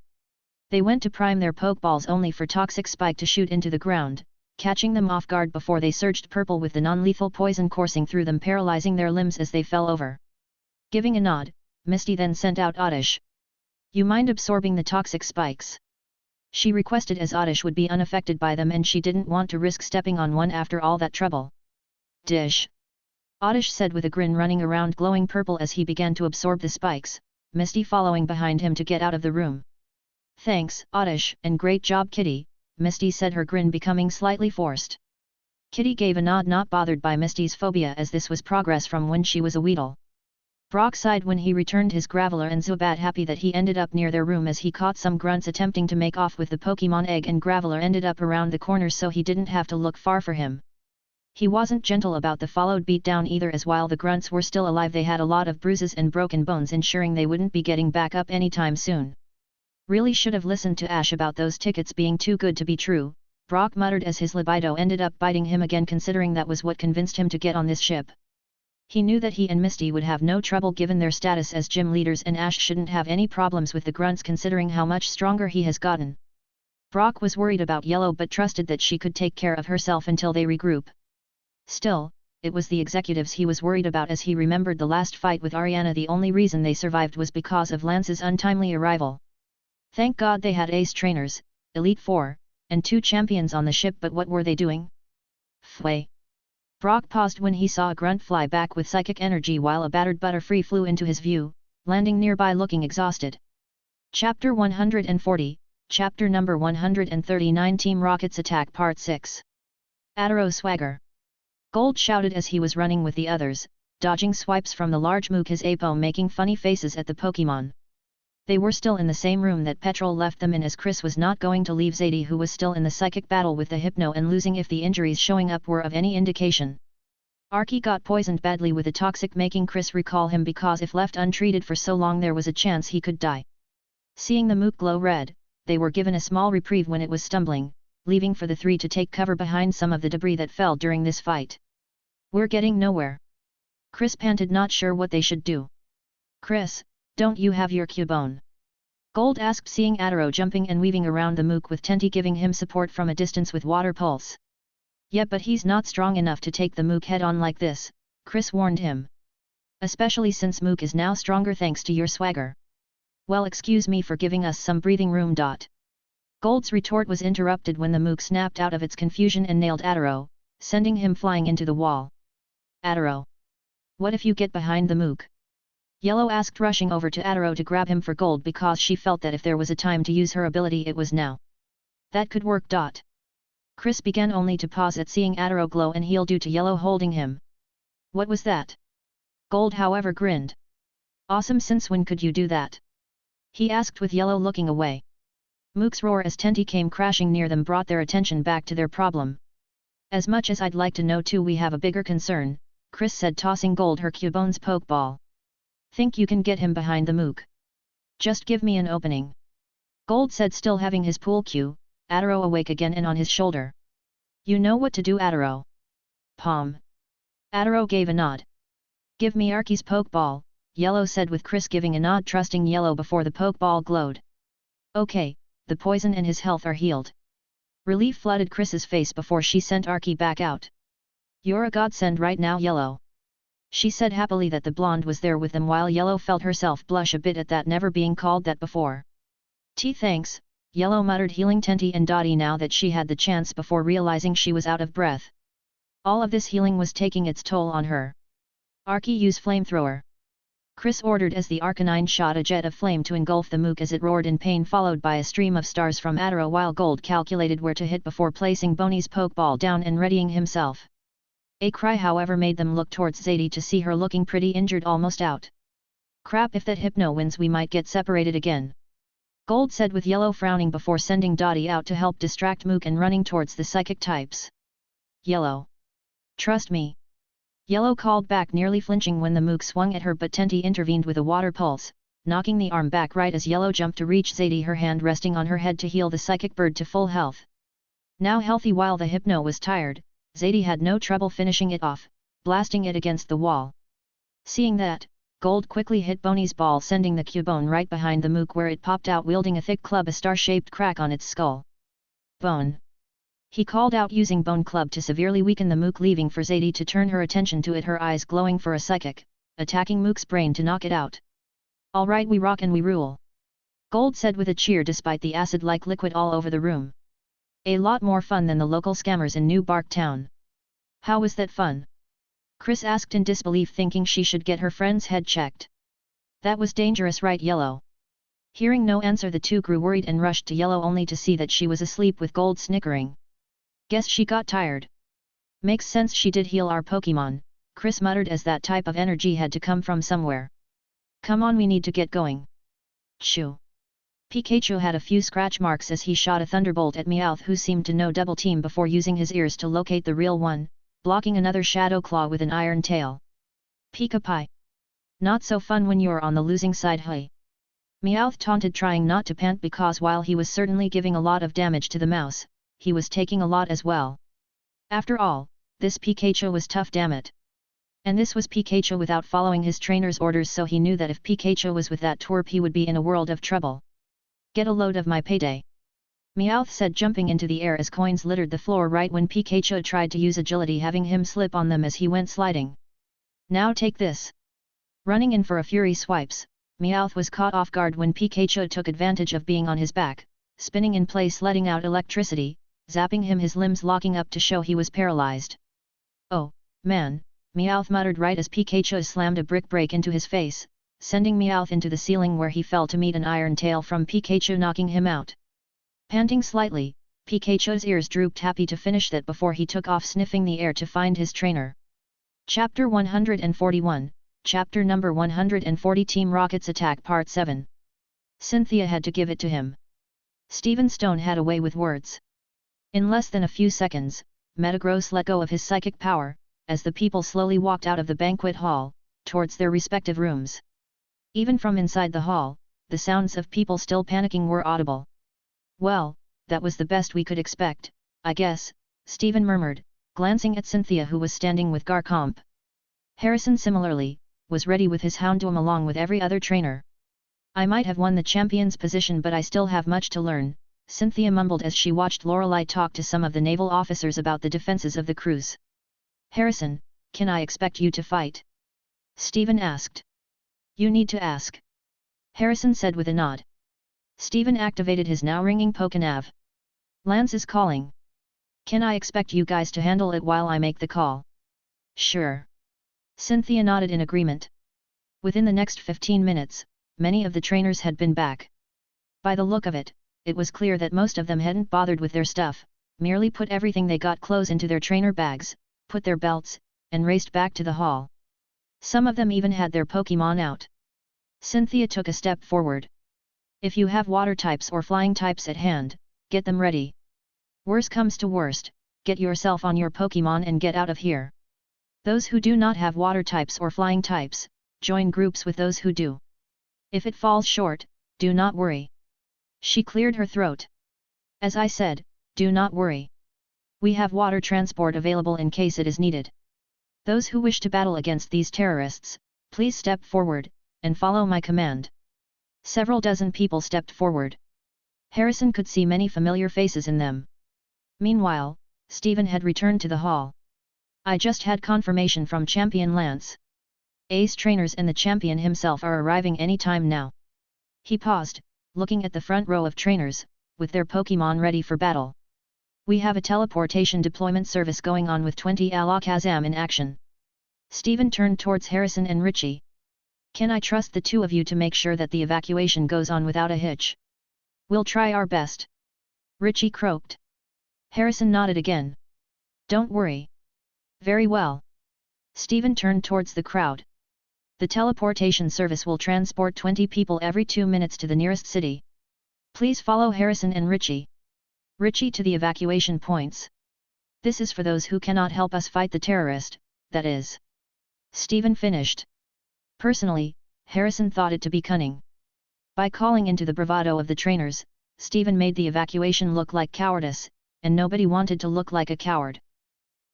S2: They went to prime their Pokeballs only for toxic spike to shoot into the ground, catching them off guard before they surged purple with the non-lethal poison coursing through them, paralyzing their limbs as they fell over. Giving a nod, Misty then sent out Oddish. You mind absorbing the toxic spikes? She requested, as Oddish would be unaffected by them and she didn't want to risk stepping on one after all that trouble. Dish! Oddish said with a grin, running around glowing purple as he began to absorb the spikes, Misty following behind him to get out of the room. Thanks, Oddish, and great job, Kitty, Misty said, her grin becoming slightly forced. Kitty gave a nod, not bothered by Misty's phobia, as this was progress from when she was a Weedle. Brock sighed when he returned his Graveler and Zubat, happy that he ended up near their room, as he caught some grunts attempting to make off with the Pokémon egg, and Graveler ended up around the corner so he didn't have to look far for him. He wasn't gentle about the followed beatdown either, as while the grunts were still alive they had a lot of bruises and broken bones, ensuring they wouldn't be getting back up anytime soon. Really should have listened to Ash about those tickets being too good to be true, Brock muttered as his libido ended up biting him again, considering that was what convinced him to get on this ship. He knew that he and Misty would have no trouble given their status as gym leaders, and Ash shouldn't have any problems with the grunts considering how much stronger he has gotten. Brock was worried about Yellow but trusted that she could take care of herself until they regroup. Still, it was the executives he was worried about, as he remembered the last fight with Ariana. The only reason they survived was because of Lance's untimely arrival. Thank God they had ace trainers, Elite Four, and 2 champions on the ship, but what were they doing? Fway! Brock paused when he saw a grunt fly back with psychic energy while a battered Butterfree flew into his view, landing nearby looking exhausted. Chapter 140, Chapter number 139, Team Rocket's Attack Part 6. Adaro Swagger. Gold shouted as he was running with the others, dodging swipes from the large Mook, his Apo making funny faces at the Pokémon. They were still in the same room that Petrol left them in, as Chris was not going to leave Zadie, who was still in the psychic battle with the Hypno and losing if the injuries showing up were of any indication. Arky got poisoned badly with a toxic, making Chris recall him because if left untreated for so long there was a chance he could die. Seeing the Mook glow red, they were given a small reprieve when it was stumbling, leaving for the 3 to take cover behind some of the debris that fell during this fight. We're getting nowhere. Chris panted, not sure what they should do. Chris, don't you have your Cubone? Gold asked, seeing Adaro jumping and weaving around the Mook with Tenti giving him support from a distance with Water Pulse. Yeah, but he's not strong enough to take the Mook head on like this, Chris warned him. Especially since Mook is now stronger thanks to your swagger. Well, excuse me for giving us some breathing room. Gold's retort was interrupted when the Mook snapped out of its confusion and nailed Adaro, sending him flying into the wall. Adaro! What if you get behind the Mook? Yellow asked, rushing over to Adaro to grab him for Gold because she felt that if there was a time to use her ability it was now. That could work. Chris began, only to pause at seeing Adaro glow and heal due to Yellow holding him. What was that? Gold however grinned. Awesome, since when could you do that? He asked with Yellow looking away. Mook's roar as Tenti came crashing near them brought their attention back to their problem. As much as I'd like to know too, we have a bigger concern, Chris said, tossing Gold her Cubone's Pokeball. Think you can get him behind the Mook? Just give me an opening. Gold said, still having his pool cue, Adaro awake again and on his shoulder. You know what to do, Adaro. Palm. Adaro gave a nod. Give me Arky's Pokeball, Yellow said with Chris giving a nod, trusting Yellow before the Pokeball glowed. Okay, the poison and his health are healed. Relief flooded Chris's face before she sent Arky back out. You're a godsend right now, Yellow. She said happily that the blonde was there with them, while Yellow felt herself blush a bit at that, never being called that before. Thanks, Yellow muttered, healing Tenti and Dottie now that she had the chance before realizing she was out of breath. All of this healing was taking its toll on her. Archie, use flamethrower. Chris ordered as the Arcanine shot a jet of flame to engulf the mook as it roared in pain, followed by a stream of stars from Adara, while Gold calculated where to hit before placing Boney's pokeball down and readying himself. A cry however made them look towards Zadie to see her looking pretty injured, almost out. Crap, if that Hypno wins we might get separated again. Gold said with Yellow frowning before sending Dottie out to help distract Mook and running towards the psychic types. Yellow. Trust me. Yellow called back, nearly flinching when the Mook swung at her, but Tenty intervened with a water pulse, knocking the arm back right as Yellow jumped to reach Zadie, her hand resting on her head to heal the psychic bird to full health. Now healthy while the Hypno was tired, Zadie had no trouble finishing it off, blasting it against the wall. Seeing that, Gold quickly hit Boney's ball, sending the Cubone right behind the Mook, where it popped out wielding a thick club, a star-shaped crack on its skull. Bone. He called out, using Bone Club to severely weaken the Mook, leaving for Zadie to turn her attention to it, her eyes glowing for a psychic, attacking Mook's brain to knock it out. Alright, we rock and we rule. Gold said with a cheer despite the acid-like liquid all over the room. A lot more fun than the local scammers in New Bark Town. How was that fun? Chris asked in disbelief, thinking she should get her friend's head checked. That was dangerous, right, Yellow? Hearing no answer, the two grew worried and rushed to Yellow, only to see that she was asleep, with Gold snickering. Guess she got tired. Makes sense, she did heal our Pokémon, Chris muttered, as that type of energy had to come from somewhere. Come on, we need to get going. Shoo. Pikachu had a few scratch marks as he shot a thunderbolt at Meowth, who seemed to know double team before using his ears to locate the real one, blocking another Shadow Claw with an iron tail. Pika Pie. Not so fun when you're on the losing side, hey. Meowth taunted, trying not to pant, because while he was certainly giving a lot of damage to the mouse, he was taking a lot as well. After all, this Pikachu was tough, damn it. And this was Pikachu without following his trainer's orders, so he knew that if Pikachu was with that twerp he would be in a world of trouble. Get a load of my payday. Meowth said, jumping into the air as coins littered the floor right when Pikachu tried to use agility, having him slip on them as he went sliding. Now take this. Running in for a fury swipes, Meowth was caught off guard when Pikachu took advantage of being on his back, spinning in place, letting out electricity, zapping him, his limbs locking up to show he was paralyzed. Oh, man, Meowth muttered right as Pikachu slammed a brick break into his face, sending Meowth into the ceiling, where he fell to meet an iron tail from Pikachu, knocking him out. Panting slightly, Pikachu's ears drooped, happy to finish that before he took off, sniffing the air to find his trainer. Chapter 141, Chapter number 140, Team Rocket's Attack Part 7. Cynthia had to give it to him. Stephen Stone had a way with words. In less than a few seconds, Metagross let go of his psychic power, as the people slowly walked out of the banquet hall, towards their respective rooms. Even from inside the hall, the sounds of people still panicking were audible. Well, that was the best we could expect, I guess, Stephen murmured, glancing at Cynthia, who was standing with Garcomp. Harrison similarly, was ready with his Houndoom along with every other trainer. I might have won the champion's position, but I still have much to learn, Cynthia mumbled as she watched Lorelei talk to some of the naval officers about the defenses of the cruise. Harrison, can I expect you to fight? Stephen asked. You need to ask. Harrison said with a nod. Stephen activated his now ringing Pokénav. Lance is calling. Can I expect you guys to handle it while I make the call? Sure. Cynthia nodded in agreement. Within the next 15 minutes, many of the trainers had been back. By the look of it, it was clear that most of them hadn't bothered with their stuff, merely put everything they got close into their trainer bags, put their belts, and raced back to the hall. Some of them even had their Pokémon out. Cynthia took a step forward. If you have water types or flying types at hand, get them ready. Worst comes to worst, get yourself on your Pokémon and get out of here. Those who do not have water types or flying types, join groups with those who do. If it falls short, do not worry. She cleared her throat. As I said, do not worry. We have water transport available in case it is needed. Those who wish to battle against these terrorists, please step forward, and follow my command. Several dozen people stepped forward. Harrison could see many familiar faces in them. Meanwhile, Stephen had returned to the hall. I just had confirmation from Champion Lance. Ace trainers and the champion himself are arriving any time now. He paused, looking at the front row of trainers, with their Pokémon ready for battle. We have a teleportation deployment service going on with 20 Alakazam in action. Steven turned towards Harrison and Richie. Can I trust the two of you to make sure that the evacuation goes on without a hitch? We'll try our best. Richie croaked. Harrison nodded again. Don't worry. Very well. Steven turned towards the crowd. The teleportation service will transport 20 people every 2 minutes to the nearest city. Please follow Harrison and Richie. Richie to the evacuation points. This is for those who cannot help us fight the terrorist, that is. Steven finished. Personally, Harrison thought it to be cunning. By calling into the bravado of the trainers, Steven made the evacuation look like cowardice, and nobody wanted to look like a coward.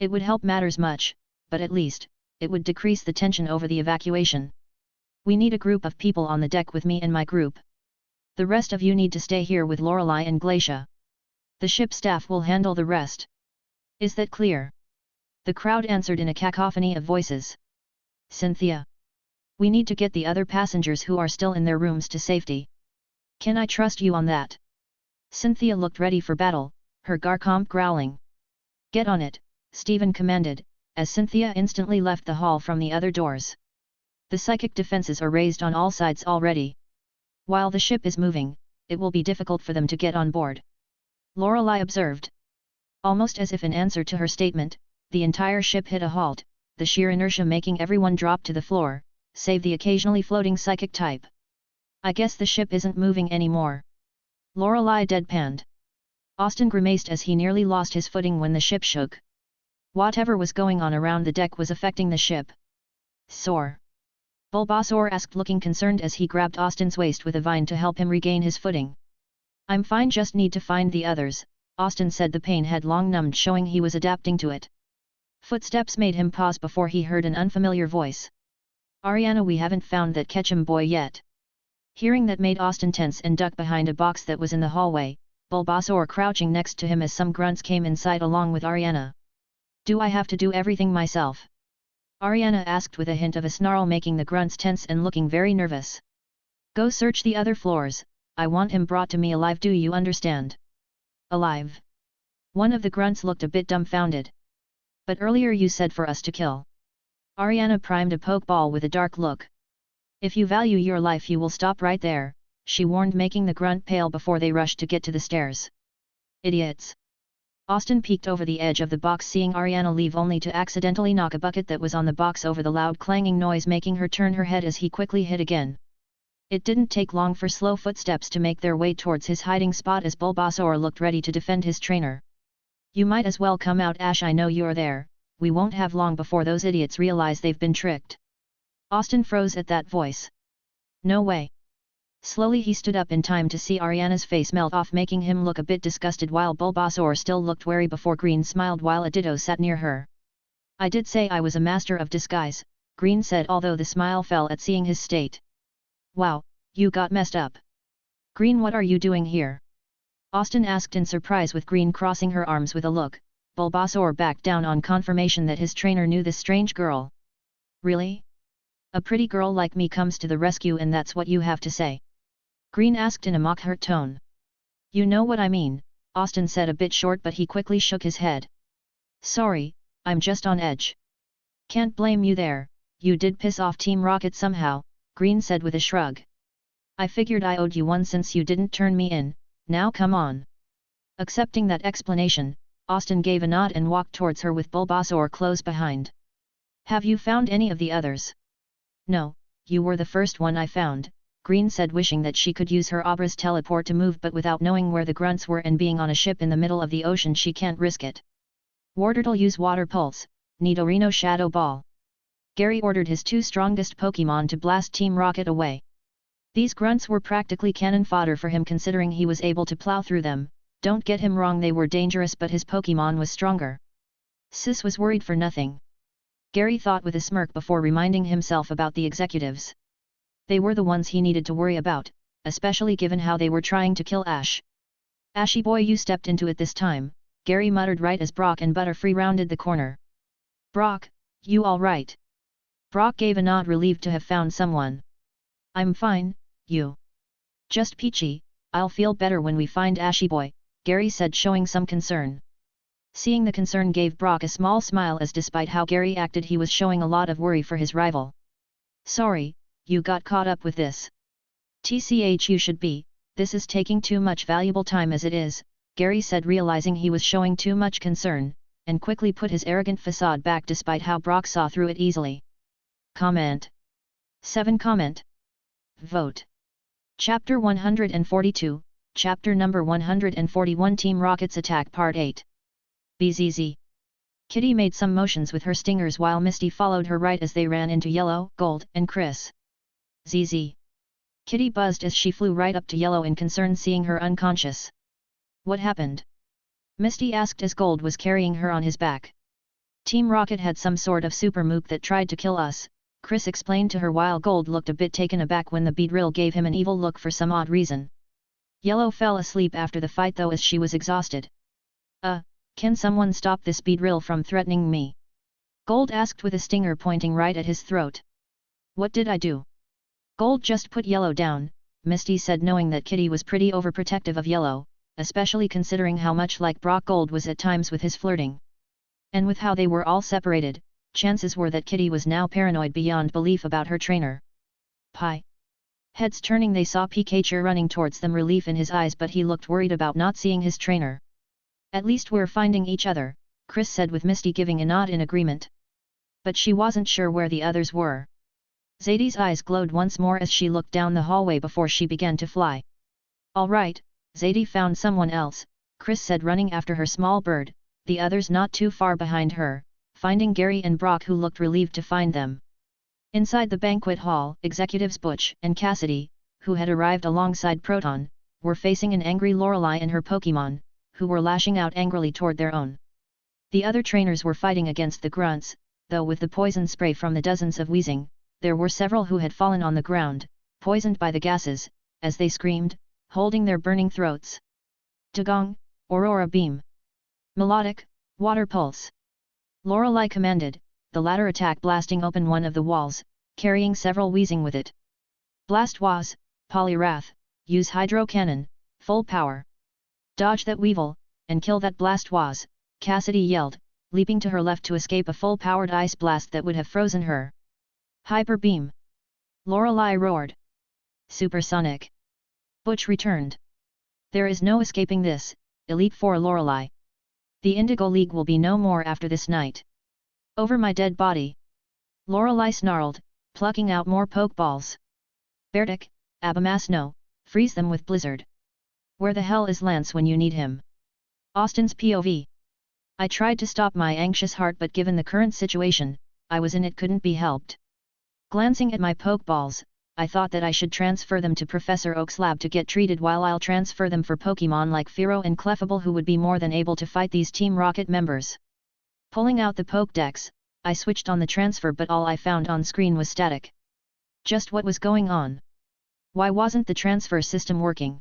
S2: It would help matters much, but at least, it would decrease the tension over the evacuation. We need a group of people on the deck with me and my group. The rest of you need to stay here with Lorelei and Glacia. The ship staff will handle the rest. Is that clear? The crowd answered in a cacophony of voices. Cynthia. We need to get the other passengers who are still in their rooms to safety. Can I trust you on that? Cynthia looked ready for battle, her Garcomp growling. Get on it, Steven commanded, as Cynthia instantly left the hall from the other doors. The psychic defenses are raised on all sides already. While the ship is moving, it will be difficult for them to get on board. Lorelei observed. Almost as if in answer to her statement, the entire ship hit a halt, the sheer inertia making everyone drop to the floor, save the occasionally floating psychic type. I guess the ship isn't moving anymore. Lorelei deadpanned. Austin grimaced as he nearly lost his footing when the ship shook. Whatever was going on around the deck was affecting the ship. Sore? Bulbasaur asked, looking concerned as he grabbed Austin's waist with a vine to help him regain his footing. I'm fine, just need to find the others, Austin said. The pain had long numbed, showing he was adapting to it. Footsteps made him pause before he heard an unfamiliar voice. Ariana, we haven't found that Ketchum boy yet. Hearing that made Austin tense and duck behind a box that was in the hallway, Bulbasaur crouching next to him as some grunts came inside along with Ariana. Do I have to do everything myself? Ariana asked with a hint of a snarl, making the grunts tense and looking very nervous. Go search the other floors, I want him brought to me alive, do you understand? Alive? One of the grunts looked a bit dumbfounded. But earlier you said for us to kill. Ariana primed a pokeball with a dark look. If you value your life you will stop right there, she warned, making the grunt pale before they rushed to get to the stairs. Idiots! Austin peeked over the edge of the box, seeing Ariana leave only to accidentally knock a bucket that was on the box over, the loud clanging noise making her turn her head as he quickly hit again. It didn't take long for slow footsteps to make their way towards his hiding spot as Bulbasaur looked ready to defend his trainer. You might as well come out, Ash, I know you're there, we won't have long before those idiots realize they've been tricked. Austin froze at that voice. No way. Slowly he stood up in time to see Ariana's face melt off, making him look a bit disgusted, while Bulbasaur still looked wary before Green smiled while a Ditto sat near her. I did say I was a master of disguise, Green said, although the smile fell at seeing his state. Wow, you got messed up. Green, what are you doing here? Austin asked in surprise, with Green crossing her arms with a look. Bulbasaur backed down on confirmation that his trainer knew this strange girl. Really? A pretty girl like me comes to the rescue and that's what you have to say? Green asked in a mock-hurt tone. You know what I mean, Austin said, a bit short, but he quickly shook his head. Sorry, I'm just on edge. Can't blame you there, you did piss off Team Rocket somehow, Green said with a shrug. I figured I owed you one since you didn't turn me in, now come on. Accepting that explanation, Austin gave a nod and walked towards her with Bulbasaur close behind. Have you found any of the others? No, you were the first one I found, Green said, wishing that she could use her Abra's teleport to move, but without knowing where the grunts were and being on a ship in the middle of the ocean she can't risk it. Wartortle, use Water Pulse, Nidorino Shadow Ball. Gary ordered his 2 strongest Pokémon to blast Team Rocket away. These grunts were practically cannon fodder for him, considering he was able to plow through them. Don't get him wrong, they were dangerous, but his Pokémon was stronger. Sis was worried for nothing. Gary thought with a smirk before reminding himself about the executives. They were the ones he needed to worry about, especially given how they were trying to kill Ash. Ashy boy, you stepped into it this time, Gary muttered right as Brock and Butterfree rounded the corner. Brock, you all right? Brock gave a nod, relieved to have found someone. I'm fine, you. Just peachy, I'll feel better when we find Ashy boy, Gary said, showing some concern. Seeing the concern gave Brock a small smile, as despite how Gary acted he was showing a lot of worry for his rival. "Sorry, you got caught up with this. TCH you should be, this is taking too much valuable time as it is," Gary said, realizing he was showing too much concern, and quickly put his arrogant facade back despite how Brock saw through it easily. Comment. 7. Comment. Vote. Chapter 142, Chapter number 141, Team Rocket's Attack Part 8. BZZ. Kitty made some motions with her stingers while Misty followed her right as they ran into Yellow, Gold, and Chris. ZZ. Kitty buzzed as she flew right up to Yellow in concern, seeing her unconscious. "What happened?" Misty asked as Gold was carrying her on his back. "Team Rocket had some sort of super mook that tried to kill us," Chris explained to her while Gold looked a bit taken aback when the beedrill gave him an evil look for some odd reason. Yellow fell asleep after the fight though, as she was exhausted. Can someone stop this beedrill from threatening me?" Gold asked with a stinger pointing right at his throat. "What did I do?" "Gold just put Yellow down," Misty said, knowing that Kitty was pretty overprotective of Yellow, especially considering how much like Brock Gold was at times with his flirting. And with how they were all separated, chances were that Kitty was now paranoid beyond belief about her trainer. Pie. Heads turning, they saw Pikachu running towards them, relief in his eyes, but he looked worried about not seeing his trainer. "At least we're finding each other," Chris said, with Misty giving a nod in agreement. But she wasn't sure where the others were. Zadie's eyes glowed once more as she looked down the hallway before she began to fly. "All right, Zadie found someone else," Chris said, running after her small bird, the others not too far behind her, finding Gary and Brock, who looked relieved to find them. Inside the banquet hall, executives Butch and Cassidy, who had arrived alongside Proton, were facing an angry Lorelei and her Pokémon, who were lashing out angrily toward their own. The other trainers were fighting against the grunts, though with the poison spray from the dozens of wheezing, there were several who had fallen on the ground, poisoned by the gases, as they screamed, holding their burning throats. Dagong, Aurora Beam. Melodic, Water Pulse. Lorelei commanded, the latter attack blasting open one of the walls, carrying several wheezing with it. Blast was, Polyrath, use Hydro Cannon, full power. Dodge that Weevil, and kill that blast was, Cassidy yelled, leaping to her left to escape a full-powered ice blast that would have frozen her. Hyper Beam. Lorelei roared. Supersonic. Butch returned. There is no escaping this, Elite Four Lorelei. The Indigo League will be no more after this night. Over my dead body. Lorelei snarled, plucking out more Pokeballs. Bertic, Abamasno, freeze them with Blizzard. Where the hell is Lance when you need him? Austin's POV. I tried to stop my anxious heart, but given the current situation, I was in it, couldn't be helped. Glancing at my Pokeballs, I thought that I should transfer them to Professor Oak's lab to get treated, while I'll transfer them for Pokémon like Fearow and Clefable, who would be more than able to fight these Team Rocket members. Pulling out the Pokédex, I switched on the transfer, but all I found on screen was static. Just what was going on? Why wasn't the transfer system working?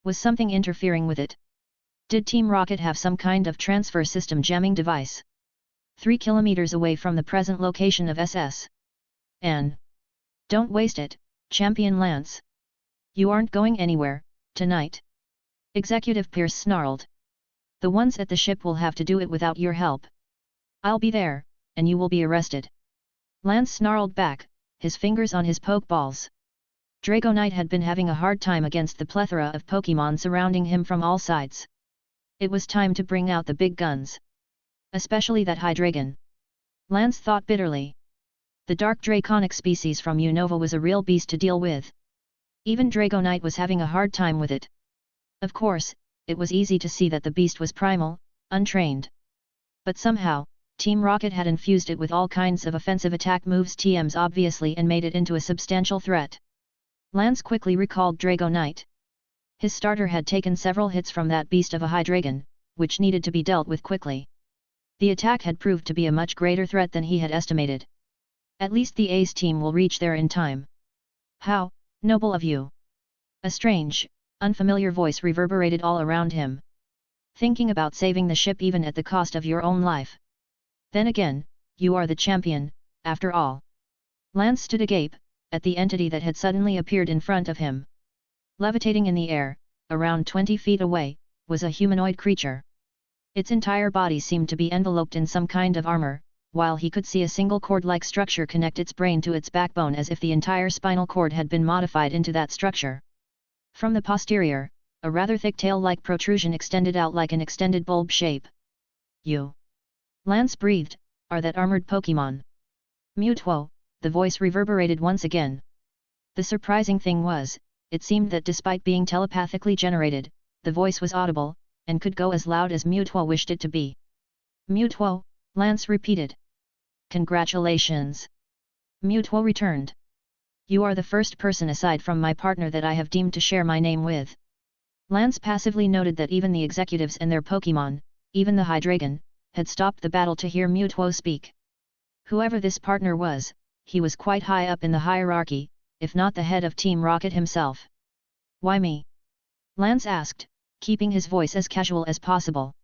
S2: Was something interfering with it? Did Team Rocket have some kind of transfer system jamming device? 3 kilometers away from the present location of SS. N. Don't waste it, Champion Lance. You aren't going anywhere, tonight. Executive Pierce snarled. The ones at the ship will have to do it without your help. I'll be there, and you will be arrested. Lance snarled back, his fingers on his Pokeballs. Dragonite had been having a hard time against the plethora of Pokémon surrounding him from all sides. It was time to bring out the big guns. Especially that Hydreigon. Lance thought bitterly. The dark draconic species from Unova was a real beast to deal with. Even Dragonite was having a hard time with it. Of course, it was easy to see that the beast was primal, untrained. But somehow, Team Rocket had infused it with all kinds of offensive attack moves, TMs obviously, and made it into a substantial threat. Lance quickly recalled Dragonite. His starter had taken several hits from that beast of a Hydreigon, which needed to be dealt with quickly. The attack had proved to be a much greater threat than he had estimated. At least the Ace team will reach there in time. How noble of you! A strange, unfamiliar voice reverberated all around him. Thinking about saving the ship even at the cost of your own life. Then again, you are the champion, after all. Lance stood agape, at the entity that had suddenly appeared in front of him. Levitating in the air, around 20 feet away, was a humanoid creature. Its entire body seemed to be enveloped in some kind of armor, while he could see a single cord-like structure connect its brain to its backbone as if the entire spinal cord had been modified into that structure. From the posterior, a rather thick tail-like protrusion extended out like an extended bulb shape. "You?" Lance breathed, "Are that armored Pokémon?" "Mewtwo," the voice reverberated once again. The surprising thing was, it seemed that despite being telepathically generated, the voice was audible, and could go as loud as Mewtwo wished it to be. "Mewtwo," Lance repeated. "Congratulations!" Mewtwo returned. "You are the first person aside from my partner that I have deemed to share my name with." Lance passively noted that even the executives and their Pokémon, even the Hydreigon, had stopped the battle to hear Mewtwo speak. Whoever this partner was, he was quite high up in the hierarchy, if not the head of Team Rocket himself. "Why me?" Lance asked, keeping his voice as casual as possible.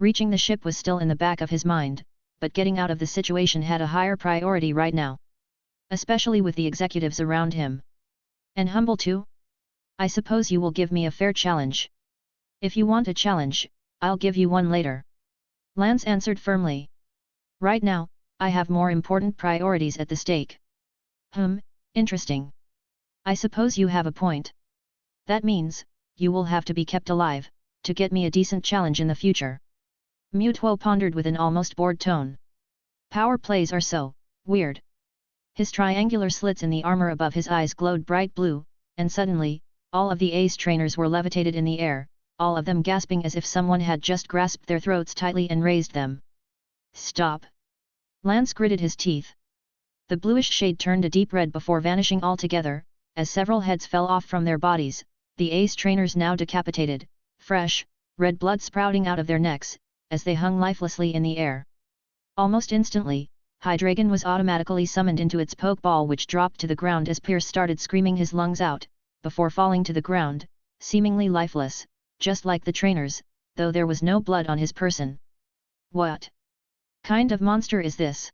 S2: Reaching the ship was still in the back of his mind, but getting out of the situation had a higher priority right now. Especially with the executives around him. "And humble too? I suppose you will give me a fair challenge." "If you want a challenge, I'll give you one later," Lance answered firmly. "Right now, I have more important priorities at the stake." Interesting. I suppose you have a point. That means, you will have to be kept alive, to get me a decent challenge in the future." Mewtwo pondered with an almost bored tone. Power plays are so weird. His triangular slits in the armor above his eyes glowed bright blue, and suddenly, all of the ace trainers were levitated in the air, all of them gasping as if someone had just grasped their throats tightly and raised them. "Stop!" Lance gritted his teeth. The bluish shade turned a deep red before vanishing altogether, as several heads fell off from their bodies, the ace trainers now decapitated, fresh, red blood sprouting out of their necks, as they hung lifelessly in the air. Almost instantly, Hydreigon was automatically summoned into its Pokeball, which dropped to the ground as Pierce started screaming his lungs out, before falling to the ground, seemingly lifeless, just like the trainers, though there was no blood on his person. "What kind of monster is this?"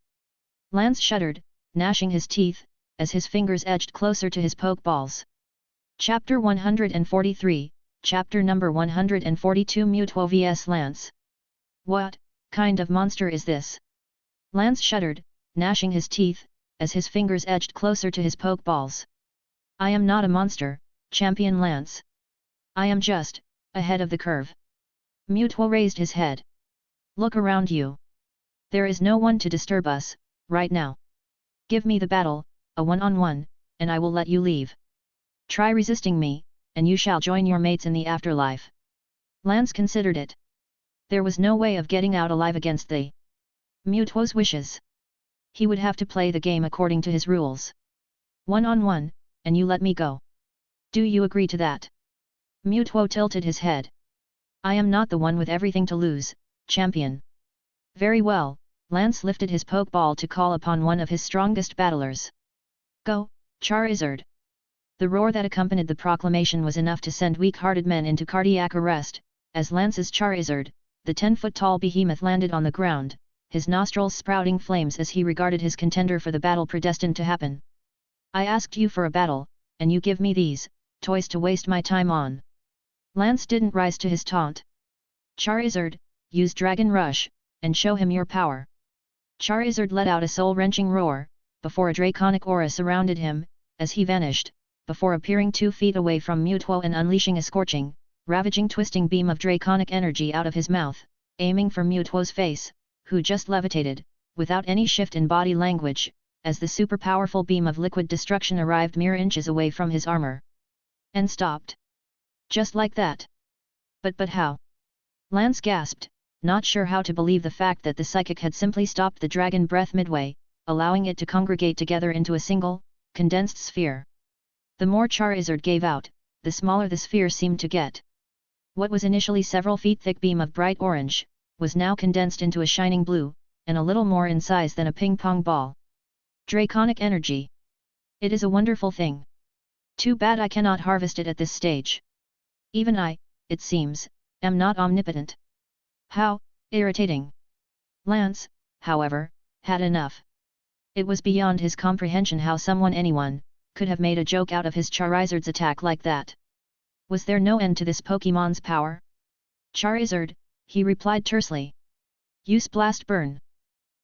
S2: Lance shuddered, gnashing his teeth, as his fingers edged closer to his Pokeballs. Chapter 143, Chapter number 142, Mewtwo vs Lance. "What kind of monster is this?" Lance shuddered, gnashing his teeth, as his fingers edged closer to his Pokeballs. "I am not a monster, Champion Lance. I am just ahead of the curve." Mewtwo raised his head. "Look around you. There is no one to disturb us, right now. Give me the battle, a one-on-one, and I will let you leave. Try resisting me, and you shall join your mates in the afterlife." Lance considered it. There was no way of getting out alive against the Mewtwo's wishes. He would have to play the game according to his rules. "One-on-one, and you let me go. Do you agree to that?" Mewtwo tilted his head. "I am not the one with everything to lose, champion." "Very well," Lance lifted his Pokeball to call upon one of his strongest battlers. "Go, Charizard!" The roar that accompanied the proclamation was enough to send weak-hearted men into cardiac arrest, as Lance's Charizard, the 10-foot-tall behemoth, landed on the ground, his nostrils sprouting flames as he regarded his contender for the battle predestined to happen. "I asked you for a battle, and you give me these toys to waste my time on." Lance didn't rise to his taunt. "Charizard, use Dragon Rush, and show him your power." Charizard let out a soul-wrenching roar, before a draconic aura surrounded him, as he vanished, before appearing 2 feet away from Mewtwo and unleashing a scorching, ravaging twisting beam of draconic energy out of his mouth, aiming for Mewtwo's face, who just levitated, without any shift in body language, as the super-powerful beam of liquid destruction arrived mere inches away from his armor. And stopped. Just like that. But how?" Lance gasped, not sure how to believe the fact that the psychic had simply stopped the dragon breath midway, allowing it to congregate together into a single, condensed sphere. The more Charizard gave out, the smaller the sphere seemed to get. What was initially several feet thick beam of bright orange, was now condensed into a shining blue, and a little more in size than a ping-pong ball. Draconic energy. It is a wonderful thing. Too bad I cannot harvest it at this stage. Even I, it seems, am not omnipotent. How irritating. Lance, however, had enough. It was beyond his comprehension how anyone, could have made a joke out of his Charizard's attack like that. Was there no end to this Pokémon's power? "Charizard, he replied tersely. Use blast burn.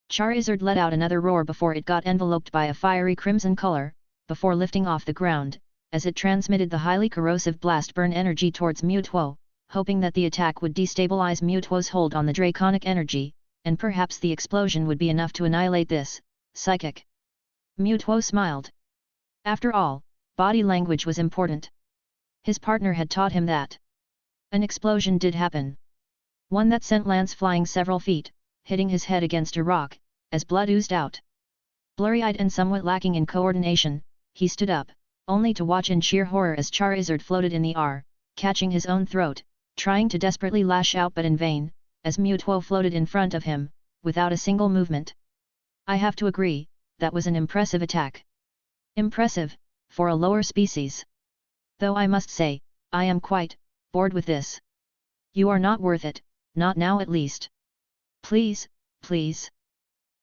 S2: Charizard let out another roar before it got enveloped by a fiery crimson color, before lifting off the ground, as it transmitted the highly corrosive blast burn energy towards Mewtwo, hoping that the attack would destabilize Mewtwo's hold on the draconic energy, and perhaps the explosion would be enough to annihilate this psychic. Mewtwo smiled. After all, body language was important. His partner had taught him that. An explosion did happen. One that sent Lance flying several feet, hitting his head against a rock, as blood oozed out. Blurry-eyed and somewhat lacking in coordination, he stood up, only to watch in sheer horror as Charizard floated in the air, catching his own throat, trying to desperately lash out but in vain, as Mewtwo floated in front of him, without a single movement. I have to agree, that was an impressive attack. Impressive, for a lower species. Though I must say, I am quite bored with this. You are not worth it, not now at least. Please, please.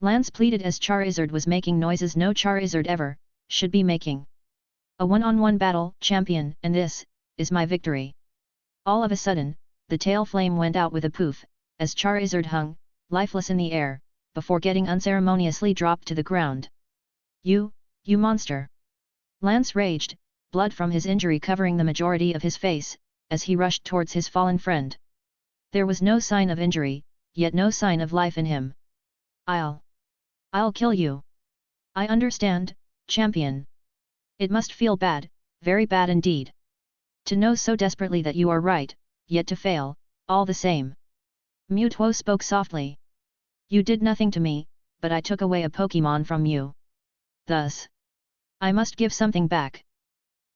S2: Lance pleaded as Charizard was making noises no Charizard ever should be making. A one-on-one battle, champion, and this is my victory. All of a sudden, the tail flame went out with a poof, as Charizard hung, lifeless in the air, before getting unceremoniously dropped to the ground. You monster! Lance raged, blood from his injury covering the majority of his face, as he rushed towards his fallen friend. There was no sign of injury, yet no sign of life in him. I'll kill you. I understand, champion. It must feel bad, very bad indeed. To know so desperately that you are right, yet to fail, all the same. Mewtwo spoke softly. You did nothing to me, but I took away a Pokémon from you. Thus, I must give something back.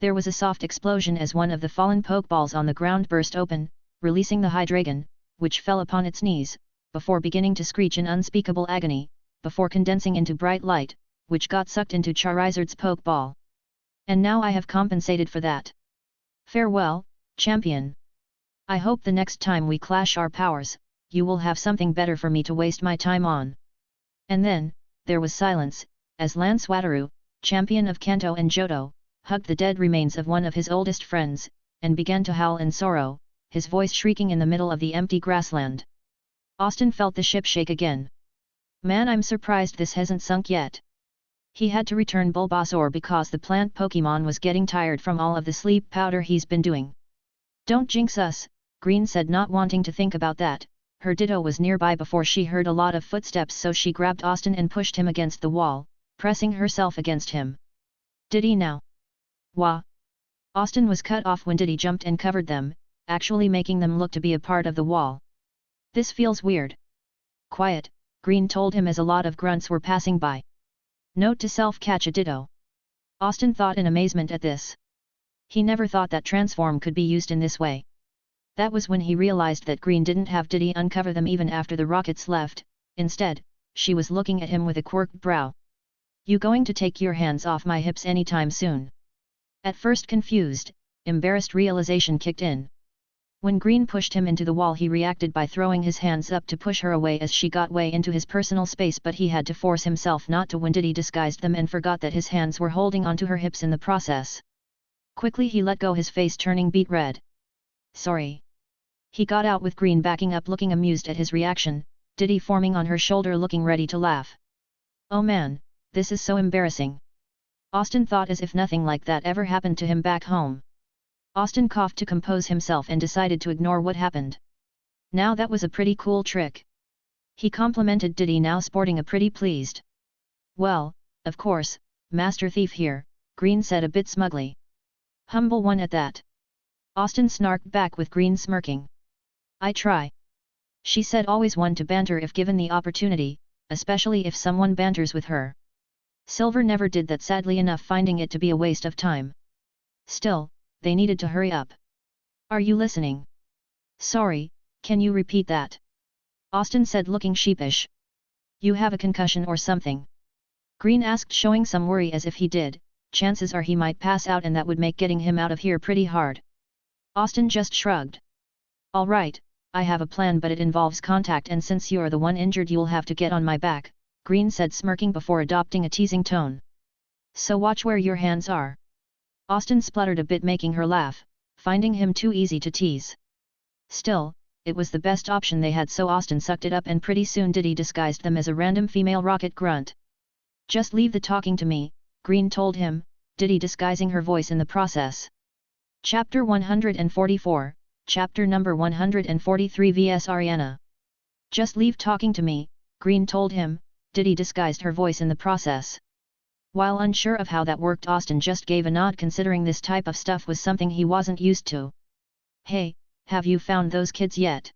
S2: There was a soft explosion as one of the fallen Pokeballs on the ground burst open, releasing the Hydreigon, which fell upon its knees, before beginning to screech in unspeakable agony, before condensing into bright light, which got sucked into Charizard's Pokeball. And now I have compensated for that. Farewell, champion. I hope the next time we clash our powers, you will have something better for me to waste my time on. And then, there was silence, as Lance Wataru, champion of Kanto and Johto, hugged the dead remains of one of his oldest friends, and began to howl in sorrow, his voice shrieking in the middle of the empty grassland. Austin felt the ship shake again. Man, I'm surprised this hasn't sunk yet. He had to return Bulbasaur because the plant Pokémon was getting tired from all of the sleep powder he's been doing. Don't jinx us, Green said, not wanting to think about that. Her Ditto was nearby before she heard a lot of footsteps, so she grabbed Austin and pushed him against the wall, pressing herself against him. Diddy now. Wah! Austin was cut off when Diddy jumped and covered them, actually making them look to be a part of the wall. This feels weird. Quiet, Green told him as a lot of grunts were passing by. Note to self: catch a Ditto. Austin thought in amazement at this. He never thought that transform could be used in this way. That was when he realized that Green didn't have Diddy uncover them even after the rockets left. Instead, she was looking at him with a quirked brow. You going to take your hands off my hips anytime soon? At first confused, embarrassed realization kicked in. When Green pushed him into the wall, he reacted by throwing his hands up to push her away as she got way into his personal space, but he had to force himself not to when Diddy disguised them and forgot that his hands were holding onto her hips in the process. Quickly he let go, his face turning beet red. Sorry. He got out with Green backing up, looking amused at his reaction, Diddy forming on her shoulder looking ready to laugh. Oh man, this is so embarrassing. Austin thought as if nothing like that ever happened to him back home. Austin coughed to compose himself and decided to ignore what happened. Now that was a pretty cool trick. He complimented Diddy, now sporting a pretty pleased. Well, of course, Master Thief here, Green said a bit smugly. Humble one at that. Austin snarked back with Green smirking. I try. She said, always one to banter if given the opportunity, especially if someone banters with her. Silver never did that, sadly enough, finding it to be a waste of time. Still, they needed to hurry up. Are you listening? Sorry, can you repeat that? Austin said, looking sheepish. You have a concussion or something? Green asked, showing some worry, as if he did, chances are he might pass out and that would make getting him out of here pretty hard. Austin just shrugged. All right, I have a plan, but it involves contact, and since you're the one injured you'll have to get on my back, Green said, smirking before adopting a teasing tone. So watch where your hands are. Austin spluttered a bit, making her laugh, finding him too easy to tease. Still, it was the best option they had, so Austin sucked it up and pretty soon Diddy disguised them as a random female rocket grunt. Just leave the talking to me, Green told him, Diddy disguising her voice in the process. Chapter 144, Chapter number 143 vs Ariana. Just leave talking to me, Green told him, Diddy disguised her voice in the process. While unsure of how that worked, Austin just gave a nod, considering this type of stuff was something he wasn't used to. Hey, have you found those kids yet?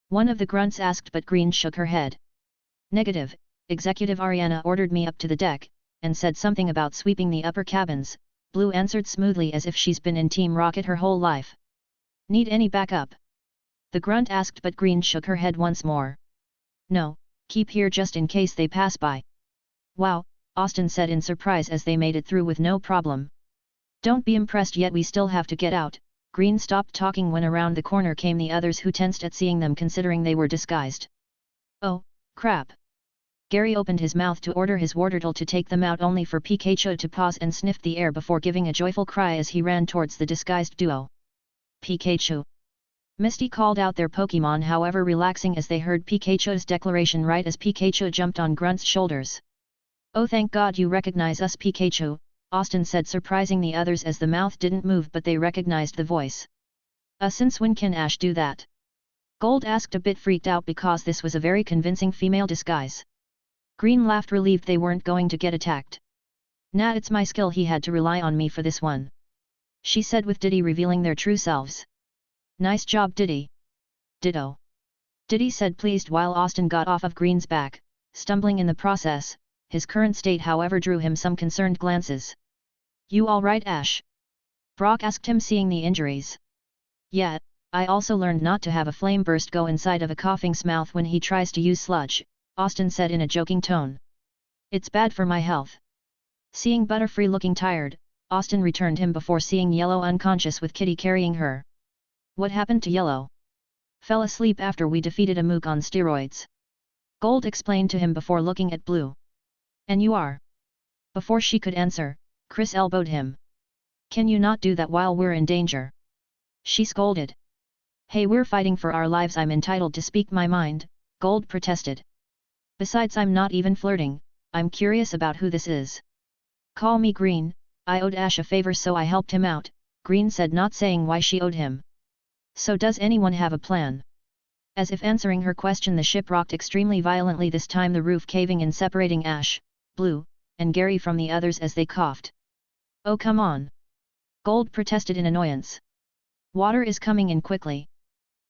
S2: One of the grunts asked, but Green shook her head. Negative, Executive Ariana ordered me up to the deck, and said something about sweeping the upper cabins, Blue answered smoothly as if she's been in Team Rocket her whole life. Need any backup? The grunt asked, but Green shook her head once more. No, keep here just in case they pass by. Wow, Austin said in surprise as they made it through with no problem. Don't be impressed yet, we still have to get out. Green stopped talking when around the corner came the others, who tensed at seeing them considering they were disguised. Oh, crap. Gary opened his mouth to order his Wartortle to take them out, only for Pikachu to pause and sniff the air before giving a joyful cry as he ran towards the disguised duo. Pikachu! Misty called out their Pokémon, however relaxing as they heard Pikachu's declaration right as Pikachu jumped on Grunt's shoulders. Oh, thank God you recognize us, Pikachu, Austin said, surprising the others as the mouth didn't move but they recognized the voice. Since when can Ash do that? Gold asked, a bit freaked out because this was a very convincing female disguise. Green laughed, relieved they weren't going to get attacked. Nah, it's my skill, he had to rely on me for this one, she said, with Diddy revealing their true selves. Nice job, Diddy. Ditto. Diddy said, pleased, while Austin got off of Green's back, stumbling in the process. His current state, however, drew him some concerned glances. You alright, Ash? Brock asked him, seeing the injuries. Yeah, I also learned not to have a flame burst go inside of a coughing's mouth when he tries to use sludge, Austin said in a joking tone. It's bad for my health. Seeing Butterfree looking tired, Austin returned him before seeing Yellow unconscious with Kitty carrying her. What happened to Yellow? Fell asleep after we defeated a mook on steroids. Gold explained to him before looking at Blue. And you are? Before she could answer, Chris elbowed him. Can you not do that while we're in danger? She scolded. Hey, we're fighting for our lives, I'm entitled to speak my mind, Gold protested. Besides, I'm not even flirting, I'm curious about who this is. Call me Green, I owed Ash a favor so I helped him out, Green said, not saying why she owed him. So does anyone have a plan? As if answering her question, the ship rocked extremely violently, this time the roof caving in, separating Ash, Blue, and Gary from the others as they coughed. Oh, come on! Gold protested in annoyance. Water is coming in quickly.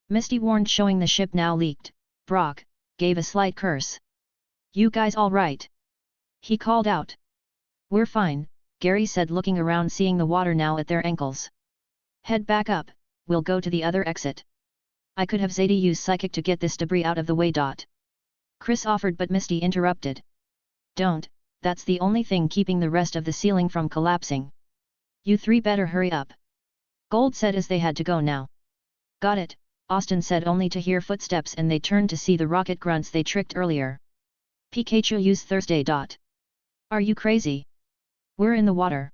S2: Misty warned, showing the ship now leaked. Brock gave a slight curse. You guys all right? He called out. We're fine, Gary said, looking around, seeing the water now at their ankles. Head back up, we'll go to the other exit. I could have Zadie use Psychic to get this debris out of the way. Chris offered, but Misty interrupted. Don't, that's the only thing keeping the rest of the ceiling from collapsing. You three better hurry up. Gold said as they had to go now. Got it, Austin said, only to hear footsteps, and they turned to see the rocket grunts they tricked earlier. Pikachu used Thursday. Are you crazy? We're in the water.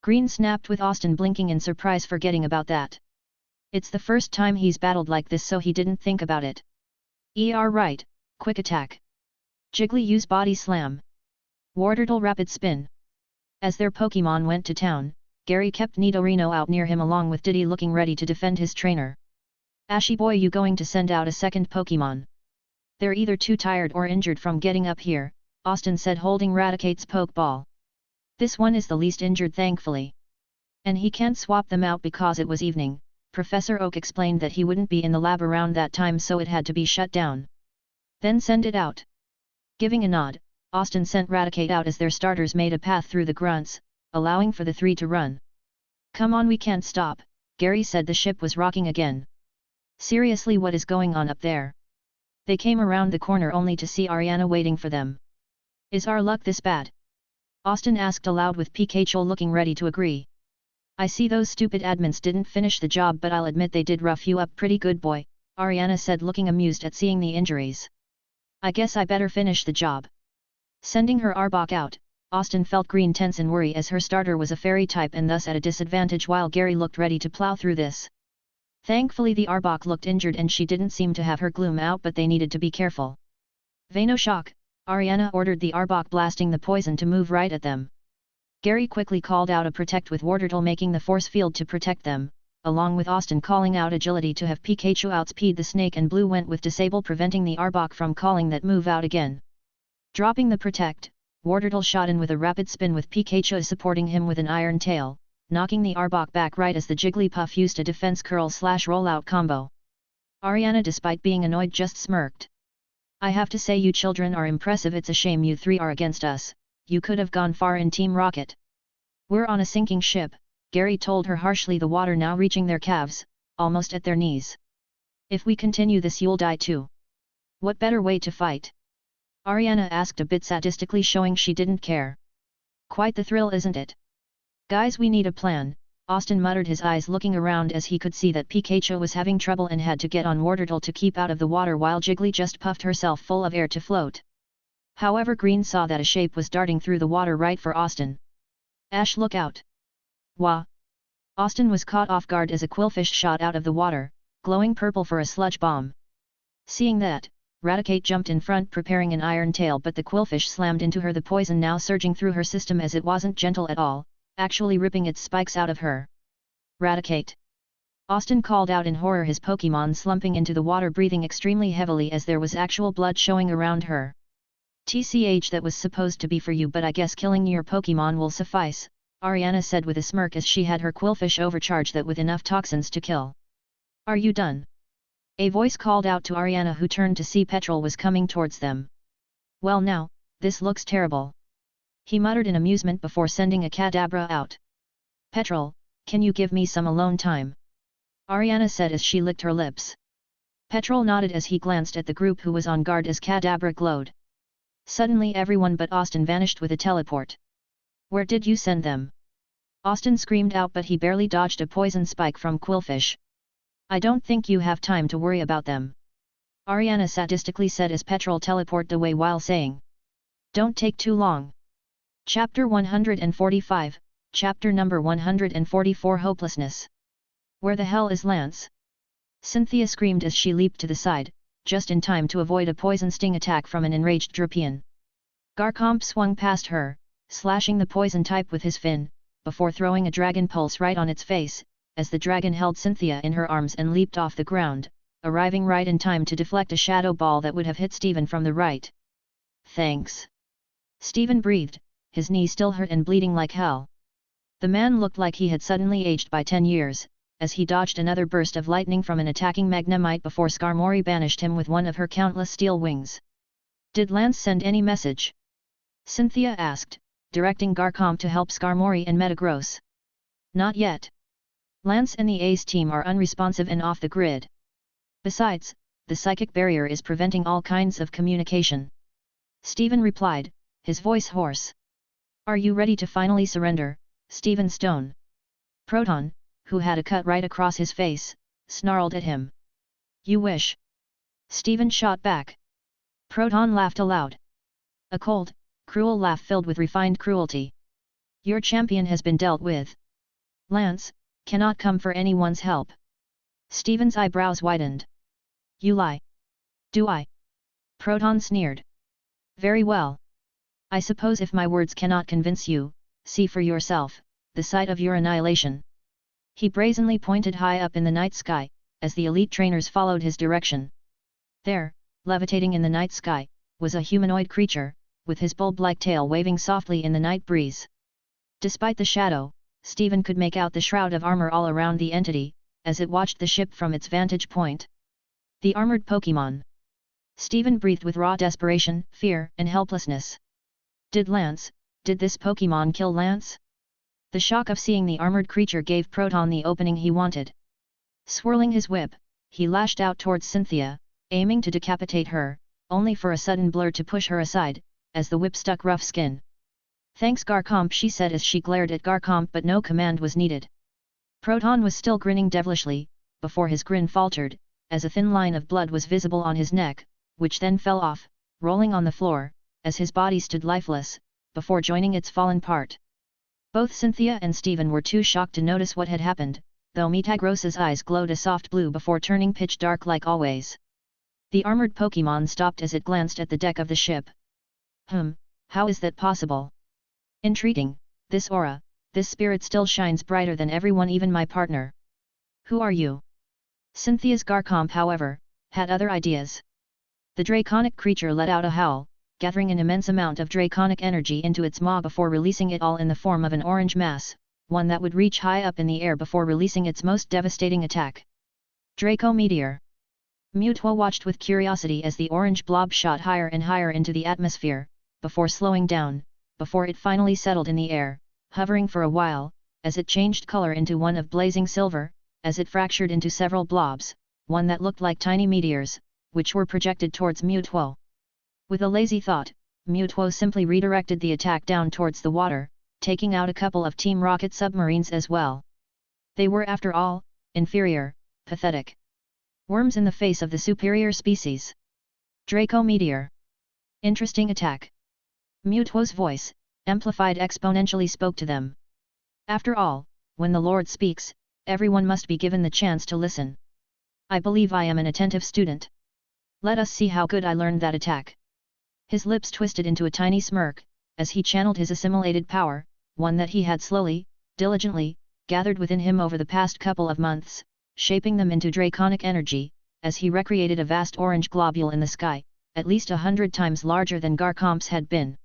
S2: Green snapped, with Austin blinking in surprise, forgetting about that. It's the first time he's battled like this, so he didn't think about it. Right, quick attack. Jiggly use body slam. Wartortle rapid spin. As their Pokémon went to town, Gary kept Nidorino out near him, along with Diddy looking ready to defend his trainer. Ashy boy, you going to send out a second Pokémon? They're either too tired or injured from getting up here, Austin said, holding Raticate's Pokeball. This one is the least injured, thankfully. And he can't swap them out because it was evening. Professor Oak explained that he wouldn't be in the lab around that time, so it had to be shut down. Then send it out. Giving a nod, Austin sent Raticate out as their starters made a path through the grunts, allowing for the three to run. Come on, we can't stop, Gary said. The ship was rocking again. Seriously, what is going on up there? They came around the corner only to see Ariana waiting for them. Is our luck this bad? Austin asked aloud, with Pikachu looking ready to agree. I see those stupid admins didn't finish the job, but I'll admit they did rough you up pretty good, boy, Ariana said, looking amused at seeing the injuries. I guess I better finish the job. Sending her Arbok out, Austin felt Green tense in worry as her starter was a fairy type and thus at a disadvantage, while Gary looked ready to plow through this. Thankfully the Arbok looked injured and she didn't seem to have her gloom out, but they needed to be careful. Vaino-shock, Ariana ordered the Arbok blasting the poison to move right at them. Gary quickly called out a protect with Wartortle making the force field to protect them, along with Austin calling out agility to have Pikachu outspeed the snake, and Blue went with disable preventing the Arbok from calling that move out again. Dropping the protect, Wartortle shot in with a rapid spin with Pikachu supporting him with an iron tail, knocking the Arbok back right as the Jigglypuff used a defense curl/rollout combo. Ariana, despite being annoyed, just smirked. I have to say, you children are impressive. It's a shame you three are against us. You could have gone far in Team Rocket. We're on a sinking ship, Gary told her harshly, the water now reaching their calves, almost at their knees. If we continue this, you'll die too. What better way to fight? Ariana asked a bit sadistically, showing she didn't care. Quite the thrill, isn't it? Guys, we need a plan, Austin muttered, his eyes looking around as he could see that Pikachu was having trouble and had to get on Wartortle to keep out of the water while Jiggly just puffed herself full of air to float. However, Green saw that a shape was darting through the water right for Austin. Ash, look out! Wah! Austin was caught off guard as a quillfish shot out of the water, glowing purple for a sludge bomb. Seeing that, Raticate jumped in front preparing an iron tail, but the quillfish slammed into her, the poison now surging through her system as it wasn't gentle at all, actually ripping its spikes out of her. Raticate! Austin called out in horror, his Pokémon slumping into the water, breathing extremely heavily as there was actual blood showing around her. TCH, that was supposed to be for you, but I guess killing your Pokémon will suffice, Ariana said with a smirk as she had her quillfish overcharge that with enough toxins to kill. Are you done? A voice called out to Ariana, who turned to see Petrol was coming towards them. Well now, this looks terrible. He muttered in amusement before sending a Kadabra out. Petrol, can you give me some alone time? Ariana said as she licked her lips. Petrol nodded as he glanced at the group who was on guard as Kadabra glowed. Suddenly everyone but Austin vanished with a teleport. Where did you send them? Austin screamed out, but he barely dodged a poison spike from Quillfish. I don't think you have time to worry about them. Ariana sadistically said as Petrol teleported away while saying, don't take too long. Chapter 145, Chapter number 144, Hopelessness. Where the hell is Lance? Cynthia screamed as she leaped to the side, just in time to avoid a poison sting attack from an enraged Drapion. Garchomp swung past her, slashing the poison type with his fin, before throwing a dragon pulse right on its face, as the dragon held Cynthia in her arms and leaped off the ground, arriving right in time to deflect a shadow ball that would have hit Steven from the right. Thanks. Steven breathed, his knee still hurt and bleeding like hell. The man looked like he had suddenly aged by 10 years, as he dodged another burst of lightning from an attacking Magnemite before Skarmory banished him with one of her countless steel wings. Did Lance send any message? Cynthia asked, directing Garchomp to help Skarmory and Metagross. Not yet. Lance and the Ace team are unresponsive and off the grid. Besides, the psychic barrier is preventing all kinds of communication. Steven replied, his voice hoarse. Are you ready to finally surrender, Steven Stone? Proton, who had a cut right across his face, snarled at him. You wish. Steven shot back. Proton laughed aloud. A cold, cruel laugh filled with refined cruelty. Your champion has been dealt with. Lance cannot come for anyone's help. Steven's eyebrows widened. You lie. Do I? Proton sneered. Very well. I suppose if my words cannot convince you, see for yourself, the site of your annihilation. He brazenly pointed high up in the night sky, as the elite trainers followed his direction. There, levitating in the night sky, was a humanoid creature, with his bulb-like tail waving softly in the night breeze. Despite the shadow, Steven could make out the shroud of armor all around the entity, as it watched the ship from its vantage point. The armored Pokémon. Steven breathed with raw desperation, fear, and helplessness. Did this Pokémon kill Lance? The shock of seeing the armored creature gave Proton the opening he wanted. Swirling his whip, he lashed out towards Cynthia, aiming to decapitate her, only for a sudden blur to push her aside, as the whip stuck rough skin. Thanks Garchomp, she said as she glared at Garchomp, but no command was needed. Proton was still grinning devilishly, before his grin faltered, as a thin line of blood was visible on his neck, which then fell off, rolling on the floor, as his body stood lifeless, before joining its fallen part. Both Cynthia and Steven were too shocked to notice what had happened, though Metagross's eyes glowed a soft blue before turning pitch dark like always. The armored Pokémon stopped as it glanced at the deck of the ship. How is that possible? Entreating, this aura, this spirit still shines brighter than everyone, even my partner. Who are you? Cynthia's Garchomp, however, had other ideas. The draconic creature let out a howl, gathering an immense amount of draconic energy into its maw before releasing it all in the form of an orange mass, one that would reach high up in the air before releasing its most devastating attack. Draco Meteor. Mewtwo watched with curiosity as the orange blob shot higher and higher into the atmosphere, before slowing down, before it finally settled in the air, hovering for a while, as it changed color into one of blazing silver, as it fractured into several blobs, one that looked like tiny meteors, which were projected towards Mewtwo. With a lazy thought, Mewtwo simply redirected the attack down towards the water, taking out a couple of Team Rocket submarines as well. They were, after all, inferior, pathetic worms in the face of the superior species. Draco Meteor. Interesting attack. Mewtwo's voice, amplified exponentially, spoke to them. After all, when the Lord speaks, everyone must be given the chance to listen. I believe I am an attentive student. Let us see how good I learned that attack. His lips twisted into a tiny smirk, as he channeled his assimilated power, one that he had slowly, diligently, gathered within him over the past couple of months, shaping them into draconic energy, as he recreated a vast orange globule in the sky, at least 100 times larger than Garchomp's had been.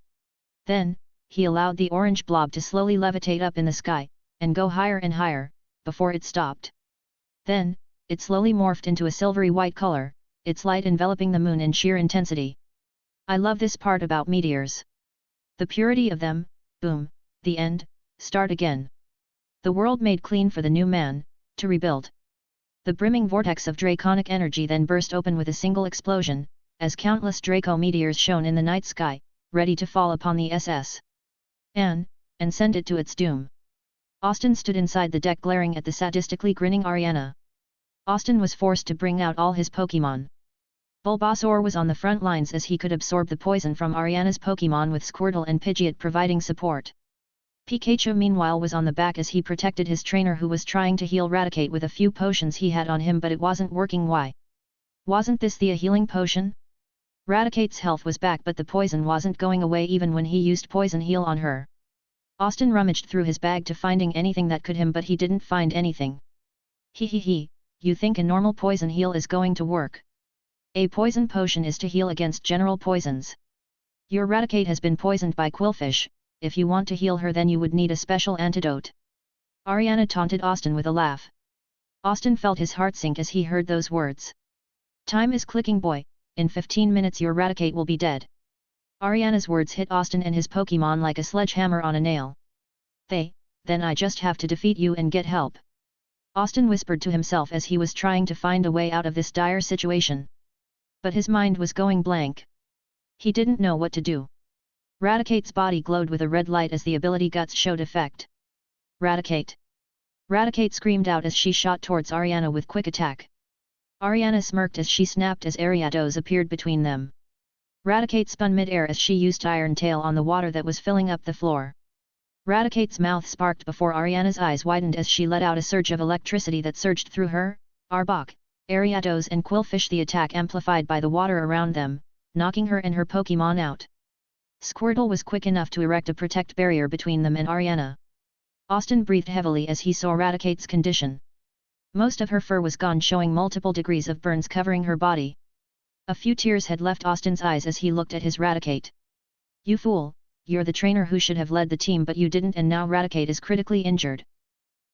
S2: Then, he allowed the orange blob to slowly levitate up in the sky, and go higher and higher, before it stopped. Then, it slowly morphed into a silvery white color, its light enveloping the moon in sheer intensity. I love this part about meteors. The purity of them, boom, the end, start again. The world made clean for the new man, to rebuild. The brimming vortex of draconic energy then burst open with a single explosion, as countless Draco meteors shone in the night sky, ready to fall upon the SS. And send it to its doom. Austin stood inside the deck glaring at the sadistically grinning Ariana. Austin was forced to bring out all his Pokémon. Bulbasaur was on the front lines as he could absorb the poison from Ariana's Pokémon, with Squirtle and Pidgeot providing support. Pikachu meanwhile was on the back as he protected his trainer, who was trying to heal Raticate with a few potions he had on him, but it wasn't working. Why? Wasn't this a healing potion? Raticate's health was back, but the poison wasn't going away even when he used Poison Heal on her. Austin rummaged through his bag to finding anything that could him, but he didn't find anything. You think a normal Poison Heal is going to work? A poison potion is to heal against general poisons. Your Raticate has been poisoned by Quillfish. If you want to heal her, then you would need a special antidote. Ariana taunted Austin with a laugh. Austin felt his heart sink as he heard those words. Time is clicking, boy, in 15 minutes your Raticate will be dead. Ariana's words hit Austin and his Pokémon like a sledgehammer on a nail. Then I just have to defeat you and get help. Austin whispered to himself as he was trying to find a way out of this dire situation. But his mind was going blank. He didn't know what to do. Raticate's body glowed with a red light as the ability Guts showed effect. Raticate! Raticate screamed out as she shot towards Ariana with quick attack. Ariana smirked as she snapped as Ariados appeared between them. Raticate spun mid-air as she used Iron Tail on the water that was filling up the floor. Raticate's mouth sparked before Ariana's eyes widened as she let out a surge of electricity that surged through her, Arbok, Ariados and Quillfish, the attack amplified by the water around them, knocking her and her Pokémon out. Squirtle was quick enough to erect a protect barrier between them and Ariana. Austin breathed heavily as he saw Raticate's condition. Most of her fur was gone, showing multiple degrees of burns covering her body. A few tears had left Austin's eyes as he looked at his Raticate. You fool, you're the trainer who should have led the team, but you didn't, and now Raticate is critically injured.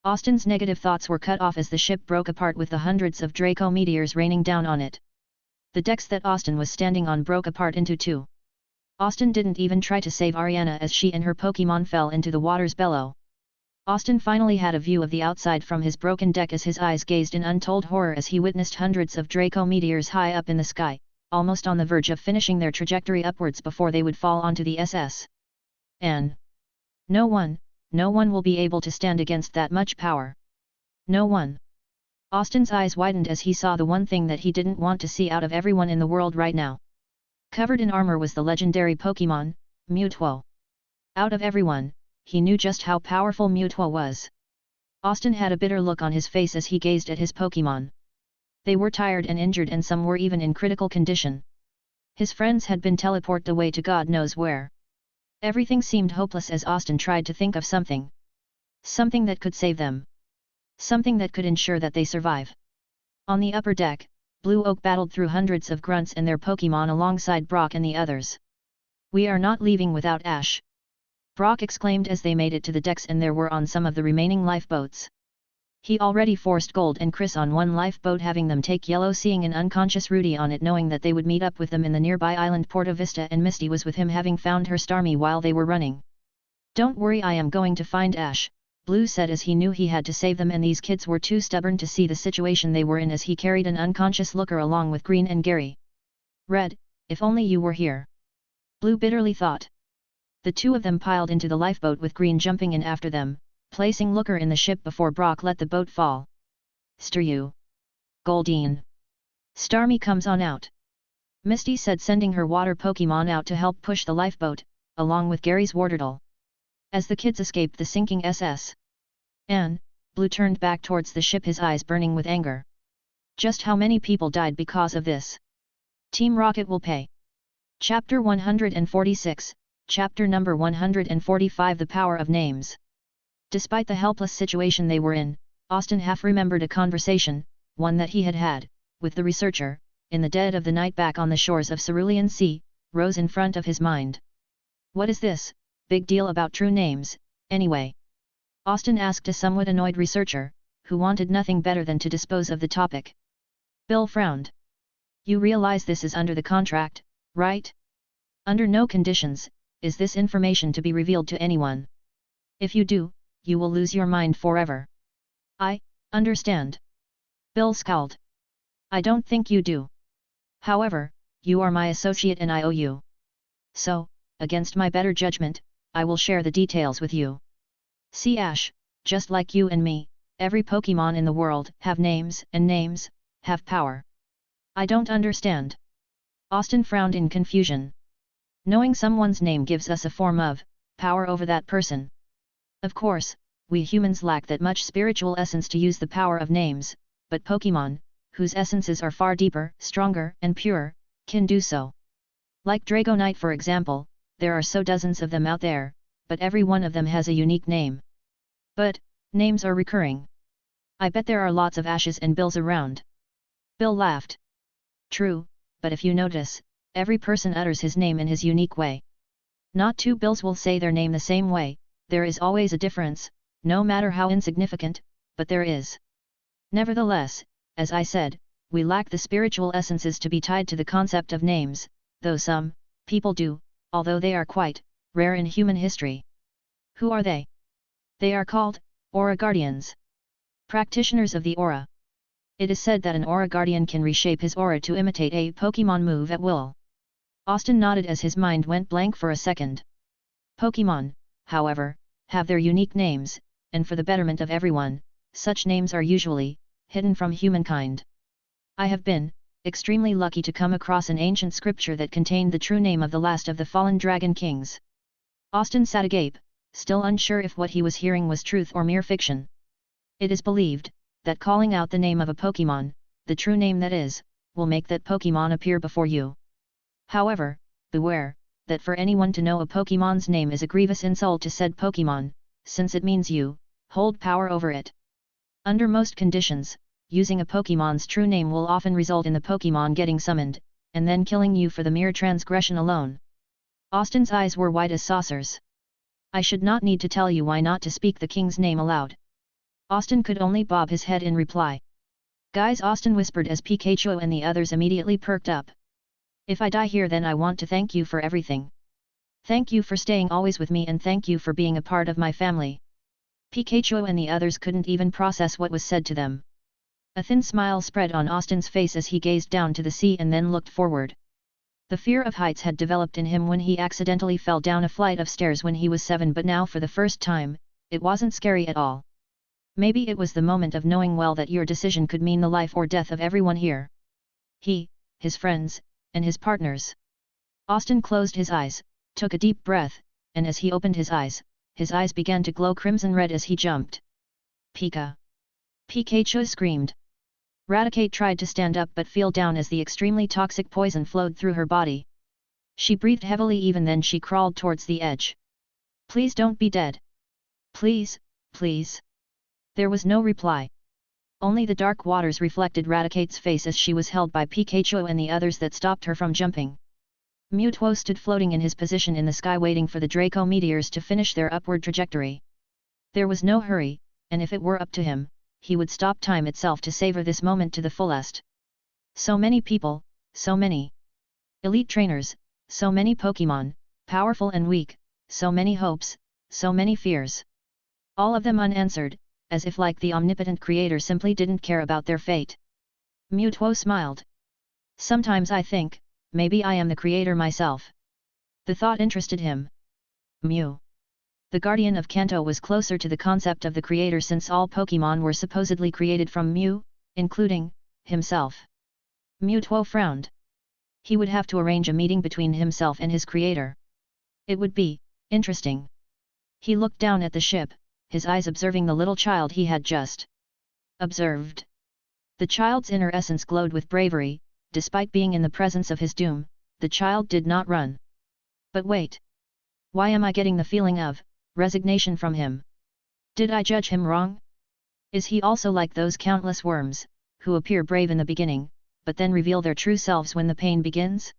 S2: Austin's negative thoughts were cut off as the ship broke apart with the hundreds of Draco meteors raining down on it. The decks that Austin was standing on broke apart into two. Austin didn't even try to save Ariana as she and her Pokémon fell into the water's bellow. Austin finally had a view of the outside from his broken deck as his eyes gazed in untold horror as he witnessed hundreds of Draco meteors high up in the sky, almost on the verge of finishing their trajectory upwards before they would fall onto the SS. And no one will be able to stand against that much power. No one. Austin's eyes widened as he saw the one thing that he didn't want to see out of everyone in the world right now. Covered in armor was the legendary Pokémon, Mewtwo. Out of everyone, he knew just how powerful Mewtwo was. Austin had a bitter look on his face as he gazed at his Pokémon. They were tired and injured and some were even in critical condition. His friends had been teleported away to God knows where. Everything seemed hopeless as Austin tried to think of something. Something that could save them. Something that could ensure that they survive. On the upper deck, Blue Oak battled through hundreds of grunts and their Pokémon alongside Brock and the others. "We are not leaving without Ash!" Brock exclaimed as they made it to the decks and there were on some of the remaining lifeboats. He already forced Gold and Chris on one lifeboat, having them take Yellow, seeing an unconscious Rudy on it, knowing that they would meet up with them in the nearby island Porta Vista, and Misty was with him, having found her Starmie while they were running. "Don't worry, I am going to find Ash," Blue said as he knew he had to save them and these kids were too stubborn to see the situation they were in as he carried an unconscious Looker along with Green and Gary. "Red, if only you were here," Blue bitterly thought. The two of them piled into the lifeboat with Green jumping in after them, placing Looker in the ship before Brock let the boat fall. "Stir you, Goldeen. Starmie comes on out," Misty said, sending her water Pokémon out to help push the lifeboat, along with Gary's Wartortle. As the kids escaped the sinking SS. "Anne," Blue turned back towards the ship, his eyes burning with anger. "Just how many people died because of this? Team Rocket will pay." Chapter 146, Chapter number 145, The Power of Names. Despite the helpless situation they were in, Austin half remembered a conversation, one that he had had, with the researcher, in the dead of the night back on the shores of Cerulean Sea, rose in front of his mind. "What is this big deal about true names, anyway?" Austin asked a somewhat annoyed researcher, who wanted nothing better than to dispose of the topic. Bill frowned. "You realize this is under the contract, right? Under no conditions is this information to be revealed to anyone. If you do, you will lose your mind forever." "I understand." Bill scowled. "I don't think you do. However, you are my associate and I owe you. So, against my better judgment, I will share the details with you. See Ash, just like you and me, every Pokémon in the world have names, and names have power." "I don't understand." Austin frowned in confusion. "Knowing someone's name gives us a form of power over that person. Of course, we humans lack that much spiritual essence to use the power of names, but Pokémon, whose essences are far deeper, stronger, and pure, can do so. Like Dragonite for example, there are so dozens of them out there, but every one of them has a unique name. But, names are recurring. I bet there are lots of Ashes and Bills around." Bill laughed. "True, but if you notice, every person utters his name in his unique way. Not two Bills will say their name the same way, there is always a difference, no matter how insignificant, but there is. Nevertheless, as I said, we lack the spiritual essences to be tied to the concept of names, though some people do, although they are quite rare in human history." "Who are they?" "They are called Aura Guardians. Practitioners of the aura. It is said that an aura guardian can reshape his aura to imitate a Pokémon move at will." Austin nodded as his mind went blank for a second. Pokémon, however, have their unique names, and for the betterment of everyone, such names are usually hidden from humankind. I have been extremely lucky to come across an ancient scripture that contained the true name of the last of the fallen dragon kings." Austin sat agape, still unsure if what he was hearing was truth or mere fiction. "It is believed that calling out the name of a Pokémon, the true name that is, will make that Pokémon appear before you. However, beware, that for anyone to know a Pokémon's name is a grievous insult to said Pokémon, since it means you hold power over it. Under most conditions, using a Pokémon's true name will often result in the Pokémon getting summoned, and then killing you for the mere transgression alone." Austin's eyes were wide as saucers. "I should not need to tell you why not to speak the king's name aloud." Austin could only bob his head in reply. "Guys," Austin whispered as Pikachu and the others immediately perked up. "If I die here then I want to thank you for everything. Thank you for staying always with me and thank you for being a part of my family." Pikachu and the others couldn't even process what was said to them. A thin smile spread on Austin's face as he gazed down to the sea and then looked forward. The fear of heights had developed in him when he accidentally fell down a flight of stairs when he was 7, but now for the first time, it wasn't scary at all. Maybe it was the moment of knowing well that your decision could mean the life or death of everyone here. He, his friends, and his partners. Austin closed his eyes, took a deep breath, and as he opened his eyes began to glow crimson red as he jumped. Pika! Pikachu screamed. Raticate tried to stand up but fell down as the extremely toxic poison flowed through her body. She breathed heavily, even then she crawled towards the edge. Please don't be dead. Please, please. There was no reply. Only the dark waters reflected Raticate's face as she was held by Pikachu and the others that stopped her from jumping. Mewtwo stood floating in his position in the sky waiting for the Draco meteors to finish their upward trajectory. There was no hurry, and if it were up to him, he would stop time itself to savor this moment to the fullest. So many people, so many elite trainers, so many Pokémon, powerful and weak, so many hopes, so many fears. All of them unanswered, as if like the omnipotent creator simply didn't care about their fate. Mewtwo smiled. Sometimes I think, maybe I am the creator myself. The thought interested him. Mew. The Guardian of Kanto was closer to the concept of the creator since all Pokémon were supposedly created from Mew, including himself. Mewtwo frowned. He would have to arrange a meeting between himself and his creator. It would be interesting. He looked down at the ship, his eyes observing the little child he had just observed. The child's inner essence glowed with bravery. Despite being in the presence of his doom, the child did not run. But wait. Why am I getting the feeling of resignation from him? Did I judge him wrong? Is he also like those countless worms, who appear brave in the beginning, but then reveal their true selves when the pain begins?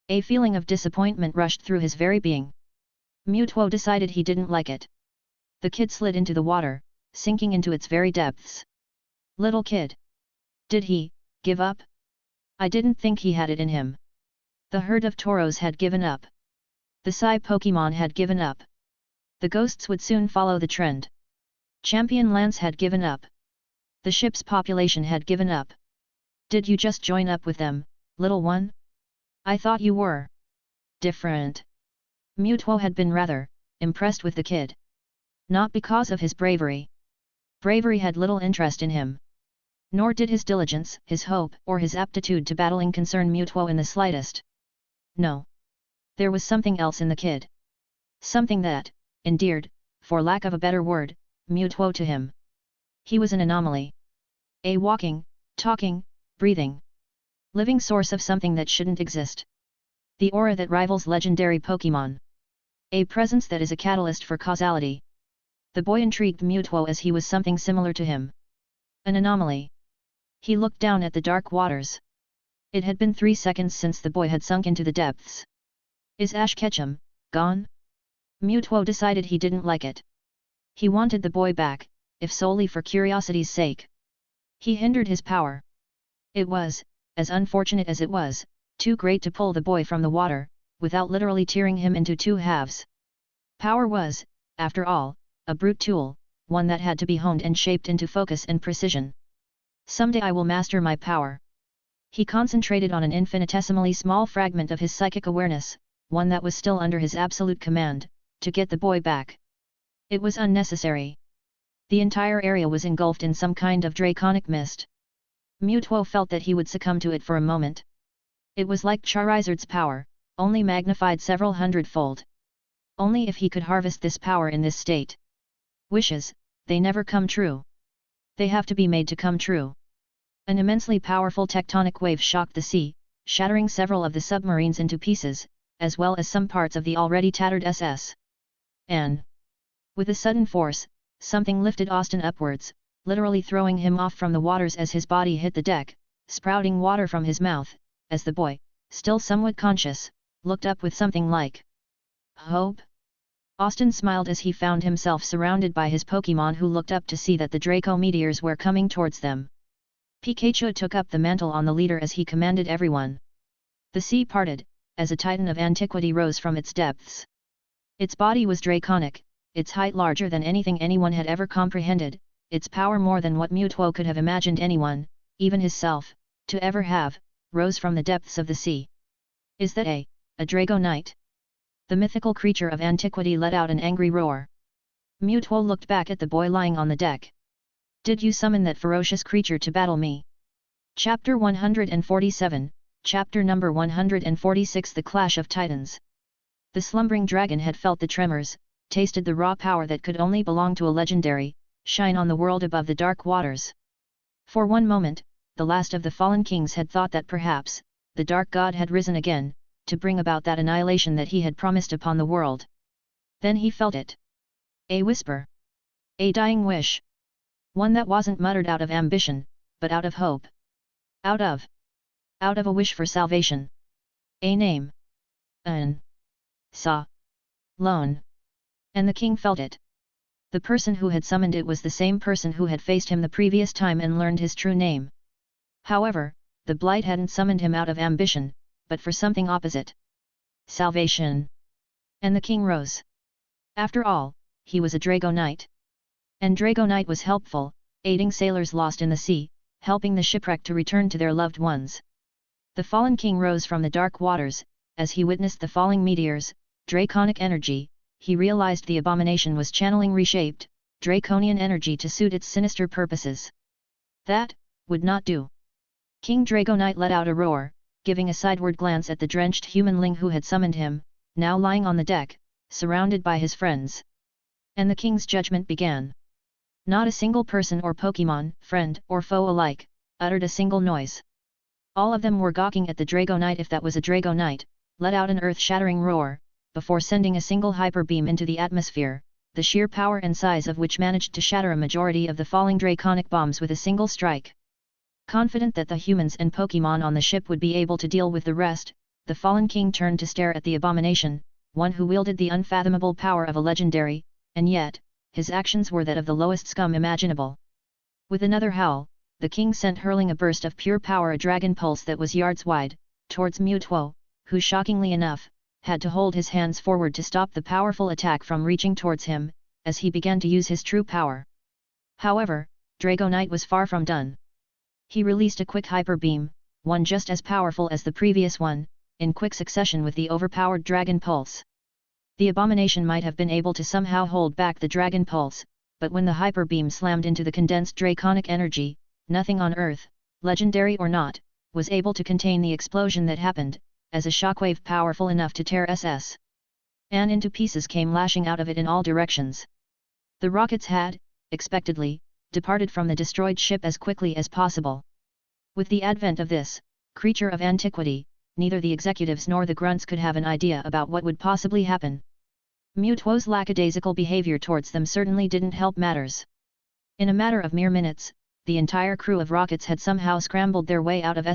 S2: A feeling of disappointment rushed through his very being. Mewtwo decided he didn't like it. The kid slid into the water, sinking into its very depths. Little kid. Did he give up? I didn't think he had it in him. The herd of Tauros had given up. The Psy Pokémon had given up. The ghosts would soon follow the trend. Champion Lance had given up. The ship's population had given up. Did you just join up with them, little one? I thought you were different. Mewtwo had been rather impressed with the kid. Not because of his bravery. Bravery had little interest in him. Nor did his diligence, his hope, or his aptitude to battling concern Mewtwo in the slightest. No. There was something else in the kid. Something that endeared, for lack of a better word, Mewtwo to him. He was an anomaly. A walking, talking, breathing, living source of something that shouldn't exist. The aura that rivals legendary Pokémon. A presence that is a catalyst for causality. The boy intrigued Mewtwo as he was something similar to him. An anomaly. He looked down at the dark waters. It had been 3 seconds since the boy had sunk into the depths. Is Ash Ketchum gone? Mewtwo decided he didn't like it. He wanted the boy back, if solely for curiosity's sake. He hindered his power. It was, as unfortunate as it was, too great to pull the boy from the water, without literally tearing him into 2 halves. Power was, after all, a brute tool, one that had to be honed and shaped into focus and precision. Someday I will master my power. He concentrated on an infinitesimally small fragment of his psychic awareness, one that was still under his absolute command, to get the boy back. It was unnecessary. The entire area was engulfed in some kind of draconic mist. Mewtwo felt that he would succumb to it for a moment. It was like Charizard's power, only magnified several hundredfold. Only if he could harvest this power in this state. Wishes, they never come true. They have to be made to come true. An immensely powerful tectonic wave shocked the sea, shattering several of the submarines into pieces, as well as some parts of the already tattered SS. And with a sudden force, something lifted Austin upwards, literally throwing him off from the waters as his body hit the deck, sprouting water from his mouth, as the boy, still somewhat conscious, looked up with something like hope. Austin smiled as he found himself surrounded by his Pokémon who looked up to see that the Draco meteors were coming towards them. Pikachu took up the mantle on the leader as he commanded everyone. The sea parted, as a titan of antiquity rose from its depths. Its body was draconic, its height larger than anything anyone had ever comprehended, its power more than what Mewtwo could have imagined anyone, even himself, to ever have, rose from the depths of the sea. Is that a Draco Knight? The mythical creature of antiquity let out an angry roar. Mewtwo looked back at the boy lying on the deck. Did you summon that ferocious creature to battle me? Chapter 147, Chapter number 146 The Clash of Titans. The slumbering dragon had felt the tremors, tasted the raw power that could only belong to a legendary, shine on the world above the dark waters. For one moment, the last of the fallen kings had thought that perhaps, the dark god had risen again, to bring about that annihilation that he had promised upon the world. Then he felt it. A whisper. A dying wish. One that wasn't muttered out of ambition, but out of hope. Out of a wish for salvation. A name. Loan. And the king felt it. The person who had summoned it was the same person who had faced him the previous time and learned his true name. However, the blight hadn't summoned him out of ambition, but for something opposite. Salvation. And the king rose. After all, he was a Drago Knight. And Drago Knight was helpful, aiding sailors lost in the sea, helping the shipwrecked to return to their loved ones. The fallen king rose from the dark waters. As he witnessed the falling meteors, draconic energy, he realized the abomination was channeling reshaped, draconian energy to suit its sinister purposes. That would not do. King Drago Knight let out a roar, giving a sideward glance at the drenched humanling who had summoned him, now lying on the deck, surrounded by his friends. And the king's judgment began. Not a single person or Pokémon, friend or foe alike, uttered a single noise. All of them were gawking at the Drago Knight, if that was a Drago Knight, let out an earth-shattering roar, before sending a single hyper beam into the atmosphere, the sheer power and size of which managed to shatter a majority of the falling draconic bombs with a single strike. Confident that the humans and Pokémon on the ship would be able to deal with the rest, the fallen king turned to stare at the abomination, one who wielded the unfathomable power of a legendary, and yet, his actions were that of the lowest scum imaginable. With another howl, the king sent hurling a burst of pure power, a dragon pulse that was yards wide, towards Mutwo, who shockingly enough, had to hold his hands forward to stop the powerful attack from reaching towards him, as he began to use his true power. However, Drago Knight was far from done. He released a quick hyper beam, one just as powerful as the previous one, in quick succession with the overpowered dragon pulse. The abomination might have been able to somehow hold back the dragon pulse, but when the hyper beam slammed into the condensed draconic energy, nothing on Earth, legendary or not, was able to contain the explosion that happened, as a shockwave powerful enough to tear and into pieces came lashing out of it in all directions. The rockets had, expectedly, departed from the destroyed ship as quickly as possible. With the advent of this creature of antiquity, neither the executives nor the grunts could have an idea about what would possibly happen. Mutwo's lackadaisical behavior towards them certainly didn't help matters. In a matter of mere minutes, the entire crew of rockets had somehow scrambled their way out of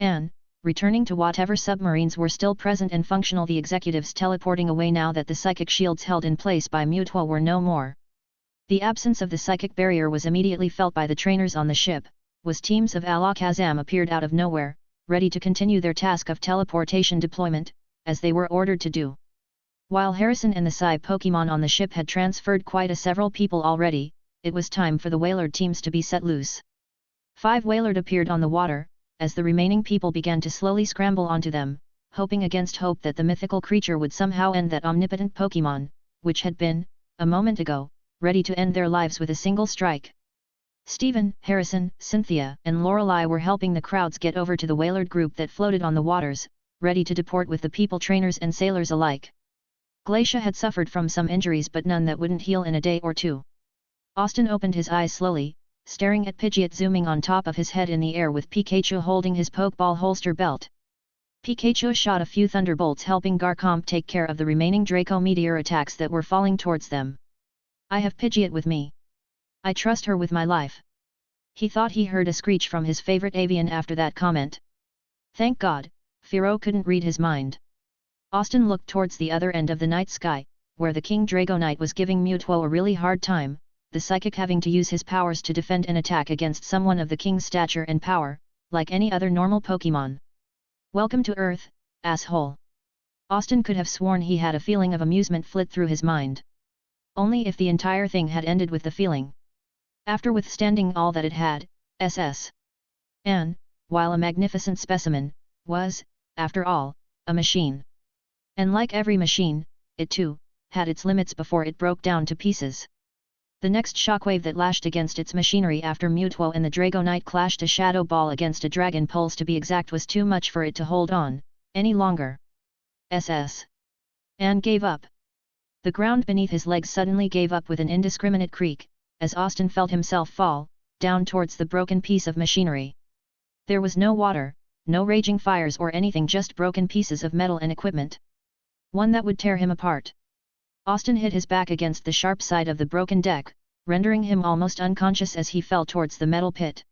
S2: and, returning to whatever submarines were still present and functional, the executives teleporting away now that the psychic shields held in place by Mutwo were no more. The absence of the psychic barrier was immediately felt by the trainers on the ship, teams of Alakazam appeared out of nowhere, ready to continue their task of teleportation deployment, as they were ordered to do. While Harrison and the Psy Pokémon on the ship had transferred quite several people already, it was time for the Wailord teams to be set loose. 5 Wailord appeared on the water, as the remaining people began to slowly scramble onto them, hoping against hope that the mythical creature would somehow end that omnipotent Pokémon, which had been, a moment ago, ready to end their lives with a single strike. Stephen, Harrison, Cynthia, and Lorelei were helping the crowds get over to the Wailord group that floated on the waters, ready to deport with the people trainers and sailors alike. Glacia had suffered from some injuries but none that wouldn't heal in a day or two. Austin opened his eyes slowly, staring at Pidgeot zooming on top of his head in the air with Pikachu holding his Pokeball holster belt. Pikachu shot a few thunderbolts, helping Garchomp take care of the remaining Draco meteor attacks that were falling towards them. I have Pidgeot with me. I trust her with my life. He thought he heard a screech from his favorite avian after that comment. Thank God, Firo couldn't read his mind. Austin looked towards the other end of the night sky, where the King Drago Knight was giving Mutwo a really hard time, the psychic having to use his powers to defend an attack against someone of the king's stature and power, like any other normal Pokémon. Welcome to Earth, asshole. Austin could have sworn he had a feeling of amusement flit through his mind. Only if the entire thing had ended with the feeling. After withstanding all that it had, and, while a magnificent specimen, was, after all, a machine. And like every machine, it too, had its limits before it broke down to pieces. The next shockwave that lashed against its machinery after Mutwo and the Drago Knight clashed, a shadow ball against a dragon pulse to be exact, was too much for it to hold on any longer. And gave up. The ground beneath his legs suddenly gave up with an indiscriminate creak, as Austin felt himself fall down towards the broken piece of machinery. There was no water, no raging fires or anything, just broken pieces of metal and equipment. One that would tear him apart. Austin hit his back against the sharp side of the broken deck, rendering him almost unconscious as he fell towards the metal pit.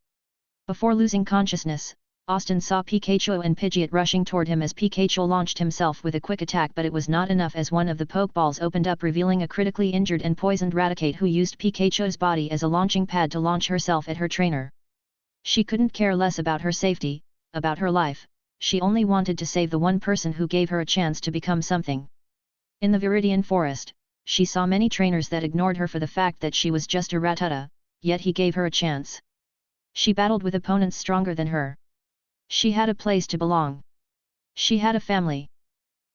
S2: Before losing consciousness, Austin saw Pikachu and Pidgeot rushing toward him as Pikachu launched himself with a quick attack, but it was not enough as one of the Pokeballs opened up, revealing a critically injured and poisoned Raticate who used Pikachu's body as a launching pad to launch herself at her trainer. She couldn't care less about her safety, about her life, she only wanted to save the one person who gave her a chance to become something. In the Viridian Forest, she saw many trainers that ignored her for the fact that she was just a Rattata, yet he gave her a chance. She battled with opponents stronger than her. She had a place to belong. She had a family.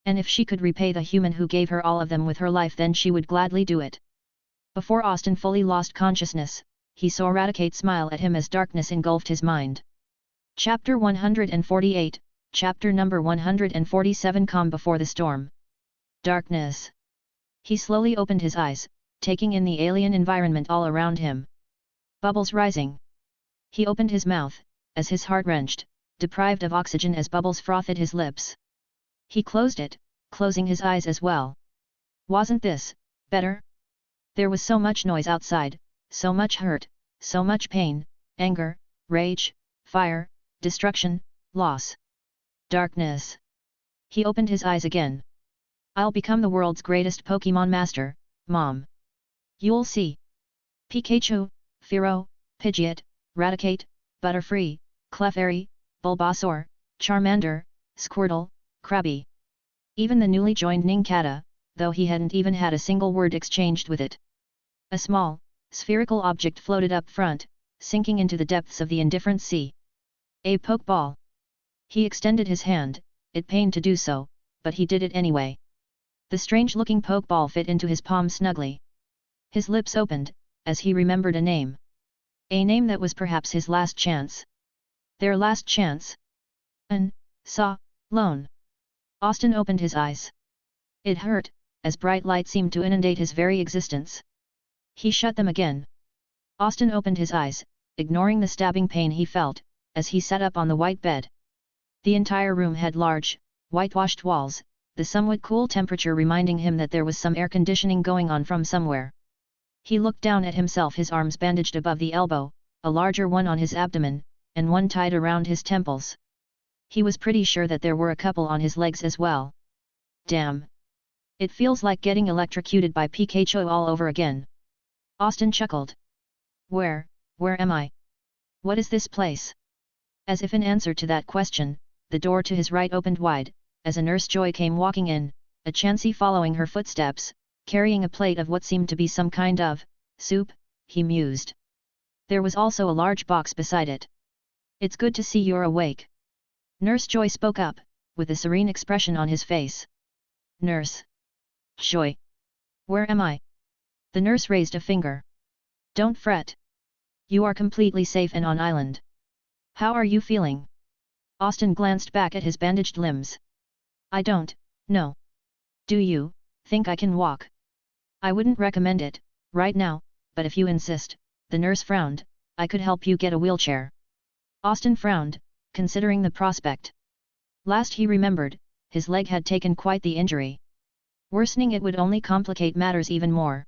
S2: And if she could repay the human who gave her all of them with her life, then she would gladly do it. Before Austin fully lost consciousness, he saw Raticate smile at him as darkness engulfed his mind. Chapter 148, Chapter number 147, Calm Before the Storm. Darkness. He slowly opened his eyes, taking in the alien environment all around him. Bubbles rising. He opened his mouth, as his heart wrenched, deprived of oxygen as bubbles frothed his lips. He closed it, closing his eyes as well. Wasn't this better? There was so much noise outside, so much hurt, so much pain, anger, rage, fire, destruction, loss. Darkness. He opened his eyes again. I'll become the world's greatest Pokémon master, Mom. You'll see. Pikachu, Fearow, Pidgeot, Raticate, Butterfree, Clefairy, Bulbasaur, Charmander, Squirtle, Krabby. Even the newly joined Nincada, though he hadn't even had a single word exchanged with it. A small, spherical object floated up front, sinking into the depths of the indifferent sea. A Pokeball. He extended his hand, it pained to do so, but he did it anyway. The strange-looking Pokeball fit into his palm snugly. His lips opened, as he remembered a name. A name that was perhaps his last chance. Their last chance. Lone. Austin opened his eyes. It hurt, as bright light seemed to inundate his very existence. He shut them again. Austin opened his eyes, ignoring the stabbing pain he felt, as he sat up on the white bed. The entire room had large, whitewashed walls, the somewhat cool temperature reminding him that there was some air conditioning going on from somewhere. He looked down at himself, his arms bandaged above the elbow, a larger one on his abdomen, and one tied around his temples. He was pretty sure that there were a couple on his legs as well. Damn. It feels like getting electrocuted by Pikachu all over again. Austin chuckled. Where am I? What is this place? As if in answer to that question, the door to his right opened wide, as a Nurse Joy came walking in, a Chansey following her footsteps, carrying a plate of what seemed to be some kind of soup, he mused. There was also a large box beside it. It's good to see you're awake. Nurse Joy spoke up, with a serene expression on his face. Nurse Joy. Where am I? The nurse raised a finger. Don't fret. You are completely safe and on island. How are you feeling? Austin glanced back at his bandaged limbs. I don't know. Do you think I can walk? I wouldn't recommend it, right now, but if you insist, the nurse frowned, I could help you get a wheelchair. Austin frowned, considering the prospect. Last he remembered, his leg had taken quite the injury. Worsening it would only complicate matters even more.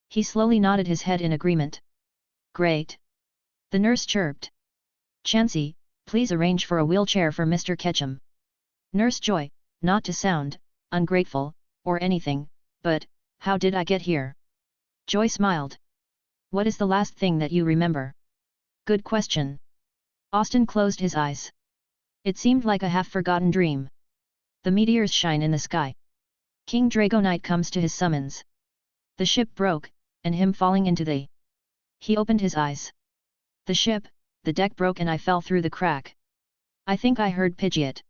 S2: He slowly nodded his head in agreement. Great. The nurse chirped. Chansey, please arrange for a wheelchair for Mr. Ketchum. Nurse Joy, not to sound ungrateful, or anything, but how did I get here? Joy smiled. What is the last thing that you remember? Good question. Austin closed his eyes. It seemed like a half-forgotten dream. The meteors shine in the sky. King Dragonite comes to his summons. The ship broke, and him falling into the... He opened his eyes. The deck broke and I fell through the crack. I think I heard Pidgeot.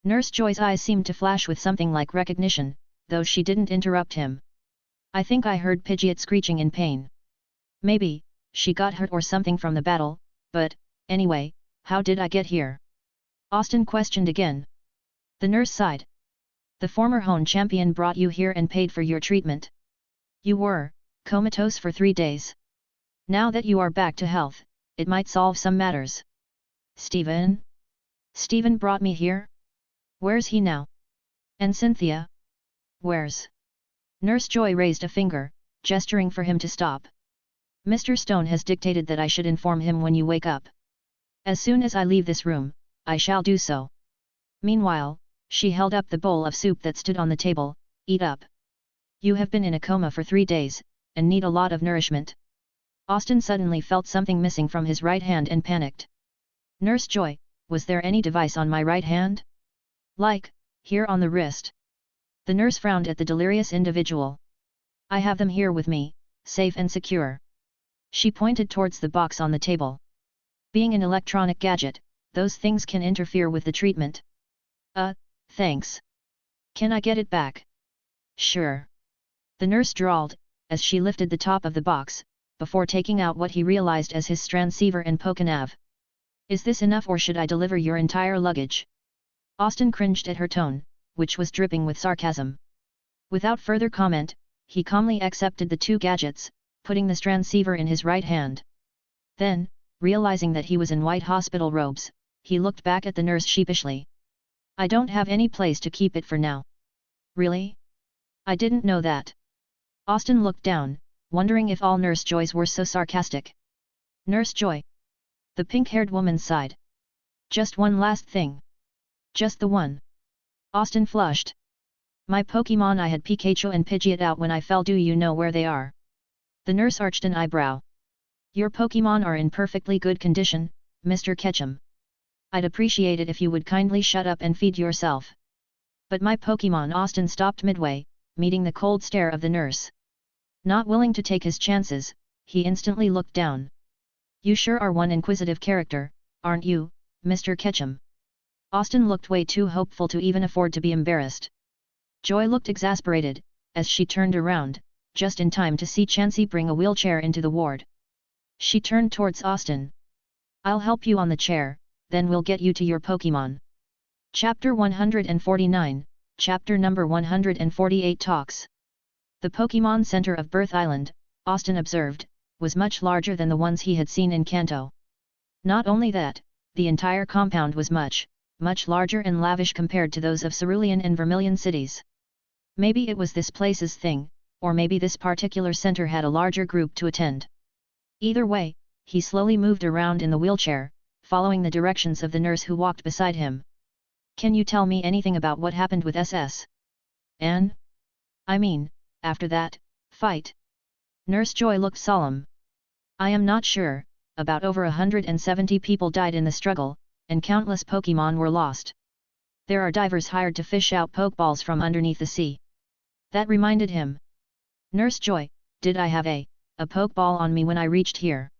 S2: Nurse Joy's eyes seemed to flash with something like recognition, though she didn't interrupt him. I think I heard Pidgeot screeching in pain. Maybe, she got hurt or something from the battle, but, anyway, how did I get here? Austin questioned again. The nurse sighed. The former Hone champion brought you here and paid for your treatment. You were comatose for 3 days. Now that you are back to health, it might solve some matters. Stephen? Stephen brought me here? Where's he now? And Cynthia? Where's? Nurse Joy raised a finger, gesturing for him to stop. Mr. Stone has dictated that I should inform him when you wake up. As soon as I leave this room, I shall do so. Meanwhile, she held up the bowl of soup that stood on the table. Eat up. You have been in a coma for 3 days, and need a lot of nourishment. Austin suddenly felt something missing from his right hand and panicked. Nurse Joy, was there any device on my right hand? Like, here on the wrist. The nurse frowned at the delirious individual. I have them here with me, safe and secure. She pointed towards the box on the table. Being an electronic gadget, those things can interfere with the treatment. Thanks. Can I get it back? Sure. The nurse drawled, as she lifted the top of the box, before taking out what he realized as his transceiver and Pokénav. Is this enough or should I deliver your entire luggage? Austin cringed at her tone, which was dripping with sarcasm. Without further comment, he calmly accepted the 2 gadgets, putting the transceiver in his right hand. Then, realizing that he was in white hospital robes, he looked back at the nurse sheepishly. I don't have any place to keep it for now. Really? I didn't know that. Austin looked down, wondering if all Nurse Joys were so sarcastic. Nurse Joy. The pink-haired woman sighed. Just one last thing. Just the one. Austin flushed. My Pokémon, I had Pikachu and Pidgeot out when I fell. Do you know where they are? The nurse arched an eyebrow. Your Pokémon are in perfectly good condition, Mr. Ketchum. I'd appreciate it if you would kindly shut up and feed yourself. But my Pokémon. Austin stopped midway, meeting the cold stare of the nurse. Not willing to take his chances, he instantly looked down. You sure are one inquisitive character, aren't you, Mr. Ketchum? Austin looked way too hopeful to even afford to be embarrassed. Joy looked exasperated, as she turned around, just in time to see Chansey bring a wheelchair into the ward. She turned towards Austin. I'll help you on the chair, then we'll get you to your Pokémon. Chapter 149, Chapter number 148 Talks. The Pokémon Center of Birth Island, Austin observed, was much larger than the ones he had seen in Kanto. Not only that, the entire compound was much larger and lavish compared to those of Cerulean and Vermilion cities. Maybe it was this place's thing, or maybe this particular center had a larger group to attend. Either way, he slowly moved around in the wheelchair, following the directions of the nurse who walked beside him. Can you tell me anything about what happened with SS? Anne? I mean, after that fight. Nurse Joy looked solemn. I am not sure, about over 170 people died in the struggle, and countless Pokémon were lost. There are divers hired to fish out Pokeballs from underneath the sea. That reminded him. Nurse Joy, did I have a Pokeball on me when I reached here?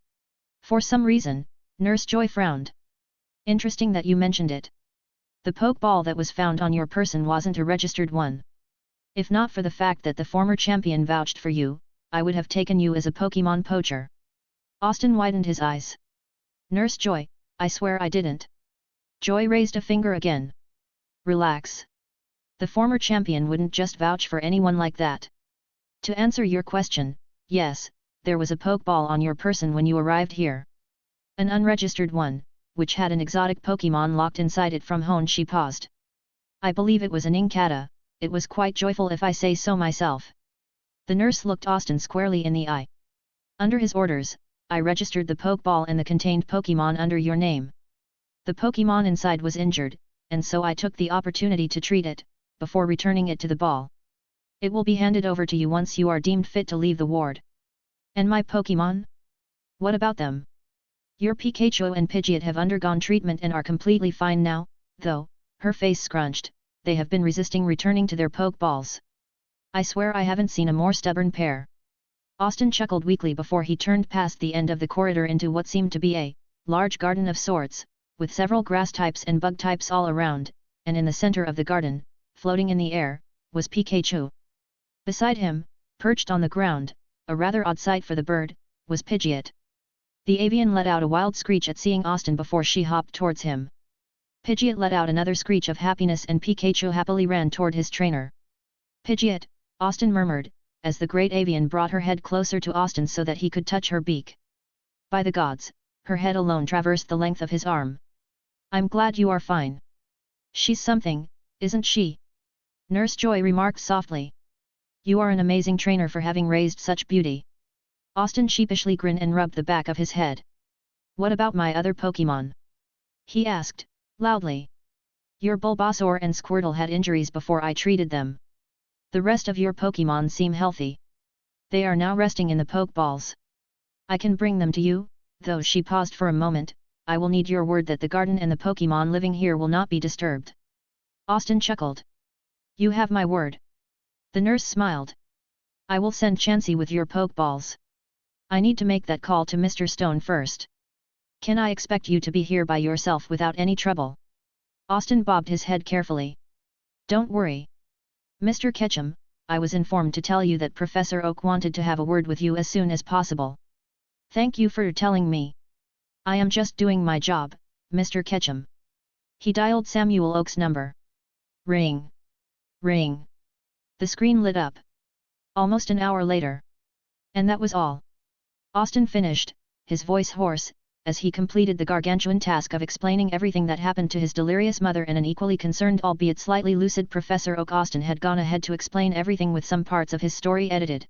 S2: For some reason, Nurse Joy frowned. Interesting that you mentioned it. The Pokeball that was found on your person wasn't a registered one. If not for the fact that the former champion vouched for you, I would have taken you as a Pokémon poacher. Austin widened his eyes. Nurse Joy, I swear I didn't. Joy raised a finger again. Relax. The former champion wouldn't just vouch for anyone like that. To answer your question, yes, there was a Pokeball on your person when you arrived here. An unregistered one, which had an exotic Pokémon locked inside it from home. She paused. I believe it was an Inkata. It was quite joyful if I say so myself. The nurse looked Austin squarely in the eye. Under his orders, I registered the Pokeball and the contained Pokémon under your name. The Pokémon inside was injured, and so I took the opportunity to treat it, before returning it to the ball. It will be handed over to you once you are deemed fit to leave the ward. And my Pokémon? What about them? Your Pikachu and Pidgeot have undergone treatment and are completely fine now, though, her face scrunched, they have been resisting returning to their Pokeballs. I swear I haven't seen a more stubborn pair. Austin chuckled weakly before he turned past the end of the corridor into what seemed to be a large garden of sorts, with several grass types and bug types all around, and in the center of the garden, floating in the air, was Pikachu. Beside him, perched on the ground, a rather odd sight for the bird, was Pidgeot. The avian let out a wild screech at seeing Austin before she hopped towards him. Pidgeot let out another screech of happiness and Pikachu happily ran toward his trainer. Pidgeot, Austin murmured, as the great avian brought her head closer to Austin so that he could touch her beak. By the gods, her head alone traversed the length of his arm. I'm glad you are fine. She's something, isn't she? Nurse Joy remarked softly. You are an amazing trainer for having raised such beauty. Austin sheepishly grinned and rubbed the back of his head. What about my other Pokémon? He asked, loudly. Your Bulbasaur and Squirtle had injuries before I treated them. The rest of your Pokémon seem healthy. They are now resting in the Pokeballs. I can bring them to you, though she paused for a moment. I will need your word that the garden and the Pokémon living here will not be disturbed. Austin chuckled. You have my word. The nurse smiled. I will send Chansey with your Pokeballs. I need to make that call to Mr. Stone first. Can I expect you to be here by yourself without any trouble? Austin bobbed his head carefully. Don't worry. Mr. Ketchum, I was informed to tell you that Professor Oak wanted to have a word with you as soon as possible. Thank you for telling me. I am just doing my job, Mr. Ketchum. He dialed Samuel Oak's number. Ring. Ring. The screen lit up. Almost an hour later. And that was all. Austin finished, his voice hoarse, as he completed the gargantuan task of explaining everything that happened to his delirious mother, and an equally concerned albeit slightly lucid Professor Oak. Austin had gone ahead to explain everything with some parts of his story edited.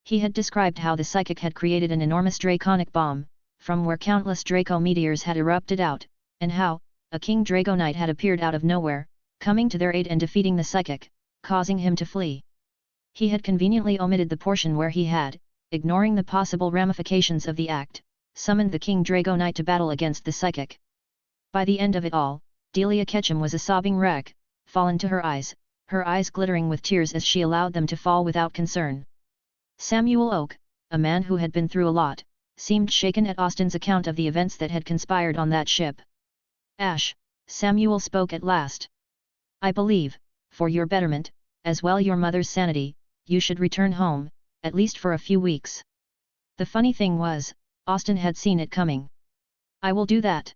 S2: He had described how the psychic had created an enormous draconic bomb, from where countless Draco meteors had erupted out, and how, a King Dragonite had appeared out of nowhere, coming to their aid and defeating the psychic, causing him to flee. He had conveniently omitted the portion where he had, ignoring the possible ramifications of the act, summoned the King Dragonite to battle against the psychic. By the end of it all, Delia Ketchum was a sobbing wreck, fallen to her eyes glittering with tears as she allowed them to fall without concern. Samuel Oak, a man who had been through a lot, seemed shaken at Austin's account of the events that had conspired on that ship. Ash, Samuel spoke at last. I believe, for your betterment, as well your mother's sanity, you should return home, at least for a few weeks. The funny thing was, Austin had seen it coming. I will do that.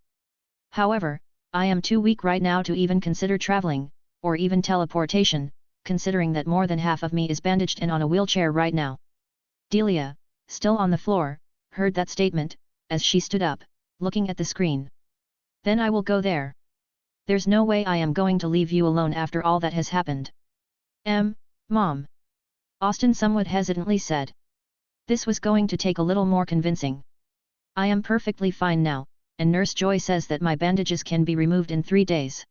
S2: However, I am too weak right now to even consider traveling, or even teleportation, considering that more than half of me is bandaged and on a wheelchair right now. Delia, still on the floor, heard that statement, as she stood up, looking at the screen. Then I will go there. There's no way I am going to leave you alone after all that has happened. Mom. Austin somewhat hesitantly said. This was going to take a little more convincing. I am perfectly fine now, and Nurse Joy says that my bandages can be removed in 3 days.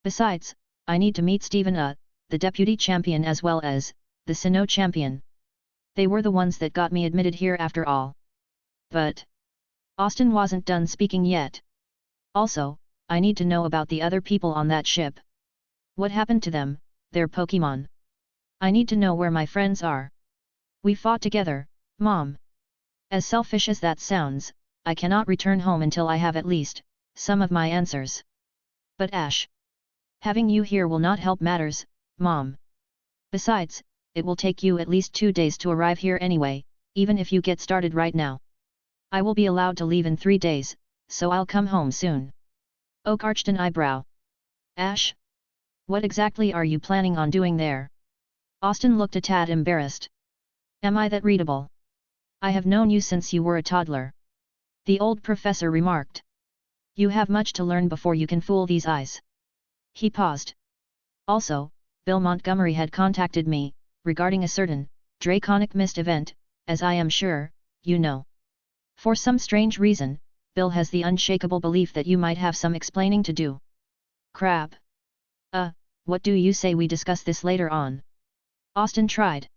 S2: Besides, I need to meet Stephen the deputy champion, as well as the Sinnoh champion. They were the ones that got me admitted here after all. But Austin wasn't done speaking yet. Also, I need to know about the other people on that ship. What happened to them, their Pokémon? I need to know where my friends are. We fought together, Mom. As selfish as that sounds, I cannot return home until I have at least some of my answers. But Ash, having you here will not help matters, Mom. Besides, it will take you at least 2 days to arrive here anyway, even if you get started right now. I will be allowed to leave in 3 days, so I'll come home soon. Oak arched an eyebrow. Ash? What exactly are you planning on doing there? Austin looked a tad embarrassed. Am I that readable? I have known you since you were a toddler. The old professor remarked. You have much to learn before you can fool these eyes. He paused. Also, Bill Montgomery had contacted me, regarding a certain draconic mist event, as I am sure you know. For some strange reason, Bill has the unshakable belief that you might have some explaining to do. Crap. What do you say we discuss this later on? Austin tried.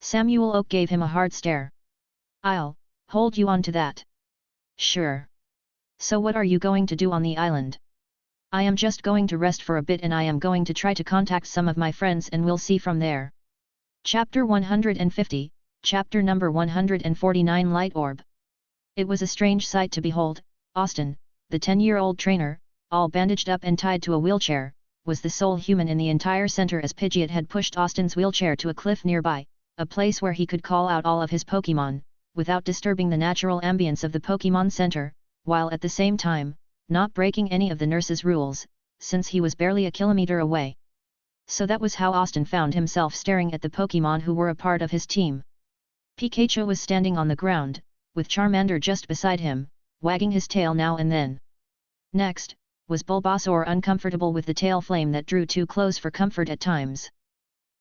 S2: Samuel Oak gave him a hard stare. I'll hold you on to that. Sure. So what are you going to do on the island? I am just going to rest for a bit, and I am going to try to contact some of my friends, and we'll see from there. Chapter 150, Chapter number 149, Light Orb. It was a strange sight to behold. Austin, the 10-year-old trainer, all bandaged up and tied to a wheelchair, was the sole human in the entire center, as Pidgeot had pushed Austin's wheelchair to a cliff nearby, a place where he could call out all of his Pokémon, without disturbing the natural ambience of the Pokémon Center, while at the same time, not breaking any of the nurse's rules, since he was barely a kilometer away. So that was how Austin found himself staring at the Pokémon who were a part of his team. Pikachu was standing on the ground, with Charmander just beside him, wagging his tail now and then. Next, was Bulbasaur, uncomfortable with the tail flame that drew too close for comfort at times.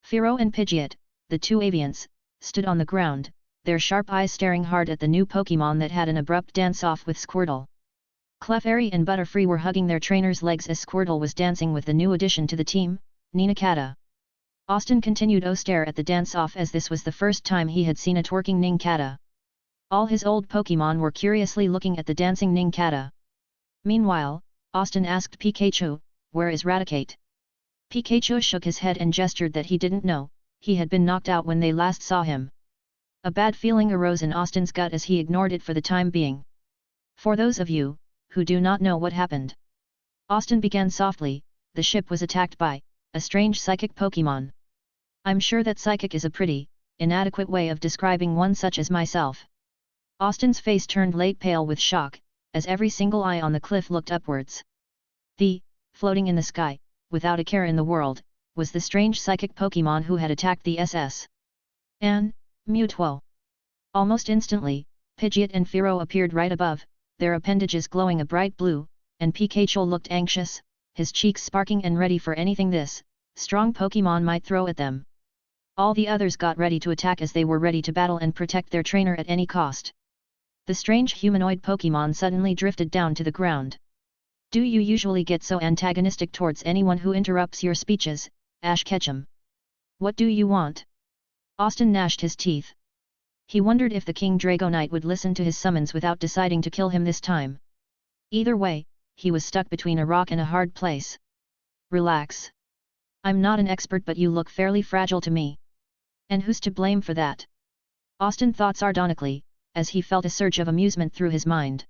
S2: Fearow and Pidgeot, the two avians, stood on the ground, their sharp eyes staring hard at the new Pokémon that had an abrupt dance-off with Squirtle. Clefairy and Butterfree were hugging their trainer's legs as Squirtle was dancing with the new addition to the team, Nincada. Austin continued to stare at the dance-off as this was the first time he had seen a twerking Nincada. All his old Pokémon were curiously looking at the dancing Nincada. Meanwhile, Austin asked Pikachu, "Where is Raticate?" Pikachu shook his head and gestured that he didn't know, he had been knocked out when they last saw him. A bad feeling arose in Austin's gut as he ignored it for the time being. For those of you who do not know what happened, Austin began softly, the ship was attacked by a strange psychic Pokémon. I'm sure that psychic is a pretty inadequate way of describing one such as myself. Austin's face turned late pale with shock, as every single eye on the cliff looked upwards. Floating in the sky, without a care in the world, was the strange psychic Pokémon who had attacked the SS. An Mewtwo. Almost instantly, Pidgeot and Fearow appeared right above, their appendages glowing a bright blue, and Pikachu looked anxious, his cheeks sparking and ready for anything this strong Pokémon might throw at them. All the others got ready to attack as they were ready to battle and protect their trainer at any cost. The strange humanoid Pokémon suddenly drifted down to the ground. Do you usually get so antagonistic towards anyone who interrupts your speeches, Ash Ketchum? What do you want? Austin gnashed his teeth. He wondered if the King Dragonite would listen to his summons without deciding to kill him this time. Either way, he was stuck between a rock and a hard place. Relax. I'm not an expert, but you look fairly fragile to me. And who's to blame for that? Austin thought sardonically, as he felt a surge of amusement through his mind.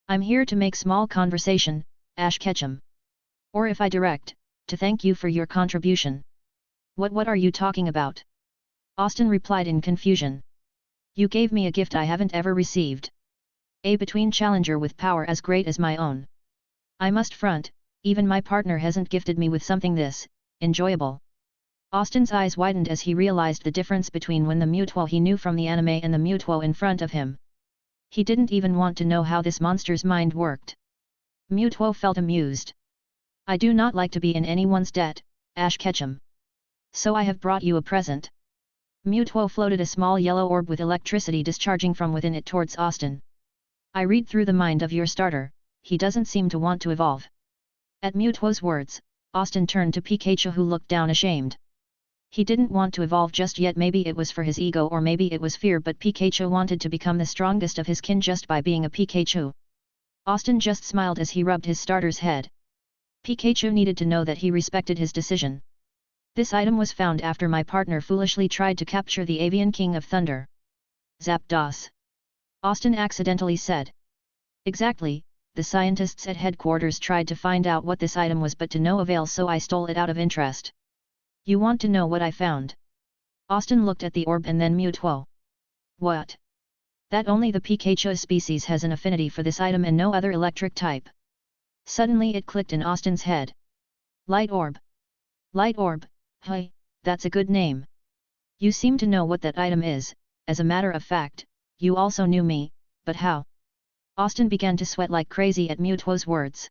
S2: I'm here to make small conversation, Ash Ketchum. Or if I direct, to thank you for your contribution. What are you talking about? Austin replied in confusion. You gave me a gift I haven't ever received. A between challenger with power as great as my own. I must front, even my partner hasn't gifted me with something this enjoyable. Austin's eyes widened as he realized the difference between when the Mewtwo he knew from the anime and the Mewtwo in front of him. He didn't even want to know how this monster's mind worked. Mewtwo felt amused. I do not like to be in anyone's debt, Ash Ketchum. So I have brought you a present. Mewtwo floated a small yellow orb with electricity discharging from within it towards Austin. I read through the mind of your starter, he doesn't seem to want to evolve. At Mewtwo's words, Austin turned to Pikachu, who looked down ashamed. He didn't want to evolve just yet. Maybe it was for his ego or maybe it was fear, but Pikachu wanted to become the strongest of his kin just by being a Pikachu. Austin just smiled as he rubbed his starter's head. Pikachu needed to know that he respected his decision. This item was found after my partner foolishly tried to capture the Avian King of Thunder. Zapdos. Austin accidentally said. Exactly, the scientists at headquarters tried to find out what this item was, but to no avail, so I stole it out of interest. You want to know what I found? Austin looked at the orb and then Mewtwo. What? That only the Pikachu species has an affinity for this item and no other electric type. Suddenly it clicked in Austin's head. Light orb. Light orb, hey, that's a good name. You seem to know what that item is. As a matter of fact, you also knew me, but how? Austin began to sweat like crazy at Mewtwo's words.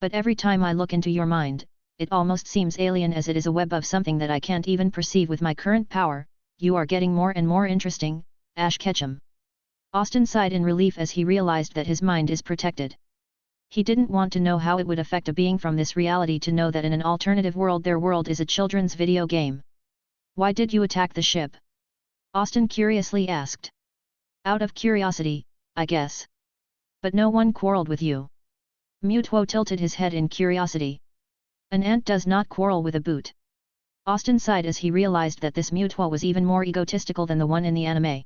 S2: But every time I look into your mind, it almost seems alien, as it is a web of something that I can't even perceive with my current power. You are getting more and more interesting, Ash Ketchum. Austin sighed in relief as he realized that his mind is protected. He didn't want to know how it would affect a being from this reality to know that in an alternative world their world is a children's video game. Why did you attack the ship? Austin curiously asked. Out of curiosity, I guess. But no one quarreled with you. Mewtwo tilted his head in curiosity. An ant does not quarrel with a boot. Austin sighed as he realized that this Mewtwo was even more egotistical than the one in the anime.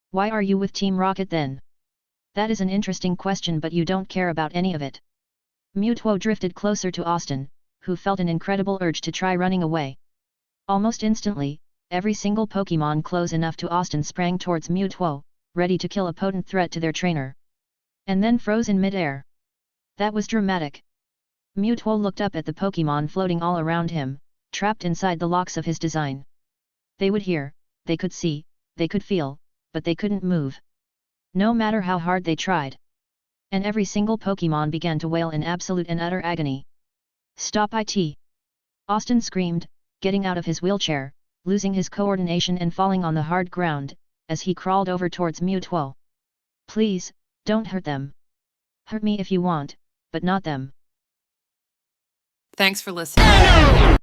S2: Why are you with Team Rocket then? That is an interesting question, but you don't care about any of it. Mewtwo drifted closer to Austin, who felt an incredible urge to try running away. Almost instantly, every single Pokémon close enough to Austin sprang towards Mewtwo, ready to kill a potent threat to their trainer. And then froze in mid-air. That was dramatic. Mewtwo looked up at the Pokémon floating all around him, trapped inside the locks of his design. They would hear, they could see, they could feel, but they couldn't move. no matter how hard they tried. And every single Pokémon began to wail in absolute and utter agony. Stop it! Austin screamed, getting out of his wheelchair, losing his coordination and falling on the hard ground, as he crawled over towards Mewtwo. Please, don't hurt them. Hurt me if you want, but not them.
S3: Thanks for listening.